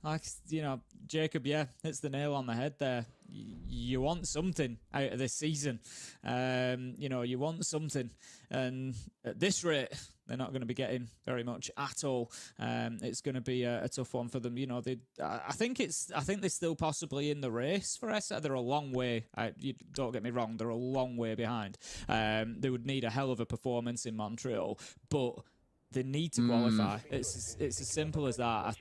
like, you know, Jacob, yeah, hits the nail on the head there. You want something out of this season. You know, you want something. And at this rate, they're not going to be getting very much at all. It's going to be a tough one for them. You know, I think they're still possibly in the race for SI. They're a long way. You don't get me wrong, they're a long way behind. They would need a hell of a performance in Montreal, but they need to qualify. It's as simple as that.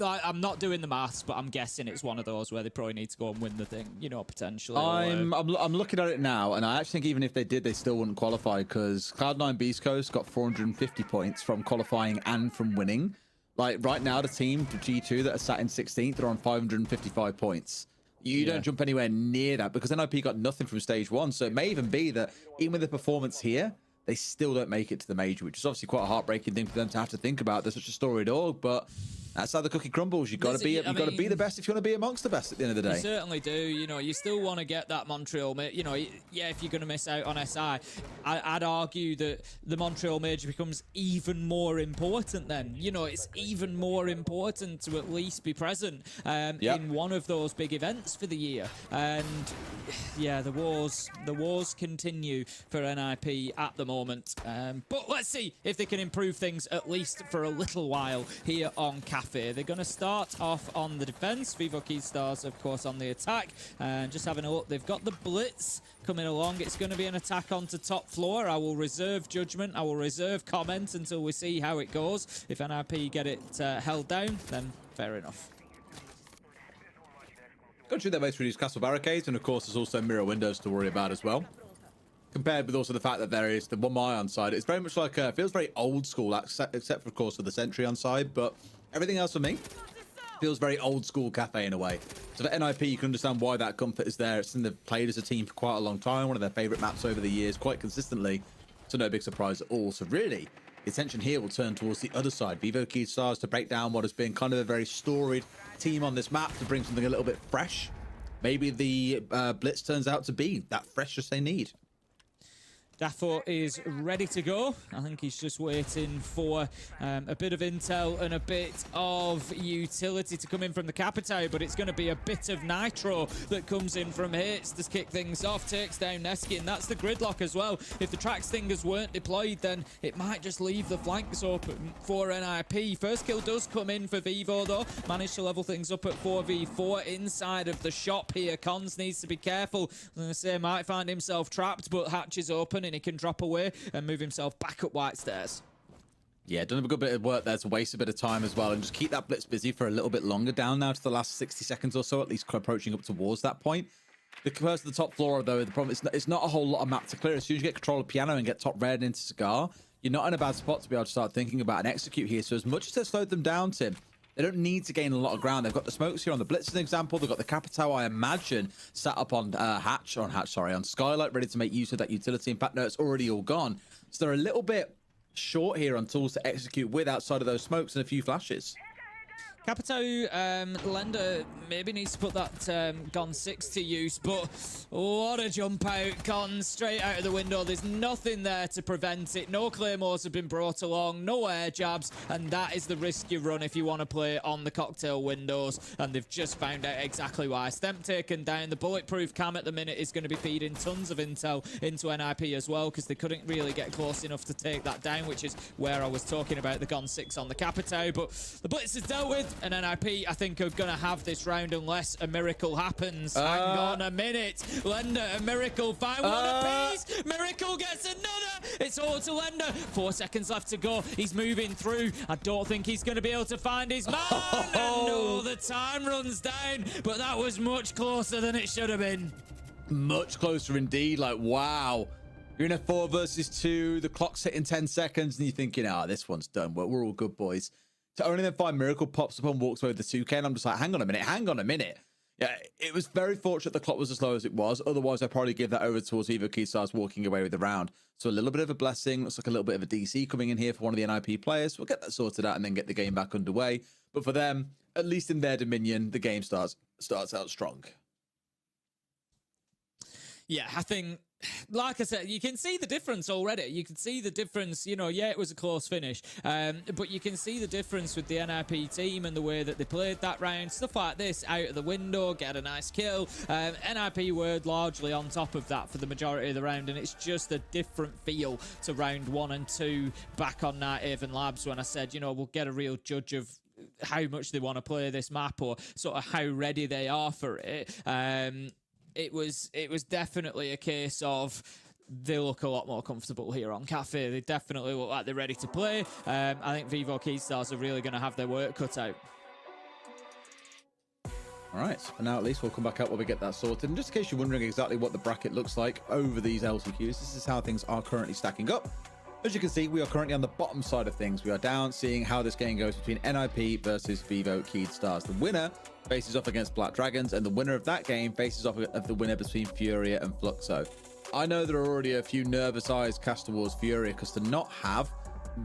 I'm not doing the maths, but I'm guessing it's one of those where they probably need to go and win the thing, you know, potentially. I'm looking at it now, and I actually think even if they did, they still wouldn't qualify because Cloud9 Beast Coast got 450 points from qualifying and from winning. Like, right now, the team, the G2, that are sat in 16th, they're on 555 points. You don't jump anywhere near that because NIP got nothing from stage 1, so it may even be that even with the performance here, they still don't make it to the major, which is obviously quite a heartbreaking thing for them to have to think about. They're such a storied org, but that's how the cookie crumbles. You've got to be the best if you want to be amongst the best at the end of the day. You certainly do. You know, you still want to get that Montreal. You know, yeah, if you're going to miss out on SI, I'd argue that the Montreal major becomes even more important then. You know, it's even more important to at least be present in one of those big events for the year. And yeah, the wars continue for NIP at the moment. But let's see if they can improve things at least for a little while here on Cafe. They're going to start off on the defense. Vivo Keystars, of course, on the attack. And just having a look, they've got the Blitz coming along. It's going to be an attack onto top floor. I will reserve judgment. I will reserve comment until we see how it goes. If NIP get it held down, then fair enough. Going through their way through these castle barricades, and of course, there's also mirror windows to worry about as well. Compared with also the fact that there is the 1 mile on side, it's very much like it feels very old school, except for, of course, for the sentry on side, but everything else for me feels very old school Cafe in a way. So for NIP, you can understand why that comfort is there. It's something they've played as a team for quite a long time, one of their favorite maps over the years, quite consistently. So no big surprise at all. So really, the attention here will turn towards the other side. Vivo Keystars to break down what has been kind of a very storied team on this map to bring something a little bit fresh. Maybe the Blitz turns out to be that freshness they need. Daffo is ready to go. I think he's just waiting for a bit of intel and a bit of utility to come in from the Capitao, but it's going to be a bit of nitro that comes in from Hits to kick things off, takes down Neski, and that's the gridlock as well. If the track stingers weren't deployed, then it might just leave the flanks open for NIP. First kill does come in for Vivo, though. Managed to level things up at 4v4 inside of the shop here. Cons needs to be careful. I was going to say, might find himself trapped, but hatch is open and he can drop away and move himself back up White Stairs. Yeah, done a good bit of work there to waste a bit of time as well and just keep that Blitz busy for a little bit longer, down now to the last 60 seconds or so, at least approaching up towards that point. The first to the top floor, though, the problem is it's not a whole lot of map to clear. As soon as you get control of Piano and get top red into Cigar, you're not in a bad spot to be able to start thinking about an execute here. So as much as they've slowed them down, Tim, they don't need to gain a lot of ground. They've got the smokes here on the Blitz, as an example. They've got the Capitao, I imagine, sat up on on Skylight, ready to make use of that utility. In fact, no, it's already all gone. So they're a little bit short here on tools to execute with outside of those smokes and a few flashes. Capito, Lender maybe needs to put that Gon 6 to use, but what a jump out. Gon straight out of the window. There's nothing there to prevent it. No claymores have been brought along, no air jabs, and that is the risk you run if you want to play on the cocktail windows, and they've just found out exactly why. Stemp taken down. The bulletproof cam at the minute is going to be feeding tons of intel into NIP as well, because they couldn't really get close enough to take that down, which is where I was talking about the Gon 6 on the Capito, but the Blitz is dealt with. And NIP, I think, are going to have this round unless a miracle happens. Hang on a minute. Lender, a miracle. Find one apiece. Miracle gets another. It's all to Lender. 4 seconds left to go. He's moving through. I don't think he's going to be able to find his man. And no, the time runs down. But that was much closer than it should have been. Much closer indeed. Like, wow. You're in a 4 versus 2. The clock's hitting 10 seconds. And you're thinking, this one's done. We're all good, boys. To only then find Miracle pops up and walks away with the 2K, and I'm just like, hang on a minute. Yeah, it was very fortunate the clock was as low as it was. Otherwise, I'd probably give that over towards Evo Keystars walking away with the round. So a little bit of a blessing. Looks like a little bit of a DC coming in here for one of the NIP players. We'll get that sorted out and then get the game back underway. But for them, at least in their dominion, the game starts out strong. Yeah, I think, like I said, you can see the difference already. You can see the difference, yeah, it was a close finish, but you can see the difference with the NIP team and the way that they played that round. Stuff like this, out of the window, get a nice kill. NIP were largely on top of that for the majority of the round, and it's just a different feel to round 1 and 2 back on Nighthaven Labs when I said, we'll get a real judge of how much they want to play this map or sort of how ready they are for it. It was definitely a case of they look a lot more comfortable here on Cafe. They definitely look like they're ready to play. I think Vivo Keystars are really going to have their work cut out. All right, and now at least we'll come back out when we get that sorted. And just in case you're wondering exactly what the bracket looks like over these LCQs, this is how things are currently stacking up. As you can see, we are currently on the bottom side of things. We are down, seeing how this game goes between NIP versus Vivo Keystars. The winner faces off against Black Dragons, and the winner of that game faces off of the winner between Furia and Fluxo. I know there are already a few nervous eyes cast towards Furia, because to not have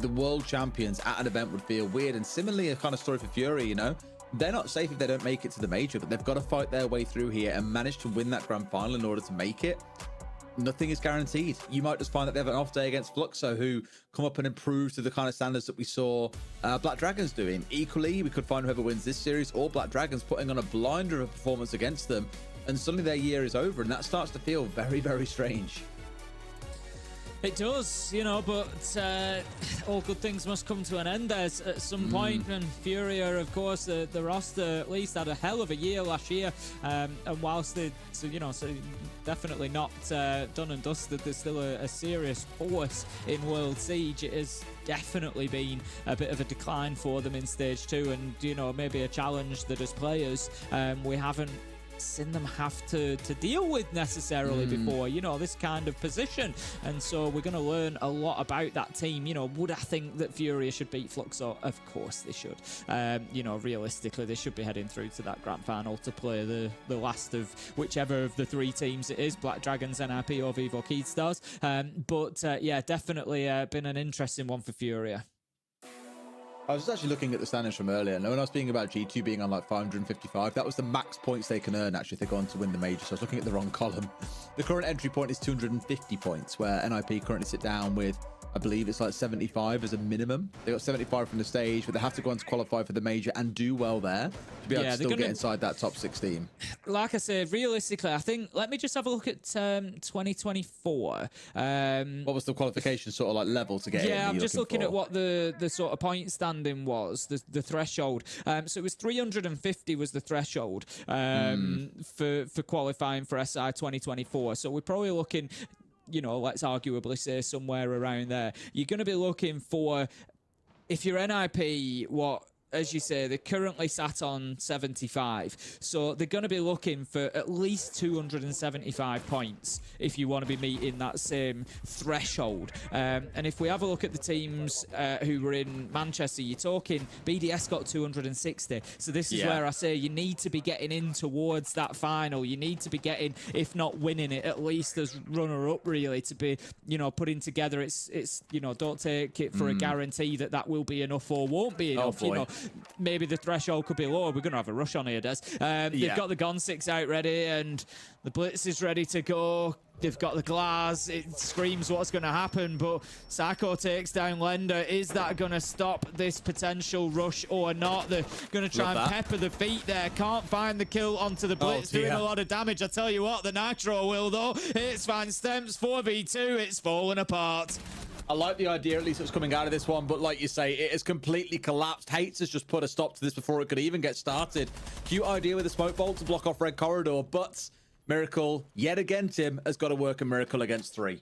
the world champions at an event would feel weird. And similarly, a kind of story for Furia, they're not safe if they don't make it to the major, but they've got to fight their way through here and manage to win that grand final in order to make it. Nothing is guaranteed. You might just find that they have an off day against Fluxo, who come up and improve to the kind of standards that we saw Black Dragons doing. Equally, we could find whoever wins this series or Black Dragons putting on a blinder of a performance against them, and suddenly their year is over, and that starts to feel very, very strange. It does, but all good things must come to an end at some point. And Furia, of course, the roster at least had a hell of a year last year. And whilst they, definitely not done and dusted, there's still a serious force in World Siege. It has definitely been a bit of a decline for them in Stage 2, and, maybe a challenge that as players we haven't seen them have to deal with necessarily before, this kind of position. And so we're going to learn a lot about that team. Would I think that Furia should beat Fluxo? Of course they should. Realistically, they should be heading through to that grand final to play the last of whichever of the 3 teams it is, Black Dragons, NIP or Vivo Keystars. But yeah, definitely been an interesting one for Furia. I was actually looking at the standings from earlier, and when I was speaking about G2 being on like 555, that was the max points they can earn actually if they go on to win the major. So I was looking at the wrong column. The current entry point is 250 points, where NIP currently sit down with, I believe it's like 75 as a minimum. They got 75 from the stage, but they have to go on to qualify for the major and do well there to be able to still get inside that top 16. Like I said, realistically, I think, let me just have a look at 2024. What was the qualification sort of like level to get in? Yeah, I'm just looking at what the sort of point standing was, the threshold. So it was 350 was the threshold for qualifying for SI 2024. So we're probably looking, let's arguably say somewhere around there. You're going to be looking for, if you're NIP, as you say, they're currently sat on 75. So they're going to be looking for at least 275 points if you want to be meeting that same threshold. And if we have a look at the teams who were in Manchester, you're talking BDS got 260. So this is where I say you need to be getting in towards that final. You need to be getting, if not winning it, at least as runner-up, really, to be, putting together. It's don't take it for a guarantee that will be enough or won't be enough. maybe the threshold could be lower. We're going to have a rush on here, Des. They've got the Gon 6 out ready, and the Blitz is ready to go. They've got the glass. It screams what's going to happen, but Sacco takes down Lender. Is that going to stop this potential rush or not? They're going to try and pepper the feet there. Can't find the kill onto the Blitz, doing a lot of damage. I tell you what, the Nitro will, though. It's Van Stemps 4v2. It's falling apart. I like the idea, at least, that's coming out of this one, but like you say, it has completely collapsed. Hates has just put a stop to this before it could even get started. Cute idea with the smoke bolt to block off Red Corridor, but Miracle, yet again, Tim, has got to work a miracle against 3.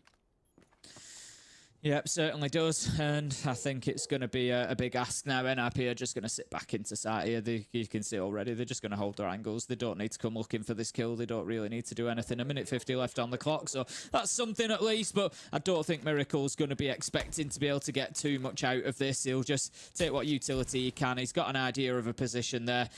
Yep, certainly does, and I think it's going to be a big ask now. NIP are just going to sit back into side here. You can see already, they're just going to hold their angles. They don't need to come looking for this kill. They don't really need to do anything. 1:50 left on the clock, so that's something at least, but I don't think Miracle's going to be expecting to be able to get too much out of this. He'll just take what utility he can. He's got an idea of a position there.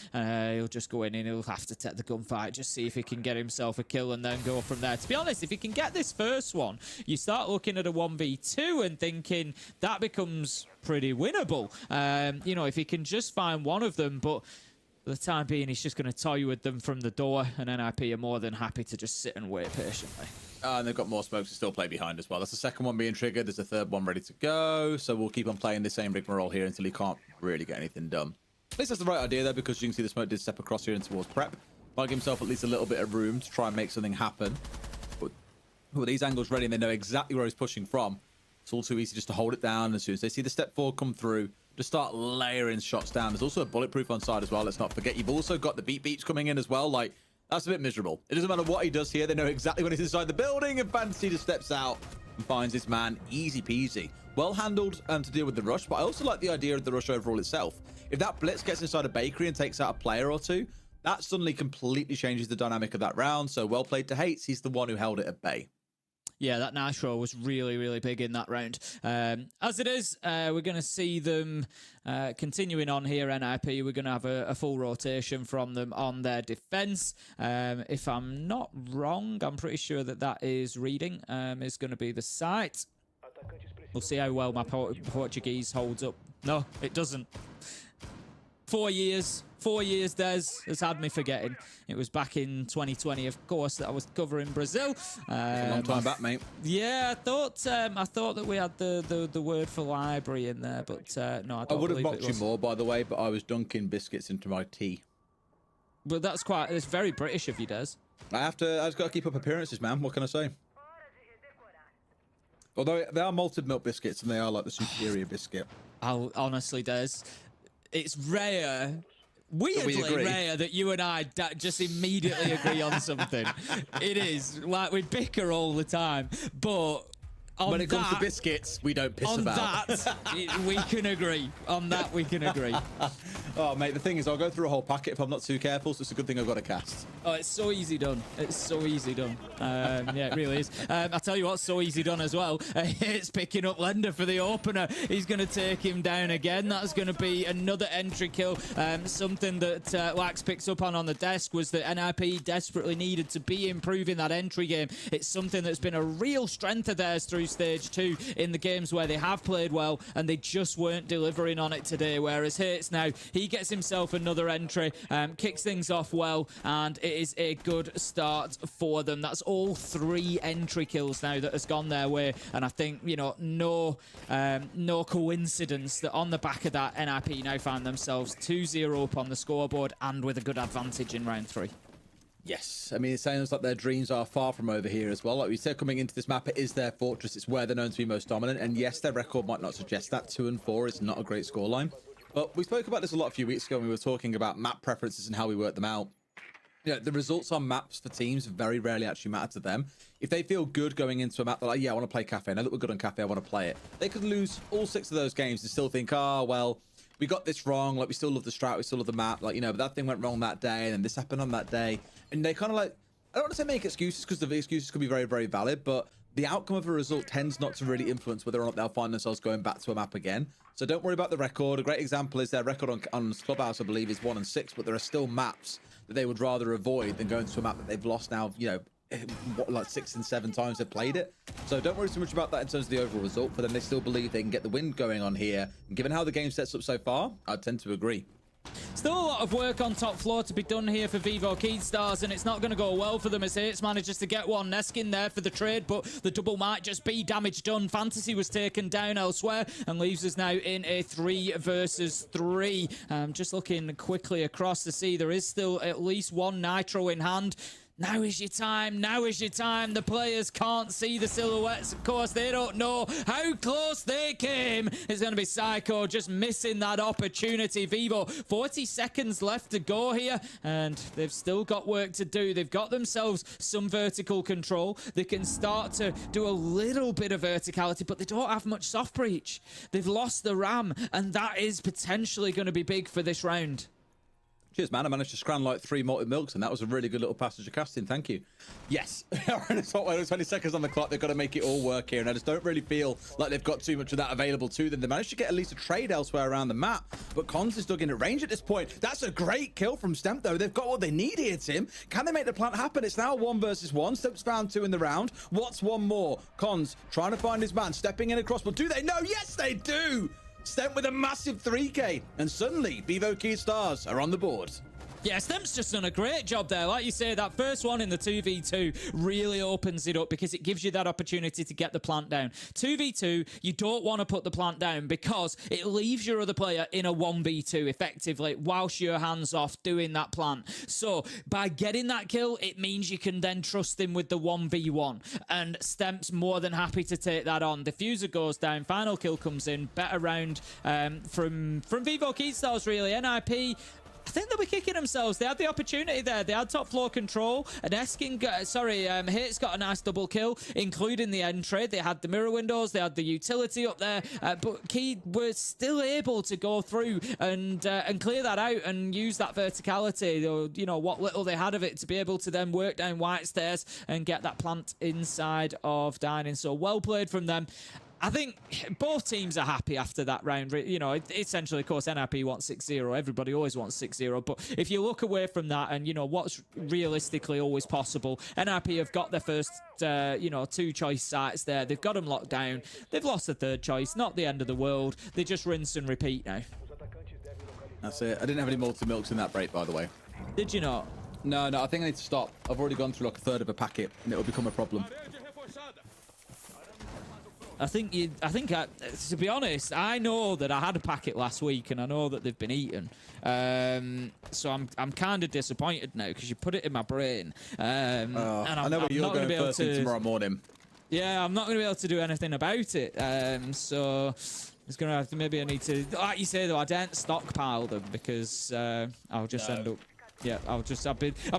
He'll just go in and he'll have to take the gunfight, just see if he can get himself a kill and then go from there. To be honest, if he can get this first one, you start looking at a 1v2 and thinking that becomes pretty winnable. You know, if he can just find one of them, but for the time being, he's just going to toy with them from the door, and NIP are more than happy to just sit and wait patiently. And they've got more smokes to still play behind as well. That's the second one being triggered. There's a third one ready to go. So we'll keep on playing the same rigmarole here until he can't really get anything done. At least that's the right idea, though, because you can see the smoke did step across here and towards Prep. Might give himself at least a little bit of room to try and make something happen. But with these angles ready and they know exactly where he's pushing from, it's all too easy just to hold it down. As soon as they see the step forward come through, just start layering shots down. There's also a bulletproof on side as well. Let's not forget. You've also got the beeps coming in as well. Like, that's a bit miserable. It doesn't matter what he does here. They know exactly when he's inside the building, and Fantasy just steps out and finds his man. Easy peasy. Well handled to deal with the rush, but I also like the idea of the rush overall itself. If that Blitz gets inside a bakery and takes out a player or two, that suddenly completely changes the dynamic of that round. So well played to Hates. He's the one who held it at bay. Yeah, that Nitro was really, really big in that round. As it is, we're going to see them continuing on here, NIP. We're going to have a full rotation from them on their defense. If I'm not wrong, I'm pretty sure that is reading is going to be the site. We'll see how well my Portuguese holds up. No, it doesn't. 4 years. 4 years, Des, has had me forgetting. It was back in 2020, of course, that I was covering Brazil. A long time back, mate. Yeah, I thought that we had the word for library in there, but no, I don't. I would have mocked you more, by the way, but I was dunking biscuits into my tea. But it's very British of you, Des. I just got to keep up appearances, man. What can I say? Although they are malted milk biscuits, and they are like the superior biscuit. Honestly, Des, it's rare. Weirdly rare that you and I just immediately agree on something. It is like we bicker all the time, but when it comes to biscuits, we don't piss about. On that, we can agree. On that, we can agree. Oh, mate, the thing is, I'll go through a whole packet if I'm not too careful, so it's a good thing I've got a cast. Oh, it's so easy done. It's so easy done. Yeah, it really is. I tell you what's so easy done as well. It's picking up Lender for the opener. He's going to take him down again. That's going to be another entry kill. Something that Lax picks up on the desk was that NIP desperately needed to be improving that entry game. It's something that's been a real strength of theirs through Stage 2 in the games where they have played well, and they just weren't delivering on it today, whereas Hates now, he gets himself another entry, kicks things off well, and it is a good start for them. That's all 3 entry kills now that has gone their way, and I think, you know, no coincidence that on the back of that, NIP now find themselves 2-0 up on the scoreboard and with a good advantage in round 3. Yes, I mean, it sounds like their dreams are far from over here as well. Like we said, coming into this map, it is their fortress. It's where they're known to be most dominant. And yes, their record might not suggest that. 2-4 is not a great scoreline. But we spoke about this a lot a few weeks ago when we were talking about map preferences and how we work them out. Yeah, the results on maps for teams very rarely actually matter to them. If they feel good going into a map, they're like, yeah, I want to play Cafe. I know that we're good on Cafe. I want to play it. They could lose all 6 of those games and still think, oh, well, we got this wrong. Like, we still love the strat. We still love the map. Like, you know, but that thing went wrong that day. And then this happened on that day. And they kind of like, I don't want to say make excuses because the excuses could be very, very valid. But the outcome of a result tends not to really influence whether or not they'll find themselves going back to a map again. So don't worry about the record. A great example is their record on Clubhouse, I believe, is 1-6. But there are still maps that they would rather avoid than going to a map that they've lost now, you know, what, like 6 and 7 times they've played it. So don't worry too much about that in terms of the overall result. For them, they still believe they can get the win going on here. And given how the game sets up so far, I tend to agree. Still a lot of work on top floor to be done here for Vivo Keystars, and it's not going to go well for them as Hits manages to get one. Neskin there for the trade, but the double might just be damage done. Fantasy was taken down elsewhere and leaves us now in a 3 versus 3. Just looking quickly across to see there is still at least one Nitro in hand. Now is your time. Now is your time. The players can't see the silhouettes. Of course, they don't know how close they came. It's going to be Psycho just missing that opportunity. Vivo, 40 seconds left to go here, and they've still got work to do. They've got themselves some vertical control. They can start to do a little bit of verticality, but they don't have much soft breach. They've lost the RAM, and that is potentially going to be big for this round. Cheers, man. I managed to scran like 3 malted milks, and that was a really good little passage of casting. Thank you. Yes. 20 seconds on the clock. They've got to make it all work here, and I just don't really feel like they've got too much of that available to them. They managed to get at least a trade elsewhere around the map, but Cons is dug in at range at this point. That's a great kill from Stemp, though. They've got what they need here, Tim. Can they make the plant happen? It's now 1 versus 1. Stemp's found 2 in the round. What's one more? Cons trying to find his man, stepping in across, but do they? No, yes, they do! Stemp with a massive 3K, and suddenly Vivo Keystars are on the board. Yeah, Stemp's just done a great job there. Like you say, that first one in the 2v2 really opens it up because it gives you that opportunity to get the plant down. 2v2, you don't want to put the plant down because it leaves your other player in a 1v2 effectively whilst you're hands off doing that plant. So by getting that kill, it means you can then trust him with the 1v1. And Stemp's more than happy to take that on. Diffuser goes down, final kill comes in. Better round from Vivo Keystars, really. NIP, I think they were kicking themselves. They had the opportunity there. They had top floor control. And Hits got a nice double kill, including the entry. They had the mirror windows. They had the utility up there. But Key were still able to go through and clear that out and use that verticality, or, you know, what little they had of it, to be able to then work down white stairs and get that plant inside of Dining. So well played from them. I think both teams are happy after that round. You know, essentially, of course, NIP wants 6-0. Everybody always wants 6-0. But if you look away from that and, you know, what's realistically always possible, NIP have got their first, 2 choice sites there. They've got them locked down. They've lost the 3rd choice. Not the end of the world. They just rinse and repeat now. That's it. I didn't have any malted milks in that break, by the way. Did you not? No, I think I need to stop. I've already gone through like a 1/3 of a packet, and it will become a problem. I think, to be honest, I know that I had a packet last week, and I know that they've been eaten. So I'm kind of disappointed now because you put it in my brain. And I know where you're going first thing tomorrow morning. Yeah, I'm not going to be able to do anything about it. So it's going to have to, maybe I need to, like you say though, I don't stockpile them because I'll just end up. Yeah, I've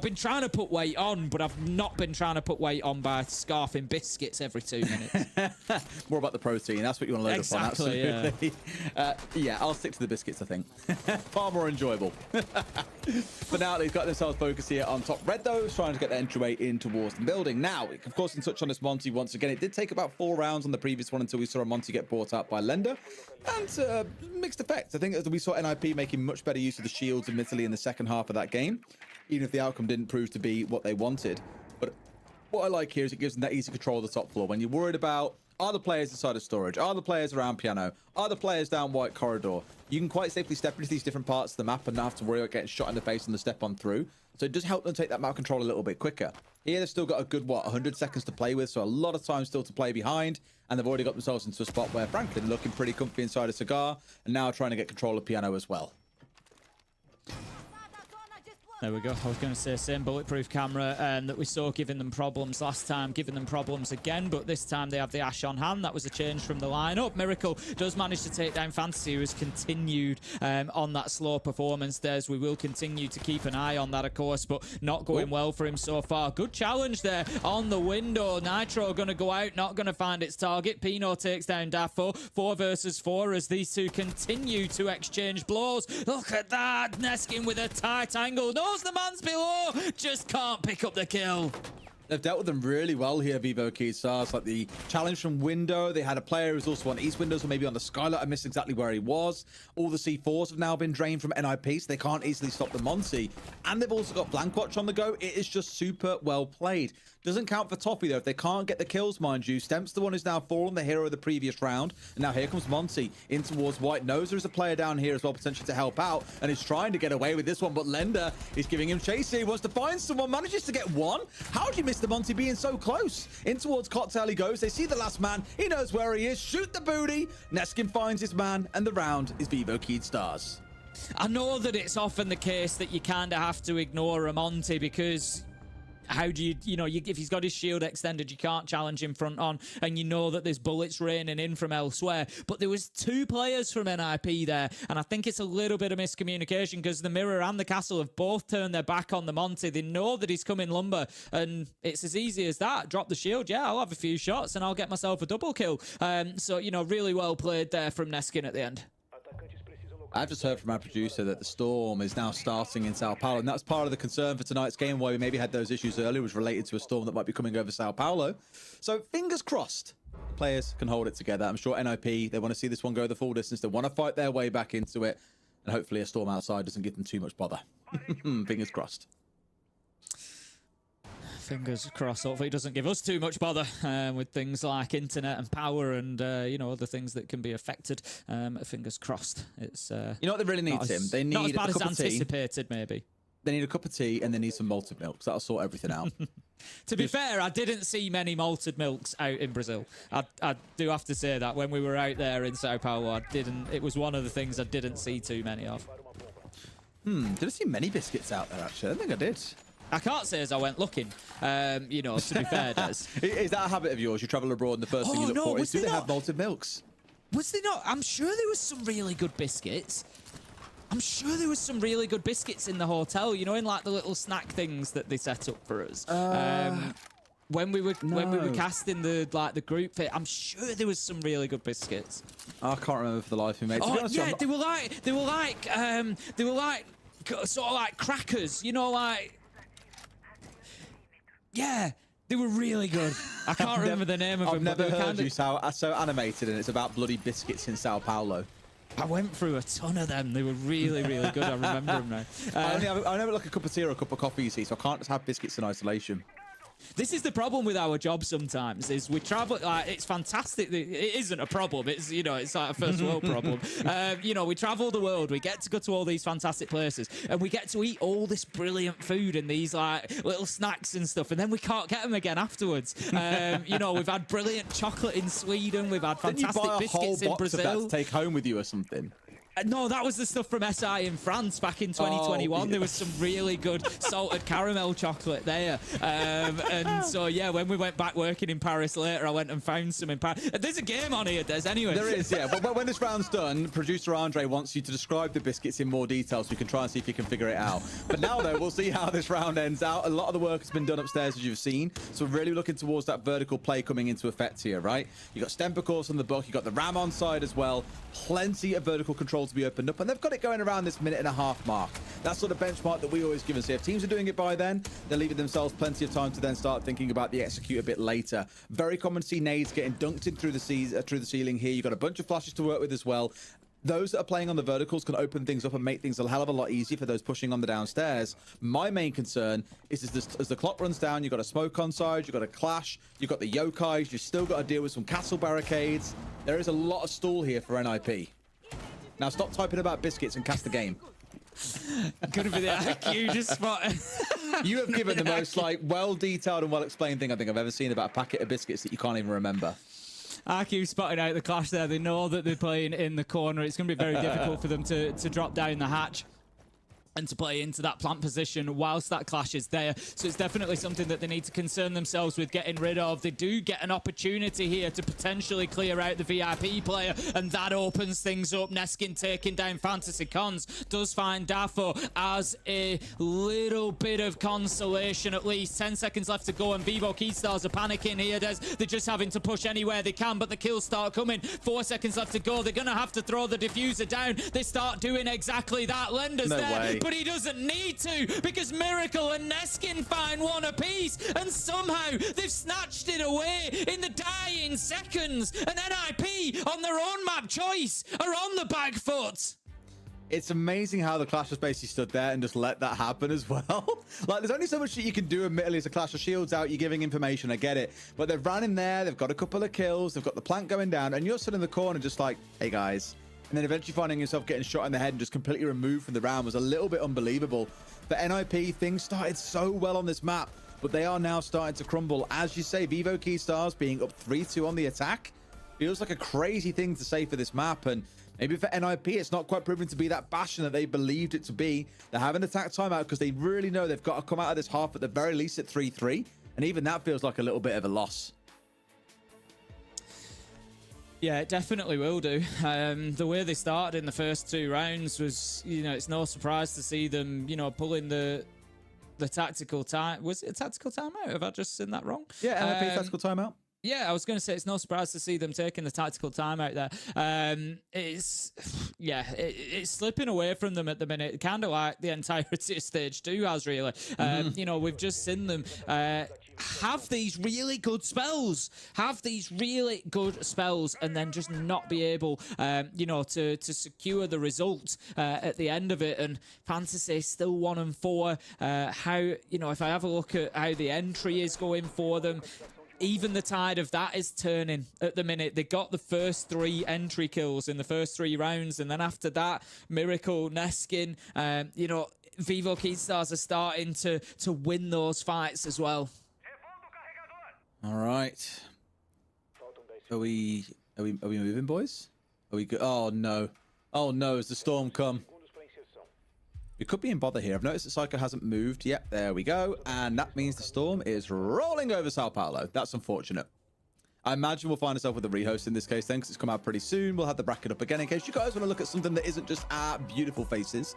been trying to put weight on, but I've not been trying to put weight on by scarfing biscuits every 2 minutes. More about the protein. That's what you want to load up on. Absolutely. Yeah, I'll stick to the biscuits, I think. Far more enjoyable. For now, they've got themselves focused here on top red, though, trying to get the entryway in towards the building. Now, of course, in touch on this Monty once again, it did take about 4 rounds on the previous one until we saw a Monty get bought out by Lender. And mixed effects. I think we saw NIP making much better use of the shields, admittedly, in the second half of that game, even if the outcome didn't prove to be what they wanted. But what I like here is it gives them that easy control of the top floor. When you're worried about, are the players inside of storage? Are the players around piano? Are the players down white corridor? You can quite safely step into these different parts of the map and not have to worry about getting shot in the face on the step on through. So it does help them take that map control a little bit quicker. Here, they've still got a good, 100 seconds to play with, so a lot of time still to play behind. And they've already got themselves into a spot where Franklin looking pretty comfy inside a cigar and now trying to get control of piano as well. There we go. I was going to say same bulletproof camera that we saw giving them problems last time, giving them problems again, but this time they have the Ash on hand. That was a change from the lineup. Miracle does manage to take down Fantasy, who has continued on that slow performance there. We will continue to keep an eye on that, of course, but not going well for him so far. Good challenge there on the window. Nitro going to go out, not going to find its target. Pino takes down Daffo. 4 versus 4 as these two continue to exchange blows. Look at that. Neskin with a tight angle. Knows the man's below. Just can't pick up the kill. They've dealt with them really well here, Vivo Keystars. Like the challenge from Window, they had a player who's also on East Windows or maybe on the Skylight. I missed exactly where he was. All the C4s have now been drained from NIP, so they can't easily stop the Monty. And they've also got Blank Watch on the go. It is just super well played. Doesn't count for Toffee, though. If they can't get the kills, mind you, Stemp's the one who's now fallen, the hero of the previous round. And now here comes Monty in towards White. Knows there's a player down here as well, potentially to help out. And he's trying to get away with this one, but Lender is giving him chase here. He wants to find someone, manages to get one. How do you miss the Monty being so close? In towards Cocktail he goes. They see the last man. He knows where he is. Shoot the booty. Neskin finds his man, and the round is Vivo Keystars. I know that it's often the case that you kind of have to ignore a Monty because how do if he's got his shield extended, you can't challenge him front on, and you know that there's bullets raining in from elsewhere. But there was 2 players from NIP there, and I think it's a little bit of miscommunication because the Mirror and the Castle have both turned their back on the Monty. They know that he's coming lumber, and it's as easy as that. Drop the shield, yeah, I'll have a few shots, and I'll get myself a double kill. So, really well played there from Neskin at the end. I've just heard from our producer that the storm is now starting in Sao Paulo, and that's part of the concern for tonight's game, why we maybe had those issues earlier, was related to a storm that might be coming over Sao Paulo. So fingers crossed, players can hold it together. I'm sure NIP, they want to see this one go the full distance. They want to fight their way back into it, and hopefully a storm outside doesn't give them too much bother. Fingers crossed. Fingers crossed. Hopefully it doesn't give us too much bother with things like internet and power and other things that can be affected. Fingers crossed. It's you know what they really need, Tim? They need not as bad a cup as of anticipated, maybe. They need a cup of tea and they need some malted milk. So that'll sort everything out. To be fair, I didn't see many malted milks out in Brazil. I do have to say that when we were out there in Sao Paulo, it was one of the things I didn't see too many of. Did I see many biscuits out there, actually? I don't think I did. I can't say as I went looking, to be fair, Des. Is that a habit of yours? You travel abroad and the first thing you look for is, do they have malted milks? Was they not? I'm sure there was some really good biscuits. I'm sure there was some really good biscuits in the hotel, in like the little snack things that they set up for us. When we were casting the group fit, I'm sure there was some really good biscuits. I can't remember for the life of me, mate. Oh, yeah, they were like sort of like crackers, Yeah, they were really good. I can't remember the name of them. I've never heard you so animated, and it's about bloody biscuits in Sao Paulo. I went through a ton of them. They were really, really good. I remember them now. I never like a cup of tea or a cup of coffee, you see, so I can't just have biscuits in isolation. This is the problem with our job sometimes, is we travel, it's fantastic. It isn't a problem. It's, it's like a first world problem. We travel the world. We get to go to all these fantastic places and we get to eat all this brilliant food and these like little snacks and stuff. And then we can't get them again afterwards. We've had brilliant chocolate in Sweden. We've had fantastic biscuits in Brazil. Didn't you buy a whole box of that to take home with you or something? No, that was the stuff from SI in France back in 2021. Yeah. There was some really good salted caramel chocolate there. And so, yeah, when we went back working in Paris later, I went and found some in Paris. There's a game on here, Des, anyway. There is, yeah. But when this round's done, producer Andre wants you to describe the biscuits in more detail so we can try and see if you can figure it out. But now, though, we'll see how this round ends out. A lot of the work has been done upstairs, as you've seen. So we're really looking towards that vertical play coming into effect here, right? You've got Stemper course on the book. You've got the Ram on side as well. Plenty of vertical control to be opened up, and they've got it going around this minute-and-a-half mark. That's sort of benchmark that we always give and say if teams are doing it by then, they're leaving themselves plenty of time to then start thinking about the execute a bit later. Very common to see nades getting dunked in through the ceiling here. You've got a bunch of flashes to work with as well. Those that are playing on the verticals can open things up and make things a hell of a lot easier for those pushing on the downstairs. My main concern is as the clock runs down, you've got a smoke on side, you've got a clash, you've got the yokais, you've still got to deal with some castle barricades. There is a lot of stall here for NIP. Now stop typing about biscuits and cast the game. Gonna be the IQ just spot. You have given the most well-detailed and well-explained thing I think I've ever seen about a packet of biscuits that you can't even remember. IQ spotting out the clash there. They know that they're playing in the corner. It's going to be very difficult for them to drop down the hatch and to play into that plant position whilst that clash is there. So it's definitely something that they need to concern themselves with getting rid of. They do get an opportunity here to potentially clear out the VIP player, and that opens things up. Neskin taking down Fantasy Cons does find Dafo as a little bit of consolation at least. 10 seconds left to go, and Vivo Keystars are panicking here. They're just having to push anywhere they can, but the kills start coming. 4 seconds left to go. They're going to have to throw the diffuser down. They start doing exactly that. Lender's there. but he doesn't need to because Miracle and Neskin find one apiece, and somehow they've snatched it away in the dying seconds. And NIP, on their own map choice, are on the back foot. It's amazing how the Clash has basically stood there and just let that happen as well. Like, there's only so much that you can do, admittedly, as a Clash of Shields out. You're giving information, I get it. But they've ran in there, they've got a couple of kills, they've got the plant going down, and you're stood in the corner just like, hey, guys. And then eventually finding yourself getting shot in the head and just completely removed from the round was a little bit unbelievable. For NIP, things started so well on this map, but they are now starting to crumble. As you say, Vivo Keystars being up 3-2 on the attack feels like a crazy thing to say for this map, and maybe for NIP, it's not quite proven to be that bastion that they believed it to be. They have an attack timeout because they really know they've got to come out of this half at the very least at 3-3. And even that feels like a little bit of a loss. Yeah, it definitely will do. The way they started in the first 2 rounds was, it's no surprise to see them, pulling the tactical time. Was it a tactical timeout? Have I just seen that wrong? Yeah, NIP tactical timeout. Yeah, I was going to say it's no surprise to see them taking the tactical time out there. It's slipping away from them at the minute, kind of like the entirety of stage 2 has really. We've just seen them have these really good spells, and then just not be able, to secure the result at the end of it. And Fantasy still 1-4. If I have a look at how the entry is going for them, even the tide of that is turning at the minute. They got the first 3 entry kills in the first 3 rounds, and then after that, Miracle, Neskin, Vivo Keystars are starting to win those fights as well. All right. Are we moving, boys? Are we good? Oh no! Oh no! Has the storm come? We could be in bother here. I've noticed that Psycho hasn't moved. Yep, there we go. And that means the storm is rolling over Sao Paulo. That's unfortunate. I imagine we'll find ourselves with a rehost in this case then, because it's come out pretty soon. We'll have the bracket up again in case you guys want to look at something that isn't just our beautiful faces.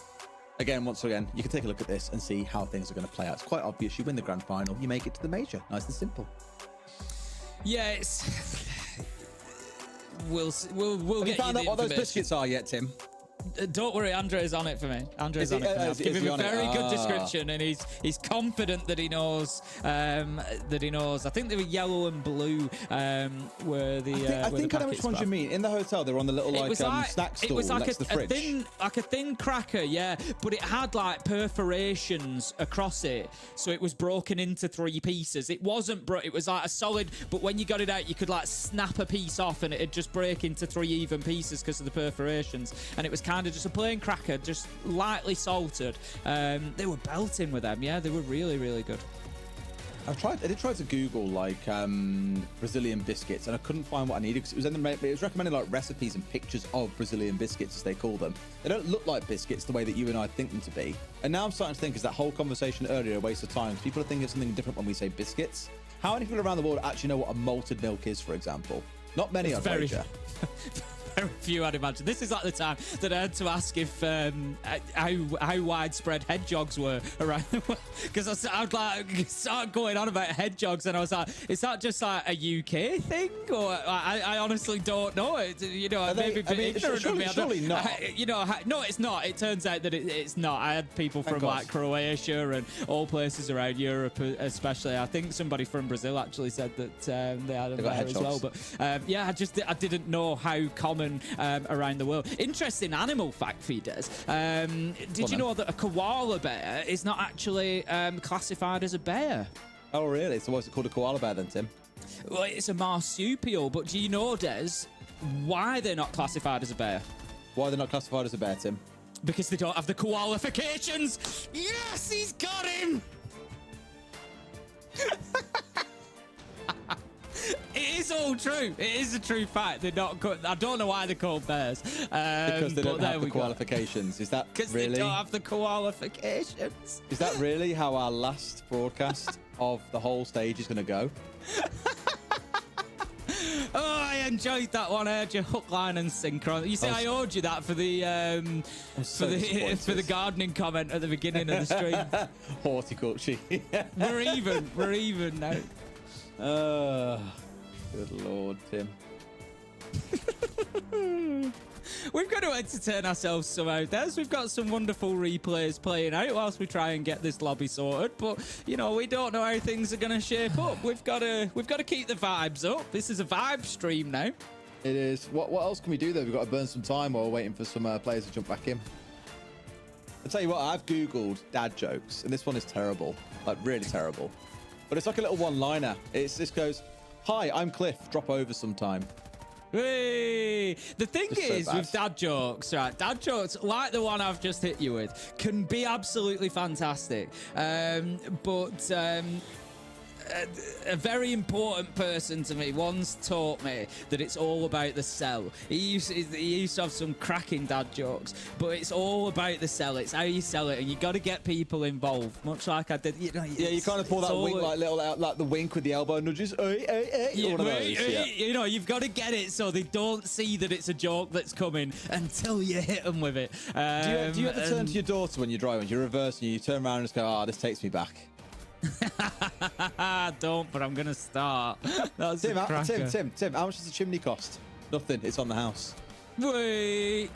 Once again, you can take a look at this and see how things are going to play out. It's quite obvious. You win the grand final, you make it to the major. Nice and simple. Yeah, we'll get you the information. Have you found out what those biscuits are yet, Tim? Don't worry, Andre's on it for me. Andre's on it for me. I've given him a very good description, and he's confident that he knows. I think they were yellow and blue. Were the? I think I know which ones you mean. In the hotel, they were on the little snack stall next to the fridge. Like a thin cracker, yeah, but it had like perforations across it, so it was broken into 3 pieces. It wasn't it was like a solid, but when you got it out, you could like snap a piece off, and it'd just break into 3 even pieces because of the perforations, and it was kind of just a plain cracker, just lightly salted. They were belting with them. Yeah, they were really, really good. I did try to Google like Brazilian biscuits, and I couldn't find what I needed because it was recommending like recipes and pictures of Brazilian biscuits, as they call them. They don't look like biscuits the way that you and I think them to be. And now I'm starting to think, is that whole conversation earlier a waste of time? People are thinking of something different when we say biscuits. How many people around the world actually know what a malted milk is, for example? Not many, I'd wager. Very few, I'd imagine. This is like the time that I had to ask if how widespread hedgehogs were around the world, because I'd like start going on about hedgehogs, and I was like, is that just like a UK thing, or I honestly don't know. Maybe a bit ignorant of me. Surely not. No, it's not. It turns out that it's not. I had people from like Croatia and all places around Europe, especially. I think somebody from Brazil actually said that they had them there as well. But I didn't know how common around the world. Interesting animal fact for you, Des. Did you know that a koala bear is not actually classified as a bear? Oh, really? So what's it called, a koala bear then, Tim? Well, it's a marsupial, but do you know, Des, why they're not classified as a bear? Why they're not classified as a bear, Tim? Because they don't have the qualifications. Yes, he's got him! It is all true. It is a true fact. They're not. I don't know why they're called bears. Because they don't have the qualifications. Is that really? Because they don't have the qualifications. Is that really how our last broadcast of the whole stage is going to go? Oh, I enjoyed that one. I heard your hook, line, and sinker. You see, I owed you that for the for the gardening comment at the beginning of the stream. Horticulture. We're even now. Good Lord, Tim. we've got to entertain ourselves somehow, Des. We've got some wonderful replays playing out whilst we try and get this lobby sorted. But you know, we don't know how things are going to shape up. We've got to keep the vibes up. This is a vibe stream now. It is. What else can we do though? We've got to burn some time while we're waiting for some players to jump back in. I'll tell you what, I've Googled dad jokes, and this one is terrible. Like, really terrible. But it's like a little one-liner. This goes, "Hi, I'm Cliff. Drop over sometime." Hey, the thing Just so is bad. with dad jokes, right? Dad jokes like the one I've just hit you with can be absolutely fantastic. But a very important person to me once taught me that it's all about the sell. He used to have some cracking dad jokes, but it's all about the sell. It's how you sell it, and you got to get people involved, much like I did. You know, Yeah, you kind of pull that wink, like the wink with the elbow nudges. One of those. Yeah. You know, you've got to get it so they don't see that it's a joke that's coming until you hit them with it. Do you ever turn to your daughter when you're driving? You reverse and you turn around and just go, "Ah, this takes me back." Don't, but I'm gonna start. That's Tim, a cracker. Tim, how much does the chimney cost? Nothing. It's on the house. Wait,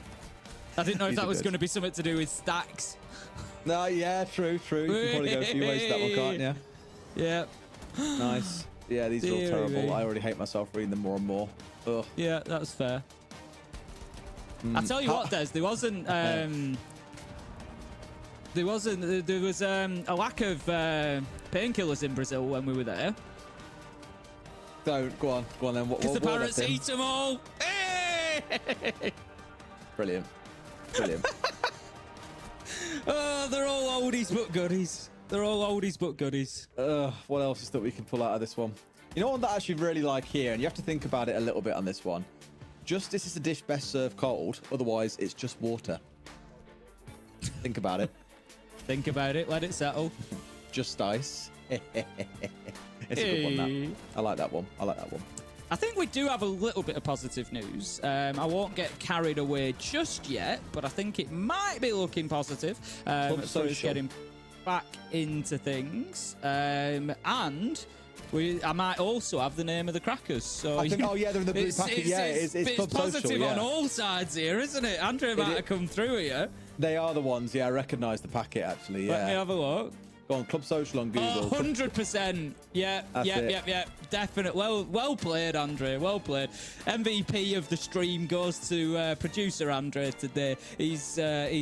I didn't know if These that are was good. going to be something to do with stacks. No, yeah, true. You can probably go a few ways with that one, can't you? Yeah. Nice. Yeah, these are all Deary terrible. me. I already hate myself reading them more and more. Ugh. Yeah, that's fair. I tell you what, Des, there was a lack of painkillers in Brazil when we were there. Don't go on then. What Because the were they, parrots Tim? eat them all. Hey! Brilliant. Oh, they're all oldies but goodies. What else is that we can pull out of this one? You know one that I actually really like here, and you have to think about it a little bit on this one. This is a dish best served cold, otherwise it's just water. Think about it. Think about it, let it settle. Just ice. It's a good one, that. I like that one. I think we do have a little bit of positive news. I won't get carried away just yet, but I think it might be looking positive for us Social. getting back into things. And I might also have the name of the crackers. So I think, they're in the blue packet. It's Club positive Social, yeah. on all sides here, isn't it? Andrea might have come through here. They are the ones, yeah. I recognise the packet, actually, yeah. Let me have a look. Go on, Club Social on Google. 100%. Yeah, definitely. Well played, Andre. Well played. MVP of the stream goes to producer Andre today. He's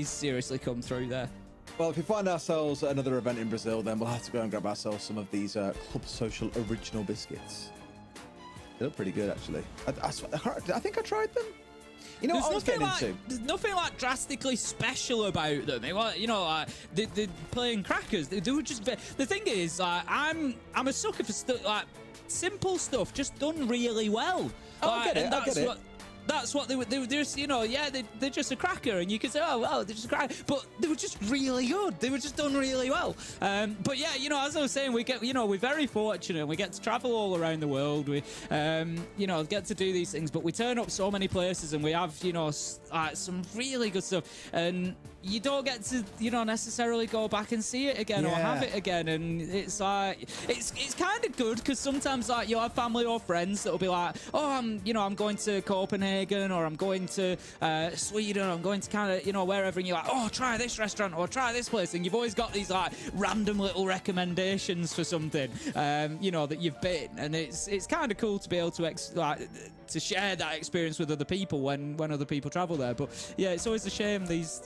seriously come through there. Well, if we find ourselves at another event in Brazil, then we'll have to go and grab ourselves some of these Club Social original biscuits. They look pretty good, actually. I think I tried them. You know what I was getting into? There's nothing like drastically special about them. They're playing crackers. They were just. The thing is, I'm a sucker for stuff like simple stuff, just done really well. I get it. That's what they were. They were just, they're just a cracker, and you could say, oh well, they're just a cracker, but they were just really good. They were just done really well. But yeah, as I was saying, we're very fortunate. We get to travel all around the world. We, get to do these things, but we turn up so many places, and we have, some really good stuff, and you don't get to, necessarily go back and see it again or have it again, and it's like it's kind of good because sometimes like you'll have family or friends that'll be like, oh, I'm going to Copenhagen or I'm going to Sweden, or I'm going to kind of wherever, and you're like, oh, try this restaurant or try this place, and you've always got these like random little recommendations for something that you've been, and it's kind of cool to be able to share that experience with other people when other people travel there. But yeah, it's always a shame these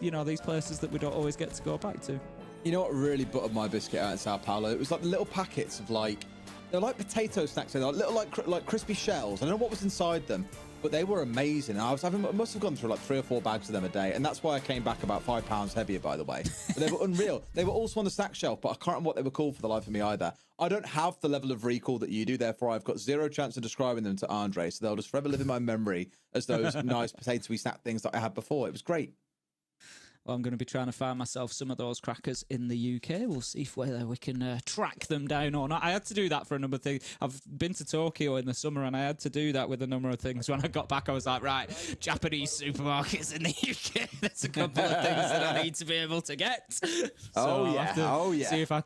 places that we don't always get to go back to. You know what really buttered my biscuit out in Sao Paulo? It was like the little packets of they're like potato snacks. They're like little like crispy shells. I don't know what was inside them, but they were amazing. I must have gone through like 3 or 4 bags of them a day, and that's why I came back about 5 pounds heavier, by the way. But they were unreal. They were also on the snack shelf, but I can't remember what they were called for the life of me either. I don't have the level of recall that you do, therefore I've got zero chance of describing them to Andre, so they'll just forever live in my memory as those nice potatoey snack things that I had before. It was great. Well, I'm going to be trying to find myself some of those crackers in the UK. We'll see whether we can track them down or not. I had to do that for a number of things. I've been to Tokyo in the summer, and I had to do that with a number of things. When I got back, I was like, right, Japanese supermarkets in the UK. There's a couple of things that I need to be able to get. So See if I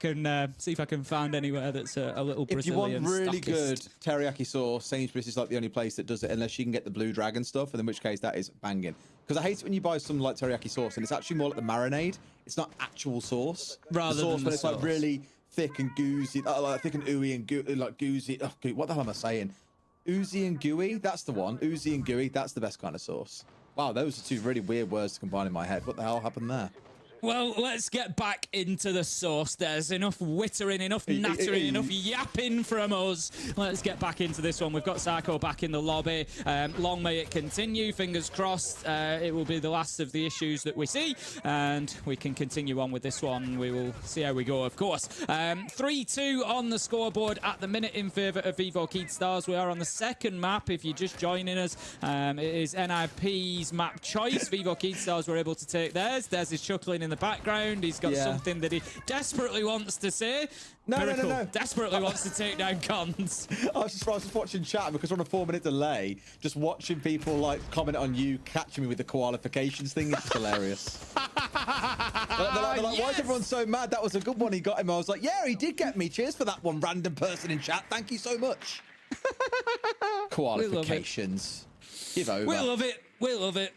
can find anywhere that's a little Brazilian. If you want really stockist. good teriyaki sauce, Sainsbury's is like the only place that does it, unless you can get the Blue Dragon stuff, and in which case that is banging. Because I hate it when you buy some like teriyaki sauce and it's actually more like the marinade. It's not actual sauce. Rather the sauce than when the it's sauce. like really thick and goozy, like thick and ooey and like goozy. Oh, what the hell am I saying? Oozy and gooey. That's the one. Oozy and gooey. That's the best kind of sauce. Wow, those are two really weird words to combine in my head. What the hell happened there? Well, let's get back into the sauce. There's enough wittering, enough nattering, enough yapping from us. Let's get back into this one. We've got Psycho back in the lobby. Long may it continue. Fingers crossed it will be the last of the issues that we see. And we can continue on with this one. We will see how we go, of course. 3-2 on the scoreboard at the minute in favour of Vivo Keystars. We are on the second map. If you're just joining us, it is NIP's map choice. Vivo Keystars were able to take theirs. Des is chuckling in the background. He's got something that he desperately wants to say. No. Desperately wants to take down cons. I was just watching chat because we're on a 4-minute delay. Just watching people like comment on you catching me with the qualifications thing. It's just hilarious. They're like, why is everyone so mad? That was a good one. He got him. I was like, yeah, he did get me. Cheers for that one random person in chat. Thank you so much. Qualifications. Give over. We love it. We love it.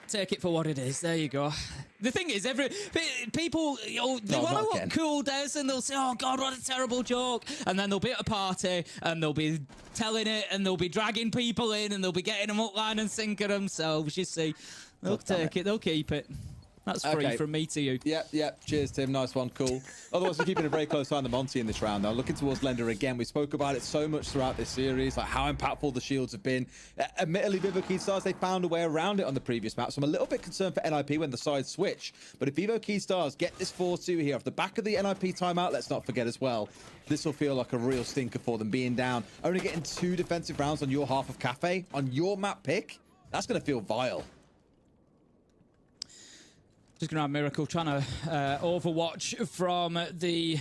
Take it for what it is. There you go. The thing is, people, they want to look cool, Des, and they'll say, oh, God, what a terrible joke. And then they'll be at a party, and they'll be telling it, and they'll be dragging people in, and they'll be getting them up line and sinking themselves. You see, they'll take it. They'll keep it. That's free from me to you. Yep. Cheers, Tim. Nice one. Cool. Otherwise, we're keeping a very close eye on the Monty in this round. Now, looking towards Lender again. We spoke about it so much throughout this series, like how impactful the shields have been. Admittedly, Vivo Keystars, they found a way around it on the previous map, so I'm a little bit concerned for NIP when the sides switch. But if Vivo Keystars get this 4-2 here off the back of the NIP timeout, let's not forget as well, this will feel like a real stinker for them being down. Only getting 2 defensive rounds on your half of Cafe, on your map pick, that's going to feel vile. Just going to have Miracle trying to overwatch from the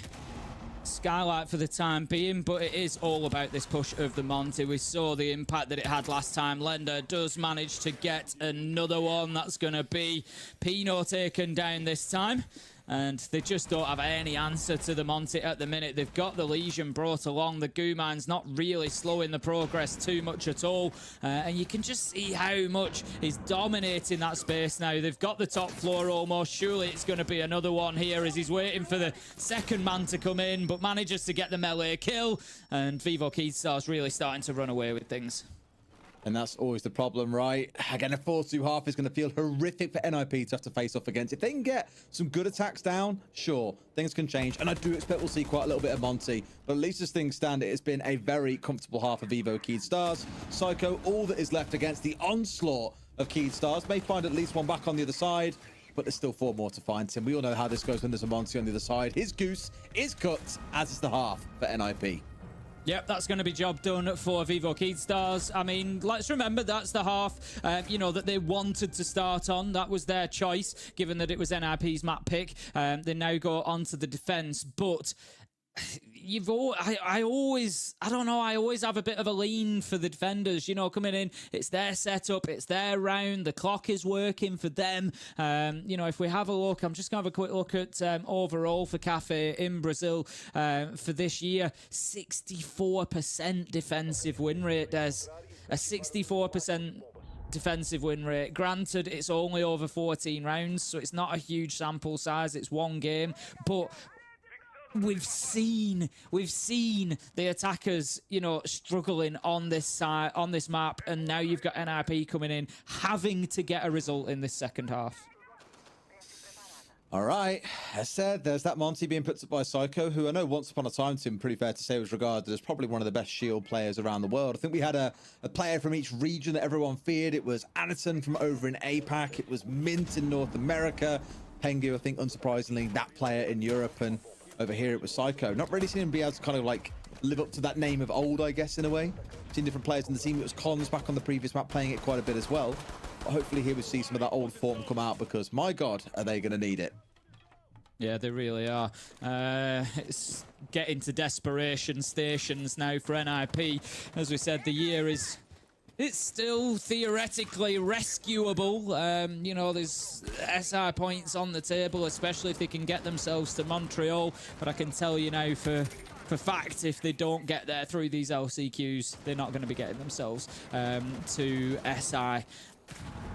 skylight for the time being, but it is all about this push of the Monty. We saw the impact that it had last time. Lender does manage to get another one. That's going to be Pino taken down this time. And they just don't have any answer to the Monty at the minute. They've got the Legion brought along. The Gooman's not really slowing the progress too much at all. And you can just see how much he's dominating that space now. They've got the top floor almost. Surely it's going to be another one here as he's waiting for the second man to come in, but manages to get the melee kill. And Vivo Keystar's really starting to run away with things. And that's always the problem, right? Again, a 4-2 half is going to feel horrific for NIP to have to face off against. If they can get some good attacks down, sure, things can change. And I do expect we'll see quite a little bit of Monty. But at least as things stand, it has been a very comfortable half of Vivo Keystars. Psycho, all that is left against the onslaught of Keystars. May find at least one back on the other side, but there's still 4 more to find, Tim. We all know how this goes when there's a Monty on the other side. His goose is cut, as is the half for NIP. Yep, that's going to be job done for Vivo Keystars. I mean, let's remember that's the half, that they wanted to start on. That was their choice, given that it was NIP's map pick. They now go on to the defense, but I always have a bit of a lean for the defenders, coming in. It's their setup, it's their round, the clock is working for them. If we have a look, I'm just going to have a quick look at overall for Cafe in Brazil for this year. 64% defensive win rate, Des. A 64% defensive win rate. Granted, it's only over 14 rounds, so it's not a huge sample size. It's one game, but we've seen the attackers, struggling on this side, on this map, and now you've got NIP coming in, having to get a result in this second half. All right, as said, there's that Monty being put up by Psycho, who I know once upon a time, Tim, pretty fair to say, was regarded as probably one of the best shield players around the world. I think we had a player from each region that everyone feared. It was Anaton from over in APAC. It was Mint in North America. Pengu, I think, unsurprisingly, that player in Europe. And over here, it was Psycho. Not really seen him be able to kind of like live up to that name of old, I guess, in a way. Seen different players in the team. It was Cons back on the previous map playing it quite a bit as well. But hopefully here we see some of that old form come out, because my God, are they going to need it? Yeah, they really are. It's getting to desperation stations now for NIP. As we said, the year is... It's still theoretically rescuable. There's SI points on the table, especially if they can get themselves to Montreal. But I can tell you now for fact, if they don't get there through these LCQs, they're not going to be getting themselves to SI.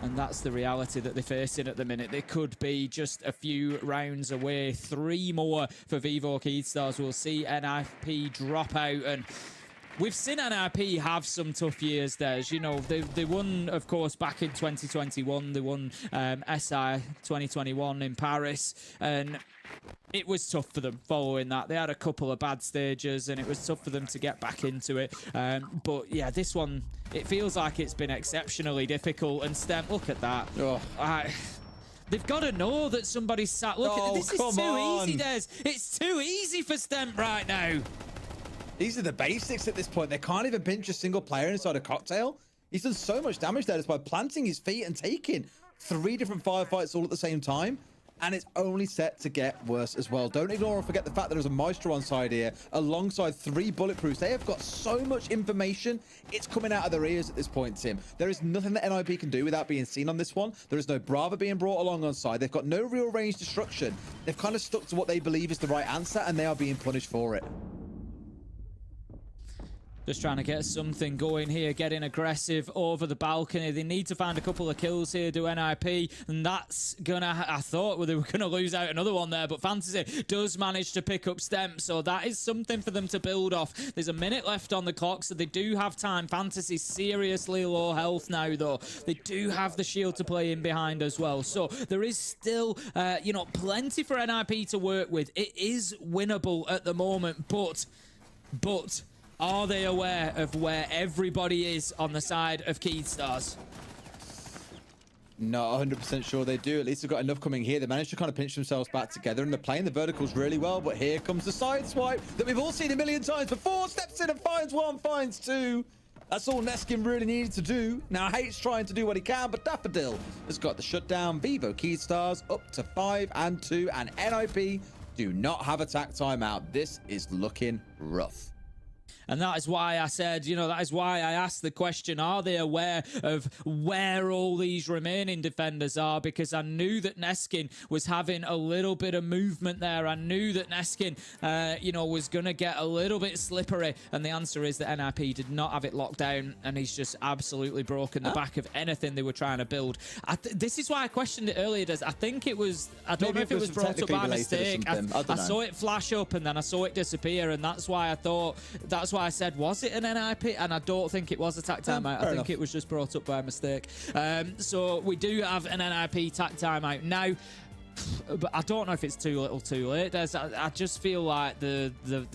And that's the reality that they're facing at the minute. They could be just a few rounds away. 3 more for Vivo Keystars. We'll see NIP drop out. And we've seen NIP have some tough years there. You know, they won, of course, back in 2021. They won SI 2021 in Paris. And it was tough for them following that. They had a couple of bad stages and it was tough for them to get back into it. But yeah, this one, it feels like it's been exceptionally difficult. And Stem, look at that. Oh. They've got to know that somebody's sat. Look at this. Is too on. easy, Des. It's too easy for Stem right now. These are the basics at this point. They can't even pinch a single player inside a cocktail. He's done so much damage there just by planting his feet and taking 3 different firefights all at the same time. And it's only set to get worse as well. Don't ignore or forget the fact that there's a Maestro on side here alongside 3 bulletproofs. They have got so much information. It's coming out of their ears at this point, Tim. There is nothing that NIP can do without being seen on this one. There is no Brava being brought along on side. They've got no real range destruction. They've kind of stuck to what they believe is the right answer, and they are being punished for it. Just trying to get something going here, getting aggressive over the balcony. They need to find a couple of kills here, do NIP, and that's gonna, I thought they were gonna lose out another one there, but Fantasy does manage to pick up Stem, so that is something for them to build off. There's a minute left on the clock, so they do have time. Fantasy seriously low health now, though. They do have the shield to play in behind as well, so there is still, you know, plenty for NIP to work with. It is winnable at the moment, but are they aware of where everybody is on the side of Keystars? Not 100% sure they do. At least they've got enough coming here. They managed to kind of pinch themselves back together, and they're playing the verticals really well. But here comes the side swipe that we've all seen a million times before. Steps in and finds 1, finds 2. That's all Neskin really needed to do. Now Hate's trying to do what he can, but Daffodil has got the shutdown. Vivo Keystars up to 5 and 2, and NIP do not have attack timeout. This is looking rough. And that is why I said, you know, that is why I asked the question, are they aware of where all these remaining defenders are? Because I knew that Neskin was having a little bit of movement there. I knew that Neskin, you know, was going to get a little bit slippery. And the answer is that NIP did not have it locked down. And he's just absolutely broken the back of anything they were trying to build. This is why I questioned it earlier, Des. I think it was, I don't know if it was brought up by mistake. I saw it flash up and then I saw it disappear. And that's why I thought, that's why I said, was it an NIP? And I don't think it was a tack timeout. I think it was just brought up by mistake. So we do have an NIP tack timeout now. But I don't know if it's too little too late. I just feel like the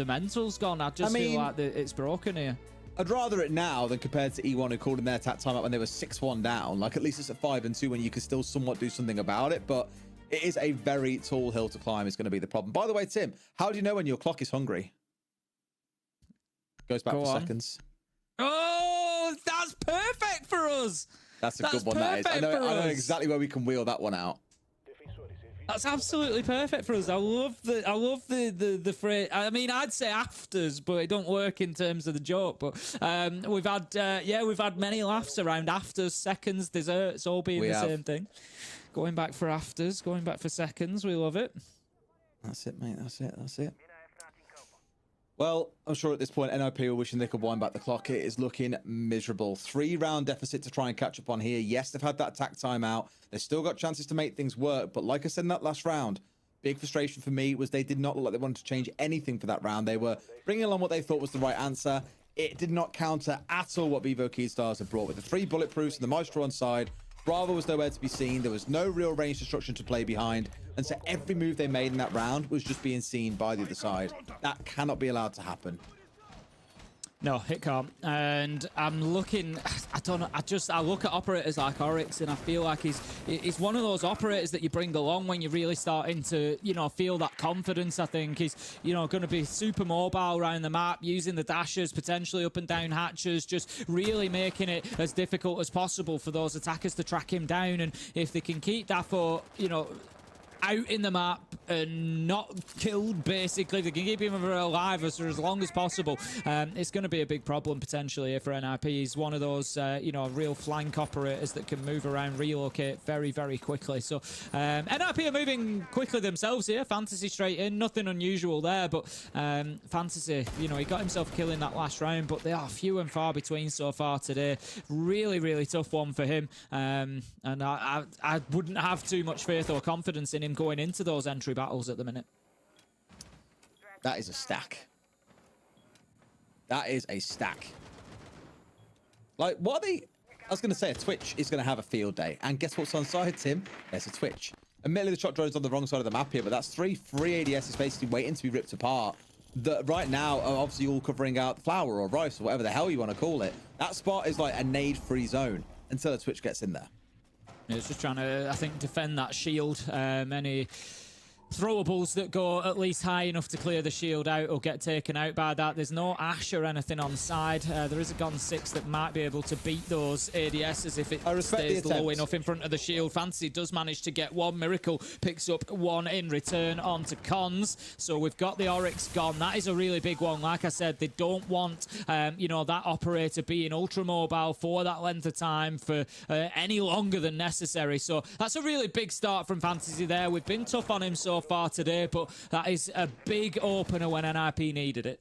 mental's gone. I just feel like it's broken here. I'd rather it now than compared to E1 who called in their attack timeout when they were 6-1 down. Like, at least it's at 5 and 2 when you can still somewhat do something about it. But it is a very tall hill to climb is going to be the problem. By the way, Tim, how do you know when your clock is hungry? Goes back for seconds. Oh, that's perfect for us. That's a good one, that is. I know exactly where we can wheel that one out. That's absolutely perfect for us. I love the phrase. I mean, I'd say afters, but it don't work in terms of the joke. But we've had many laughs around afters, seconds, desserts, all being the same thing. Going back for afters, going back for seconds. We love it. That's it, mate. That's it. That's it. Well, I'm sure at this point, NIP are wishing they could wind back the clock. It is looking miserable. 3-round deficit to try and catch up on here. Yes, they've had that attack timeout. They've still got chances to make things work. But like I said in that last round, big frustration for me was they did not look like they wanted to change anything for that round. They were bringing along what they thought was the right answer. It did not counter at all what Vivo Keystars had brought with the 3 bulletproofs and the Maestro on side. Bravo was nowhere to be seen. There was no real range destruction to play behind. And so every move they made in that round was just being seen by the other side. That cannot be allowed to happen. No, it can't. And I'm looking, I don't know, I look at operators like Oryx and I feel like he's one of those operators that you bring along when you're really starting to, you know, feel that confidence. I think he's, you know, going to be super mobile around the map, using the dashes, potentially up and down hatches, just really making it as difficult as possible for those attackers to track him down. And if they can keep Daffo, you know, out in the map and not killed, basically. They can keep him alive for as long as possible. It's going to be a big problem potentially here for NIP. He's one of those, real flank operators that can move around, relocate very, very quickly. So NIP are moving quickly themselves here. Fantasy straight in, nothing unusual there, but Fantasy, he got himself killing that last round, but they are few and far between so far today. Really, really tough one for him. And I wouldn't have too much faith or confidence in him going into those entry battles at the minute. That is a stack. That is a stack. Like, what are they... I was going to say a Twitch is going to have a field day. And guess what's on side, Tim? There's a Twitch. Admittedly, the shot drone's on the wrong side of the map here, but that's three ADSs basically waiting to be ripped apart. That right now are obviously all covering out flour or rice or whatever the hell you want to call it. That spot is like a nade-free zone until a Twitch gets in there. It's just trying to, I think, defend that shield. Any throwables that go at least high enough to clear the shield out or get taken out by that. There's no Ash or anything on side. There is a Gun 6 that might be able to beat those ADSs if it stays low enough in front of the shield. Fantasy does manage to get one. Miracle picks up one in return onto Cons. So we've got the Oryx gone. That is a really big one. Like I said, they don't want, that operator being ultra mobile for that length of time for any longer than necessary. So that's a really big start from Fantasy there. We've been tough on him so far today, but that is a big opener when NIP needed it.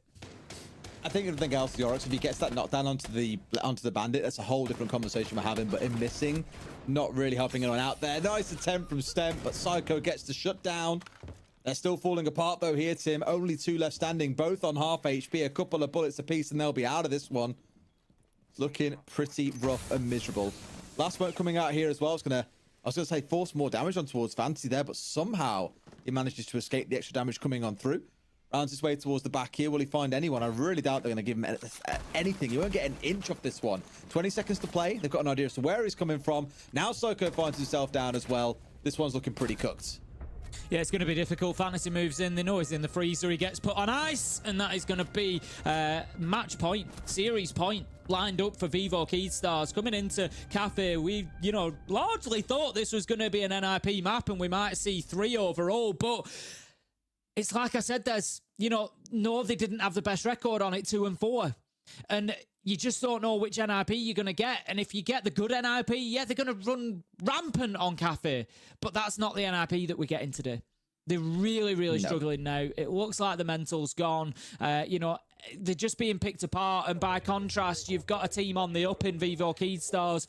I think everything else, the Oryx, if he gets that knockdown onto the Bandit, that's a whole different conversation we're having. But in missing, not really helping anyone out there. Nice attempt from Stem, but Psycho gets the shutdown. They're still falling apart though here, Tim. Only two left standing, both on half HP. A couple of bullets apiece, and they'll be out of this one. Looking pretty rough and miserable. Last smoke coming out here as well. I was gonna say force more damage on towards Fantasy there, but somehow he manages to escape the extra damage coming on through. Rounds his way towards the back here. Will he find anyone? I really doubt they're going to give him anything. He won't get an inch off this one. 20 seconds to play. They've got an idea as to where he's coming from. Now Psycho finds himself down as well. This one's looking pretty cooked. Yeah, it's going to be difficult. Fantasy moves in. They know he's in the freezer. He gets put on ice, and that is going to be match point, series point, lined up for Vivo Keystars. Coming into Cafe, we, largely thought this was going to be an NIP map, and we might see 3 overall, but it's like I said, there's, no, they didn't have the best record on it, 2 and 4. And you just don't know which NIP you're going to get. And if you get the good NIP, yeah, they're going to run rampant on Cafe. But that's not the NIP that we're getting today. They're really, really struggling now. It looks like the mental's gone. They're just being picked apart. And by contrast, you've got a team on the up in Vivo Keystars.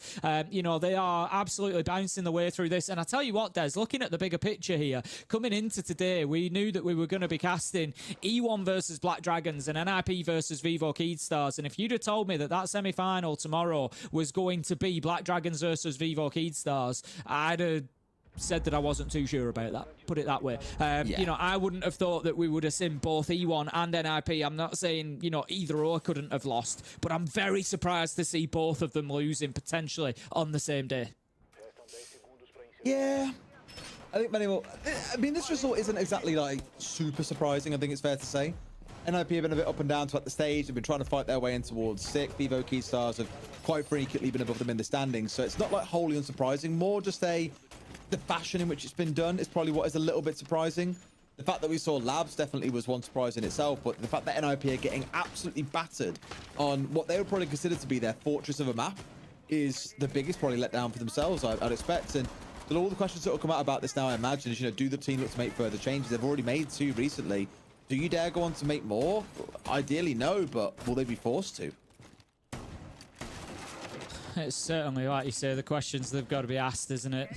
They are absolutely bouncing the way through this. And I tell you what, Des, looking at the bigger picture here, coming into today, we knew that we were going to be casting E1 versus Black Dragons and NIP versus Vivo Keystars. And if you'd have told me that that semi-final tomorrow was going to be Black Dragons versus Vivo Keystars, I'd have said that I wasn't too sure about that. Put it that way. I wouldn't have thought that we would have seen both E1 and NIP. I'm not saying, either or couldn't have lost, but I'm very surprised to see both of them losing potentially on the same day. Yeah. I think many more. I mean, this result isn't exactly like super surprising, I think it's fair to say. NIP have been a bit up and down throughout the stage. They've been trying to fight their way in towards 6. Vivo Keystars have quite frequently been above them in the standings. So it's not like wholly unsurprising, more just the fashion in which it's been done is probably what is a little bit surprising. The fact that we saw Labs definitely was one surprise in itself, but the fact that NIP are getting absolutely battered on what they would probably consider to be their fortress of a map is the biggest probably letdown for themselves, I'd expect. And all the questions that will come out about this now, I imagine, is, do the team look to make further changes? They've already made 2 recently. Do you dare go on to make more? Ideally, no, but will they be forced to? It's certainly, like you say, the questions they've got to be asked, isn't it?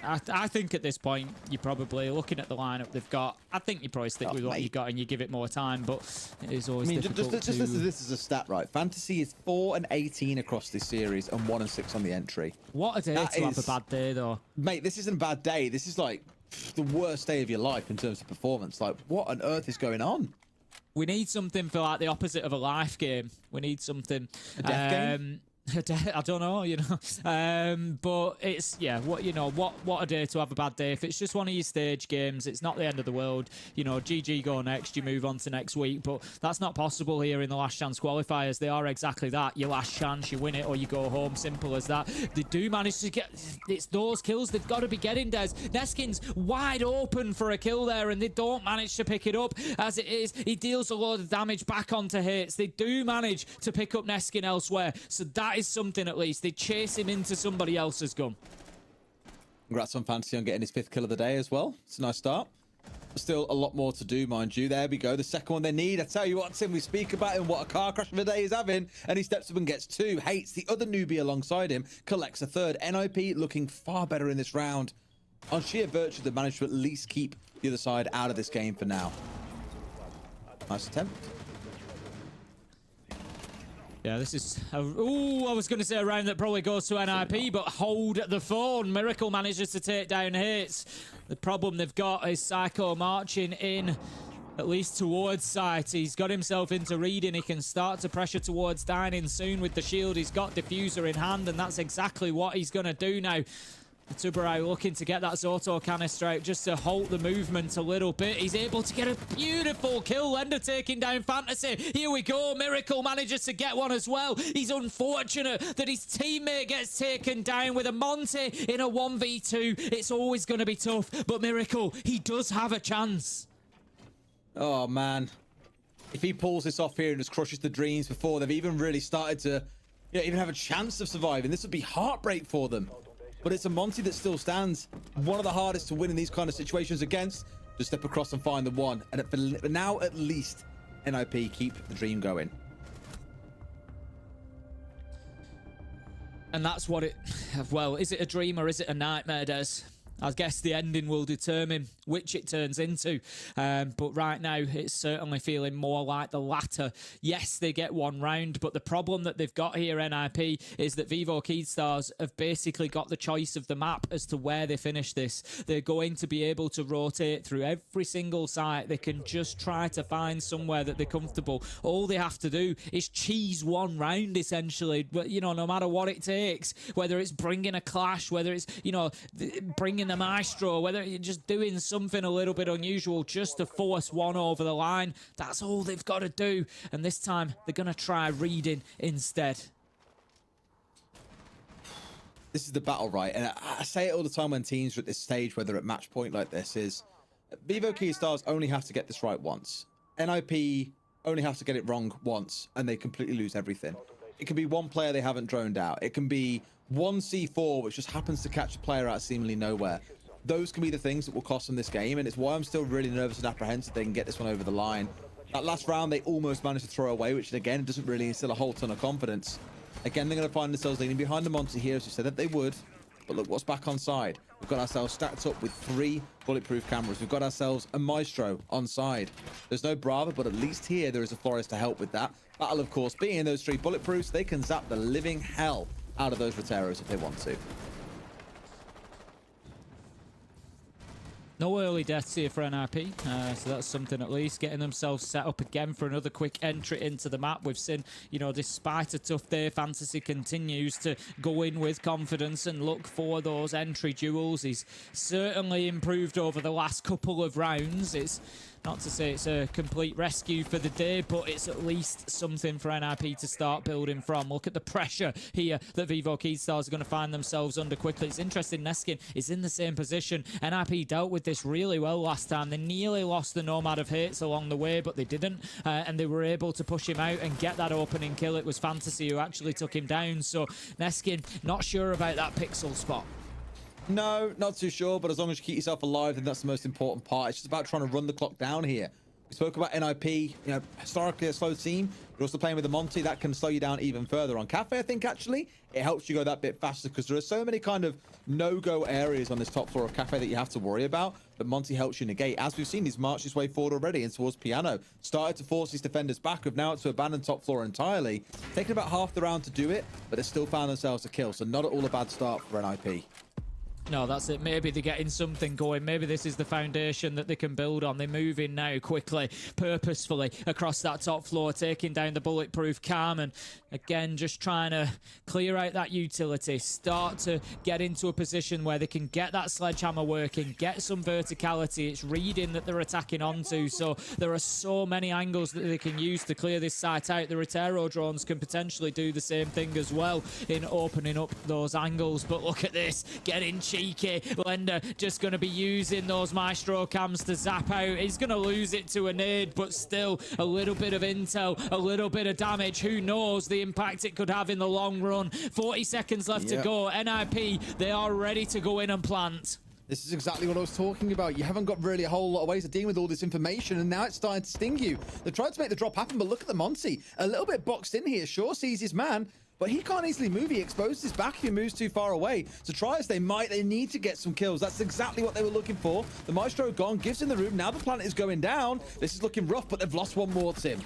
I think at this point, you're probably looking at the lineup they've got. I think you probably stick with what you got and you give it more time, but it is always difficult just this is a stat, right? Fantasy is 4 and 18 across this series and 1 and 6 on the entry. What a day to have a bad day, though. Mate, this isn't a bad day. This is like the worst day of your life in terms of performance. Like, what on earth is going on? We need something for like the opposite of a life game. We need something. A death game? I don't know, you know, but it's, yeah, what a day to have a bad day. If it's just one of your stage games, it's not the end of the world. You know, GG, go next, you move on to next week, but that's not possible here in the last chance qualifiers. They are exactly that, your last chance, you win it or you go home, simple as that. They do manage to get, it's those kills they've got to be getting, Des. Neskin's wide open for a kill there and they don't manage to pick it up. As it is, he deals a lot of damage back onto hits. They do manage to pick up Neskin elsewhere, so that is something at least. They chase him into somebody else's gun. Congrats on Fantasy on getting his 5th kill of the day as well. It's a nice start. Still a lot more to do, mind you. There we go. The second one they need. I tell you what, Tim, we speak about him, what a car crash of a day he's having, and he steps up and gets 2. Hates the other newbie alongside him, collects a 3rd. NIP looking far better in this round. On sheer virtue, they managed to at least keep the other side out of this game for now. Nice attempt. Yeah, this is... I was going to say a round that probably goes to NIP, but hold the phone. Miracle manages to take down hits. The problem they've got is Psycho marching in, at least towards site. He's got himself into reading. He can start to pressure towards dining soon with the shield. He's got Diffuser in hand, and that's exactly what he's going to do now. Tuberau looking to get that Zoto canister out just to halt the movement a little bit. He's able to get a beautiful kill. Lender taking down Fantasy. Here we go. Miracle manages to get one as well. He's unfortunate that his teammate gets taken down with a Monty in a 1v2. It's always going to be tough, but Miracle, he does have a chance. Oh, man. If he pulls this off here and just crushes the dreams before they've even really started to even have a chance of surviving, this would be heartbreak for them. But it's a Monty that still stands. One of the hardest to win in these kind of situations against. Just step across and find the one. And for now, at least, NIP keep the dream going. And that's what it... Well, is it a dream or is it a nightmare, Des? I guess the ending will determine which it turns into. But right now, it's certainly feeling more like the latter. Yes, they get one round, but the problem that they've got here, NIP, is that Vivo Keystars have basically got the choice of the map as to where they finish this. They're going to be able to rotate through every single site. They can just try to find somewhere that they're comfortable. All they have to do is cheese one round, essentially. But, you know, no matter what it takes, whether it's bringing a clash, whether it's, you know, bringing the maestro, whether you're just doing something a little bit unusual just to force one over the line, that's all they've got to do. And this time they're going to try reading instead. This is the battle, right? And I say it all the time when teams are at this stage, whether at match point like this, is Vivo Keystars only have to get this right once. NIP only have to get it wrong once and they completely lose everything. It can be one player they haven't droned out. It can be one C4 which just happens to catch a player out seemingly nowhere. Those can be the things that will cost them this game, and it's why I'm still really nervous and apprehensive they can get this one over the line. That last round they almost managed to throw away, which again doesn't really instill a whole ton of confidence. Again, they're going to find themselves leaning behind the Monty here, as we said that they would. But look what's back on side. We've got ourselves stacked up with 3 bulletproof cameras. We've got ourselves a Maestro on side. There's no Brava, but at least here there is a Flores to help with that. Battle, of course, being those 3 bulletproofs, they can zap the living hell out of those Roteros if they want to. No early deaths here for NIP, so that's something at least. Getting themselves set up again for another quick entry into the map. We've seen, you know, despite a tough day, Fantasy continues to go in with confidence and look for those entry duels. He's certainly improved over the last couple of rounds. It's not to say it's a complete rescue for the day, but it's at least something for NIP to start building from. Look at the pressure here that Vivo Keystars are going to find themselves under quickly. It's interesting, Neskin is in the same position. NIP dealt with this really well last time. They nearly lost the Nomad of Hits along the way, but they didn't, and they were able to push him out and get that opening kill. It was Fantasy who actually took him down, so Neskin, not sure about that pixel spot. No, not too sure, but as long as you keep yourself alive, then that's the most important part. It's just about trying to run the clock down here. We spoke about NIP, you know, historically a slow team. You're also playing with the Monty, that can slow you down even further. On Cafe, I think, actually, it helps you go that bit faster because there are so many kind of no-go areas on this top floor of Cafe that you have to worry about, but Monty helps you negate. As we've seen, he's marched his way forward already and towards Piano. Started to force his defenders back, have now had to abandon top floor entirely. Taken about half the round to do it, but they still found themselves a kill, so not at all a bad start for NIP. No, that's it. Maybe they're getting something going. Maybe this is the foundation that they can build on. They're moving now quickly, purposefully across that top floor, taking down the bulletproof Calm, and again, just trying to clear out that utility, start to get into a position where they can get that sledgehammer working, get some verticality. It's reading that they're attacking onto, so there are so many angles that they can use to clear this site out. The Rotero drones can potentially do the same thing as well in opening up those angles, but look at this, getting cheeky. Lender just going to be using those Maestro cams to zap out. He's going to lose it to a nade, but still a little bit of intel, a little bit of damage. Who knows the impact it could have in the long run. 40 seconds left to go. NIP, they are ready to go in and plant. This is exactly what I was talking about. You haven't got really a whole lot of ways of dealing with all this information, and now it's starting to sting you. They tried to make the drop happen, but look at the Monty. A little bit boxed in here. Sure sees his man, but he can't easily move. He exposes his back if he moves too far away. So Trias, they need to get some kills. That's exactly what they were looking for. The Maestro gone, gives him the room. Now the planet is going down. This is looking rough, but they've lost one more, Tim.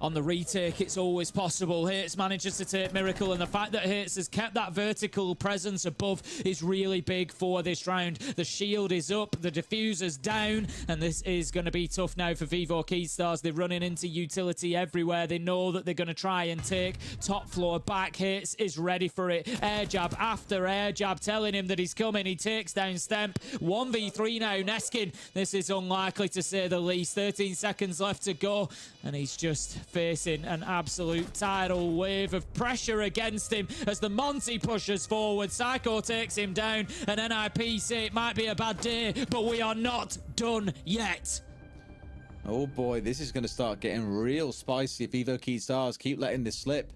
On the retake, it's always possible. Hertz manages to take Miracle, and the fact that Hertz has kept that vertical presence above is really big for this round. The shield is up, the diffuser's down, and this is going to be tough now for Vivo Keystars. They're running into utility everywhere. They know that they're going to try and take top floor back. Hertz is ready for it. Air jab after air jab telling him that he's coming. He takes down Stemp. 1v3 now. Neskin, this is unlikely to say the least. 13 seconds left to go, and he's just facing an absolute tidal wave of pressure against him as the Monty pushes forward. Psycho takes him down, and NIP say it might be a bad day, but we are not done yet. Oh boy, this is going to start getting real spicy if Vivo Keystars keep letting this slip.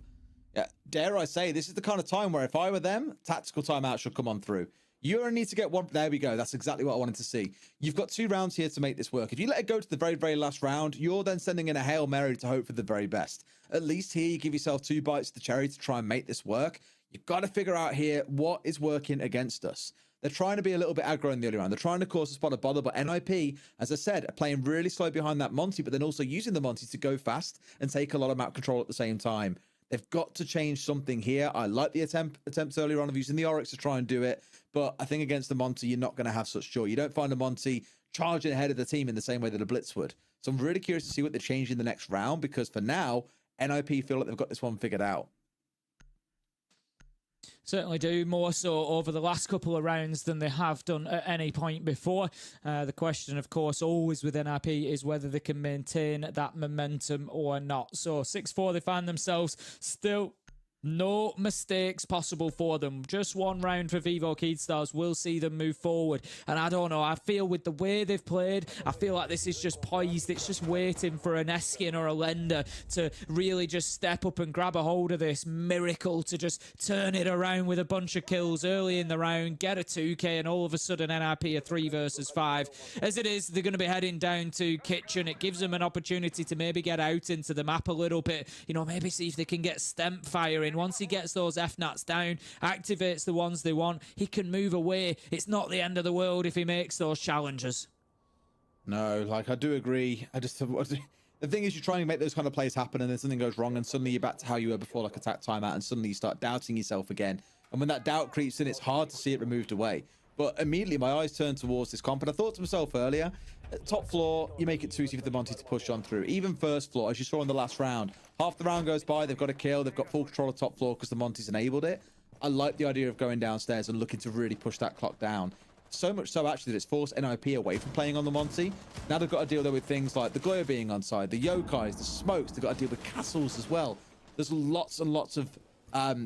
Yeah, dare I say, this is the kind of time where if I were them, tactical timeout should come on through. You only need to get one. There we go. That's exactly what I wanted to see. You've got 2 rounds here to make this work. If you let it go to the very, very last round, you're then sending in a Hail Mary to hope for the very best. At least here, you give yourself 2 bites of the cherry to try and make this work. You've got to figure out here what is working against us. They're trying to be a little bit aggro in the early round. They're trying to cause a spot of bother, but NIP, as I said, are playing really slow behind that Monty, but then also using the Monty to go fast and take a lot of map control at the same time. They've got to change something here. I like the attempts earlier on of using the Oryx to try and do it, but I think against the Monty, you're not going to have such joy. You don't find a Monty charging ahead of the team in the same way that a Blitz would. So I'm really curious to see what they change in the next round, because for now, NIP feel like they've got this one figured out. Certainly do, more so over the last couple of rounds than they have done at any point before. The question, of course, always with NIP is whether they can maintain that momentum or not. So 6-4, they find themselves still no mistakes possible for them. Just one round for Vivo Keystars will see them move forward. And I don't know, I feel with the way they've played, I feel like this is just poised. It's just waiting for an Eskin or a Lender to really just step up and grab a hold of this. Miracle to just turn it around with a bunch of kills early in the round, get a 2k, and all of a sudden NIP are 3 versus 5. As it is, they're going to be heading down to Kitchen. It gives them an opportunity to maybe get out into the map a little bit. You know, maybe see if they can get Stemp firing. Once he gets those FNATs down, activates the ones they want, he can move away. It's not the end of the world if he makes those challenges. No, like, I do agree. The thing is, you're trying to make those kind of plays happen, and then something goes wrong, and suddenly you're back to how you were before, like attack timeout, and suddenly you start doubting yourself again. And when that doubt creeps in, it's hard to see it removed away. But immediately my eyes turned towards this comp, and I thought to myself earlier, top floor, you make it too easy for the Monty to push on through. Even first floor, as you saw in the last round, half the round goes by, they've got a kill, they've got full control of top floor because the Monty's enabled it. I like the idea of going downstairs and looking to really push that clock down. So much so, actually, that it's forced NIP away from playing on the Monty. Now they've got to deal there with things like the Glow being on side, the Yokais, the smokes. They've got to deal with castles as well. There's lots and lots of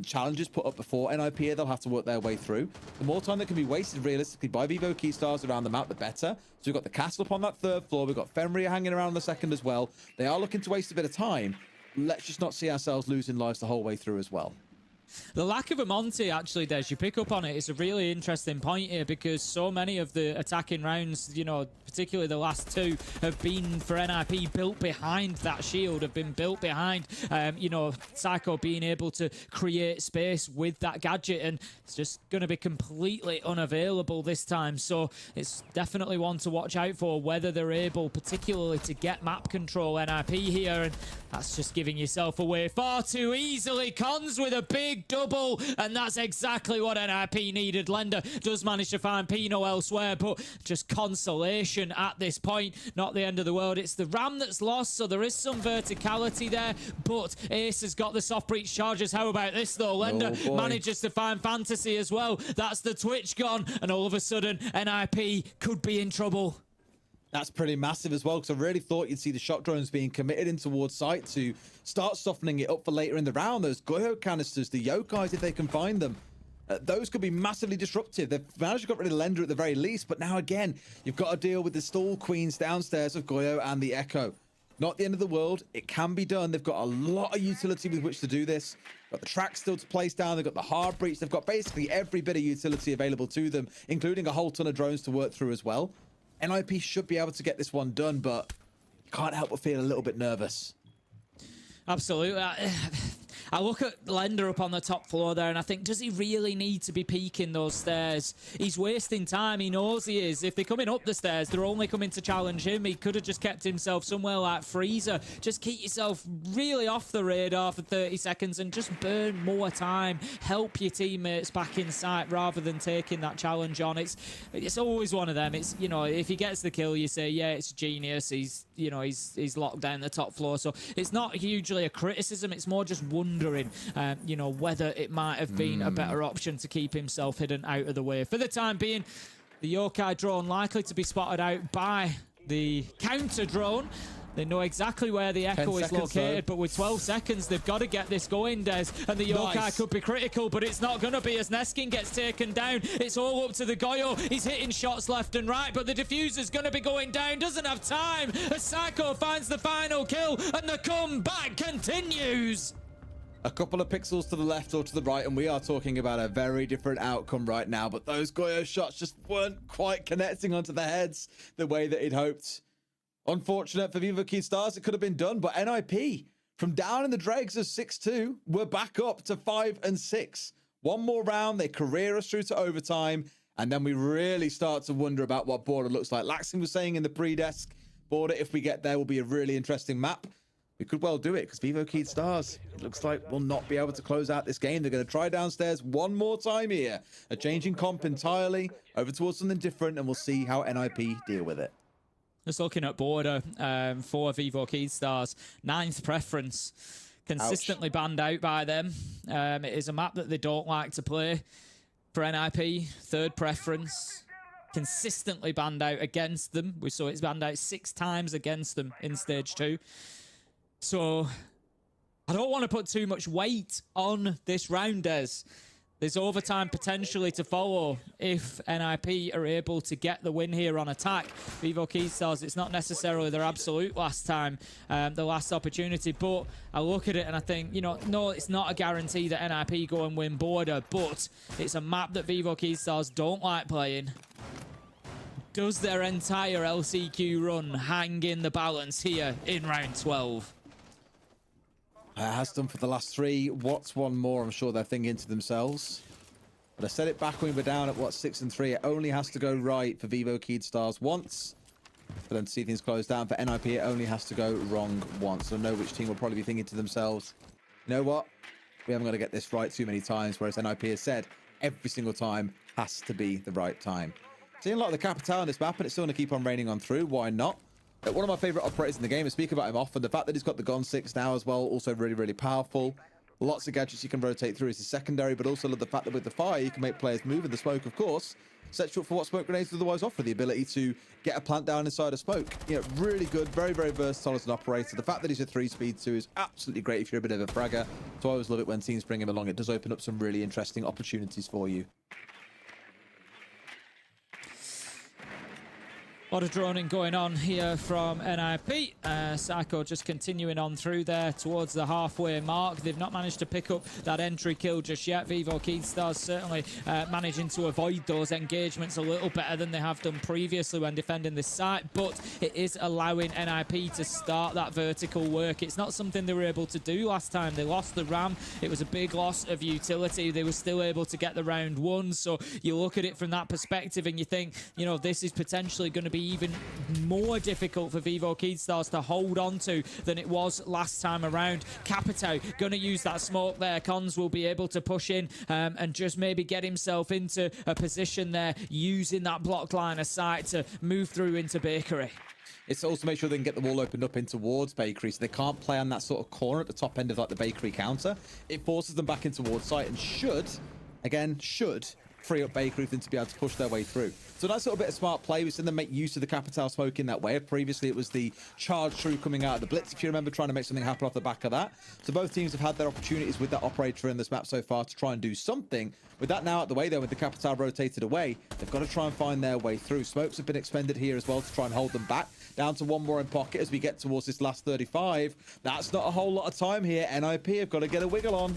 challenges put up before NIP here they'll have to work their way through. The more time that can be wasted realistically by Vivo Keystars around the map, the better. So we've got the castle up on that 3rd floor. We've got Fenrir hanging around on the 2nd as well. They are looking to waste a bit of time. Let's just not see ourselves losing lives the whole way through as well. The lack of a Monty, actually, Des, you pick up on it. It's a really interesting point here because so many of the attacking rounds, you know, particularly the last 2, have been for NIP built behind that shield, have been built behind, you know, Psycho being able to create space with that gadget, and it's just going to be completely unavailable this time. So it's definitely one to watch out for, whether they're able particularly to get map control NIP here, and that's just giving yourself away far too easily. Cons with a big big double, and that's exactly what NIP needed. Lender does manage to find Pino elsewhere, but just consolation at this point. Not the end of the world. It's the Ram that's lost, so there is some verticality there, but Ace has got the soft breach charges. How about this, though? Lender manages to find Fantasy as well. That's the Twitch gone, and all of a sudden, NIP could be in trouble. That's pretty massive as well, because I really thought you'd see the shock drones being committed in towards site to start softening it up for later in the round. Those Goyo canisters, the Yokais, if they can find them, those could be massively disruptive. They've managed to get rid of Lender at the very least, but now again, you've got to deal with the stall queens downstairs of Goyo and the Echo. Not the end of the world. It can be done. They've got a lot of utility with which to do this. Got the track still to place down. They've got the hard breach. They've got basically every bit of utility available to them, including a whole ton of drones to work through as well. NIP should be able to get this one done, but can't help but feel a little bit nervous. Absolutely. I look at Lender up on the top floor there, and I think, does he really need to be peeking those stairs? He's wasting time. He knows he is. If they're coming up the stairs, they're only coming to challenge him. He could have just kept himself somewhere like Freezer. Just keep yourself really off the radar for 30 seconds and just burn more time. Help your teammates back in sight rather than taking that challenge on. It's always one of them. It's, you know, if he gets the kill, you say, yeah, it's genius. He's locked down the top floor. So it's not hugely a criticism. It's more just wondering, you know, whether it might have been a better option to keep himself hidden out of the way. For the time being, the Yokai drone likely to be spotted out by the counter drone. They know exactly where the Echo is located, but with 12 seconds, they've got to get this going, Des. And the Yokai could be critical, but it's not going to be as Neskin gets taken down. It's all up to the Goyo. He's hitting shots left and right, but the diffuser's going to be going down. Doesn't have time as Psycho finds the final kill, and the comeback continues. A couple of pixels to the left or to the right, and we are talking about a very different outcome right now, but those Goyo shots just weren't quite connecting onto the heads the way that he'd hoped. Unfortunate for Vivo Key Stars, it could have been done, but NIP, from down in the dregs of 6-2, we're back up to 5-6. One more round, they career us through to overtime, and then we really start to wonder about what Border looks like. Laxing was saying in the pre-desk, Border, if we get there, will be a really interesting map. We could well do it, because Vivo Key Stars, it looks like we'll not be able to close out this game. They're going to try downstairs one more time here. A changing comp entirely, over towards something different, and we'll see how NIP deal with it. Just looking at Border for Vivo Key Stars, 9th preference, consistently banned out by them. It is a map that they don't like to play. For NIP, 3rd preference, consistently banned out against them. We saw it's banned out 6 times against them in Stage 2. So I don't want to put too much weight on this round, Des. There's overtime potentially to follow if NIP are able to get the win here on attack. Vivo Key Stars, it's not necessarily their absolute last time, the last opportunity, but I look at it and I think, you know, no, it's not a guarantee that NIP go and win Border, but it's a map that Vivo Key Stars don't like playing. Does their entire LCQ run hang in the balance here in round 12? It has done for the last 3. What's one more? I'm sure they're thinking to themselves. But I said it back when we were down at, 6-3. It only has to go right for Vivo Keyed Stars once. For them to see things close down. For NIP, it only has to go wrong once. So I know which team will probably be thinking to themselves, you know what? We haven't got to get this right too many times. Whereas NIP has said every single time has to be the right time. Seeing a lot of the Capital on this map, and it's still going to keep on raining on through. Why not? One of my favorite operators in the game, I speak about him often. The fact that he's got the Gon 6 now as well, also really, really powerful. Lots of gadgets you can rotate through as a secondary, but also the fact that with the fire, you can make players move, and the smoke, of course, sets you up for what smoke grenades otherwise offer, the ability to get a plant down inside a smoke. You know, really good, very, very versatile as an operator. The fact that he's a 3-speed too is absolutely great if you're a bit of a fragger. So I always love it when teams bring him along. It does open up some really interesting opportunities for you. A lot of droning going on here from NIP. Psycho just continuing on through there towards the halfway mark. They've not managed to pick up that entry kill just yet. Vivo Key Stars certainly managing to avoid those engagements a little better than they have done previously when defending this site, but it is allowing NIP to start that vertical work. It's not something they were able to do last time. They lost the Ram. It was a big loss of utility. They were still able to get the round 1, so you look at it from that perspective and you think, you know, this is potentially going to be be even more difficult for Vivo Keystars to hold on to than it was last time around. Capito going to use that smoke there. Cons will be able to push in and just maybe get himself into a position there, using that block line of sight to move through into Bakery. It's also make sure they can get the wall opened up in towards Bakery, so they can't play on that sort of corner at the top end of like the Bakery counter. It forces them back in towards site and should free up Bakery for them to be able to push their way through. So a nice little bit of smart play. We've seen them make use of the Capital smoke in that way. Previously, it was the charge through coming out of the Blitz, if you remember, trying to make something happen off the back of that. So both teams have had their opportunities with that operator in this map so far to try and do something. With that now out the way, though, with the Capital rotated away, they've got to try and find their way through. Smokes have been expended here as well to try and hold them back. Down to one more in pocket as we get towards this last 35. That's not a whole lot of time here. NIP have got to get a wiggle on.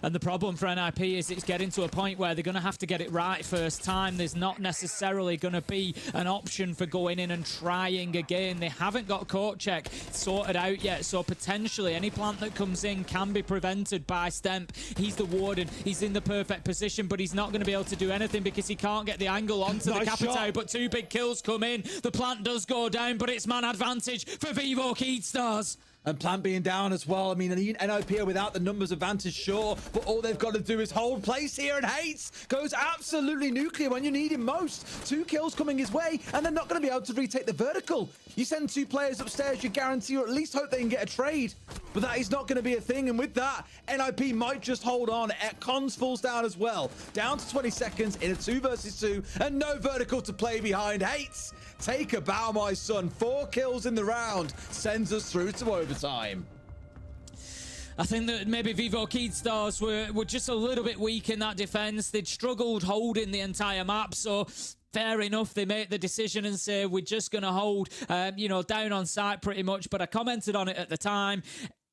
And the problem for NIP is it's getting to a point where they're going to have to get it right first time. There's not necessarily going to be an option for going in and trying again. They haven't got court check sorted out yet, so potentially any plant that comes in can be prevented by Stemp. He's the warden. He's in the perfect position, but he's not going to be able to do anything because he can't get the angle onto the Capito. But two big kills come in. The plant does go down, but it's man advantage for Vivo Keystars. And plant being down as well. I mean, NIP are without the numbers advantage, sure, but all they've got to do is hold place here, and Hates goes absolutely nuclear when you need him most. 2 kills coming his way, and they're not going to be able to retake the vertical. You send 2 players upstairs, you guarantee or at least hope they can get a trade. But that is not going to be a thing, and with that, NIP might just hold on. Cons falls down as well. Down to 20 seconds in a 2 versus 2, and no vertical to play behind. Hates, take a bow, my son. 4 kills in the round sends us through to overtime. I think that maybe Vivo Keystars were just a little bit weak in that defense. They'd struggled holding the entire map, so fair enough, they make the decision and say, we're just going to hold, down on site pretty much. But I commented on it at the time.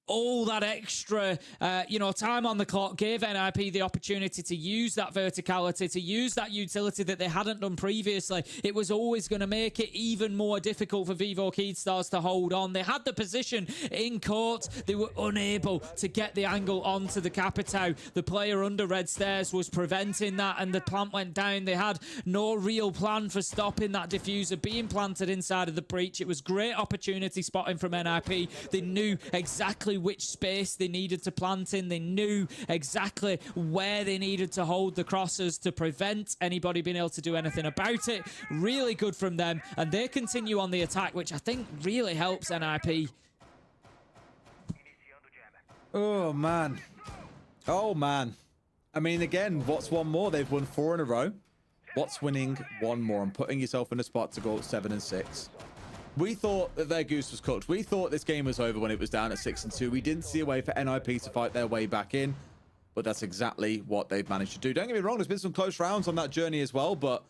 All that extra, time on the clock gave NIP the opportunity to use that verticality, to use that utility that they hadn't done previously. It was always going to make it even more difficult for Vivo Keystars to hold on. They had the position in court. They were unable to get the angle onto the Capito. The player under red stairs was preventing that, and the plant went down. They had no real plan for stopping that diffuser being planted inside of the breach. It was great opportunity spotting from NIP. They knew exactly which space they needed to plant in. They knew exactly where they needed to hold the crosses to prevent anybody being able to do anything about it. Really good from them, and they continue on the attack, which I think really helps NIP. Oh man. I mean, again, what's one more? They've won 4 in a row. What's winning 1 more and putting yourself in a spot to go 7-6? We thought that their goose was cooked. We thought this game was over when it was down at 6-2. We didn't see a way for NIP to fight their way back in, but that's exactly what they've managed to do. Don't get me wrong, there's been some close rounds on that journey as well, but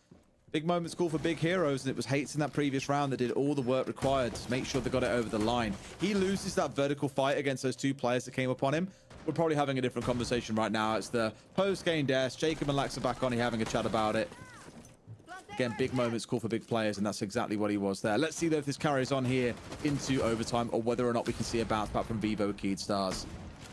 big moments call for big heroes, and it was Hates in that previous round that did all the work required to make sure they got it over the line. He loses that vertical fight against those 2 players that came upon him. We're probably having a different conversation right now. It's the post-game desk. Jacob and Lax are back on here having a chat about it. Again, big moments call for big players, and that's exactly what he was there. Let's see though if this carries on here into overtime, or whether or not we can see a bounce back from Vivo Keystars.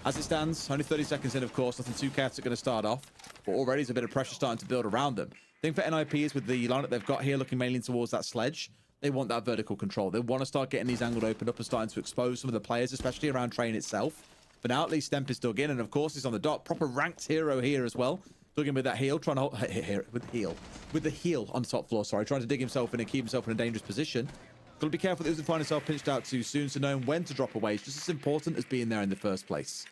As it stands, only 30 seconds in, of course, nothing too chaotic going to start off, but already there's a bit of pressure starting to build around them. The thing for NIP is with the lineup they've got here, looking mainly towards that sledge, they want that vertical control. They want to start getting these angles opened up and starting to expose some of the players, especially around train itself. But now at least Stemp is dug in, and of course he's on the dot. Proper ranked hero here as well. Looking with that heel, trying to hold with the heel on the top floor, sorry, trying to dig himself in and keep himself in a dangerous position. Got to be careful that he doesn't find himself pinched out too soon, so knowing when to drop away is just as important as being there in the first place.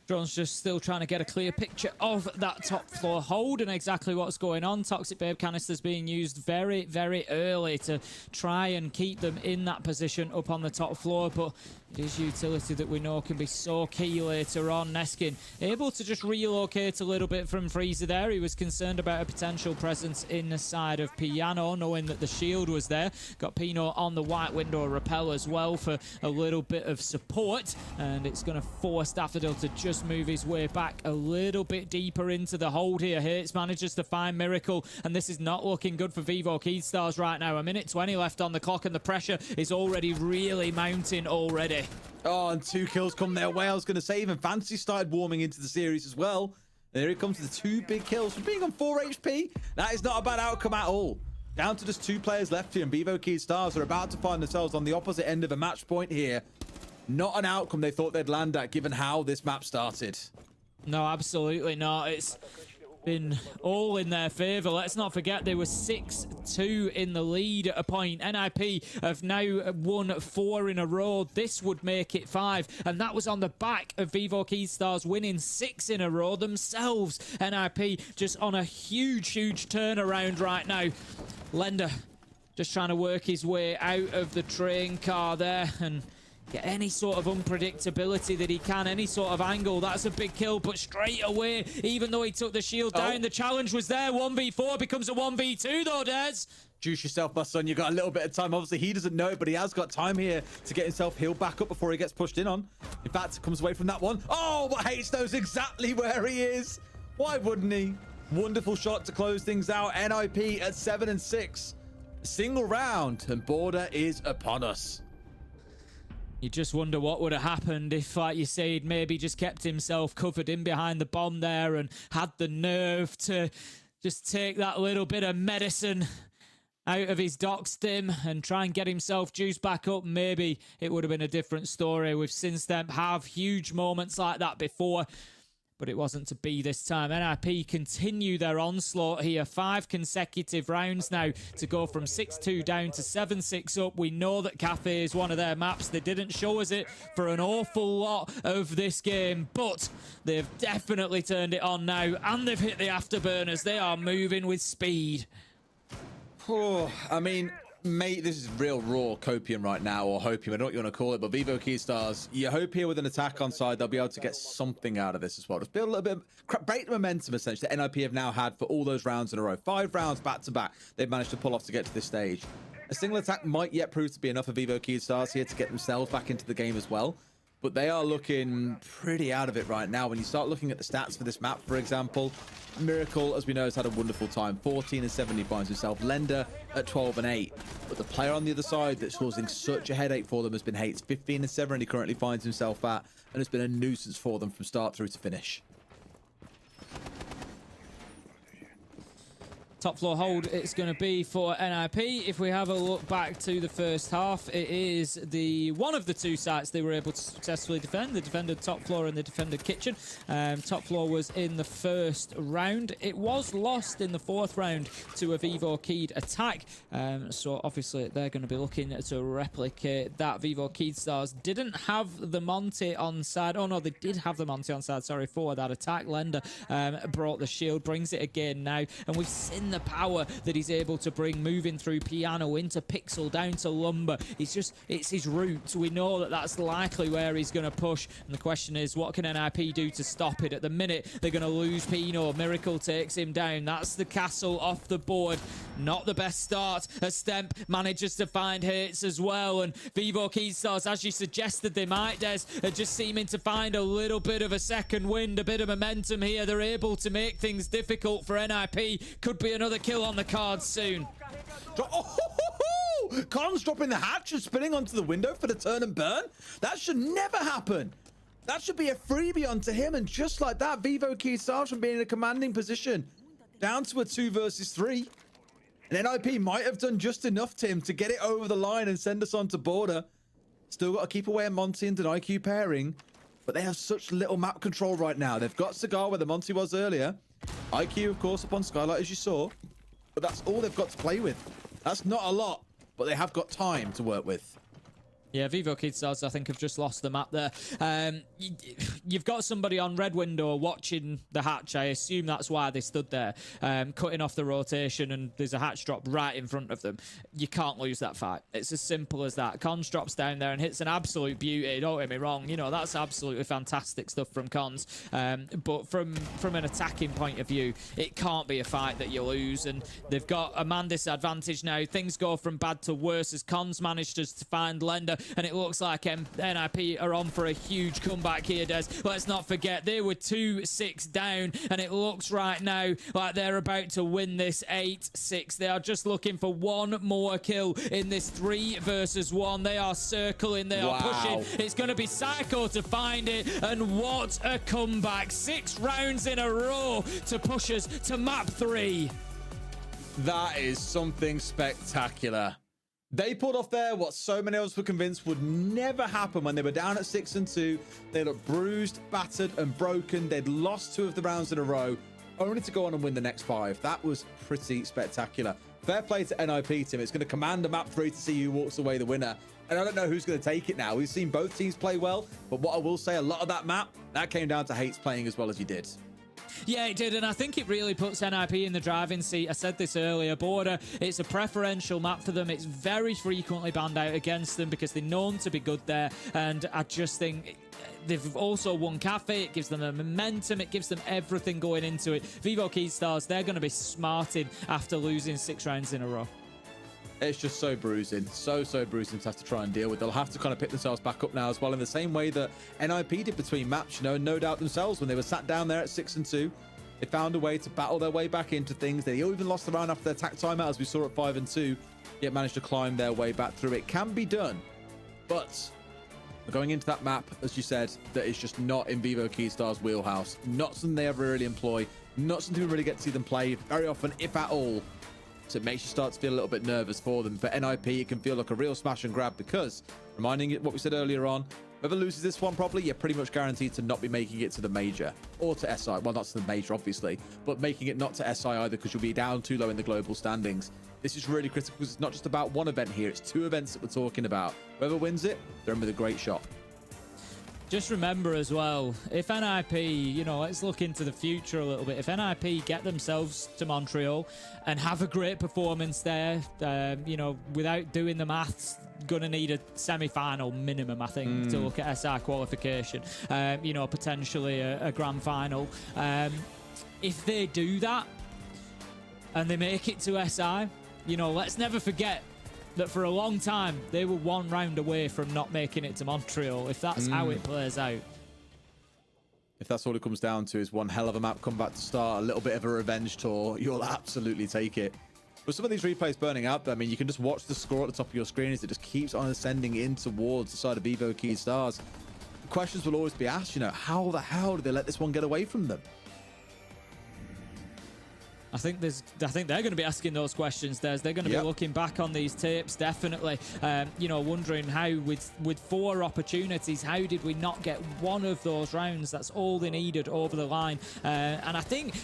Drone's just still trying to get a clear picture of that top floor hold and exactly what's going on. Toxic Babe canisters being used very, very early to try and keep them in that position up on the top floor, but it is utility that we know can be so key later on. Neskin able to just relocate a little bit from Freezer there. He was concerned about a potential presence in the side of Piano, knowing that the shield was there. Got Pino on the white window repel as well for a little bit of support, and it's going to force Daffodil to just move his way back a little bit deeper into the hold here. Hates manages to find Miracle, and this is not looking good for Vivo Keystars right now. 1:20 left on the clock, and the pressure is already really mounting already. Oh, and 2 kills come their way. I was going to say, even Fantasy started warming into the series as well. There he comes with the 2 big kills from being on 4 HP. That is not a bad outcome at all. Down to just 2 players left here, and Vivo Key Stars are about to find themselves on the opposite end of a match point here. Not an outcome they thought they'd land at, given how this map started. No, absolutely not. It's been all in their favor. Let's not forget they were 6-2 in the lead at a point. NIP have now won 4 in a row. This would make it 5, and that was on the back of Vivo Keystars winning 6 in a row themselves. NIP just on a huge turnaround right now. Lender just trying to work his way out of the train car there and get any sort of unpredictability that he can, any sort of angle. That's a big kill, but straight away, even though he took the shield down, the challenge was there. 1v4 becomes a 1v2 though, Des. Juice yourself, my son. You got a little bit of time. Obviously, he doesn't know it, but he has got time here to get himself healed back up before he gets pushed in on. In fact, comes away from that one. Oh, but Hates knows exactly where he is. Why wouldn't he? Wonderful shot to close things out. NIP at 7-6. Single round, and Border is upon us. You just wonder what would have happened if, like you say, he'd maybe just kept himself covered in behind the bomb there and had the nerve to just take that little bit of medicine out of his doc stim and try and get himself juiced back up. Maybe it would have been a different story. We've seen them have huge moments like that before, but it wasn't to be this time. NIP continue their onslaught here. 5 consecutive rounds now to go from 6-2 down to 7-6 up. We know that Cafe is one of their maps. They didn't show us it for an awful lot of this game, but they've definitely turned it on now, and they've hit the afterburners. They are moving with speed. Oh, I mean, mate, this is real raw copium right now, or hopium, I don't know what you want to call it, but Vivo Keystars, you hope here with an attack on side, they'll be able to get something out of this as well. Just build a little bit, break the momentum, essentially, that NIP have now had for all those rounds in a row. 5 rounds back-to-back they've managed to pull off to get to this stage. A single attack might yet prove to be enough for Vivo Keystars here to get themselves back into the game as well. But they are looking pretty out of it right now. When you start looking at the stats for this map, for example, Miracle, as we know, has had a wonderful time. 14 and 7 he finds himself. Lender at 12 and 8. But the player on the other side that's causing such a headache for them has been Hates. 15 and 7 he currently finds himself at, and it's been a nuisance for them from start through to finish. Top floor hold it's going to be for NIP. If we have a look back to the first half, it is one of the 2 sites they were able to successfully defend. They defended top floor and they defended kitchen. Top floor was in the first round. It was lost in the 4th round to a Vivo Keyed attack. So obviously they're going to be looking to replicate that. Vivo Keyed Stars didn't have the Monty on side. Oh no, they did have the Monty on side, sorry, for that attack. Lender brought the shield, brings it again now, and we've seen the power that he's able to bring, moving through Piano into Pixel down to Lumber. It's his route. We know that that's likely where he's going to push, and the question is, what can NIP do to stop it? At the minute they're going to lose Pino. Miracle takes him down. That's the castle off the board. Not the best start. A Stemp manages to find hits as well, and Vivo Keystars, as you suggested they might, Des, are just seeming to find a little bit of a second wind, a bit of momentum here. They're able to make things difficult for NIP. Could be another kill on the cards soon. Cons dropping the hatch and spinning onto the window for the turn and burn. That should never happen. That should be a freebie onto him, and just like that, Vivo Keystars from being in a commanding position down to a 2 versus 3. And NIP might have done just enough, Tim, to get it over the line and send us on to Border. Still got to keep away a Monty and an IQ pairing, but they have such little map control right now. They've got Cigar where the Monty was earlier. IQ, of course, up on Skylight, as you saw. But that's all they've got to play with. That's not a lot, but they have got time to work with. Yeah, Vivo Keystars, I think, have just lost the map there. You've got somebody on Red Window watching the hatch. I assume that's why they stood there, cutting off the rotation, and there's a hatch drop right in front of them. You can't lose that fight. It's as simple as that. Cons drops down there and hits an absolute beauty. Don't get me wrong. You know, that's absolutely fantastic stuff from Cons. But from an attacking point of view, it can't be a fight that you lose. And they've got a man disadvantage now. Things go from bad to worse as Cons managed to find Lender. and it looks like NIP are on for a huge comeback here, Des. Let's not forget, they were 2-6 down, and it looks right now like they're about to win this 8-6. They are just looking for one more kill in this 3 versus 1. They are circling, they are pushing. It's going to be Psycho to find it, and what a comeback. 6 rounds in a row to push us to map 3. That is something spectacular. They pulled off there what so many of us were convinced would never happen when they were down at 6-2. They looked bruised, battered, and broken. They'd lost 2 of the rounds in a row, only to go on and win the next 5. That was pretty spectacular. Fair play to NIP, Tim. It's going to command a map 3 to see who walks away the winner. And I don't know who's going to take it now. We've seen both teams play well, but what I will say, a lot of that map, that came down to Hates playing as well as he did. Yeah, it did, and I think it really puts NIP in the driving seat. I said this earlier, Border, it's a preferential map for them. It's very frequently banned out against them because they're known to be good there, and I just think they've also won Cafe. It gives them the momentum. It gives them everything going into it. Vivo Keystars, they're going to be smarted after losing 6 rounds in a row. It's just so bruising, so bruising to have to try and deal with. They'll have to kind of pick themselves back up now as well, in the same way that NIP did between maps, you know, no doubt themselves when they were sat down there at 6-2. They found a way to battle their way back into things. They even lost the round after their attack timeout, as we saw at 5-2, yet managed to climb their way back through. It can be done, but going into that map, as you said, that is just not in Vivo Keystar's wheelhouse. Not something they ever really employ, not something we really get to see them play very often, if at all. So it makes you start to feel a little bit nervous for them. For NIP, it can feel like a real smash and grab because, reminding it what we said earlier on, whoever loses this one properly, you're pretty much guaranteed to not be making it to the major or to SI. Well, not to the major, obviously, but making it not to SI either because you'll be down too low in the global standings. This is really critical because it's not just about one event here. It's 2 events that we're talking about. Whoever wins it, they're in with a great shot. Just remember as well, if NIP, you know, let's look into the future a little bit. If NIP get themselves to Montreal and have a great performance there, you know, without doing the maths, gonna need a semi-final minimum, I think, to look at SI qualification. You know, potentially a grand final. If they do that and they make it to SI, you know, let's never forget that for a long time they were 1 round away from not making it to Montreal, if that's how it plays out. If that's all it comes down to is one hell of a map come back to start, a little bit of a revenge tour, you'll absolutely take it. But some of these replays burning out, I mean, you can just watch the score at the top of your screen as it just keeps on ascending in towards the side of Vivo Keystars. The questions will always be asked, you know, how the hell did they let this one get away from them? I think they're going to be asking those questions, Des. They're going to be looking back on these tapes, definitely. You know, wondering how, with 4 opportunities, how did we not get one of those rounds? That's all they needed over the line. And I think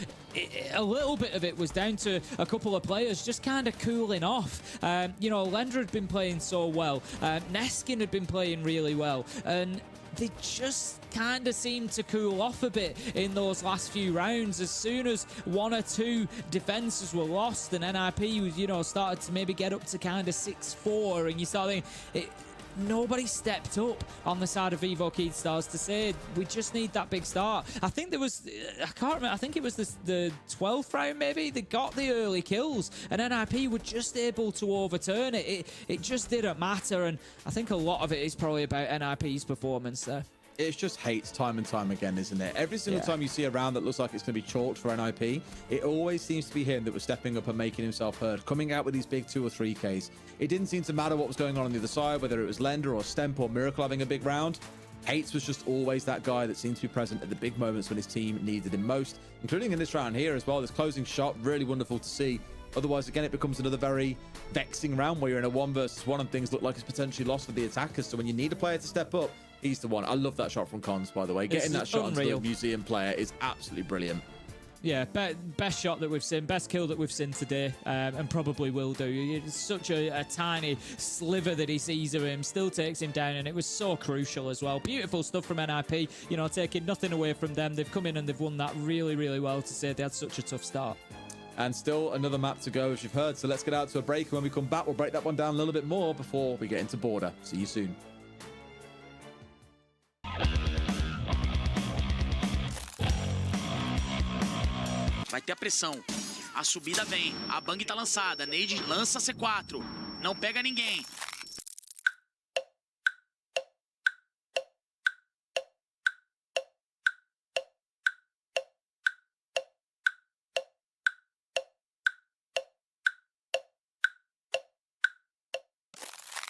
a little bit of it was down to a couple of players just kind of cooling off. You know, Lender had been playing so well. Neskin had been playing really well. And they just kind of seemed to cool off a bit in those last few rounds. As soon as 1 or 2 defenses were lost and NIP was, you know, started to maybe get up to kind of 6-4, and you start thinking, nobody stepped up on the side of Vivo Keystars to say, we just need that big start. I think there was, I can't remember, I think it was the 12th round maybe, they got the early kills and NIP were just able to overturn it. It just didn't matter, and I think a lot of it is probably about NIP's performance there. It's just Hates time and time again, isn't it? Every single time you see a round that looks like it's going to be chalked for NIP, it always seems to be him that was stepping up and making himself heard, coming out with these big 2 or 3Ks. It didn't seem to matter what was going on the other side, whether it was Lender or Stemp or Miracle having a big round. Hates was just always that guy that seemed to be present at the big moments when his team needed him most, including in this round here as well. This closing shot, really wonderful to see. Otherwise, again, it becomes another very vexing round where you're in a 1 versus 1 and things look like it's potentially lost for the attackers. So when you need a player to step up, he's the one. I love that shot from Cons, by the way. Getting that shot onto the museum player is absolutely brilliant. Yeah, best shot that we've seen, best kill that we've seen today, and probably will do. It's such a tiny sliver that he sees of him, still takes him down, and it was so crucial as well. Beautiful stuff from NIP, you know, taking nothing away from them. They've come in and they've won that really, really well to say they had such a tough start. And still another map to go, as you've heard. So let's get out to a break, and when we come back, we'll break that one down a little bit more before we get into Border. See you soon. Vai ter a pressão. A subida vem. A bang tá lançada. Neide lança C4. Não pega ninguém.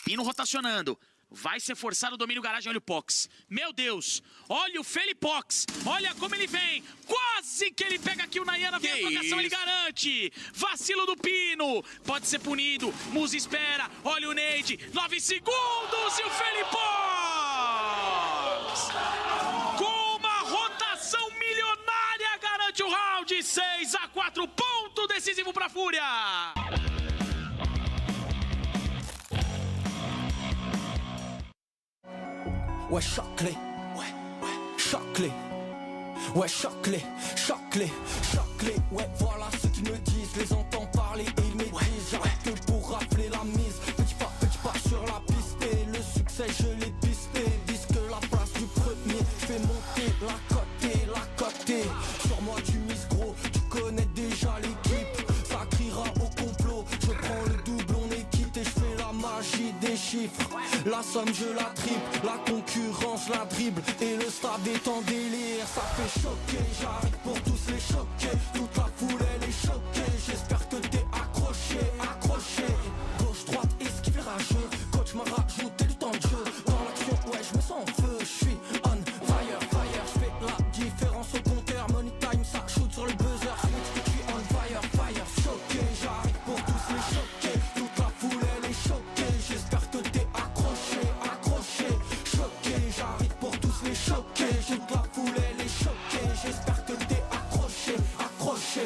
Pino rotacionando. Vai ser forçado o domínio garagem, olha o Pox. Meu Deus, olha o Felipox. Olha como ele vem. Quase que ele pega aqui o Nayana. Vem a trocação, ele garante. Vacilo do Pino. Pode ser punido. Musa espera. Olha o Neide. 9 segundos e o Felipox. Com uma rotação milionária, garante o round. 6-4, ponto decisivo para a Fúria. Ouais, choc-les, choc-les, ouais, choc-les, choc-les, choc-les, ouais, voilà ce qu'ils me disent, les entends parler et ils maîtrisent, j'arrête que pour rappeler la mise, petit pas sur la piste, et le succès je l'ai pisté, disque la place du premier, fais monter la côté, sur moi tu mises gros, tu connais déjà l'équipe, ça criera au complot, je prends le double, on est quitté, je fais la magie des chiffres, la somme je la triple, la concurrence la dribble et le stade est en délire. Ça fait choquer, j'arrive pour tous les choquer. Toute la foule elle est choquée. J'espère que t'es accroché, accroché. Gauche, droite, esquive le rageux. Coach m'a rajouté du temps de jeu. Dans l'action, ouais, je me sens en feu. Je suis on fire, fire. Je fais la différence au compteur. Money time, ça shoot sur le buzzer. Je suis on fire, fire. Choqué, j'arrive pour tous les choquer. Toute la foule elle est choquée. J'espère que t'es accroché, accroché. Choqué, j'arrive pour tous les choquer. Toute la foule elle est choquée. J'espère que t'es accroché, accroché.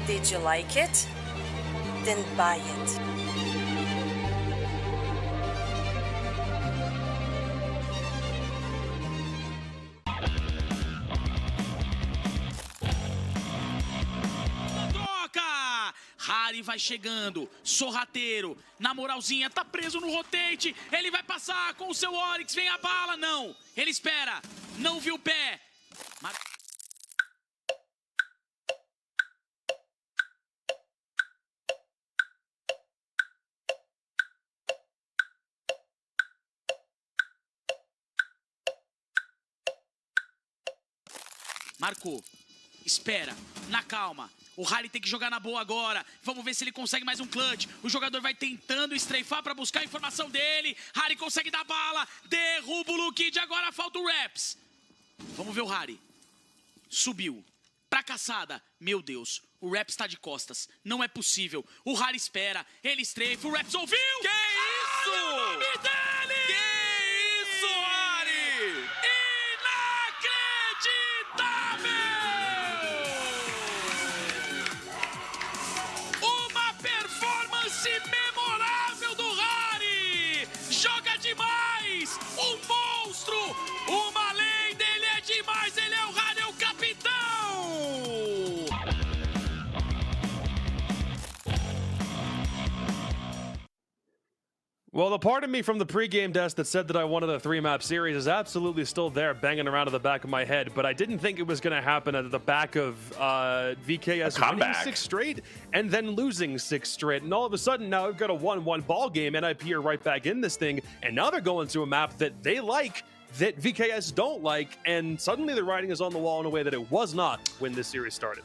Did you like it? Then buy it. Troca! Harry vai chegando, sorrateiro, na moralzinha, tá preso no rotate, ele vai passar com o seu Oryx, vem a bala, não, ele espera, não viu o pé. Marcou, espera, na calma, O Harry tem que jogar na boa agora. Vamos ver se ele consegue mais um clutch. O jogador vai tentando estreifar para buscar a informação dele. Harry consegue dar bala. Derruba o Lukid. Agora falta o Raps. Vamos ver o Harry. Subiu. Pra caçada. Meu Deus. O Raps está de costas. Não é possível. O Harry espera. Ele estreifa. O Raps ouviu. Que isso? Olha o nome dele! Que isso, Harry? Uma performance memorável do Harry! Joga demais! Um monstro! Uma lenda! Ele é demais! Ele é o Harry, é o capitão! Well, the part of me from the pregame desk that said that I wanted a 3-map series is absolutely still there, banging around at the back of my head, but I didn't think it was going to happen at the back of VKS winning 6 straight and then losing 6 straight. And all of a sudden, now we've got a 1-1 ball game. NIP are right back in this thing, and now they're going to a map that they like, that VKS don't like, and suddenly the writing is on the wall in a way that it was not when this series started.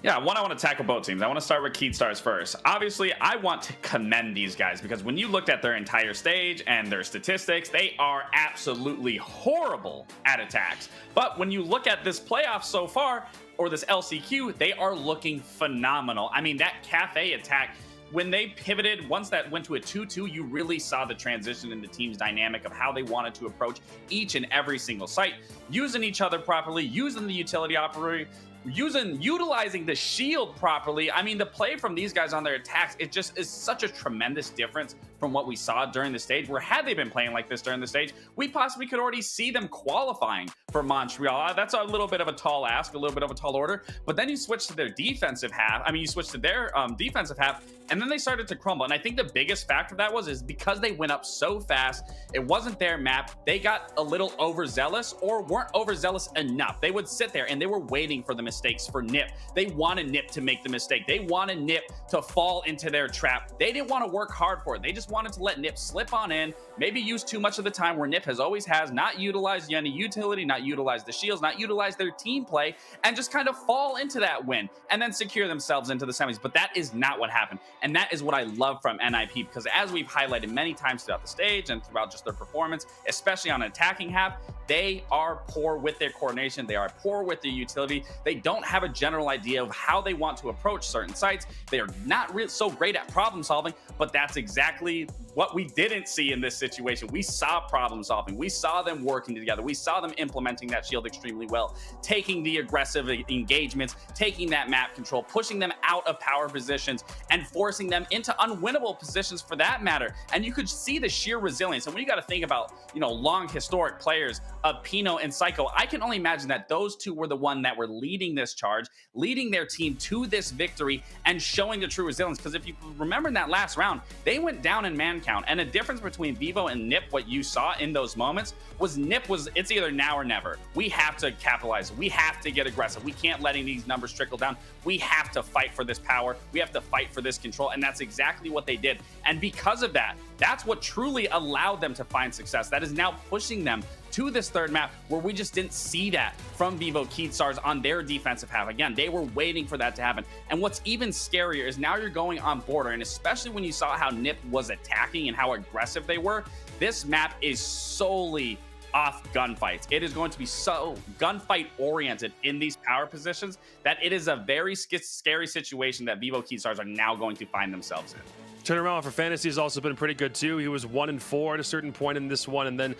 Yeah, I want to tackle both teams. I want to start with Keystars first. Obviously, I want to commend these guys because when you looked at their entire stage and their statistics, they are absolutely horrible at attacks. But when you look at this playoff so far, or this LCQ, they are looking phenomenal. I mean, that Cafe attack, when they pivoted, once that went to a 2-2, you really saw the transition in the team's dynamic of how they wanted to approach each and every single site, using each other properly, using the utility operator, utilizing the shield properly. I mean, the play from these guys on their attacks, it just is such a tremendous difference from what we saw during the stage, where had they been playing like this during the stage, we possibly could already see them qualifying for Montreal. That's a little bit of a tall ask, a little bit of a tall order, but then you switch to their defensive half. I mean, you switch to their defensive half, and then they started to crumble. And I think the biggest factor of that is because they went up so fast, it wasn't their map. They got a little overzealous or weren't overzealous enough. They would sit there and they were waiting for the mistakes for Nip. They wanted Nip to make the mistake. They wanted Nip to fall into their trap. They didn't want to work hard for it. They just wanted to let Nip slip on in, maybe use too much of the time where Nip always has, not utilized any utility, not utilized the shields, not utilized their team play, and just kind of fall into that win and then secure themselves into the semis. But that is not what happened. And that is what I love from NIP, because as we've highlighted many times throughout the stage and throughout just their performance, especially on an attacking half, they are poor with their coordination. They are poor with their utility. They don't have a general idea of how they want to approach certain sites. They are not so great at problem solving, but that's exactly what we didn't see in this situation. We saw problem solving. We saw them working together. We saw them implementing that shield extremely well, taking the aggressive engagements, taking that map control, pushing them out of power positions, and forcing them into unwinnable positions for that matter. And you could see the sheer resilience. And when you got to think about, long historic players of Pino and Psycho, I can only imagine that those two were the one that were leading this charge, leading their team to this victory, and showing the true resilience. Because if you remember in that last round, they went down in man count. And the difference between Vivo and Nip, what you saw in those moments, was Nip was, it's either now or never. We have to capitalize. We have to get aggressive. We can't letting these numbers trickle down. We have to fight for this power. We have to fight for this control. And that's exactly what they did. And because of that, that's what truly allowed them to find success. That is now pushing them to this third map where we just didn't see that from Vivo Keystars on their defensive half. Again, they were waiting for that to happen. And what's even scarier is now you're going on border, and especially when you saw how Nip was attacking and how aggressive they were, this map is solely off gunfights. It is going to be so gunfight oriented in these power positions that it is a very scary situation that Vivo Keystars are now going to find themselves in. Turnaround for Fantasy has also been pretty good too. He was 1-4 at a certain point in this one, and then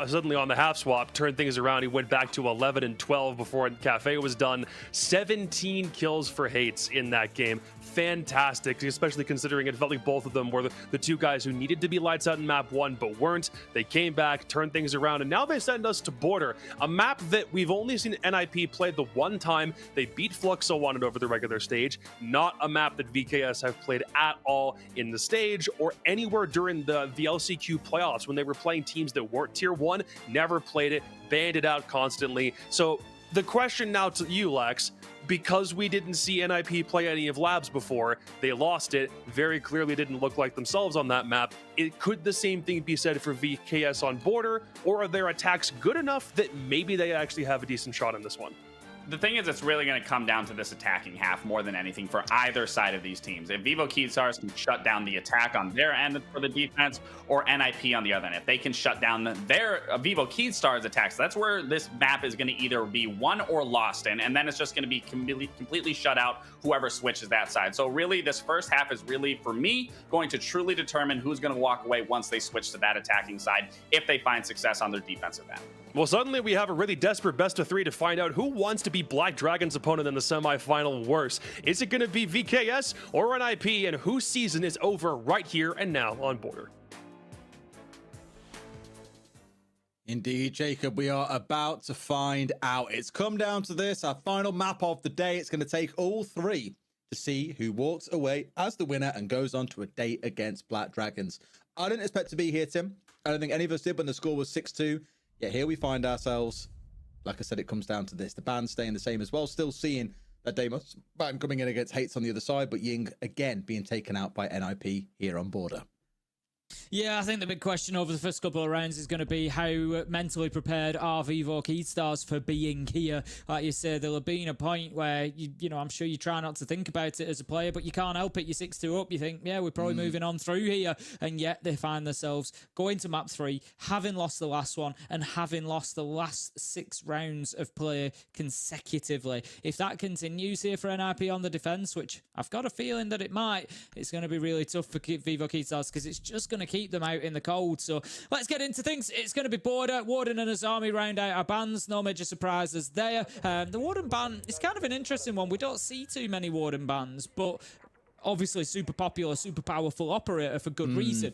suddenly on the half swap turned things around. He went back to 11-12 before Cafe was done. 17 kills for Hates in that game. Fantastic, especially considering it felt like both of them were the two guys who needed to be lights out in map 1 but weren't. They came back, turned things around, and now they send us to Border, a map that we've only seen NIP play the one time. They beat Fluxo on it over the regular stage. Not a map that VKS have played at all in the stage or anywhere during the LCQ playoffs when they were playing teams that weren't tier 1. Never played it, banned it out constantly. So the question now to you, Lex, because we didn't see NIP play any of Labs before, they lost it, very clearly didn't look like themselves on that map. Could the same thing be said for VKS on Border, or are their attacks good enough that maybe they actually have a decent shot in this one? the thing is, it's really going to come down to this attacking half more than anything for either side of these teams. If Vivo Keystars can shut down the attack on their end for the defense, or NIP on the other end, if they can shut down their Vivo Keystars attacks, that's where this map is going to either be won or lost in, and then it's just going to be completely shut out whoever switches that side. So really, this first half is really, for me, going to truly determine who's going to walk away once they switch to that attacking side, if they find success on their defensive end. Well, suddenly we have a really desperate best of 3 to find out who wants to be Black Dragon's opponent in the semifinal worse. Is it going to be VKS or NIP, and whose season is over right here and now on Border? Indeed, Jacob, we are about to find out. It's come down to this, our final map of the day. It's going to take all three to see who walks away as the winner and goes on to a date against Black Dragons. I didn't expect to be here, Tim. I don't think any of us did when the score was 6-2. Yeah, here we find ourselves. Like I said, it comes down to this. The band staying the same as well. Still seeing that Deimos band coming in against Hates on the other side, but Ying again being taken out by NIP here on Border. Yeah, I think the big question over the first couple of rounds is going to be how mentally prepared are Vivo Keystars for being here. Like you say, there'll have been a point where, you know, I'm sure you try not to think about it as a player, but you can't help it. You're 6-2 up. You think, yeah, we're probably moving on through here. And yet they find themselves going to map 3, having lost the last one and having lost the last 6 rounds of play consecutively. If that continues here for NIP on the defense, which I've got a feeling that it might, it's going to be really tough for Vivo Keystars because it's just going to keep them out in the cold. So let's get into things. It's going to be Border. Warden and Azami round out our bans. No major surprises there. The Warden ban is kind of an interesting one. We don't see too many Warden bans, but obviously super popular, super powerful operator for good reason.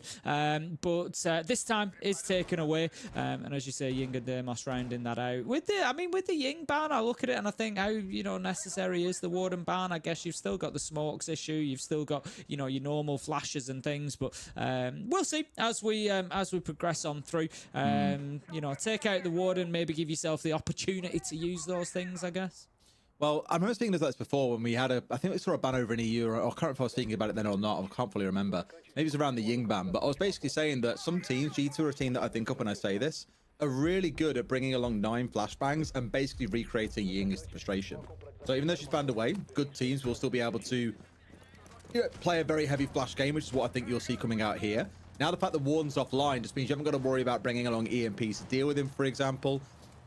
But this time is taken away. And as you say, Ying and Deimos rounding that out. With the Ying ban, I look at it and I think how, you know, necessary is the Warden ban. I guess you've still got the smokes issue. You've still got, you know, your normal flashes and things. But we'll see as we progress on through. You know, take out the Warden, maybe give yourself the opportunity to use those things, I guess. Well, I remember speaking of this before when we had I think we saw a ban over in EU, or I can't remember if I was speaking about it then or not. I can't fully remember. Maybe it was around the Ying ban, but I was basically saying that some teams, G2 are a team that I think up when I say this, are really good at bringing along 9 flashbangs and basically recreating Ying's frustration. So even though she's banned away, good teams will still be able to play a very heavy flash game, which is what I think you'll see coming out here. Now the fact that Warden's offline just means you haven't got to worry about bringing along EMPs to deal with him, for example.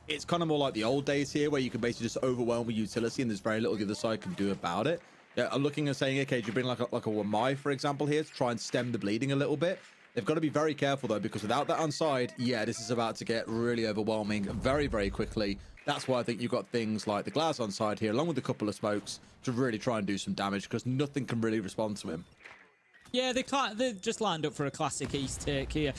It's kind of more like the old days here where you can basically just overwhelm with utility and there's very little the other side can do about it. Yeah, I'm looking and saying, okay, do you bring like a Wamai, for example, here to try and stem the bleeding a little bit? They've got to be very careful, though, because without that on side, yeah, this is about to get really overwhelming very, very quickly. That's why I think you've got things like the Glass on side here, along with a couple of smokes, to really try and do some damage, because nothing can really respond to him. Yeah, they just lined up for a classic East take here.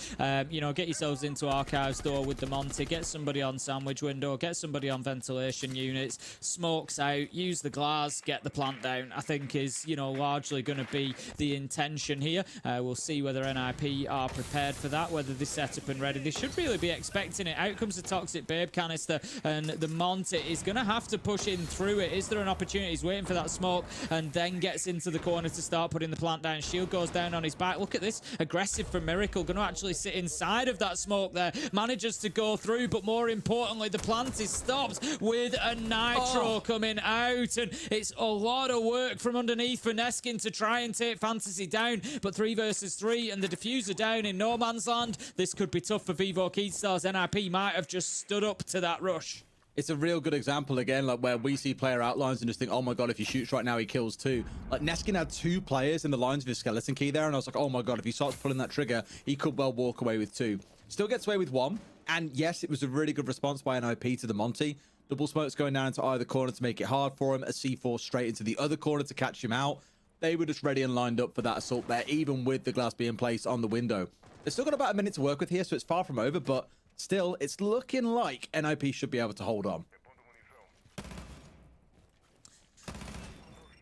You know, get yourselves into Archives door with the Monty, get somebody on Sandwich Window, get somebody on Ventilation Units, smokes out, use the glass, get the plant down, I think is, you know, largely going to be the intention here. We'll see whether NIP are prepared for that, whether they're set up and ready. They should really be expecting it. Out comes the Toxic Babe canister, and the Monty is going to have to push in through it. Is there an opportunity? He's waiting for that smoke, and then gets into the corner to start putting the plant down. Shield goes down on his back. Look at this, aggressive from Miracle, going to actually sit inside of that smoke there, manages to go through, but more importantly the plant is stopped with a Nitro coming out, and it's a lot of work from underneath for Neskin to try and take Fantasy down, but 3 versus 3 and the diffuser down in no man's land. This could be tough for Vivo Keystars. NIP might have just stood up to that rush. It's a real good example, again, like where we see player outlines and just think, oh my god, if he shoots right now, he kills 2. Like, Neskin had 2 players in the lines of his skeleton key there, and I was like, oh my god, if he starts pulling that trigger, he could well walk away with 2. Still gets away with 1, and yes, it was a really good response by NIP to the Monty. Double smokes going down into either corner to make it hard for him, a C4 straight into the other corner to catch him out. They were just ready and lined up for that assault there, even with the glass being placed on the window. They've still got about a minute to work with here, so it's far from over, but still, it's looking like NIP should be able to hold on.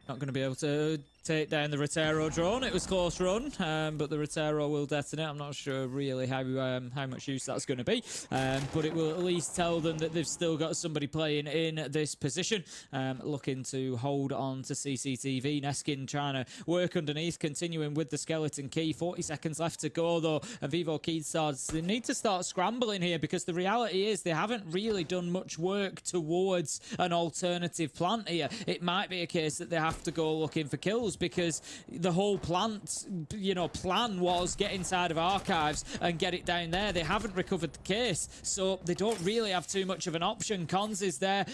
Not going to be able to take down the Rotero drone. It was close run, but the Rotero will detonate. I'm not sure really how much use that's going to be, but it will at least tell them that they've still got somebody playing in this position, looking to hold on to CCTV. Neskin trying to work underneath, continuing with the skeleton key. 40 seconds left to go though, and Vivo Keystars, they need to start scrambling here, because the reality is they haven't really done much work towards an alternative plant here. It might be a case that they have to go looking for kills, because the whole plan was get inside of archives and get it down there. They haven't recovered the case, so they don't really have too much of an option. Cons is there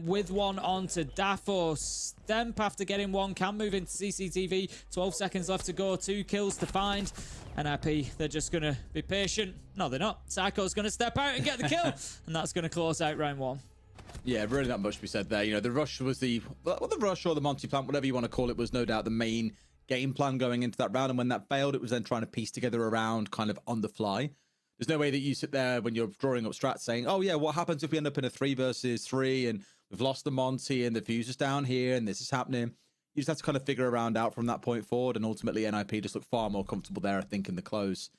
with one onto Dafo. Stemp, after getting one, can move into CCTV. 12 seconds left to go, 2 kills to find. NRP, they're just going to be patient. No, they're not. Psycho's going to step out and get the kill, and that's going to close out round 1. Yeah, really not much to be said there. You know, the rush was the rush or the Monty plant, whatever you want to call it, was no doubt the main game plan going into that round. And when that failed, it was then trying to piece together a round kind of on the fly. There's no way that you sit there when you're drawing up strats saying, oh yeah, what happens if we end up in a 3 versus 3 and we've lost the Monty and the fuse is down here and this is happening. You just have to kind of figure a round out from that point forward. And ultimately NIP just looked far more comfortable there, I think, in the close.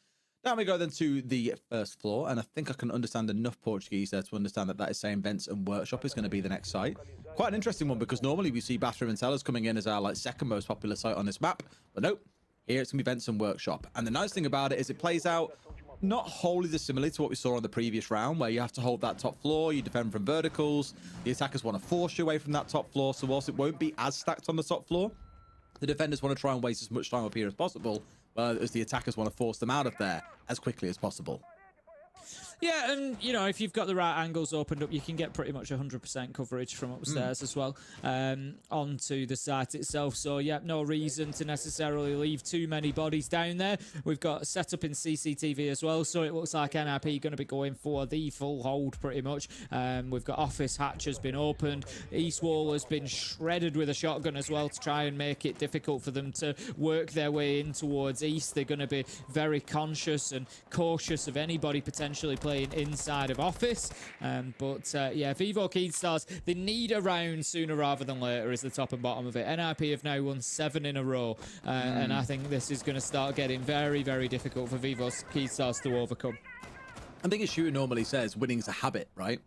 Now we go then to the first floor, and I think I can understand enough Portuguese there to understand that that is saying Vents and Workshop is going to be the next site. Quite an interesting one, because normally we see Bathroom and Cellars coming in as our second most popular site on this map, but nope, here it's going to be Vents and Workshop. And the nice thing about it is it plays out not wholly dissimilar to what we saw on the previous round, where you have to hold that top floor, you defend from verticals, the attackers want to force you away from that top floor, so whilst it won't be as stacked on the top floor, the defenders want to try and waste as much time up here as possible, as the attackers want to force them out of there as quickly as possible. Yeah, and, you know, if you've got the right angles opened up, you can get pretty much 100% coverage from upstairs as well onto the site itself. So, yeah, no reason to necessarily leave too many bodies down there. We've got set up in CCTV as well, so it looks like NRP going to be going for the full hold pretty much. We've got office hatch has been opened. East wall has been shredded with a shotgun as well to try and make it difficult for them to work their way in towards east. They're going to be very conscious and cautious of anybody potentially playing inside of office, yeah, Vivo Keystars, they need a round sooner rather than later is the top and bottom of it. NRP have now won 7 in a row, and I think this is going to start getting very, very difficult for Vivo Keystars to overcome. I think as Shooter normally says, winning's a habit, right?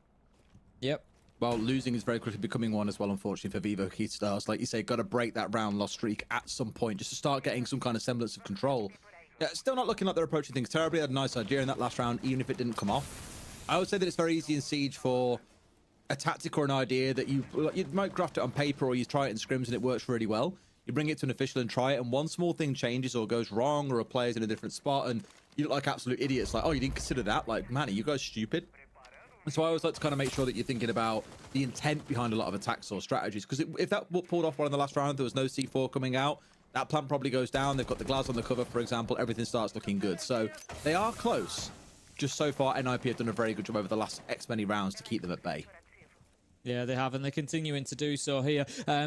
Yep. Well, losing is very quickly becoming one as well, unfortunately, for Vivo Keystars. Like you say, got to break that round loss streak at some point just to start getting some kind of semblance of control. Yeah, still not looking like they're approaching things terribly. They had a nice idea in that last round, even if it didn't come off. I would say that it's very easy in Siege for a tactic or an idea that you might graft it on paper or you try it in scrims and it works really well. You bring it to an official and try it, and one small thing changes or goes wrong or a player's in a different spot and you look like absolute idiots. Like, oh, you didn't consider that? Like, man, are you guys stupid? And so I always like to kind of make sure that you're thinking about the intent behind a lot of attacks or strategies, because if that pulled off one in the last round, there was no C4 coming out, that plant probably goes down. They've got the glass on the cover, for example. Everything starts looking good. So they are close. Just so far, NIP have done a very good job over the last X many rounds to keep them at bay. Yeah, they have, and they're continuing to do so here.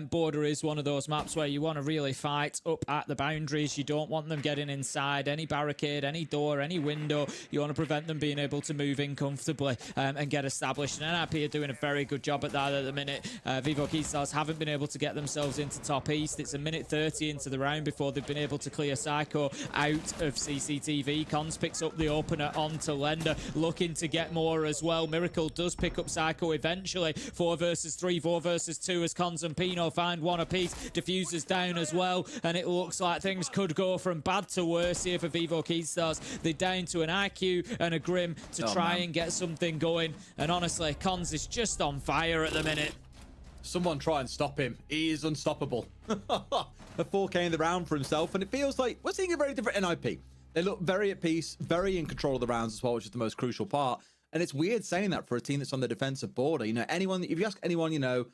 Border is one of those maps where you want to really fight up at the boundaries. You don't want them getting inside any barricade, any door, any window. You want to prevent them being able to move in comfortably and get established. And NRP are doing a very good job at that at the minute. Vivo Keystars haven't been able to get themselves into top east. It's a minute 30 into the round before they've been able to clear Psycho out of CCTV. Cons picks up the opener onto Lender, looking to get more as well. Miracle does pick up Psycho eventually. 4 versus 3, 4 versus 2 as Cons and Pino find one apiece. Diffusers down as well, and it looks like things could go from bad to worse here for Vivo Keystars. They're down to an IQ and a Grim to try and get something going, and honestly, Cons is just on fire at the minute. Someone try and stop him. He is unstoppable. A 4K in the round for himself, and it feels like we're seeing a very different NIP. They look very at peace, very in control of the rounds as well, which is the most crucial part. And it's weird saying that for a team that's on the defensive border. You know, anyone, if you ask anyone, you know,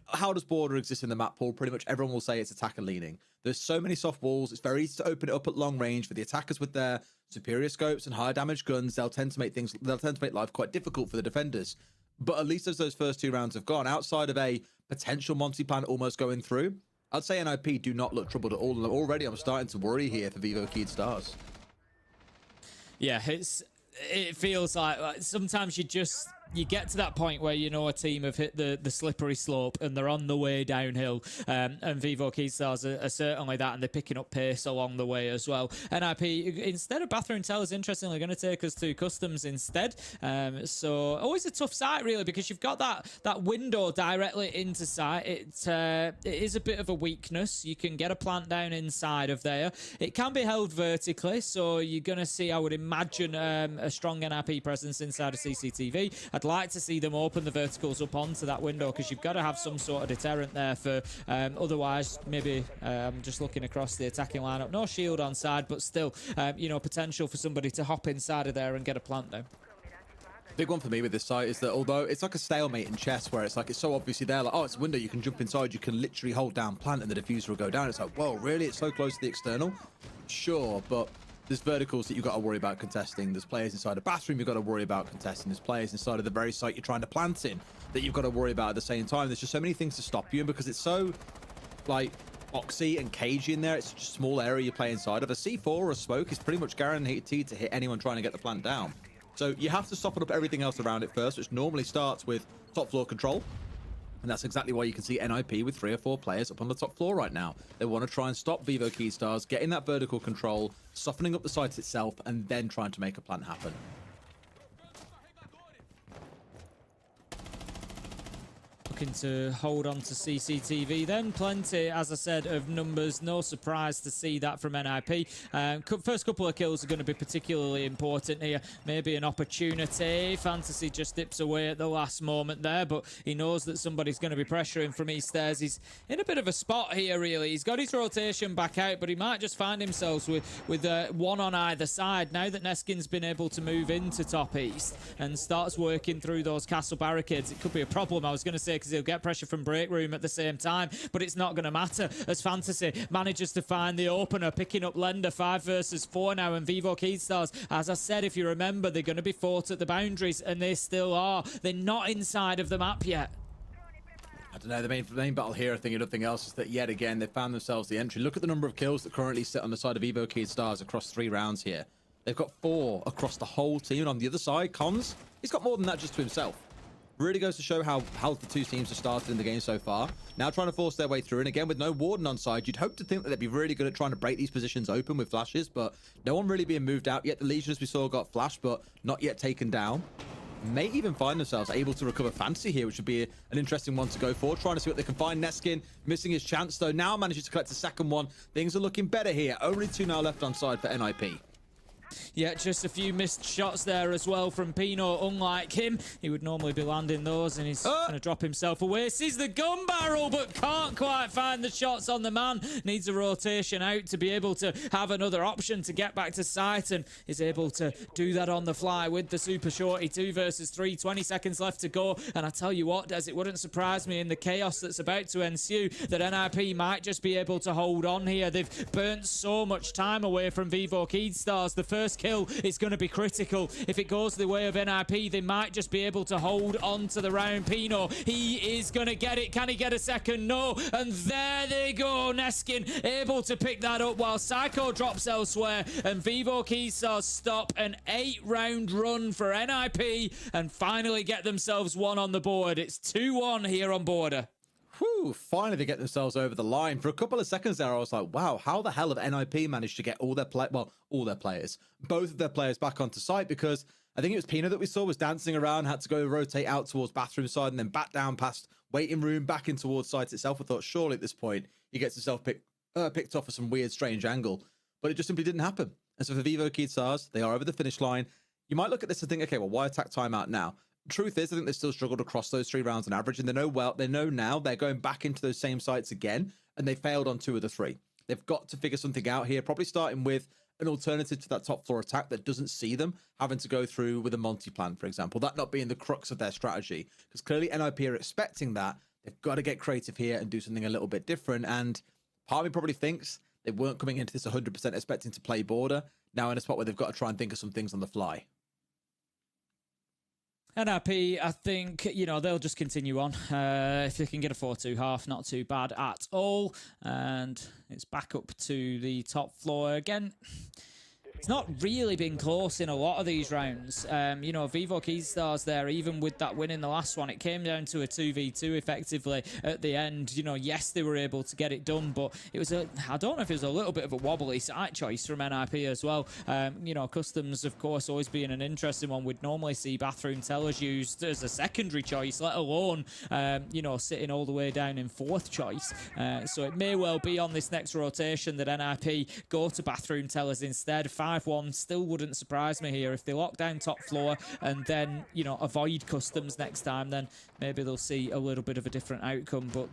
how does border exist in the map pool? Pretty much everyone will say it's attacker leaning. There's so many soft walls. It's very easy to open it up at long range for the attackers with their superior scopes and higher damage guns. They'll tend to make life quite difficult for the defenders. But at least as those first 2 rounds have gone, outside of a potential Monty plan almost going through, I'd say NIP do not look troubled at all. And already I'm starting to worry here for Vivo Keystars. Yeah, it feels like sometimes you just you get to that point where you know a team have hit the slippery slope and they're on the way downhill, and Vivo Keystars are certainly that, and they're picking up pace along the way as well. NIP, instead of Bathroom Tellers, interestingly, going to take us to Customs instead. So always a tough site, really, because you've got that window directly into site. It is a bit of a weakness. You can get a plant down inside of there. It can be held vertically, so you're going to see, I would imagine, a strong NIP presence inside of CCTV. I'd like to see them open the verticals up onto that window, because you've got to have some sort of deterrent there for otherwise maybe I'm just looking across the attacking lineup, no shield on side, but still you know, potential for somebody to hop inside of there and get a plant down. Big one for me with this site is that although it's like a stalemate in chess, where it's like it's so obviously there, like, oh, it's a window, you can jump inside, you can literally hold down plant and the diffuser will go down. It's like, whoa, really? It's so close to the external? Sure, but there's verticals that you've got to worry about contesting. There's players inside a bathroom you've got to worry about contesting. There's players inside of the very site you're trying to plant in that you've got to worry about at the same time. There's just so many things to stop you, and because it's so, like, boxy and cagey in there, it's such a small area you play inside of. A C4 or a smoke is pretty much guaranteed to hit anyone trying to get the plant down. So you have to soften up everything else around it first, which normally starts with top floor control. And that's exactly why you can see NIP with 3 or 4 players up on the top floor right now. They want to try and stop Vivo Keystars, getting that vertical control, softening up the site itself, and then trying to make a plant happen. Looking to hold on to CCTV then. Plenty, as I said, of numbers. No surprise to see that from NIP. First couple of kills are going to be particularly important here. Maybe an opportunity. Fantasy just dips away at the last moment there, but he knows that somebody's going to be pressuring from East Stairs. He's in a bit of a spot here, really. He's got his rotation back out, but he might just find himself with one on either side. Now that Neskin's been able to move into top East and starts working through those castle barricades, it could be a problem, I was going to say, because he'll get pressure from break room at the same time, but it's not going to matter as Fantasy manages to find the opener, picking up Lender. 5 versus 4 now, and Vivo Keystars, as I said, if you remember, they're going to be fought at the boundaries, and they still are. They're not inside of the map yet. I don't know, the main battle here, I think, and nothing else, is that yet again they found themselves the entry. Look at the number of kills that currently sit on the side of Vivo Keystars across 3 rounds here. They've got 4 across the whole team, and on the other side, Cons, he's got more than that just to himself. Really goes to show how the 2 teams have started in the game so far. Now trying to force their way through, and again with no Warden on side, you'd hope to think that they'd be really good at trying to break these positions open with flashes, but no one really being moved out yet. The Legion, as we saw, got flashed, but not yet taken down. May even find themselves able to recover Fantasy here, which would be an interesting one to go for. Trying to see what they can find. Neskin missing his chance, though. Now manages to collect a second one. Things are looking better here. Only 2 now left on side for NIP. Yeah, just a few missed shots there as well from Pino. Unlike him, he would normally be landing those, and he's going to drop himself away. Sees the gun barrel, but can't quite find the shots on the man. Needs a rotation out to be able to have another option to get back to site, and is able to do that on the fly with the super shorty. 2 versus 3, 20 seconds left to go. And I tell you what, Des, it wouldn't surprise me in the chaos that's about to ensue that NIP might just be able to hold on here. They've burnt so much time away from Vivo Keystars. The first kill is going to be critical. If it goes the way of NIP, they might just be able to hold on to the round. Pino, he is going to get it. Can he get a second? No. And there they go. Neskin able to pick that up while Psycho drops elsewhere, and Vivo Keystars stop an 8-round run for NIP and finally get themselves 1 on the board. It's 2-1 here on Border. Whew, finally they get themselves over the line. For a couple of seconds there, I was like, wow, how the hell have NIP managed to get all their players, both of their players back onto site? Because I think it was Pino that we saw was dancing around, had to go rotate out towards bathroom side and then back down past waiting room, back in towards site itself. I thought surely at this point he gets himself picked off for some weird, strange angle, but it just simply didn't happen. And so for Vivo Keystars, they are over the finish line. You might look at this and think, okay, well, why attack timeout now? Truth is, I think they still struggled across those 3 rounds on average, and they know now they're going back into those same sites again, and they failed on 2 of the 3. They've got to figure something out here, probably starting with an alternative to that top floor attack that doesn't see them having to go through with a multi-plan, for example, that not being the crux of their strategy, because clearly NIP are expecting that. They've got to get creative here and do something a little bit different, and part of me probably thinks they weren't coming into this 100% expecting to play Border, now in a spot where they've got to try and think of some things on the fly. NIP, I think, you know, they'll just continue on. If they can get a 4-2 half, not too bad at all. And it's back up to the top floor again. it's not really been close in a lot of these rounds. You know, Vivo Keystars there, even with that win in the last one, it came down to a 2v2 effectively at the end. You know, yes, they were able to get it done, but it was I don't know if it was a little bit of a wobbly site choice from NIP as well. You know, Customs, of course, always being an interesting one. We'd normally see Bathroom Tellers used as a secondary choice, let alone, you know, sitting all the way down in 4th choice. So it may well be on this next rotation that NIP go to Bathroom Tellers instead. 5-1 still wouldn't surprise me here. If they lock down top floor and then, you know, avoid Customs next time, then maybe they'll see a little bit of a different outcome. But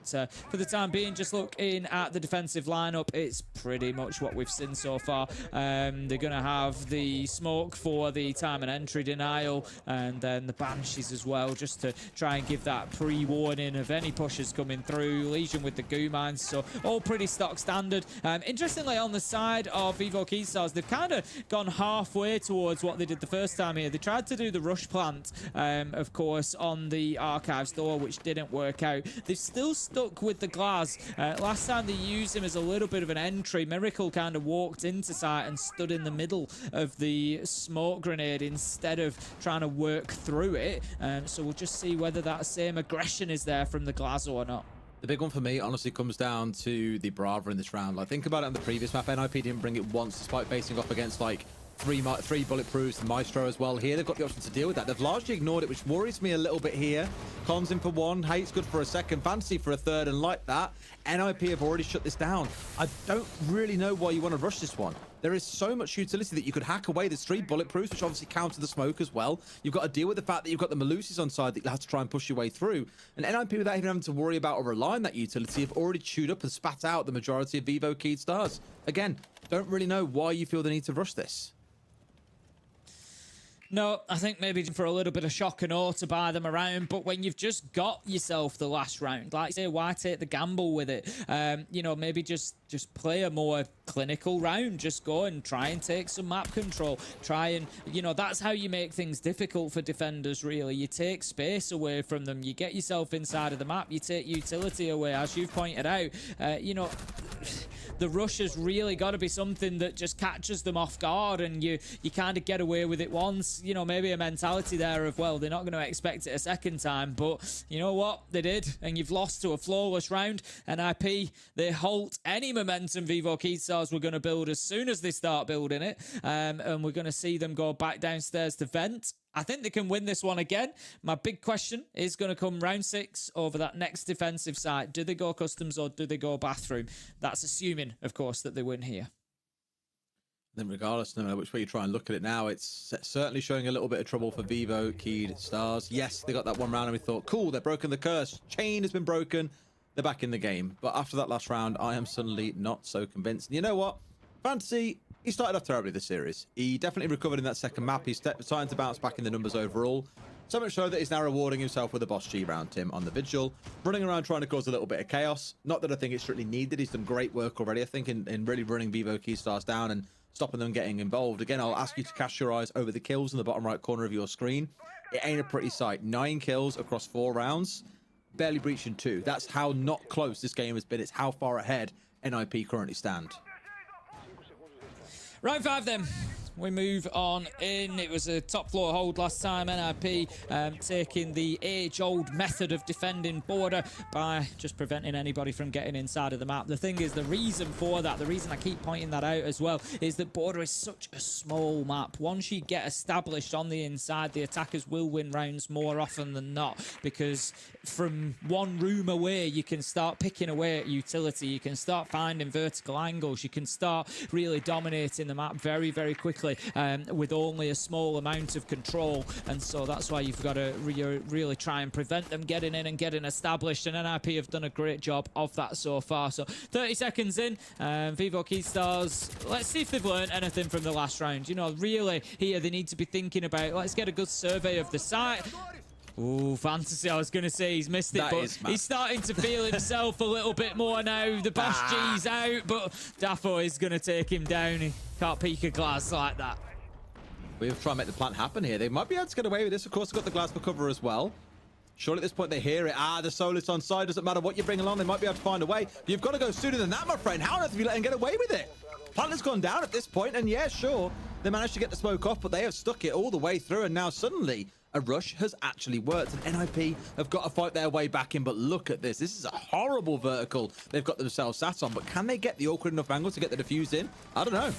for the time being, just looking at the defensive lineup, it's pretty much what we've seen so far. They're going to have the smoke for the time and entry denial, and then the Banshees as well, just to try and give that pre-warning of any pushes coming through. Legion with the goo mines, so all pretty stock standard. Interestingly, on the side of Vivo Keystars, they've kind of gone halfway towards what they did the first time here. They tried to do the rush plant, of course, on the Archives door, which didn't work out. They've still stuck with the glass. Last time they used him as a little bit of an entry. Miracle kind of walked into site and stood in the middle of the smoke grenade instead of trying to work through it. So we'll just see whether that same aggression is there from the glass or not. The big one for me, honestly, comes down to the Brava in this round. Like, think about it on the previous map. NIP didn't bring it once, despite facing off against, like, three bulletproofs and Maestro as well. Here, they've got the option to deal with that. They've largely ignored it, which worries me a little bit here. Cons in for 1, Hate's good for a 2nd, Fantasy for a 3rd, and like that, NIP have already shut this down. I don't really know why you want to rush this one. There is so much utility that you could hack away. There's 3 bulletproofs, which obviously counter the smoke as well. You've got to deal with the fact that you've got the Malusis on side that you have to try and push your way through. And NIP, without even having to worry about or rely on that utility, have already chewed up and spat out the majority of Vivo Keystars. Again, don't really know why you feel the need to rush this. No, I think maybe for a little bit of shock and awe to buy them around, but when you've just got yourself the last round, like say, why take the gamble with it? You know, maybe just play a more clinical round. Just go and try and take some map control. Try and, you know, that's how you make things difficult for defenders, really. You take space away from them. You get yourself inside of the map. You take utility away, as you've pointed out. You know, the rush has really got to be something that just catches them off guard, and you kind of get away with it once. You know, maybe a mentality there of, well, they're not going to expect it a second time, but you know what? They did, and you've lost to a flawless round. NIP, they halt any momentum Vivo Keystars were going to build as soon as they start building it, and we're going to see them go back downstairs to vent. I think they can win this one again. My big question is going to come round 6 over that next defensive side. Do they go Customs or do they go Bathroom? That's assuming, of course, that they win here. Then regardless, no matter which way you try and look at it now, it's certainly showing a little bit of trouble for Vivo Keystars. Yes, they got that one round and we thought, cool, they've broken the curse. Chain has been broken. They're back in the game. But after that last round, I am suddenly not so convinced. And you know what? Fantasy, he started off terribly this series. He definitely recovered in that second map. He's starting to bounce back in the numbers overall. So much so that he's now rewarding himself with a boss G round, Tim, on the Vigil. Running around trying to cause a little bit of chaos. Not that I think it's strictly needed. He's done great work already, I think, in really running Vivo Keystars down and stopping them getting involved. Again, I'll ask you to cast your eyes over the kills in the bottom right corner of your screen. It ain't a pretty sight. 9 kills across 4 rounds. Barely breaching 2. That's how not close this game has been. It's how far ahead NIP currently stand. Round 5 then. We move on in. It was a top floor hold last time. NIP taking the age-old method of defending border by just preventing anybody from getting inside of the map. The thing is, the reason for that, the reason I keep pointing that out as well, is that border is such a small map. Once you get established on the inside, the attackers will win rounds more often than not, because from one room away, you can start picking away at utility. You can start finding vertical angles. You can start really dominating the map very, very quickly. With only a small amount of control, and so that's why you've got to really try and prevent them getting in and getting established, and NIP have done a great job of that so far. So 30 seconds in, Vivo Keystars, let's see if they've learned anything from the last round. You know, really here they need to be thinking about, let's get a good survey of the site. Ooh, Fantasy, I was going to say he's missed it, but he's starting to feel himself a little bit more now. The Bash G's out, but Daffo is going to take him down. He can't peek a glass like that. We'll try and make the plant happen here. They might be able to get away with this. Of course, they've got the glass for cover as well. Surely at this point they hear it. The Solus on side. Doesn't matter what you bring along. They might be able to find a way. You've got to go sooner than that, my friend. How on earth have you let him get away with it? Plant has gone down at this point, and yeah, sure. They managed to get the smoke off, but they have stuck it all the way through, and now suddenly a rush has actually worked, and NIP have got to fight their way back in. But look at this. This is a horrible vertical they've got themselves sat on, but can they get the awkward enough angle to get the defuse in? I don't know.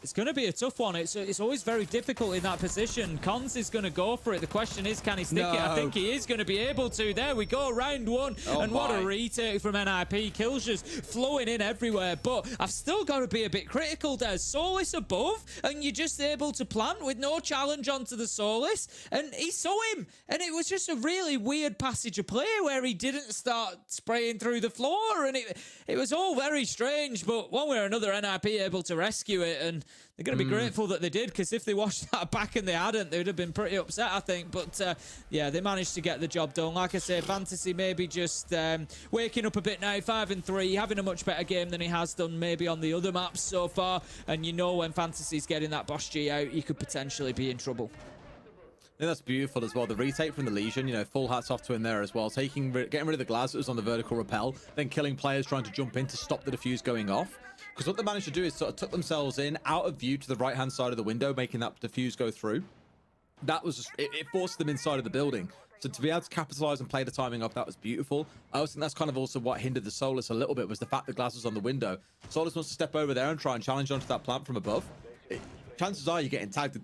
It's going to be a tough one. It's always very difficult in that position. Cons is going to go for it. The question is, can he stick it? I think he is going to be able to. There we go, round one. And what a retake from NIP. Kills just flowing in everywhere. But I've still got to be a bit critical there. Solis above, and you're just able to plant with no challenge onto the Solis. And he saw him. And it was just a really weird passage of play where he didn't start spraying through the floor. And it was all very strange. But one way or another, NIP able to rescue it. And they're going to be grateful that they did, because if they watched that back and they hadn't, they would have been pretty upset, I think. But yeah, they managed to get the job done. Like I say, Fantasy maybe just waking up a bit now, 5-3, having a much better game than he has done maybe on the other maps so far. And you know, when Fantasy's getting that Boss G out, you could potentially be in trouble. Yeah, that's beautiful as well. The retake from the Legion, you know, full hats off to him there as well. Getting rid of the glass that was on the vertical rappel, then killing players trying to jump in to stop the defuse going off. Because what they managed to do is sort of tuck themselves in, out of view to the right-hand side of the window, making that diffuse go through. That was just, it forced them inside of the building. So to be able to capitalize and play the timing off, that was beautiful. I also think that's kind of also what hindered the Solis a little bit, was the fact that glass was on the window. Solis wants to step over there and try and challenge onto that plant from above. Chances are you're getting tagged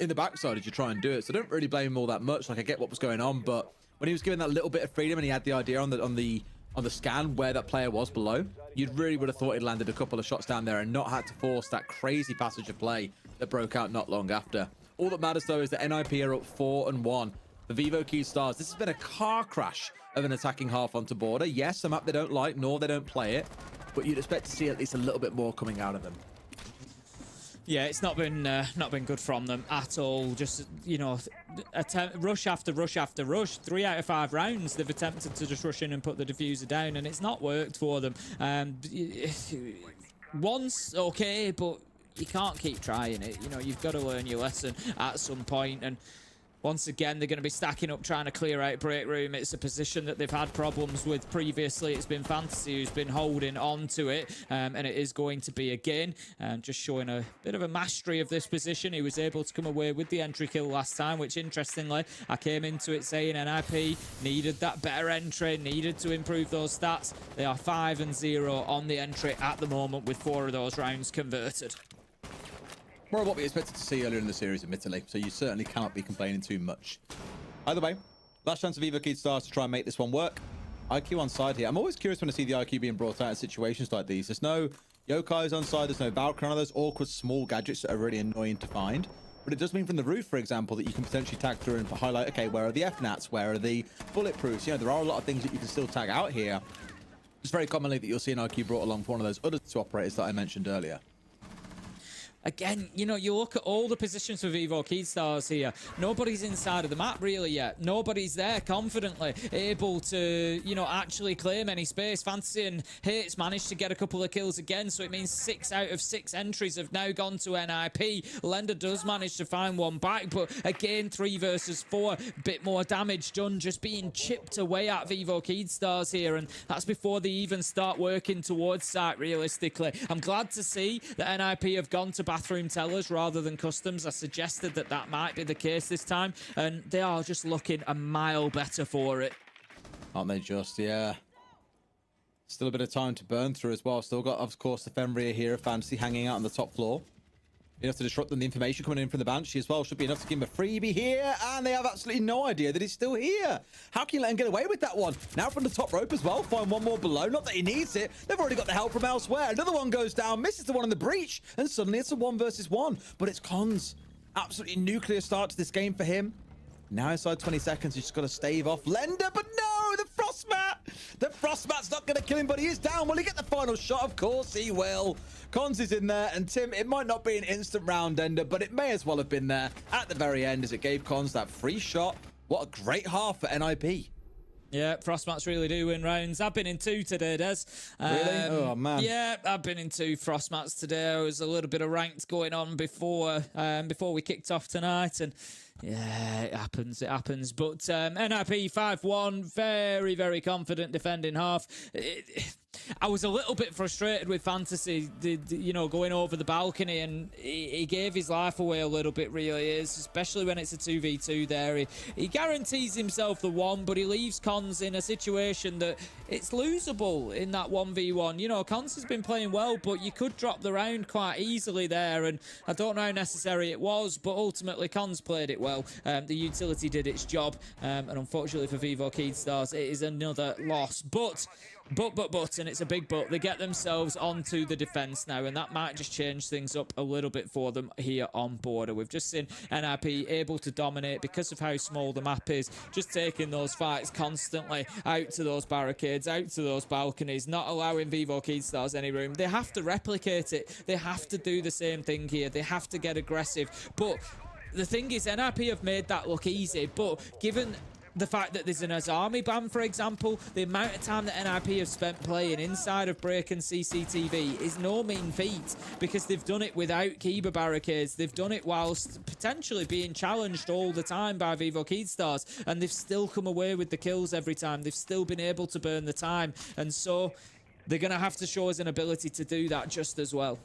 in the backside as you try and do it. So don't really blame him all that much. Like, I get what was going on, but when he was given that little bit of freedom and he had the idea on the scan where that player was below, you really would have thought he'd landed a couple of shots down there and not had to force that crazy passage of play that broke out not long after. All that matters, though, is that NIP are up 4-1. The Vivo Key Stars, this has been a car crash of an attacking half onto border. Yes, a map they don't like, nor they don't play it, but you'd expect to see at least a little bit more coming out of them. Yeah, it's not been good from them at all. Just, you know, rush after rush after rush. 3 out of 5 rounds they've attempted to just rush in and put the diffuser down, and it's not worked for them. Once, okay, but you can't keep trying it. You know, you've got to learn your lesson at some point. And once again, they're going to be stacking up, trying to clear out break room. It's a position that they've had problems with previously. It's been Fantasy who's been holding on to it, and it is going to be again. Just showing a bit of a mastery of this position. He was able to come away with the entry kill last time, which interestingly, I came into it saying NIP needed that better entry, needed to improve those stats. They are 5-0 on the entry at the moment with 4 of those rounds converted. More of what we expected to see earlier in the series, admittedly, so you certainly cannot be complaining too much. Either way, last chance of Vivo Key Stars to try and make this one work. IQ on side here. I'm always curious when I see the IQ being brought out in situations like these. There's no Yokai's on side, there's no Valkyrie, those awkward small gadgets that are really annoying to find. But it does mean from the roof, for example, that you can potentially tag through and highlight, okay, where are the FNATs? Where are the bulletproofs? You know, there are a lot of things that you can still tag out here. It's very commonly that you'll see an IQ brought along for one of those other 2 operators that I mentioned earlier. Again, you know, you look at all the positions for Vivo Key Stars here. Nobody's inside of the map really yet. Nobody's there confidently able to, you know, actually claim any space. Fantasy and Hates managed to get a couple of kills again, so it means 6 out of 6 entries have now gone to NIP. Lender does manage to find one back, but again, 3 versus 4. Bit more damage done, just being chipped away at Vivo Key Stars here, and that's before they even start working towards site realistically. I'm glad to see that NIP have gone to bathroom tellers rather than customs. I suggested that that might be the case this time, and they are just looking a mile better for it. Aren't they just? Yeah. Still a bit of time to burn through as well. Still got, of course, the Fenrir here of Fantasy hanging out on the top floor. Enough to disrupt them. The information coming in from the Banshee as well should be enough to give him a freebie here, and they have absolutely no idea that he's still here. How can you let him get away with that one? Now from the top rope as well, find one more below. Not that he needs it. They've already got the help from elsewhere. Another one goes down, misses the one in the breach, and suddenly it's a 1 versus 1. But it's Cons. Absolutely nuclear start to this game for him. Now inside 20 seconds, he's just got to stave off Lender, but no, the Frostmat! The Frostmat's not going to kill him, but he is down. Will he get the final shot? Of course he will. Cons is in there, and Tim, it might not be an instant round ender, but it may as well have been there at the very end as it gave Cons that free shot. What a great half for NIP. Yeah, Frostmats really do win rounds. I've been in 2 today, Des. Really? Oh, man. Yeah, I've been in 2 Frostmats today. There was a little bit of ranked going on before we kicked off tonight, and yeah, it happens. But NIP 5-1, very, very confident defending half. I was a little bit frustrated with Fantasy, you know, going over the balcony, and he gave his life away a little bit, really, especially when it's a 2v2 there. He guarantees himself the one, but he leaves Cons in a situation that it's losable in that 1v1. You know, Cons has been playing well, but you could drop the round quite easily there, and I don't know how necessary it was, but ultimately Cons played it well. The utility did its job, and unfortunately for Vivo Keydstars, it is another loss. But, and it's a big but, they get themselves onto the defense now, and that might just change things up a little bit for them here on Border. We've just seen NIP able to dominate because of how small the map is, just taking those fights constantly out to those barricades, out to those balconies, not allowing Vivo Keydstars any room. They have to replicate it. They have to do the same thing here. They have to get aggressive. But the thing is, NIP have made that look easy, but given the fact that there's an Azami ban, for example, the amount of time that NIP have spent playing inside of Break and CCTV is no mean feat, because they've done it without Kiba barricades. They've done it whilst potentially being challenged all the time by Vivo Keydstars, and they've still come away with the kills every time. They've still been able to burn the time, and so they're going to have to show us an ability to do that just as well.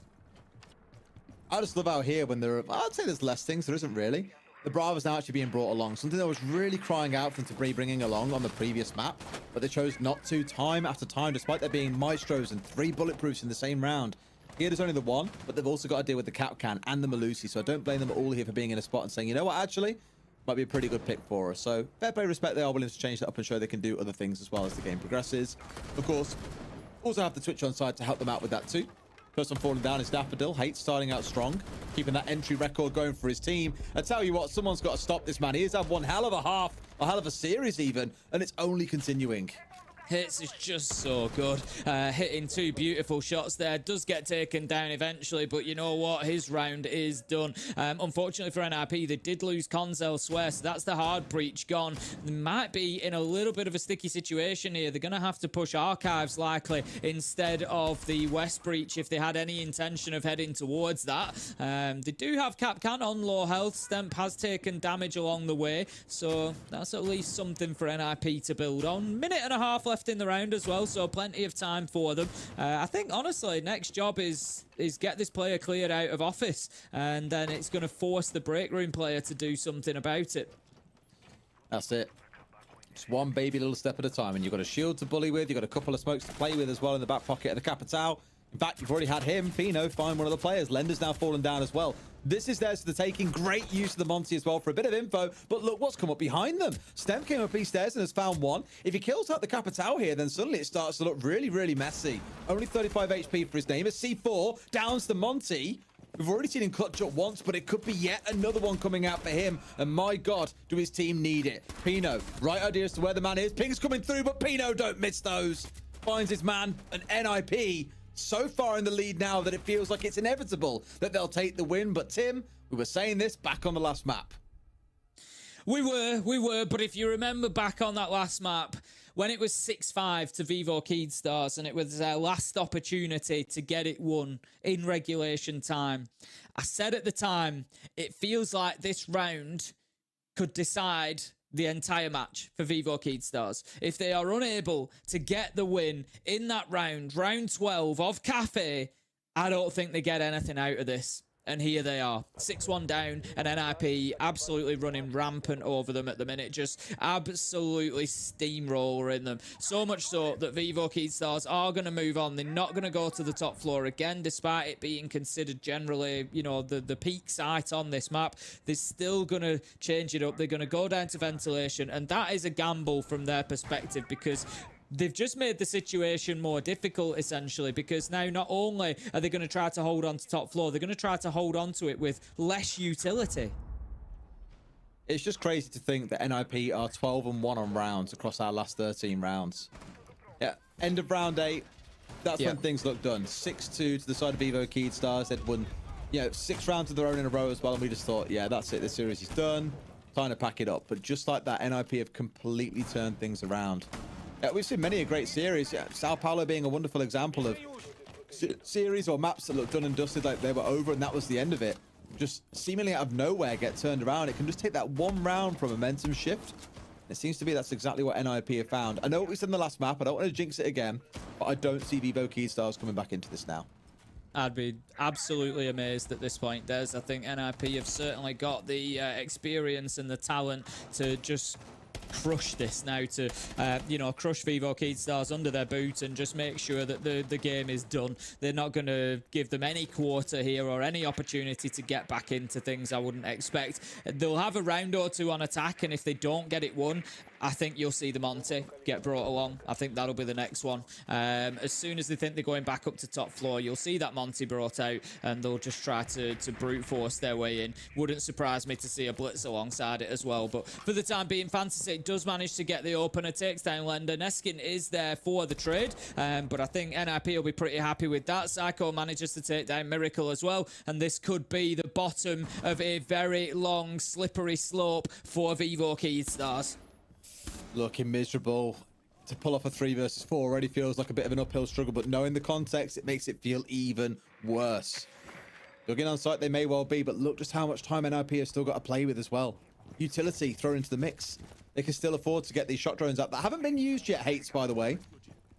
I just love out here when I'd say there's less things. There isn't really. The Bravo's now actually being brought along. Something that was really crying out for them to be bringing along on the previous map, but they chose not to time after time, despite there being Maestros and 3 bulletproofs in the same round. Here there's only the 1, but they've also got to deal with the Capcan and the Malusi, so I don't blame them at all here for being in a spot and saying, you know what, actually, might be a pretty good pick for us. So fair play, respect, they are willing to change that up and show they can do other things as well as the game progresses. Of course, also have the Twitch on side to help them out with that too. First one falling down is Daffodil. Hate starting out strong, keeping that entry record going for his team. I tell you what, someone's got to stop this man. He has had one hell of a half, a hell of a series even, and it's only continuing. Hits is just so good. Hitting 2 beautiful shots there. Does get taken down eventually, but you know what? His round is done. Unfortunately for NIP, they did lose Cons elsewhere, so that's the hard breach gone. They might be in a little bit of a sticky situation here. They're going to have to push Archives likely instead of the West breach if they had any intention of heading towards that. They do have Capcan on low health. Stemp has taken damage along the way, so that's at least something for NIP to build on. Minute and a half left in the round as well, so plenty of time for them. I think honestly next job is get this player cleared out of office, and then it's going to force the break room player to do something about it. That's it. Just one baby little step at a time, and you've got a shield to bully with, you've got a couple of smokes to play with as well in the back pocket of the Capitao. In fact, you've already had him, Pino, find one of the players. Lender's now fallen down as well. This is theirs for the taking. Great use of the Monty as well for a bit of info. But look what's come up behind them. Stem came up these stairs and has found one. If he kills out the Capitao here, then suddenly it starts to look really, really messy. Only 35 HP for his name. A C4 downs the Monty. We've already seen him clutch up once, but it could be yet another one coming out for him. And my God, do his team need it. Pino, right idea as to where the man is. Ping's coming through, but Pino don't miss those. Finds his man, and NIP so far in the lead now that it feels like it's inevitable that they'll take the win. But Tim, we were saying this back on the last map. We were, but if you remember back on that last map, when it was 6-5 to Vivo Keydstars and it was their last opportunity to get it won in regulation time, I said at the time, it feels like this round could decide the entire match for Vivo Keydstars. If they are unable to get the win in that round, round 12 of Cafe, I don't think they get anything out of this. And here they are, 6-1 down, and NIP absolutely running rampant over them at the minute, just absolutely steamrolling them. So much so that Vivo Keydstars are going to move on. They're not going to go to the top floor again, despite it being considered generally, you know, the peak site on this map. They're still going to change it up. They're going to go down to ventilation, and that is a gamble from their perspective, because they've just made the situation more difficult, essentially, because now not only are they going to try to hold on to top floor, they're going to try to hold on to it with less utility. It's just crazy to think that NIP are 12-1 on rounds across our last 13 rounds. Yeah, end of round 8, that's when things look done. 6-2 to the side of Vivo Keydstars. They'd won, 6 rounds of their own in a row as well, and we just thought, yeah, that's it, this series is done. Time to pack it up. But just like that, NIP have completely turned things around. We've seen many a great series. Sao Paulo being a wonderful example of series or maps that look done and dusted like they were over and that was the end of it. Just seemingly out of nowhere get turned around. It can just take that one round for a momentum shift It seems to be that's exactly what NIP have found. I know what we said in the last map. I don't want to jinx it again, but I don't see Vivo Keystars coming back into this now. I'd be absolutely amazed at this point, Des. I think NIP have certainly got the experience and the talent to just crush this now, to you know, crush Vivo Keystars under their boot and just make sure that the game is done. They're not going to give them any quarter here or any opportunity to get back into things, I wouldn't expect. They'll have a round or two on attack, and if they don't get it won, I think you'll see the Monty get brought along. I think that'll be the next one. As soon as they think they're going back up to top floor, you'll see that Monty brought out, and they'll just try to brute force their way in. Wouldn't surprise me to see a Blitz alongside it as well. But for the time being, Fantasy does manage to get the opener, takes down Lender. Neskin is there for the trade, but I think NIP will be pretty happy with that. Psycho manages to take down Miracle as well, and this could be the bottom of a very long, slippery slope for Vivo Keystars. Looking miserable. To pull off a 3 versus 4 already feels like a bit of an uphill struggle, but knowing the context, it makes it feel even worse. Looking on site, they may well be, but look just how much time NIP has still got to play with as well. Utility thrown into the mix. They can still afford to get these shot drones up that haven't been used yet, Hates, by the way.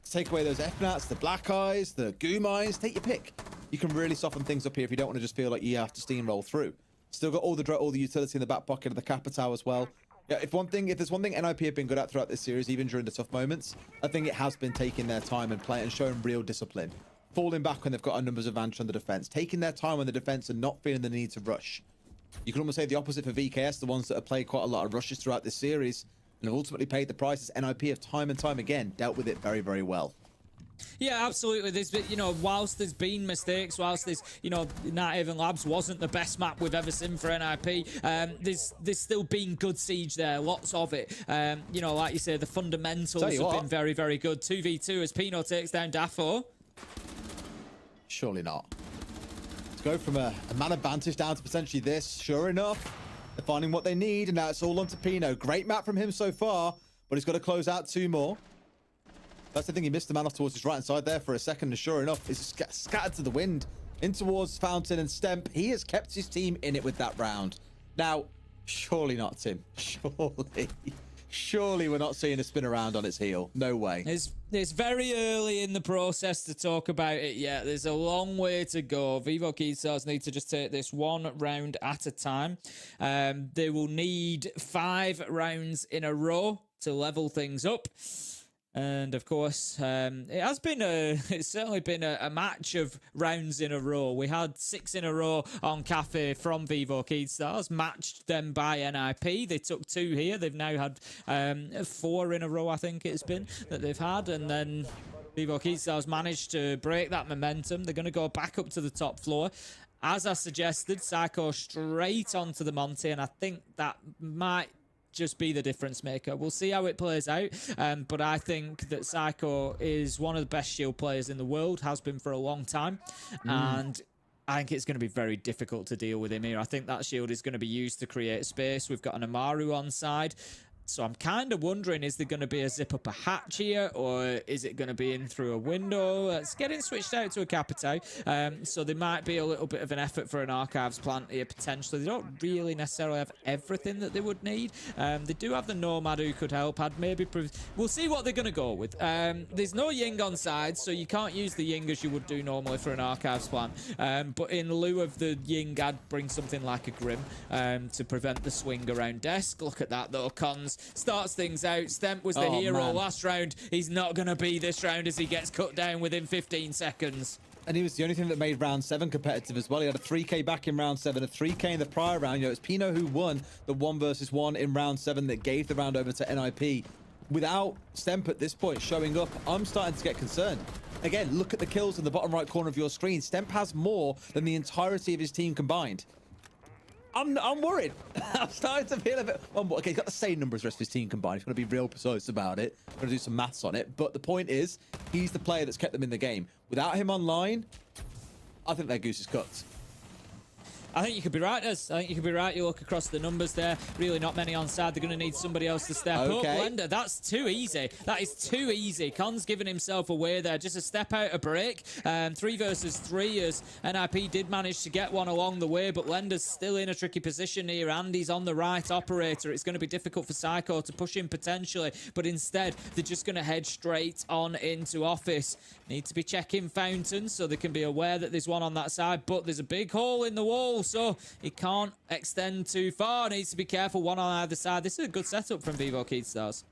To take away those FNATs, the Black Eyes, the Goo Mines, take your pick. You can really soften things up here if you don't want to just feel like you have to steamroll through. Still got all the utility in the back pocket of the Capitao as well. Yeah, if there's one thing NIP have been good at throughout this series, even during the tough moments, I think it has been taking their time and playing and showing real discipline. Falling back when they've got a numbers advantage on the defense, taking their time on the defense and not feeling the need to rush. You can almost say the opposite for VKS, the ones that have played quite a lot of rushes throughout this series and have ultimately paid the prices. NIP have time and time again dealt with it very, very well. Yeah, absolutely. There's been, you know, whilst there's been mistakes, whilst there's, you know, Night Haven Labs wasn't the best map we've ever seen for NIP, there's still been good siege there, lots of it. You know, like you say, the fundamentals have been very, very good. 2v2 as Pino takes down Dafo. Surely not. To go from a man advantage down to potentially this, sure enough, they're finding what they need, and now it's all onto Pino. Great map from him so far, but he's got to close out 2 more. That's the thing, he missed the man off towards his right-hand side there for a second, and sure enough, it's scattered to the wind in towards Fountain and Stemp. He has kept his team in it with that round. Now, surely not, Tim. Surely we're not seeing a spin around on its heel. No way. It's very early in the process to talk about it yet. There's a long way to go. Vivo Keystars need to just take this 1 round at a time. They will need 5 rounds in a row to level things up. And of course, it's certainly been a match of rounds in a row. We had 6 in a row on Cafe from Vivo Keystars, matched them by NIP. They took 2 here. They've now had 4 in a row, I think it's been, that they've had. And then Vivo Keystars managed to break that momentum. They're going to go back up to the top floor. As I suggested, Psycho straight onto the Monty, and I think that might just be the difference maker. We'll see how it plays out, but I think that Psycho is one of the best shield players in the world, has been for a long time, and I think it's going to be very difficult to deal with him here. I think that shield is going to be used to create space. We've got an Amaru on side, so I'm kind of wondering, is there going to be a zip up a hatch here, or is it going to be in through a window? It's getting switched out to a Capitao, so there might be a little bit of an effort for an Archives plant here, potentially. They don't really necessarily have everything that they would need. They do have the Nomad who could help. We'll see what they're going to go with. There's no Ying on side, so you can't use the Ying as you would do normally for an Archives plant, but in lieu of the Ying, I'd bring something like a Grim to prevent the swing around desk. Look at that, though. Cons starts things out. Stemp was the hero last round. He's not going to be this round as he gets cut down within 15 seconds. And he was the only thing that made round 7 competitive as well. He had a 3k back in round 7, a 3k in the prior round. You know, it's Pino who won the 1 versus 1 in round 7 that gave the round over to NIP. Without Stemp at this point showing up, I'm starting to get concerned. Again, look at the kills in the bottom right corner of your screen. Stemp has more than the entirety of his team combined. I'm worried. I'm starting to feel a bit... Okay, he's got the same number as the rest of his team combined. He's going to be real precise about it. Going to do some maths on it. But the point is, he's the player that's kept them in the game. Without him online, I think their goose is cooked. I think you could be right, Des. I think you could be right. You look across the numbers there. Really not many on side. They're going to need somebody else to step up. Blender, that's too easy. That is too easy. Con's giving himself away there. Just a step out of break. 3 versus 3 as NIP did manage to get one along the way, but Lender's still in a tricky position here. Andy's on the right operator. It's going to be difficult for Psycho to push him potentially, but instead they're just going to head straight on into Office. Need to be checking Fountain so they can be aware that there's one on that side, but there's a big hole in the wall, so he can't extend too far. Needs to be careful, one on either side. This is a good setup from Vivo Keystars.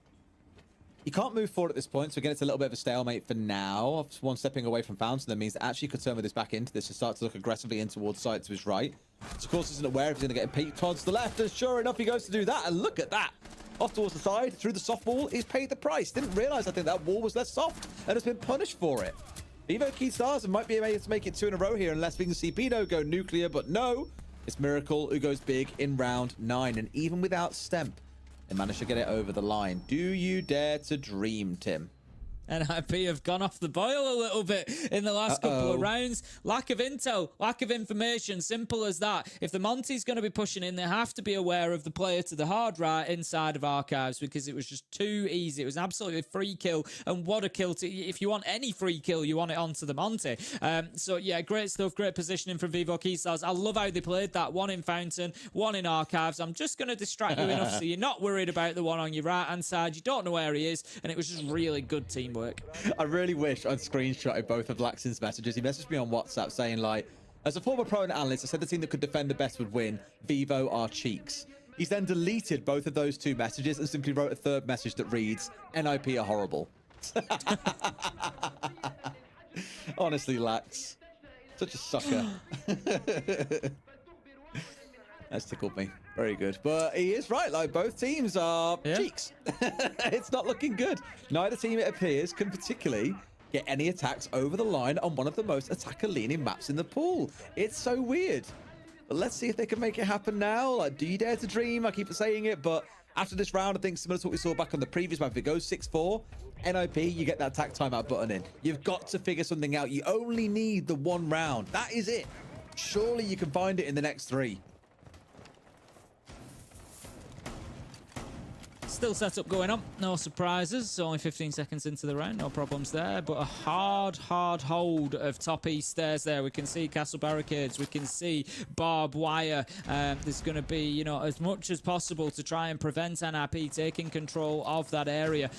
You can't move forward at this point, so again, it's a little bit of a stalemate for now. One stepping away from Fountain, that means that actually could turn with this back into this and start to look aggressively in towards side to his right. So of course, isn't aware if he's going to get peeked towards the left, and sure enough, he goes to do that, and look at that. Off towards the side, through the soft wall, he's paid the price. Didn't realize, I think, that wall was less soft, and has been punished for it. Vivo Keystars might be able to make it 2 in a row here, unless we can see Pino go nuclear, but no. It's Miracle who goes big in round 9, and even without Stemp, they managed to get it over the line. Do you dare to dream, Tim? NIP have gone off the boil a little bit in the last couple of rounds. Lack of intel, lack of information, simple as that. If the Monty's going to be pushing in, they have to be aware of the player to the hard right inside of Archives, because it was just too easy. It was an absolutely free kill, and what a kill. If you want any free kill, you want it onto the Monty. So yeah, great stuff, great positioning from Vivo Keystars. I love how they played that. One in Fountain, one in Archives. I'm just going to distract you enough so you're not worried about the one on your right-hand side. You don't know where he is, and it was just really good teamwork. I really wish I'd screenshotted both of Laxon's messages. He messaged me on WhatsApp saying, like, as a former pro and analyst, I said the team that could defend the best would win. Vivo are cheeks. He's then deleted both of those 2 messages and simply wrote a 3rd message that reads, NIP are horrible. Honestly, Lax. Such a sucker. That's tickled me. Very good. But he is right. Like, both teams are cheeks. It's not looking good. Neither team, it appears, can particularly get any attacks over the line on one of the most attacker-leaning maps in the pool. It's so weird. But let's see if they can make it happen now. Like, do you dare to dream? I keep saying it, but after this round, I think similar to what we saw back on the previous map, if it goes 6-4, NIP, you get that attack timeout button in. You've got to figure something out. You only need the 1 round. That is it. Surely you can find it in the next 3. Still setup going on, no surprises. Only 15 seconds into the round, no problems there. But a hard hold of top east stairs there. We can see castle barricades, we can see barbed wire. There's going to be, you know, as much as possible to try and prevent NIP taking control of that area,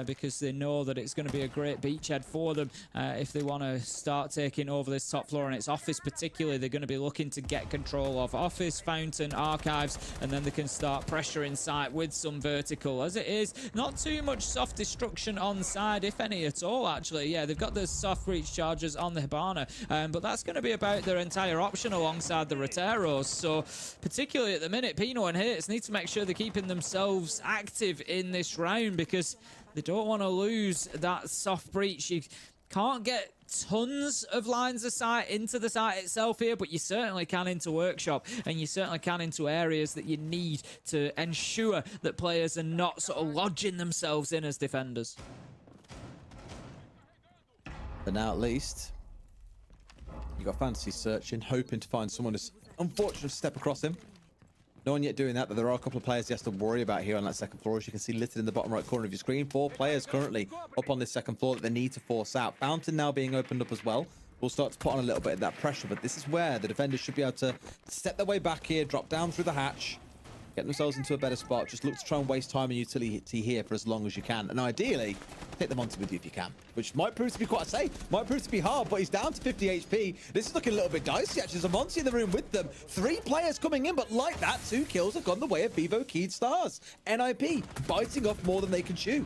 because they know that it's going to be a great beachhead for them if they want to start taking over this top floor. And it's Office particularly, they're going to be looking to get control of Office, Fountain, Archives, and then they can start pressure in sight with some vertical. As it is, not too much soft destruction on side, if any at all, actually. Yeah, they've got the soft breach charges on the Hibana, but that's going to be about their entire option alongside the Roteros. So, particularly at the minute, Pino and Hates need to make sure they're keeping themselves active in this round, because they don't want to lose that soft breach. You can't get tons of lines of sight into the site itself here, but you certainly can into workshop, and you certainly can into areas that you need to ensure that players are not sort of lodging themselves in as defenders. But now at least, you got Fantasy searching, hoping to find someone who's unfortunate to step across him. No one yet doing that, but there are a couple of players he has to worry about here on that second floor. As you can see listed in the bottom right corner of your screen, 4 players currently up on this second floor that they need to force out. Fountain now being opened up as well. We'll start to put on a little bit of that pressure, but this is where the defenders should be able to step their way back here, drop down through the hatch, get themselves into a better spot. Just look to try and waste time and utility here for as long as you can. And ideally, take the Monty with you if you can, which might prove to be quite safe, might prove to be hard, but he's down to 50 HP. This is looking a little bit dicey, actually. There's a Monty in the room with them. 3 players coming in, but like that, 2 kills have gone the way of Vivo Keystars. NIP biting off more than they can chew.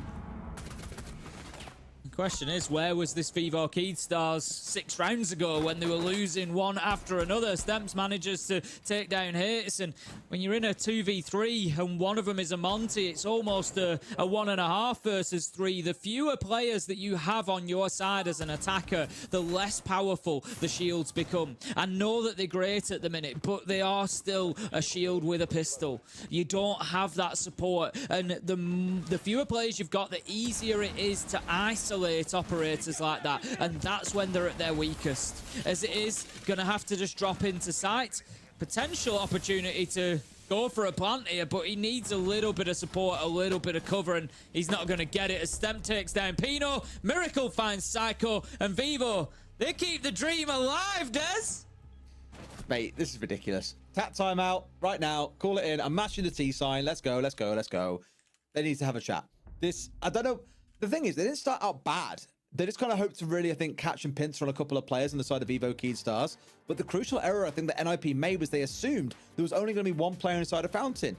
Question is, where was this Vivo Keystars 6 rounds ago when they were losing one after another? Stemps manages to take down Hates, and when you're in a 2v3 and one of them is a Monty, it's almost a 1.5 versus 3. The fewer players that you have on your side as an attacker, the less powerful the shields become. I know that they're great at the minute, but they are still a shield with a pistol. You don't have that support, and the fewer players you've got, the easier it is to isolate operators like that, and that's when they're at their weakest. As it is, gonna have to just drop into sight. potential opportunity to go for a plant here, but he needs a little bit of support, a little bit of cover, and he's not going to get it as Stemp takes down Pino. Miracle finds Psycho, and Vivo, they keep the dream alive, Des. Mate, this is ridiculous. Tap timeout right now. Call it in. I'm matching the T sign. Let's go, let's go, let's go. They need to have a chat. This, I don't know. The thing is, they didn't start out bad. They just kind of hoped to really, I think, catch and pincer on a couple of players on the side of Evo Keyed Stars. But the crucial error I think that NIP made was they assumed there was only going to be one player inside of Fountain.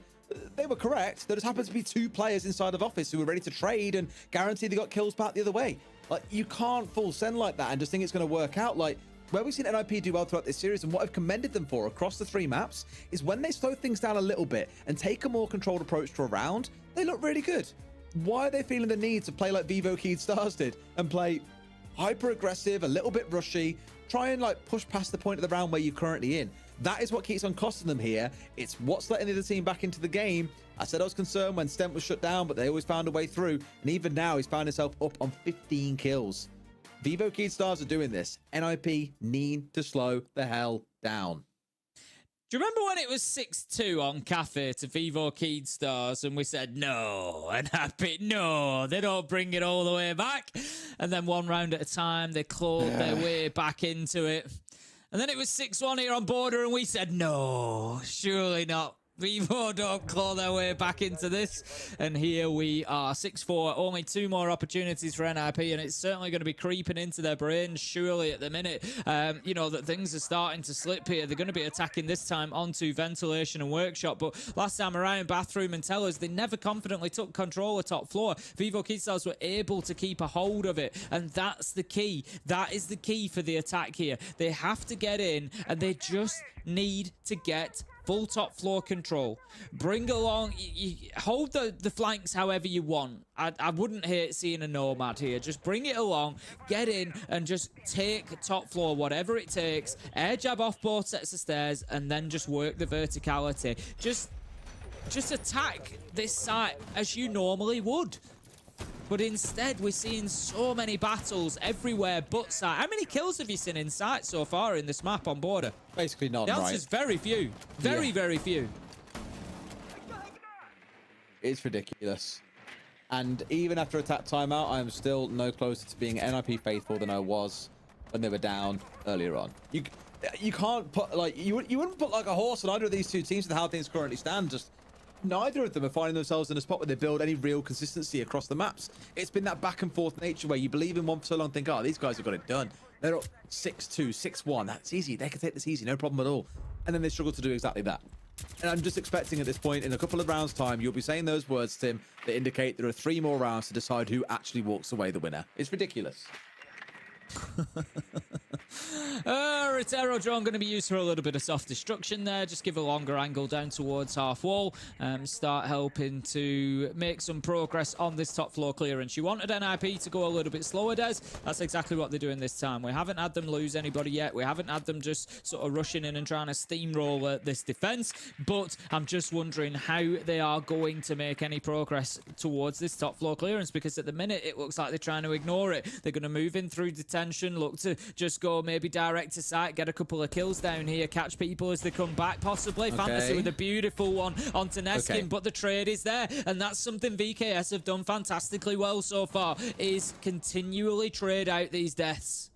They were correct. There just happened to be 2 players inside of Office who were ready to trade and guarantee they got kills back the other way. Like, you can't full send like that and just think it's going to work out. Like, where we've seen NIP do well throughout this series and what I've commended them for across the 3 maps is when they slow things down a little bit and take a more controlled approach to a round, they look really good. Why are they feeling the need to play like Vivo Keyed Stars did and play hyper aggressive, a little bit rushy, try and like push past the point of the round where you're currently in? That is what keeps on costing them here. It's what's letting the other team back into the game. I said I was concerned when Stemp was shut down, but they always found a way through. And even now, he's found himself up on 15 kills. Vivo Keyed Stars are doing this. NIP need to slow the hell down. Do you remember when it was 6-2 on Cafe to Vivo Keyed Stars and we said, no, and Happy, no, they don't bring it all the way back. And then one round at a time, they clawed their way back into it. And then it was 6-1 here on Border and we said, no, surely not. Vivo don't claw their way back into this. And here we are, 6-4. Only 2 more opportunities for NIP, and it's certainly going to be creeping into their brains, surely, at the minute. You know, that things are starting to slip here. They're going to be attacking this time onto Ventilation and Workshop. But last time around, Bathroom and Tellers, they never confidently took control of top floor. Vivo Keyed Stars were able to keep a hold of it, and that's the key. That is the key for the attack here. They have to get in, and they just need to get full top floor control. Bring along, hold the flanks however you want. I wouldn't hate seeing a Nomad here. Just bring it along, get in, and just take top floor, whatever it takes. Air jab off both sets of stairs, and then just work the verticality. Just attack this site as you normally would. But instead, we're seeing so many battles everywhere but site. How many kills have you seen in sight so far in this map on Border? Basically none, the answer is very few. Very few. It's ridiculous. And even after a tap timeout, I am still no closer to being NIP faithful than I was when they were down earlier on. You can't put, like, you wouldn't put like a horse on either of these 2 teams with how things currently stand. Just neither of them are finding themselves in a spot where they build any real consistency across the maps. It's been that back and forth nature where you believe in one for so long, think, oh, these guys have got it done. They're up 6-2, 6-1. That's easy. They can take this easy, no problem at all. And then they struggle to do exactly that. And I'm just expecting at this point, in a couple of rounds' time, you'll be saying those words, Tim, that indicate there are 3 more rounds to decide who actually walks away the winner. It's ridiculous. Rotero drone going to be used for a little bit of soft destruction there. Just give a longer angle down towards half wall. Start helping to make some progress on this top floor clearance. You wanted NIP to go a little bit slower, Des. That's exactly what they're doing this time. We haven't had them lose anybody yet. We haven't had them just sort of rushing in and trying to steamroll this defense. But I'm just wondering how they are going to make any progress towards this top floor clearance, because at the minute it looks like they're trying to ignore it. They're going to move in through detention, look to just go maybe direct to site, get a couple of kills down here, catch people as they come back, possibly. Okay. Fantasy with a beautiful one onto Neskin, but the trade is there, and that's something VKS have done fantastically well so far, is continually trade out these deaths.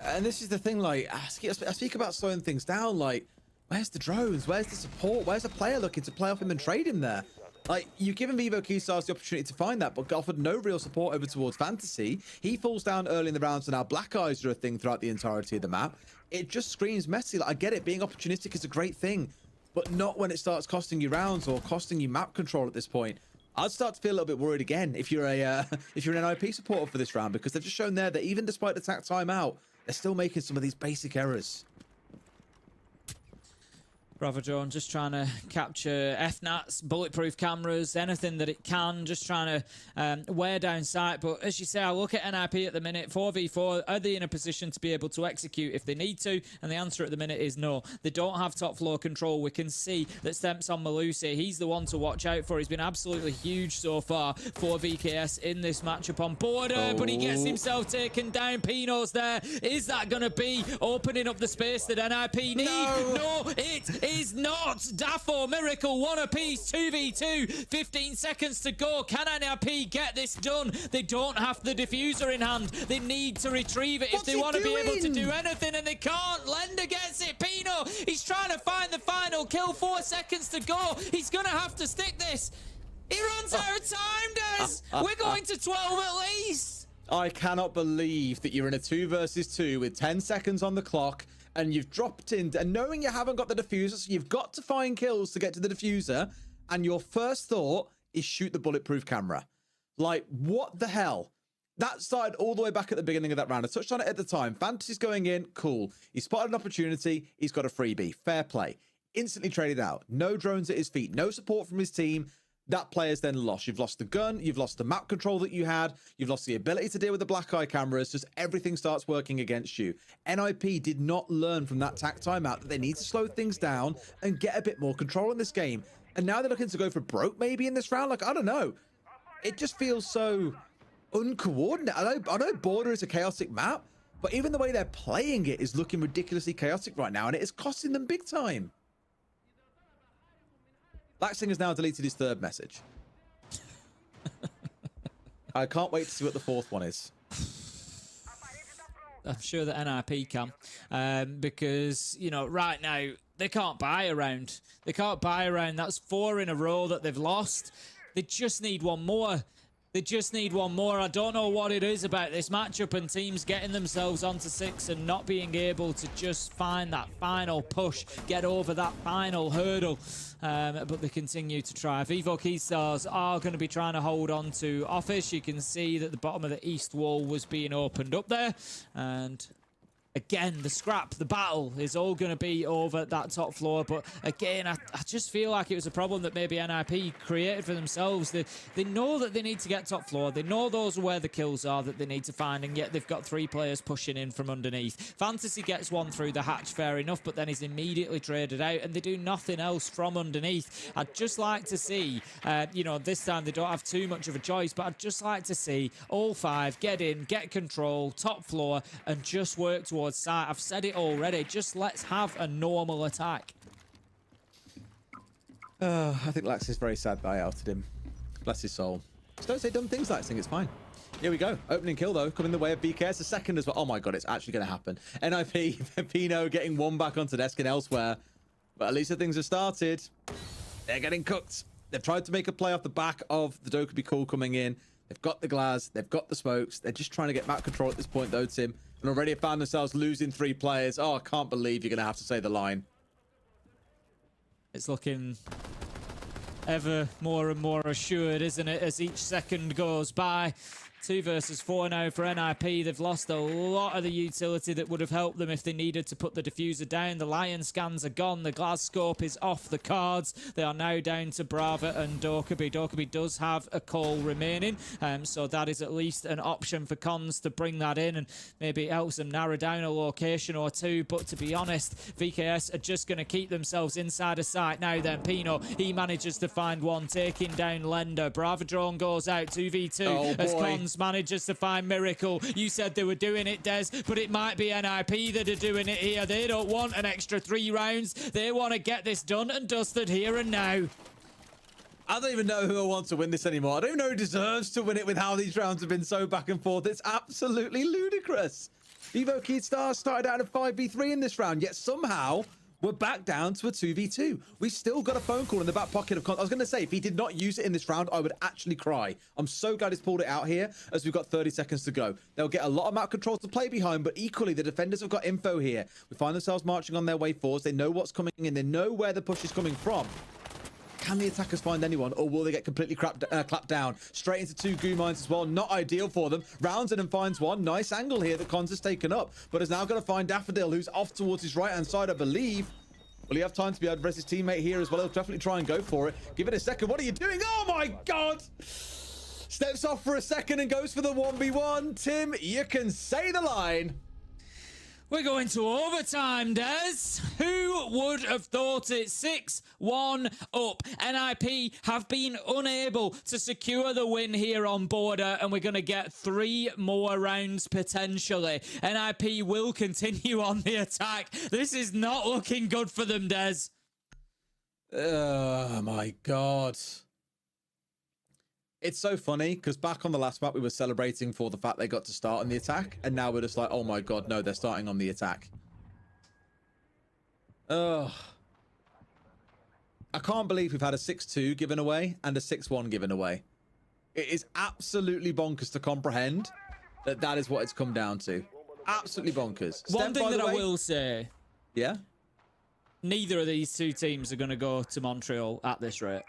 And this is the thing, like, I speak about slowing things down, like, where's the drones? Where's the support? Where's the player looking to play off him and trade him there? Like, you've given Vivo Keyed Stars the opportunity to find that, but offered no real support over towards Fantasy. He falls down early in the round, so now Black Eyes are a thing throughout the entirety of the map. It just screams messy. Like, I get it, being opportunistic is a great thing, but not when it starts costing you rounds or costing you map control at this point. I'd start to feel a little bit worried again if you're an NIP supporter for this round, because they've just shown there that even despite the attack timeout, they're still making some of these basic errors. Bravo Drone just trying to capture FNATs, bulletproof cameras, anything that it can, just trying to wear down sight. But as you say, I look at NIP at the minute, 4v4, are they in a position to be able to execute if they need to? And the answer at the minute is no. They don't have top floor control. We can see that Stemps on Malusi, he's the one to watch out for. He's been absolutely huge so far for VKS in this matchup on border, but he gets himself taken down. Pino's there. Is that going to be opening up the space that NIP need? No, it is not. Dafo, Miracle, one apiece, 2v2, 15 seconds to go. Can NIP get this done? They don't have the diffuser in hand. They need to retrieve it if they want to be able to do anything, and they can't. Lender gets it. Pino, he's trying to find the final kill. 4 seconds to go. He's going to have to stick this. He runs out of time, Des. We're going to 12 at least. I cannot believe that you're in a 2 versus 2 with 10 seconds on the clock, and you've dropped in, and knowing you haven't got the diffuser, so you've got to find kills to get to the diffuser, and your first thought is shoot the bulletproof camera. Like, what the hell? That started all the way back at the beginning of that round. I touched on it at the time. Fantasy's going in, cool. He spotted an opportunity, he's got a freebie. Fair play. Instantly traded out. No drones at his feet, no support from his team. That player's then lost. You've lost the gun, you've lost the map control that you had, you've lost the ability to deal with the black eye cameras, just everything starts working against you. NIP did not learn from that TAC timeout that they need to slow things down and get a bit more control in this game. And now they're looking to go for broke maybe in this round. Like, I don't know. It just feels so uncoordinated. I know Border is a chaotic map, but even the way they're playing it is looking ridiculously chaotic right now, and it is costing them big time. Laxing has now deleted his third message. I can't wait to see what the fourth one is. I'm sure that NIP can, because, you know, right now, they can't buy around. They can't buy around. That's 4 in a row that they've lost. They just need one more. They just need one more. I don't know what it is about this matchup and teams getting themselves onto 6 and not being able to just find that final push, get over that final hurdle. But they continue to try. Vivo Keystars are going to be trying to hold on to Office. You can see that the bottom of the east wall was being opened up there. And again, the scrap, the battle is all going to be over that top floor. But again, I just feel like it was a problem that maybe NIP created for themselves. They know that they need to get top floor. They know those are where the kills are that they need to find, and yet they've got 3 players pushing in from underneath. Fantasy gets one through the hatch, fair enough, but then he's immediately traded out, and they do nothing else from underneath. I'd just like to see, you know, this time they don't have too much of a choice, but I'd just like to see all 5 get in, get control, top floor, and just work towards sight. I've said it already. Just let's have a normal attack. I think Lax is very sad that I outed him. Bless his soul. Just don't say dumb things, Laxing. It's fine. Here we go. Opening kill, though, coming the way of BKS. A second as well. Oh, my God. It's actually going to happen. NIP, Pino getting one back onto desk and elsewhere. But at least the things have started. They're getting cooked. They've tried to make a play off the back of the Doka Be Cool coming in. They've got the glass. They've got the smokes. They're just trying to get map control at this point, though, Tim. And already found themselves losing 3 players. Oh, I can't believe you're going to have to say the line. It's looking ever more and more assured, isn't it, as each second goes by. 2 versus 4 now for NIP. They've lost a lot of the utility that would have helped them if they needed to put the diffuser down. The Lion scans are gone. The glass scope is off the cards. They are now down to Brava and Dokkaebi. Dokkaebi does have a call remaining, so that is at least an option for Cons to bring that in, and maybe it helps them narrow down a location or 2. But to be honest, VKS are just going to keep themselves inside of sight now. Then Pino, he manages to find one, taking down Lender. Brava Drone goes out 2v2 as Cons manages to find Miracle. You said they were doing it, Des, but it might be NIP that are doing it here. They don't want an extra 3 rounds. They want to get this done and dusted here and now. I don't even know who I want to win this anymore. I don't even know who deserves to win it with how these rounds have been so back and forth. It's absolutely ludicrous. Evo Keystar started out at 5v3 in this round, yet somehow we're back down to a 2v2. We still got a phone call in the back pocket of Con. I was going to say, if he did not use it in this round, I would actually cry. I'm so glad he's pulled it out here as we've got 30 seconds to go. They'll get a lot of map controls to play behind, but equally, the defenders have got info here. We find themselves marching on their way forwards. They know what's coming in. They know where the push is coming from. Can the attackers find anyone, or will they get completely clapped down? Straight into 2 goo mines as well. Not ideal for them. Rounds in and finds one. Nice angle here that Cons has taken up, but is now going to find Daffodil, who's off towards his right-hand side, I believe. Will he have time to be able to press his teammate here as well? He'll definitely try and go for it. Give it a second. What are you doing? Oh my God! Steps off for a second and goes for the 1v1. Tim, you can say the line. We're going to overtime, Des. Who would have thought it? 6-1 up. NIP have been unable to secure the win here on Border, and we're going to get 3 more rounds potentially. NIP will continue on the attack. This is not looking good for them, Des. Oh my God. It's so funny because back on the last map, we were celebrating for the fact they got to start on the attack. And now we're just like, oh my God, no, they're starting on the attack. Ugh. I can't believe we've had a 6-2 given away and a 6-1 given away. It is absolutely bonkers to comprehend that that is what it's come down to. Absolutely bonkers. One thing that I will say. Yeah? Neither of these two teams are going to go to Montreal at this rate.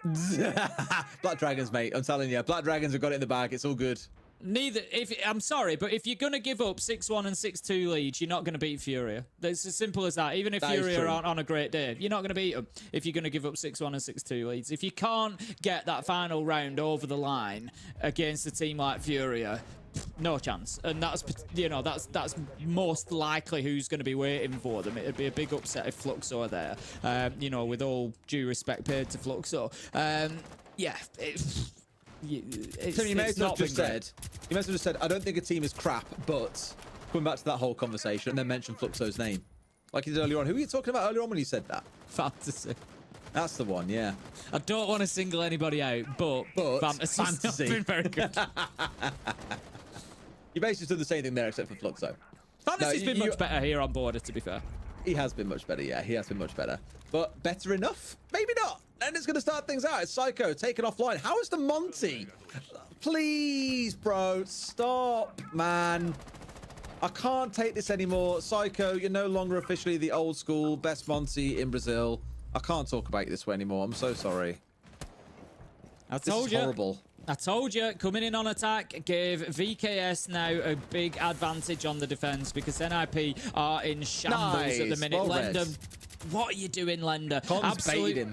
Black Dragons, mate. I'm telling you. Black Dragons have got it in the bag. It's all good. Neither. I'm sorry, but if you're going to give up 6-1 and 6-2 leads, you're not going to beat Furia. It's as simple as that. Even if Furia aren't on a great day, you're not going to beat them if you're going to give up 6-1 and 6-2 leads. If you can't get that final round over the line against a team like Furia, no chance. And that's, you know, that's most likely who's going to be waiting for them. It'd be a big upset if Fluxo are there. You know, with all due respect paid to Fluxo. Yeah. Tim, you may as well have just said, I don't think a team is crap, but coming back to that whole conversation and then mention Fluxo's name. Like you did earlier on. Who were you talking about earlier on when you said that? Fantasy. That's the one, yeah. I don't want to single anybody out, but Fantasy's not been very good. You basically did the same thing there except for Fluxo. Fantasy's been much better here on Border, to be fair. He has been much better, yeah. He has been much better. But better enough? Maybe not. And it's going to start things out. It's Psycho taken offline. How is the Monty? Please, bro. Stop, man. I can't take this anymore. Psycho, you're no longer officially the old school best Monty in Brazil. I can't talk about you this way anymore. I'm so sorry. I told you. Horrible. I told you, coming in on attack gave VKS now a big advantage on the defense because NIP are in shambles at the minute. Well Lender, what are you doing, Lender? Absolutely.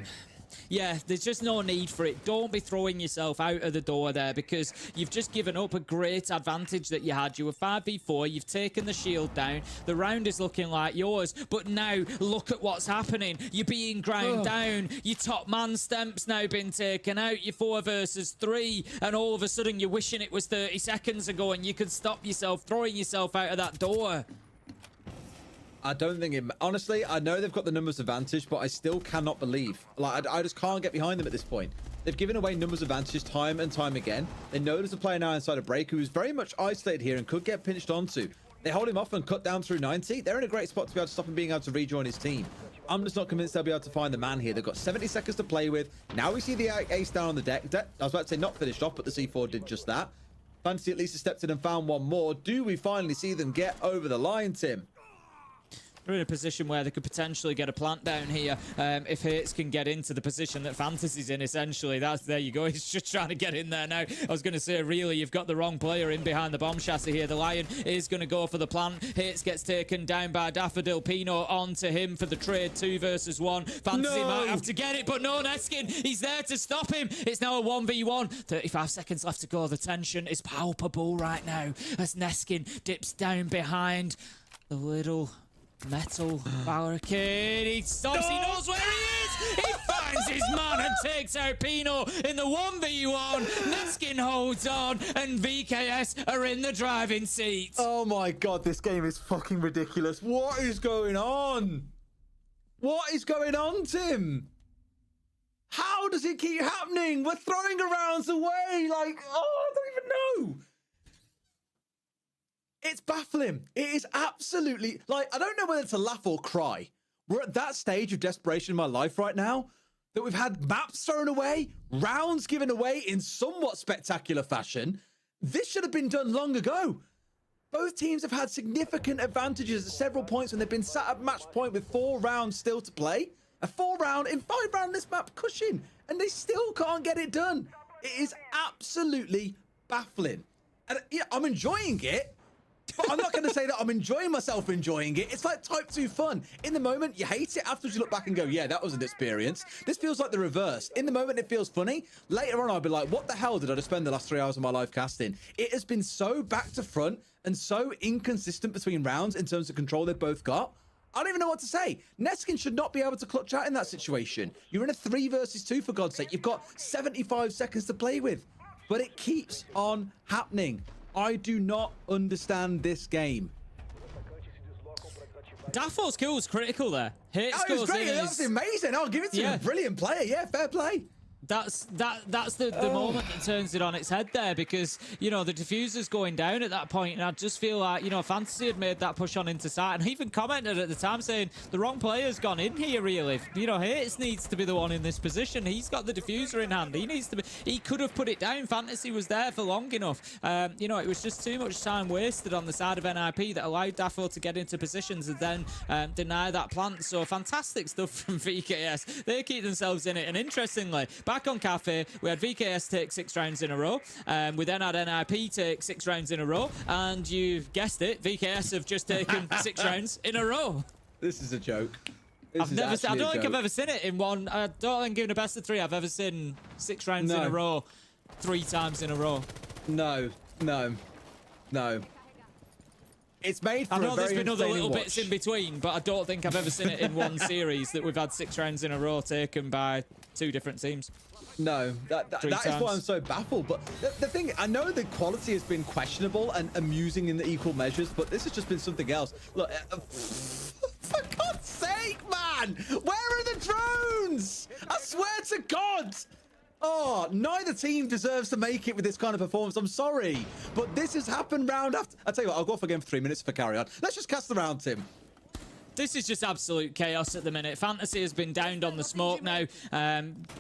Yeah, there's just no need for it. Don't be throwing yourself out of the door there because you've just given up a great advantage that you had. You were 5v4, you've taken the shield down. The round is looking like yours, but now look at what's happening. You're being ground down. Your top man Stemp's now been taken out. You're 4 versus 3, and all of a sudden you're wishing it was 30 seconds ago and you could stop yourself throwing yourself out of that door. I don't think it... Honestly, I know they've got the numbers advantage, but I still cannot believe. Like, I just can't get behind them at this point. They've given away numbers advantages time and time again. They know there's a player now inside of Break who is very much isolated here and could get pinched onto. They hold him off and cut down through 90. They're in a great spot to be able to stop him being able to rejoin his team. I'm just not convinced they'll be able to find the man here. They've got 70 seconds to play with. Now we see the ace down on the deck. I was about to say not finished off, but the C4 did just that. Fantasy at least has stepped in and found one more. Do we finally see them get over the line, Tim? They're in a position where they could potentially get a plant down here if Hates can get into the position that Fantasy's in, essentially. There you go. He's just trying to get in there now. I was going to say, really, you've got the wrong player in behind the bomb chassis here. The Lion is going to go for the plant. Hates gets taken down by Daffodil. Pino onto him for the trade. 2 versus 1. Fantasy might have to get it, but no, Neskin, he's there to stop him. It's now a 1v1. 35 seconds left to go. The tension is palpable right now as Neskin dips down behind the little metal barricade. He stops. He knows where he is. He finds his man and takes out Pino in the 1v1. Neskin holds on and VKS are in the driving seat. Oh my God, this game is fucking ridiculous. What is going on? What is going on, Tim? How does it keep happening? We're throwing rounds away. Like, oh, I don't even know. It's baffling. It is absolutely, like, I don't know whether to laugh or cry. We're at that stage of desperation in my life right now that we've had maps thrown away, rounds given away in somewhat spectacular fashion. This should have been done long ago. Both teams have had significant advantages at several points when they've been sat at match point with 4 rounds still to play. A 4-round in 5-round this map cushion, and they still can't get it done. It is absolutely baffling. And yeah, I'm enjoying it. but I'm not going to say that I'm enjoying myself enjoying it. It's like type 2 fun. In the moment, you hate it. Afterwards, you look back and go, yeah, that was an experience. This feels like the reverse. In the moment, it feels funny. Later on, I'll be like, what the hell did I just spend the last 3 hours of my life casting? It has been so back to front and so inconsistent between rounds in terms of control they've both got. I don't even know what to say. Neskin should not be able to clutch out in that situation. You're in a 3 versus 2, for God's sake. You've got 75 seconds to play with. But it keeps on happening. I do not understand this game. Dafo's kill was critical there. It was great. That was amazing. I'll give it to him. A brilliant player. Yeah, fair play. That's the moment that turns it on its head there, because, you know, the diffuser's going down at that point, and I just feel like, you know, Fantasy had made that push on into site, and I even commented at the time saying the wrong player's gone in here, really. You know, Hates needs to be the one in this position. He's got the diffuser in hand. He needs to be. He could have put it down. Fantasy was there for long enough. You know, it was just too much time wasted on the side of NIP that allowed Dafo to get into positions and then deny that plant. So fantastic stuff from VKS. They keep themselves in it, and interestingly, back on Cafe, we had VKS take 6 rounds in a row. We then had NIP take 6 rounds in a row. And you guessed it, VKS have just taken 6 rounds in a row. This is a joke. I don't think I've ever seen it in one. I don't think in a best of 3 I've ever seen 6 rounds in a row 3 times in a row. No. It's made for I know a there's very been other little watch. bits in between, but I don't think I've ever seen it in one series that we've had 6 rounds in a row taken by 2 different teams. No, that is why I'm so baffled. But the thing, I know the quality has been questionable and amusing in the equal measures, but this has just been something else. Look, for God's sake, man! Where are the drones? I swear to God! Oh, neither team deserves to make it with this kind of performance. I'm sorry, but this has happened round after. I'll tell you what, I'll go off again for 3 minutes if I carry on. Let's just cast the round, Tim. This is just absolute chaos at the minute. Fantasy has been downed on the smoke now.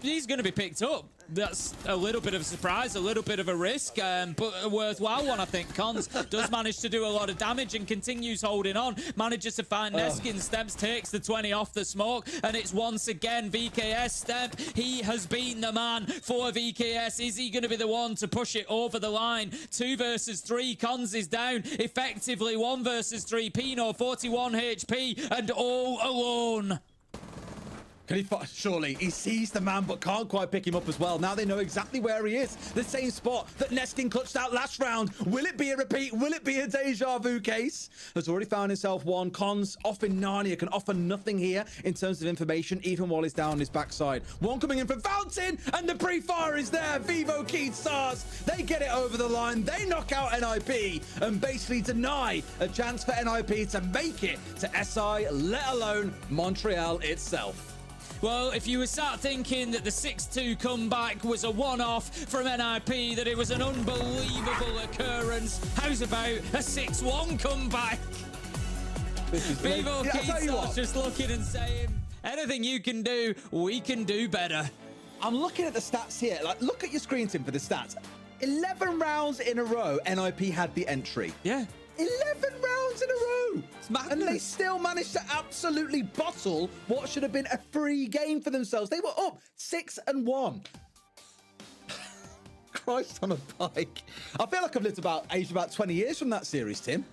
He's going to be picked up. That's a little bit of a surprise, a little bit of a risk, but a worthwhile one, I think. Cons does manage to do a lot of damage and continues holding on. Manages to find Neskin. Steps takes the 20 off the smoke, and it's once again VKS. Step, he has been the man for VKS. Is he going to be the one to push it over the line? 2 versus 3. Cons is down. Effectively 1 versus 3. Pino, 41 HP, and all alone. Can he surely he sees the man but can't quite pick him up as well. Now they know exactly where he is. The same spot that Neskin clutched out last round. Will it be a repeat? Will it be a deja vu case? Has already found himself one. Cons off in Narnia can offer nothing here in terms of information, even while he's down on his backside. One coming in from Fountain, and the pre-fire is there. Vivo Keyed Stars, they get it over the line. They knock out NIP and basically deny a chance for NIP to make it to SI, let alone Montreal itself. Well, if you were sat thinking that the 6-2 comeback was a one-off from NIP, that it was an unbelievable occurrence, how's about a 6-1 comeback? Vivo Keystars just looking and saying, anything you can do, we can do better. I'm looking at the stats here. Like, look at your screen, Tim, for the stats. 11 rounds in a row, NIP had the entry. Yeah. 11 rounds in a row. And they still managed to absolutely bottle what should have been a free game for themselves. They were up 6-1. Christ on a bike. I feel like I've lived aged about 20 years from that series, Tim.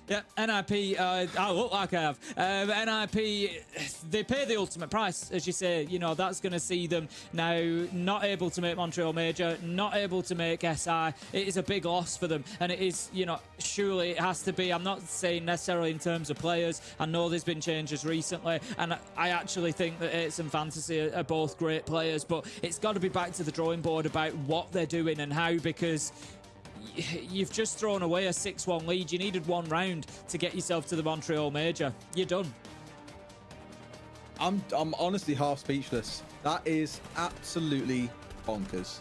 Yeah, NIP, I look like I have. NIP, they pay the ultimate price, as you say. You know, that's going to see them now not able to make Montreal Major, not able to make SI. It is a big loss for them. And it is, you know, surely it has to be. I'm not saying necessarily in terms of players. I know there's been changes recently. And I actually think that It's and Fantasy are both great players. But it's got to be back to the drawing board about what they're doing and how, because you've just thrown away a 6-1 lead. You needed 1 round to get yourself to the Montreal Major. You're done. I'm honestly half speechless. That is absolutely bonkers.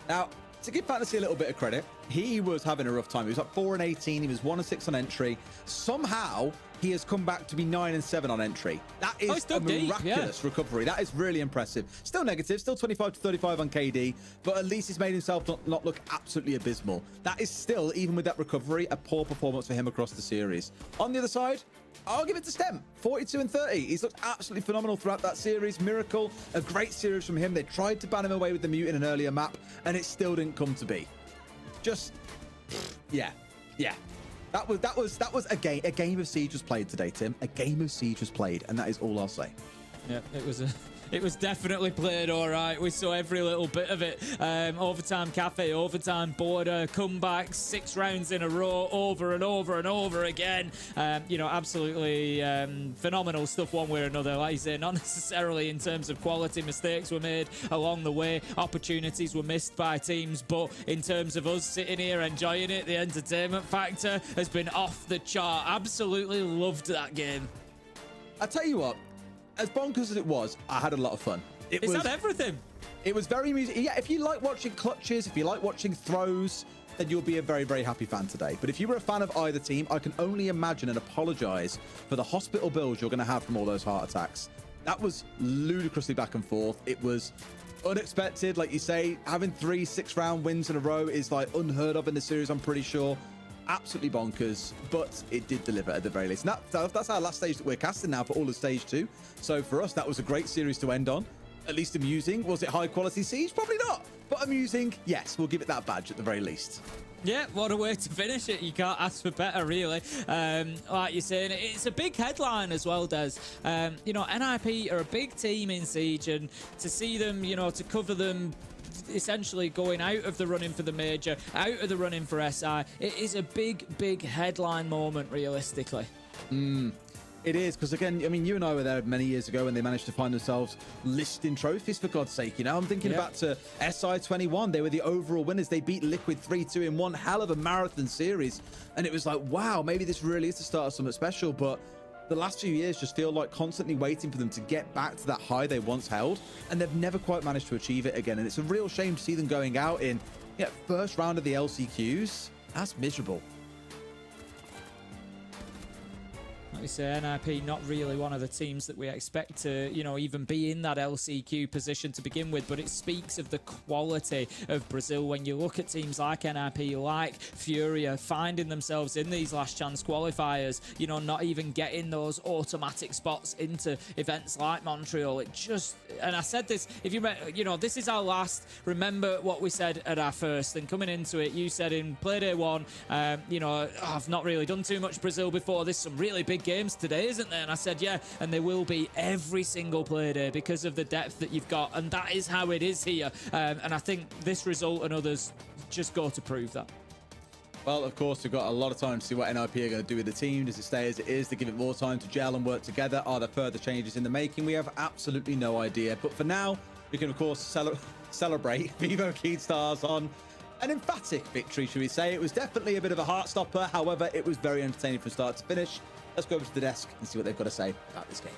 Now, to give Fantasy a little bit of credit, he was having a rough time. He was like 4-18. He was 1-6 on entry. Somehow, he has come back to be 9-7 on entry. That is a miraculous recovery. That is really impressive. Still negative, still 25-35 on KD, but at least he's made himself not look absolutely abysmal. That is still, even with that recovery, a poor performance for him across the series. On the other side, I'll give it to Stem. 42-30. He's looked absolutely phenomenal throughout that series. Miracle, a great series from him. They tried to ban him away with the mute in an earlier map, and it still didn't come to be. Just, yeah. That was a game of Siege was played today, Tim. A game of Siege was played, and that is all I'll say. Yeah, it was definitely played all right. We saw every little bit of it. Overtime cafe, overtime border, comebacks, 6 rounds in a row, over and over and over again. Absolutely phenomenal stuff one way or another. Like you say, not necessarily in terms of quality. Mistakes were made along the way. Opportunities were missed by teams. But in terms of us sitting here enjoying it, the entertainment factor has been off the chart. Absolutely loved that game. I tell you what, as bonkers as it was, I had a lot of fun. Is that everything? It was very music. Yeah, if you like watching clutches, if you like watching throws, then you'll be a very, very happy fan today. But if you were a fan of either team, I can only imagine and apologize for the hospital bills you're going to have from all those heart attacks. That was ludicrously back and forth. It was unexpected. Like you say, having 3 6-round wins in a row is like unheard of in the series, I'm pretty sure. Absolutely bonkers, but it did deliver at the very least. And that's our last stage that we're casting now for all of stage 2. So for us, that was a great series to end on. At least amusing. Was it high quality Siege? Probably not. But amusing, yes. We'll give it that badge at the very least. Yeah, what a way to finish it. You can't ask for better, really. Like you're saying, it's a big headline as well, Des. NIP are a big team in Siege, and to see them, to cover them essentially going out of the running for the major, out of the running for SI, it is a big headline moment, realistically. It is, because again, I mean, you and I were there many years ago when they managed to find themselves listing trophies, for God's sake. I'm thinking back to SI21. They were the overall winners. They beat Liquid 3-2 in one hell of a marathon series. And it was like, wow, maybe this really is the start of something special. But the last few years just feel like constantly waiting for them to get back to that high they once held. And they've never quite managed to achieve it again. And it's a real shame to see them going out in first round of the LCQs. That's miserable. Like we say, NIP not really one of the teams that we expect to, even be in that LCQ position to begin with, but it speaks of the quality of Brazil when you look at teams like NIP, like Furia, finding themselves in these last chance qualifiers, not even getting those automatic spots into events like Montreal. It just, and I said this, if you this is our last, remember what we said at our first, and coming into it, you said in Playday 1, I've not really done too much Brazil before, there's some really big games today, isn't there? And I said, yeah, and there will be every single play day because of the depth that you've got, and that is how it is here. And I think this result and others just go to prove that. Well, of course, we've got a lot of time to see what NIP are going to do with the team. Does it stay as it is to give it more time to gel and work together? Are there further changes in the making? We have absolutely no idea. But for now, we can, of course, celebrate Vivo Keystars on an emphatic victory, should we say. It was definitely a bit of a heart stopper. However, it was very entertaining from start to finish. Let's go over to the desk and see what they've got to say about this game.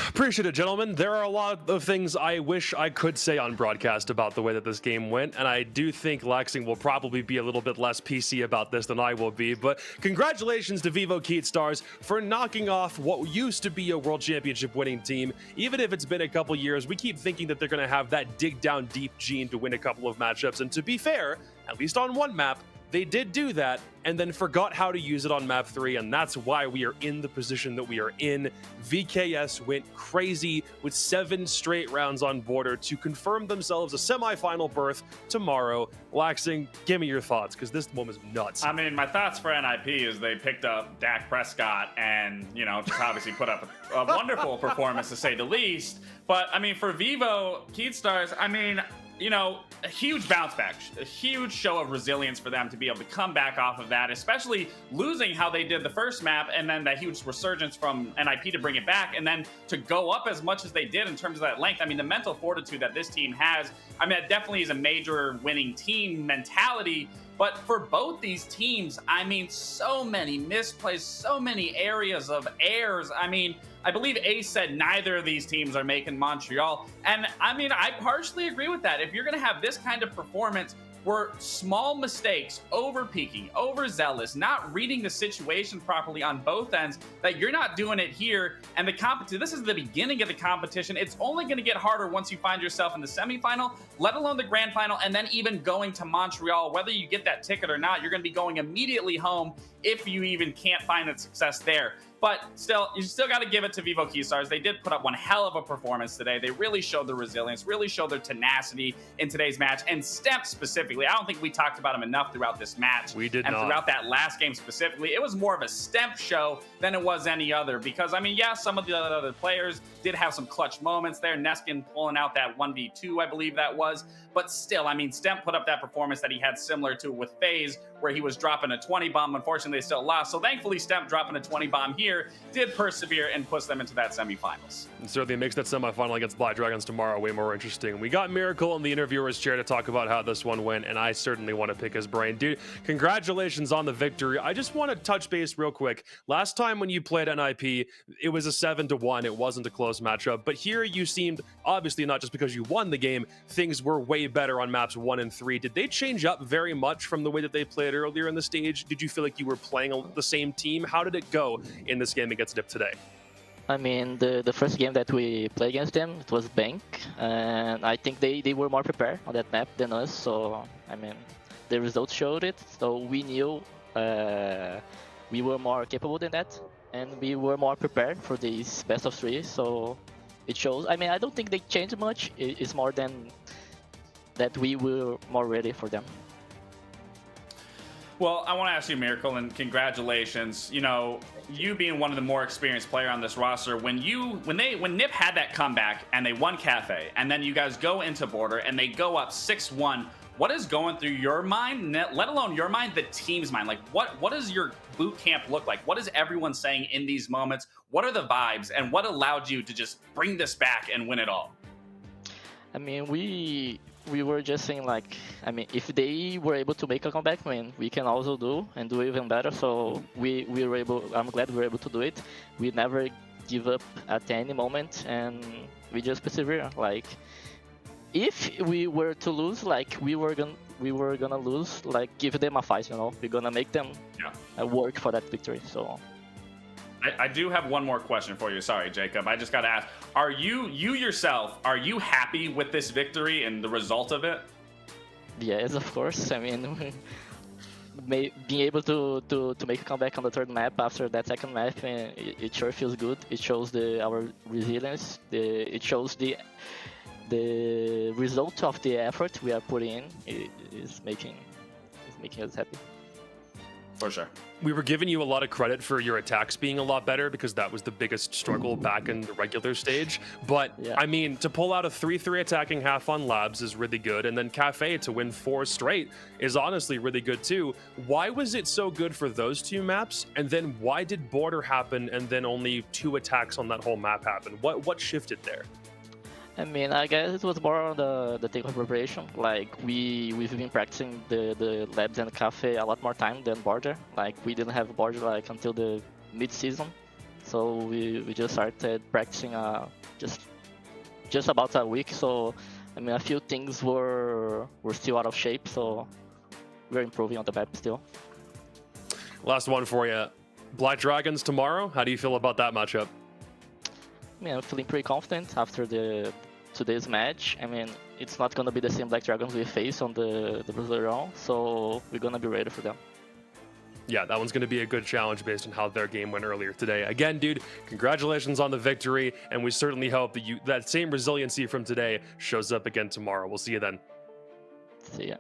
Appreciate it, gentlemen. There are a lot of things I wish I could say on broadcast about the way that this game went, and I do think Laxing will probably be a little bit less PC about this than I will be, but congratulations to Vivo Keystars for knocking off what used to be a World Championship winning team. Even if it's been a couple years, we keep thinking that they're going to have that dig down deep gene to win a couple of matchups, and to be fair, at least on one map, they did do that and then forgot how to use it on map 3, and that's why we are in the position that we are in. VKS went crazy with 7 straight rounds on border to confirm themselves a semifinal berth tomorrow. Laxing, give me your thoughts, because this one was nuts. I mean, my thoughts for NIP is they picked up Dak Prescott and, just obviously put up a wonderful performance, to say the least. But, I mean, for Vivo Keystars, I mean, a huge bounce back, a huge show of resilience for them to be able to come back off of that, especially losing how they did the first map, and then that huge resurgence from NIP to bring it back, and then to go up as much as they did in terms of that length. I mean, the mental fortitude that this team has, I mean, it definitely is a major winning team mentality. But for both these teams, I mean, so many misplays, so many areas of errors. I mean, I believe Ace said neither of these teams are making Montreal. And I mean, I partially agree with that. If you're going to have this kind of performance where small mistakes, over-peaking, overzealous, not reading the situation properly on both ends, that you're not doing it here. And this is the beginning of the competition. It's only going to get harder once you find yourself in the semifinal, let alone the grand final, and then even going to Montreal. Whether you get that ticket or not, you're going to be going immediately home if you even can't find that success there. But still, you still got to give it to Vivo Keystars. They did put up one hell of a performance today. They really showed their resilience, really showed their tenacity in today's match. And Stemp specifically, I don't think we talked about him enough throughout this match. We did and not. Throughout that last game specifically, it was more of a Stemp show than it was any other. Because, I mean, yeah, some of the other players did have some clutch moments there. Neskin pulling out that 1v2, I believe that was. But still, I mean, Stemp put up that performance that he had similar to with FaZe, where he was dropping a 20 bomb. Unfortunately, they still lost. So thankfully, Stemp dropping a 20 bomb here did persevere and push them into that semifinals. And certainly makes that semifinal against Black Dragons tomorrow way more interesting. We got Miracle in the interviewer's chair to talk about how this one went, and I certainly want to pick his brain. Dude, congratulations on the victory. I just want to touch base real quick. Last time when you played NIP, it was a 7-1. It wasn't a close matchup, but here you seemed, obviously not just because you won the game, things were way better on maps 1 and 3. Did they change up very much from the way that they played earlier in the stage? Did you feel like you were playing the same team? How did it go in this game against Dip today? I mean, the first game that we played against them, it was Bank, and I think they were more prepared on that map than us, so, I mean, the results showed it, so we knew we were more capable than that, and we were more prepared for this best of 3, so it shows. I mean, I don't think they changed much, it's more than that we were more ready for them. Well, I want to ask you, Miracle, and congratulations. You know, you being one of the more experienced player on this roster, when NiP had that comeback and they won Cafe, and then you guys go into Border and they go up 6-1, what is going through your mind, let alone your mind, the team's mind? Like, what does your boot camp look like? What is everyone saying in these moments? What are the vibes, and what allowed you to just bring this back and win it all? I mean, we were just saying, like, I mean, if they were able to make a comeback, I mean, we can also do and do even better. So we were able. I'm glad we were able to do it. We never give up at any moment, and we just persevere. Like, if we were to lose, like we were gonna lose. Like, give them a fight. You know, we're gonna make them work for that victory. So. I do have one more question for you. Sorry, Jacob. I just got to ask, are you yourself, are you happy with this victory and the result of it? Yes, of course. I mean, being able to make a comeback on the third map after that second map, it sure feels good. It shows our resilience. It shows the result of the effort we are putting in is making us happy. For sure. We were giving you a lot of credit for your attacks being a lot better because that was the biggest struggle back in the regular stage. But, yeah. I mean, to pull out a 3-3 attacking half on Labs is really good. And then Cafe to win 4 straight is honestly really good too. Why was it so good for those 2 maps? And then why did Border happen and then only 2 attacks on that whole map happen? What shifted there? I mean, I guess it was more on the takeoff preparation. Like, we've been practicing the labs and cafe a lot more time than Border. Like, we didn't have Border like until the mid-season, so we just started practicing just about a week. So, I mean, a few things were still out of shape, so we're improving on the map still. Last one for you. Black Dragons tomorrow. How do you feel about that matchup? I mean, I'm feeling pretty confident after today's match. I mean, it's not gonna be the same Black Dragons we face on the Brazil round, so we're gonna be ready for them. Yeah, that one's gonna be a good challenge based on how their game went earlier today. Again, dude, congratulations on the victory, and we certainly hope that that same resiliency from today shows up again tomorrow. We'll see you then. See ya.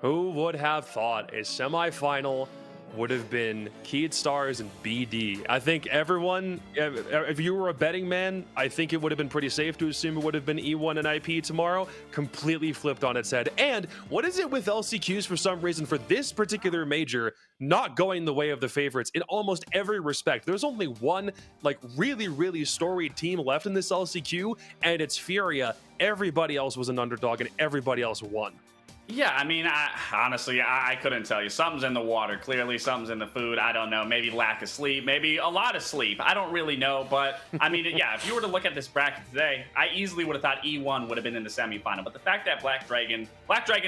Who would have thought a semifinal would have been Keystars and BD? I think everyone, if you were a betting man, I think it would have been pretty safe to assume it would have been E1 and IP tomorrow. Completely flipped on its head. And what is it with LCQs for some reason for this particular major not going the way of the favorites in almost every respect? There's only one like really storied team left in this LCQ, and it's Furia. Everybody else was an underdog and everybody else won. Yeah, I mean, honestly, I couldn't tell you. Something's in the water. Clearly, something's in the food. I don't know. Maybe lack of sleep. Maybe a lot of sleep. I don't really know. But, I mean, yeah, if you were to look at this bracket today, I easily would have thought E1 would have been in the semifinal. But the fact that Black Dragon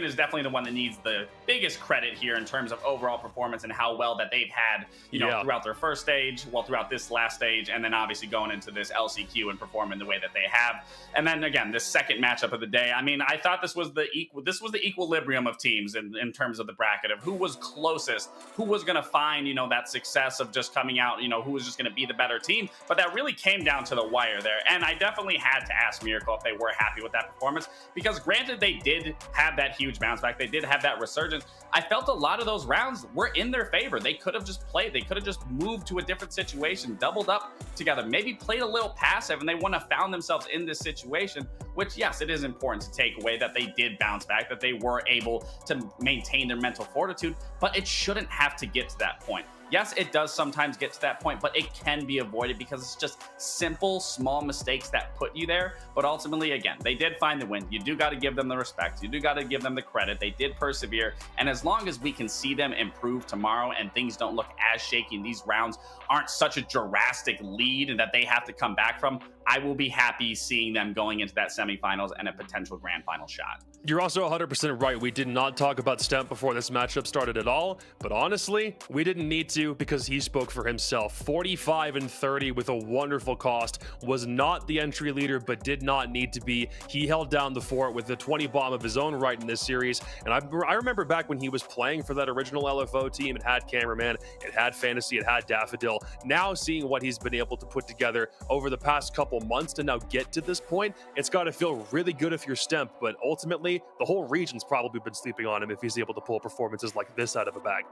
is definitely the one that needs the biggest credit here in terms of overall performance and how well that they've had, you know, throughout their first stage, well, throughout this last stage, and then obviously going into this LCQ and performing the way that they have. And then, again, this second matchup of the day, I mean, I thought this was the equal equilibrium of teams in terms of the bracket of who was closest, who was going to find, that success of just coming out, who was just going to be the better team. But that really came down to the wire there. And I definitely had to ask Miracle if they were happy with that performance, because granted, they did have that huge bounce back. They did have that resurgence. I felt a lot of those rounds were in their favor. They could have just played. They could have just moved to a different situation, doubled up together, maybe played a little passive, and they wouldn't have found themselves in this situation, which, yes, it is important to take away that they did bounce back, that they were able to maintain their mental fortitude, but it shouldn't have to get to that point. Yes, it does sometimes get to that point, but it can be avoided because it's just simple, small mistakes that put you there. But ultimately, again, they did find the win. You do got to give them the respect. You do got to give them the credit. They did persevere. And as long as we can see them improve tomorrow and things don't look as shaky, and these rounds aren't such a drastic lead and that they have to come back from, I will be happy seeing them going into that semifinals and a potential grand final shot. You're also 100% right. We did not talk about Stemp before this matchup started at all, but honestly, we didn't need to because he spoke for himself. 45-30 with a wonderful cost, was not the entry leader, but did not need to be. He held down the fort with the 20 bomb of his own right in this series, and I remember back when he was playing for that original LFO team, it had Cameraman, it had Fantasy, it had Daffodil. Now seeing what he's been able to put together over the past couple months to now get to this point, it's got to feel really good if you're Stemp, but ultimately, the whole region's probably been sleeping on him if he's able to pull performances like this out of a bag.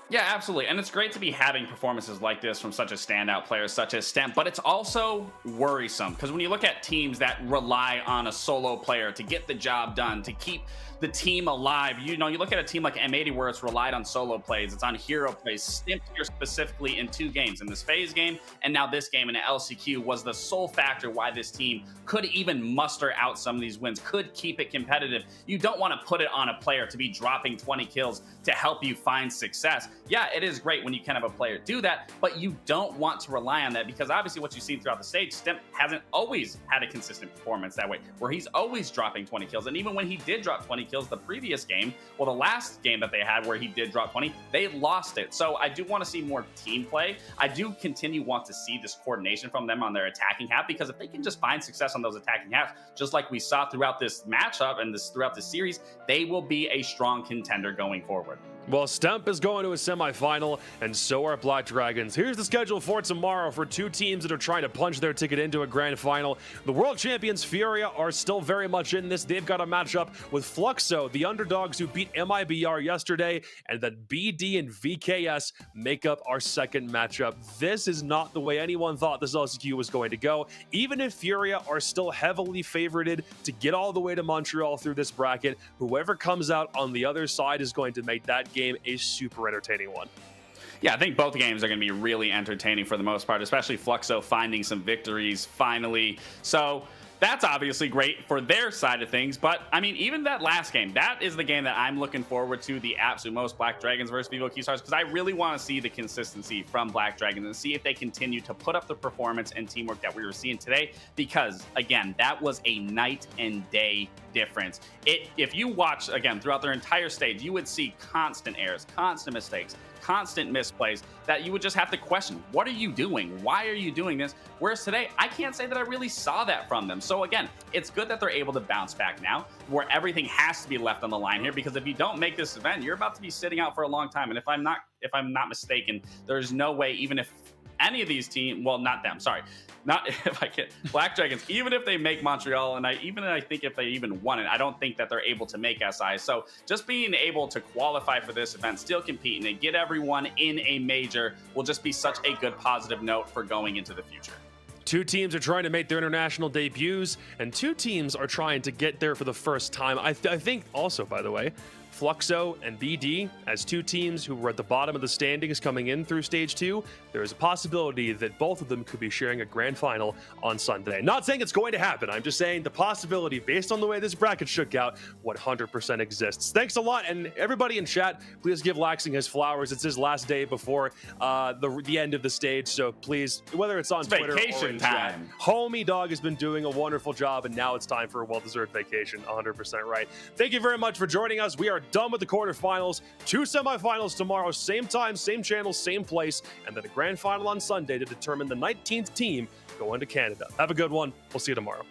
Yeah, absolutely. And it's great to be having performances like this from such a standout player such as Stemp, but it's also worrisome because when you look at teams that rely on a solo player to get the job done, to keep the team alive, you look at a team like M80 where it's relied on solo plays, it's on hero plays. Stemp here specifically in 2 games, in this phase game and now this game in the LCQ, was the sole factor why this team could even muster out some of these wins, could keep it competitive. You don't want to put it on a player to be dropping 20 kills to help you find success. Yeah, it is great when you can have a player do that, but you don't want to rely on that because obviously what you've seen throughout the stage, Stemp hasn't always had a consistent performance that way, where he's always dropping 20 kills. And even when he did drop 20 kills the previous game, well, the last game that they had where he did drop 20, they lost it. So I do want to see more team play. I do want to see this coordination from them on their attacking half, because if they can just find success on those attacking halves, just like we saw throughout this matchup and throughout this series, they will be a strong contender going forward. Well, Stemp is going to a semifinal, and so are Black Dragons. Here's the schedule for tomorrow for 2 teams that are trying to punch their ticket into a grand final. The world champions Furia are still very much in this. They've got a matchup with Fluxo, the underdogs who beat MIBR yesterday, and then BD and VKS make up our second matchup. This is not the way anyone thought this LCQ was going to go. Even if Furia are still heavily favorited to get all the way to Montreal through this bracket, whoever comes out on the other side is going to make that game a super entertaining one. Yeah, I think both games are going to be really entertaining for the most part, especially Fluxo finding some victories finally. So that's obviously great for their side of things. But I mean, even that last game, that is the game that I'm looking forward to the absolute most, Black Dragons versus Vivo Keystars, because I really want to see the consistency from Black Dragons and see if they continue to put up the performance and teamwork that we were seeing today. Because again, that was a night and day difference. If you watch again throughout their entire stage, you would see constant errors, constant mistakes, constant misplays that you would just have to question, what are you doing? Why are you doing this? Whereas today, I can't say that I really saw that from them. So again, it's good that they're able to bounce back now, where everything has to be left on the line here, because if you don't make this event, you're about to be sitting out for a long time. And if I'm not mistaken, there's no way, even if any of these teams, well, not them, sorry, not if I can, Black Dragons, even if they make Montreal, and I think if they even won it, I don't think that they're able to make SI. So just being able to qualify for this event, still competing, and get everyone in a major will just be such a good positive note for going into the future. 2 teams are trying to make their international debuts, and 2 teams are trying to get there for the first time. I think also, by the way, Fluxo and BD, as 2 teams who were at the bottom of the standings coming in through stage 2, there is a possibility that both of them could be sharing a grand final on Sunday. Not saying it's going to happen. I'm just saying the possibility, based on the way this bracket shook out, 100% exists. Thanks a lot, and everybody in chat, please give Laxing his flowers. It's his last day before the end of the stage, so please, whether it's on Twitter or in chat, Homie Dog has been doing a wonderful job, and now it's time for a well-deserved vacation. 100% right. Thank you very much for joining us. We are done with the quarterfinals. 2 semifinals tomorrow, same time, same channel, same place, and then a grand final on Sunday to determine the 19th team going to Canada. Have a good one. We'll see you tomorrow.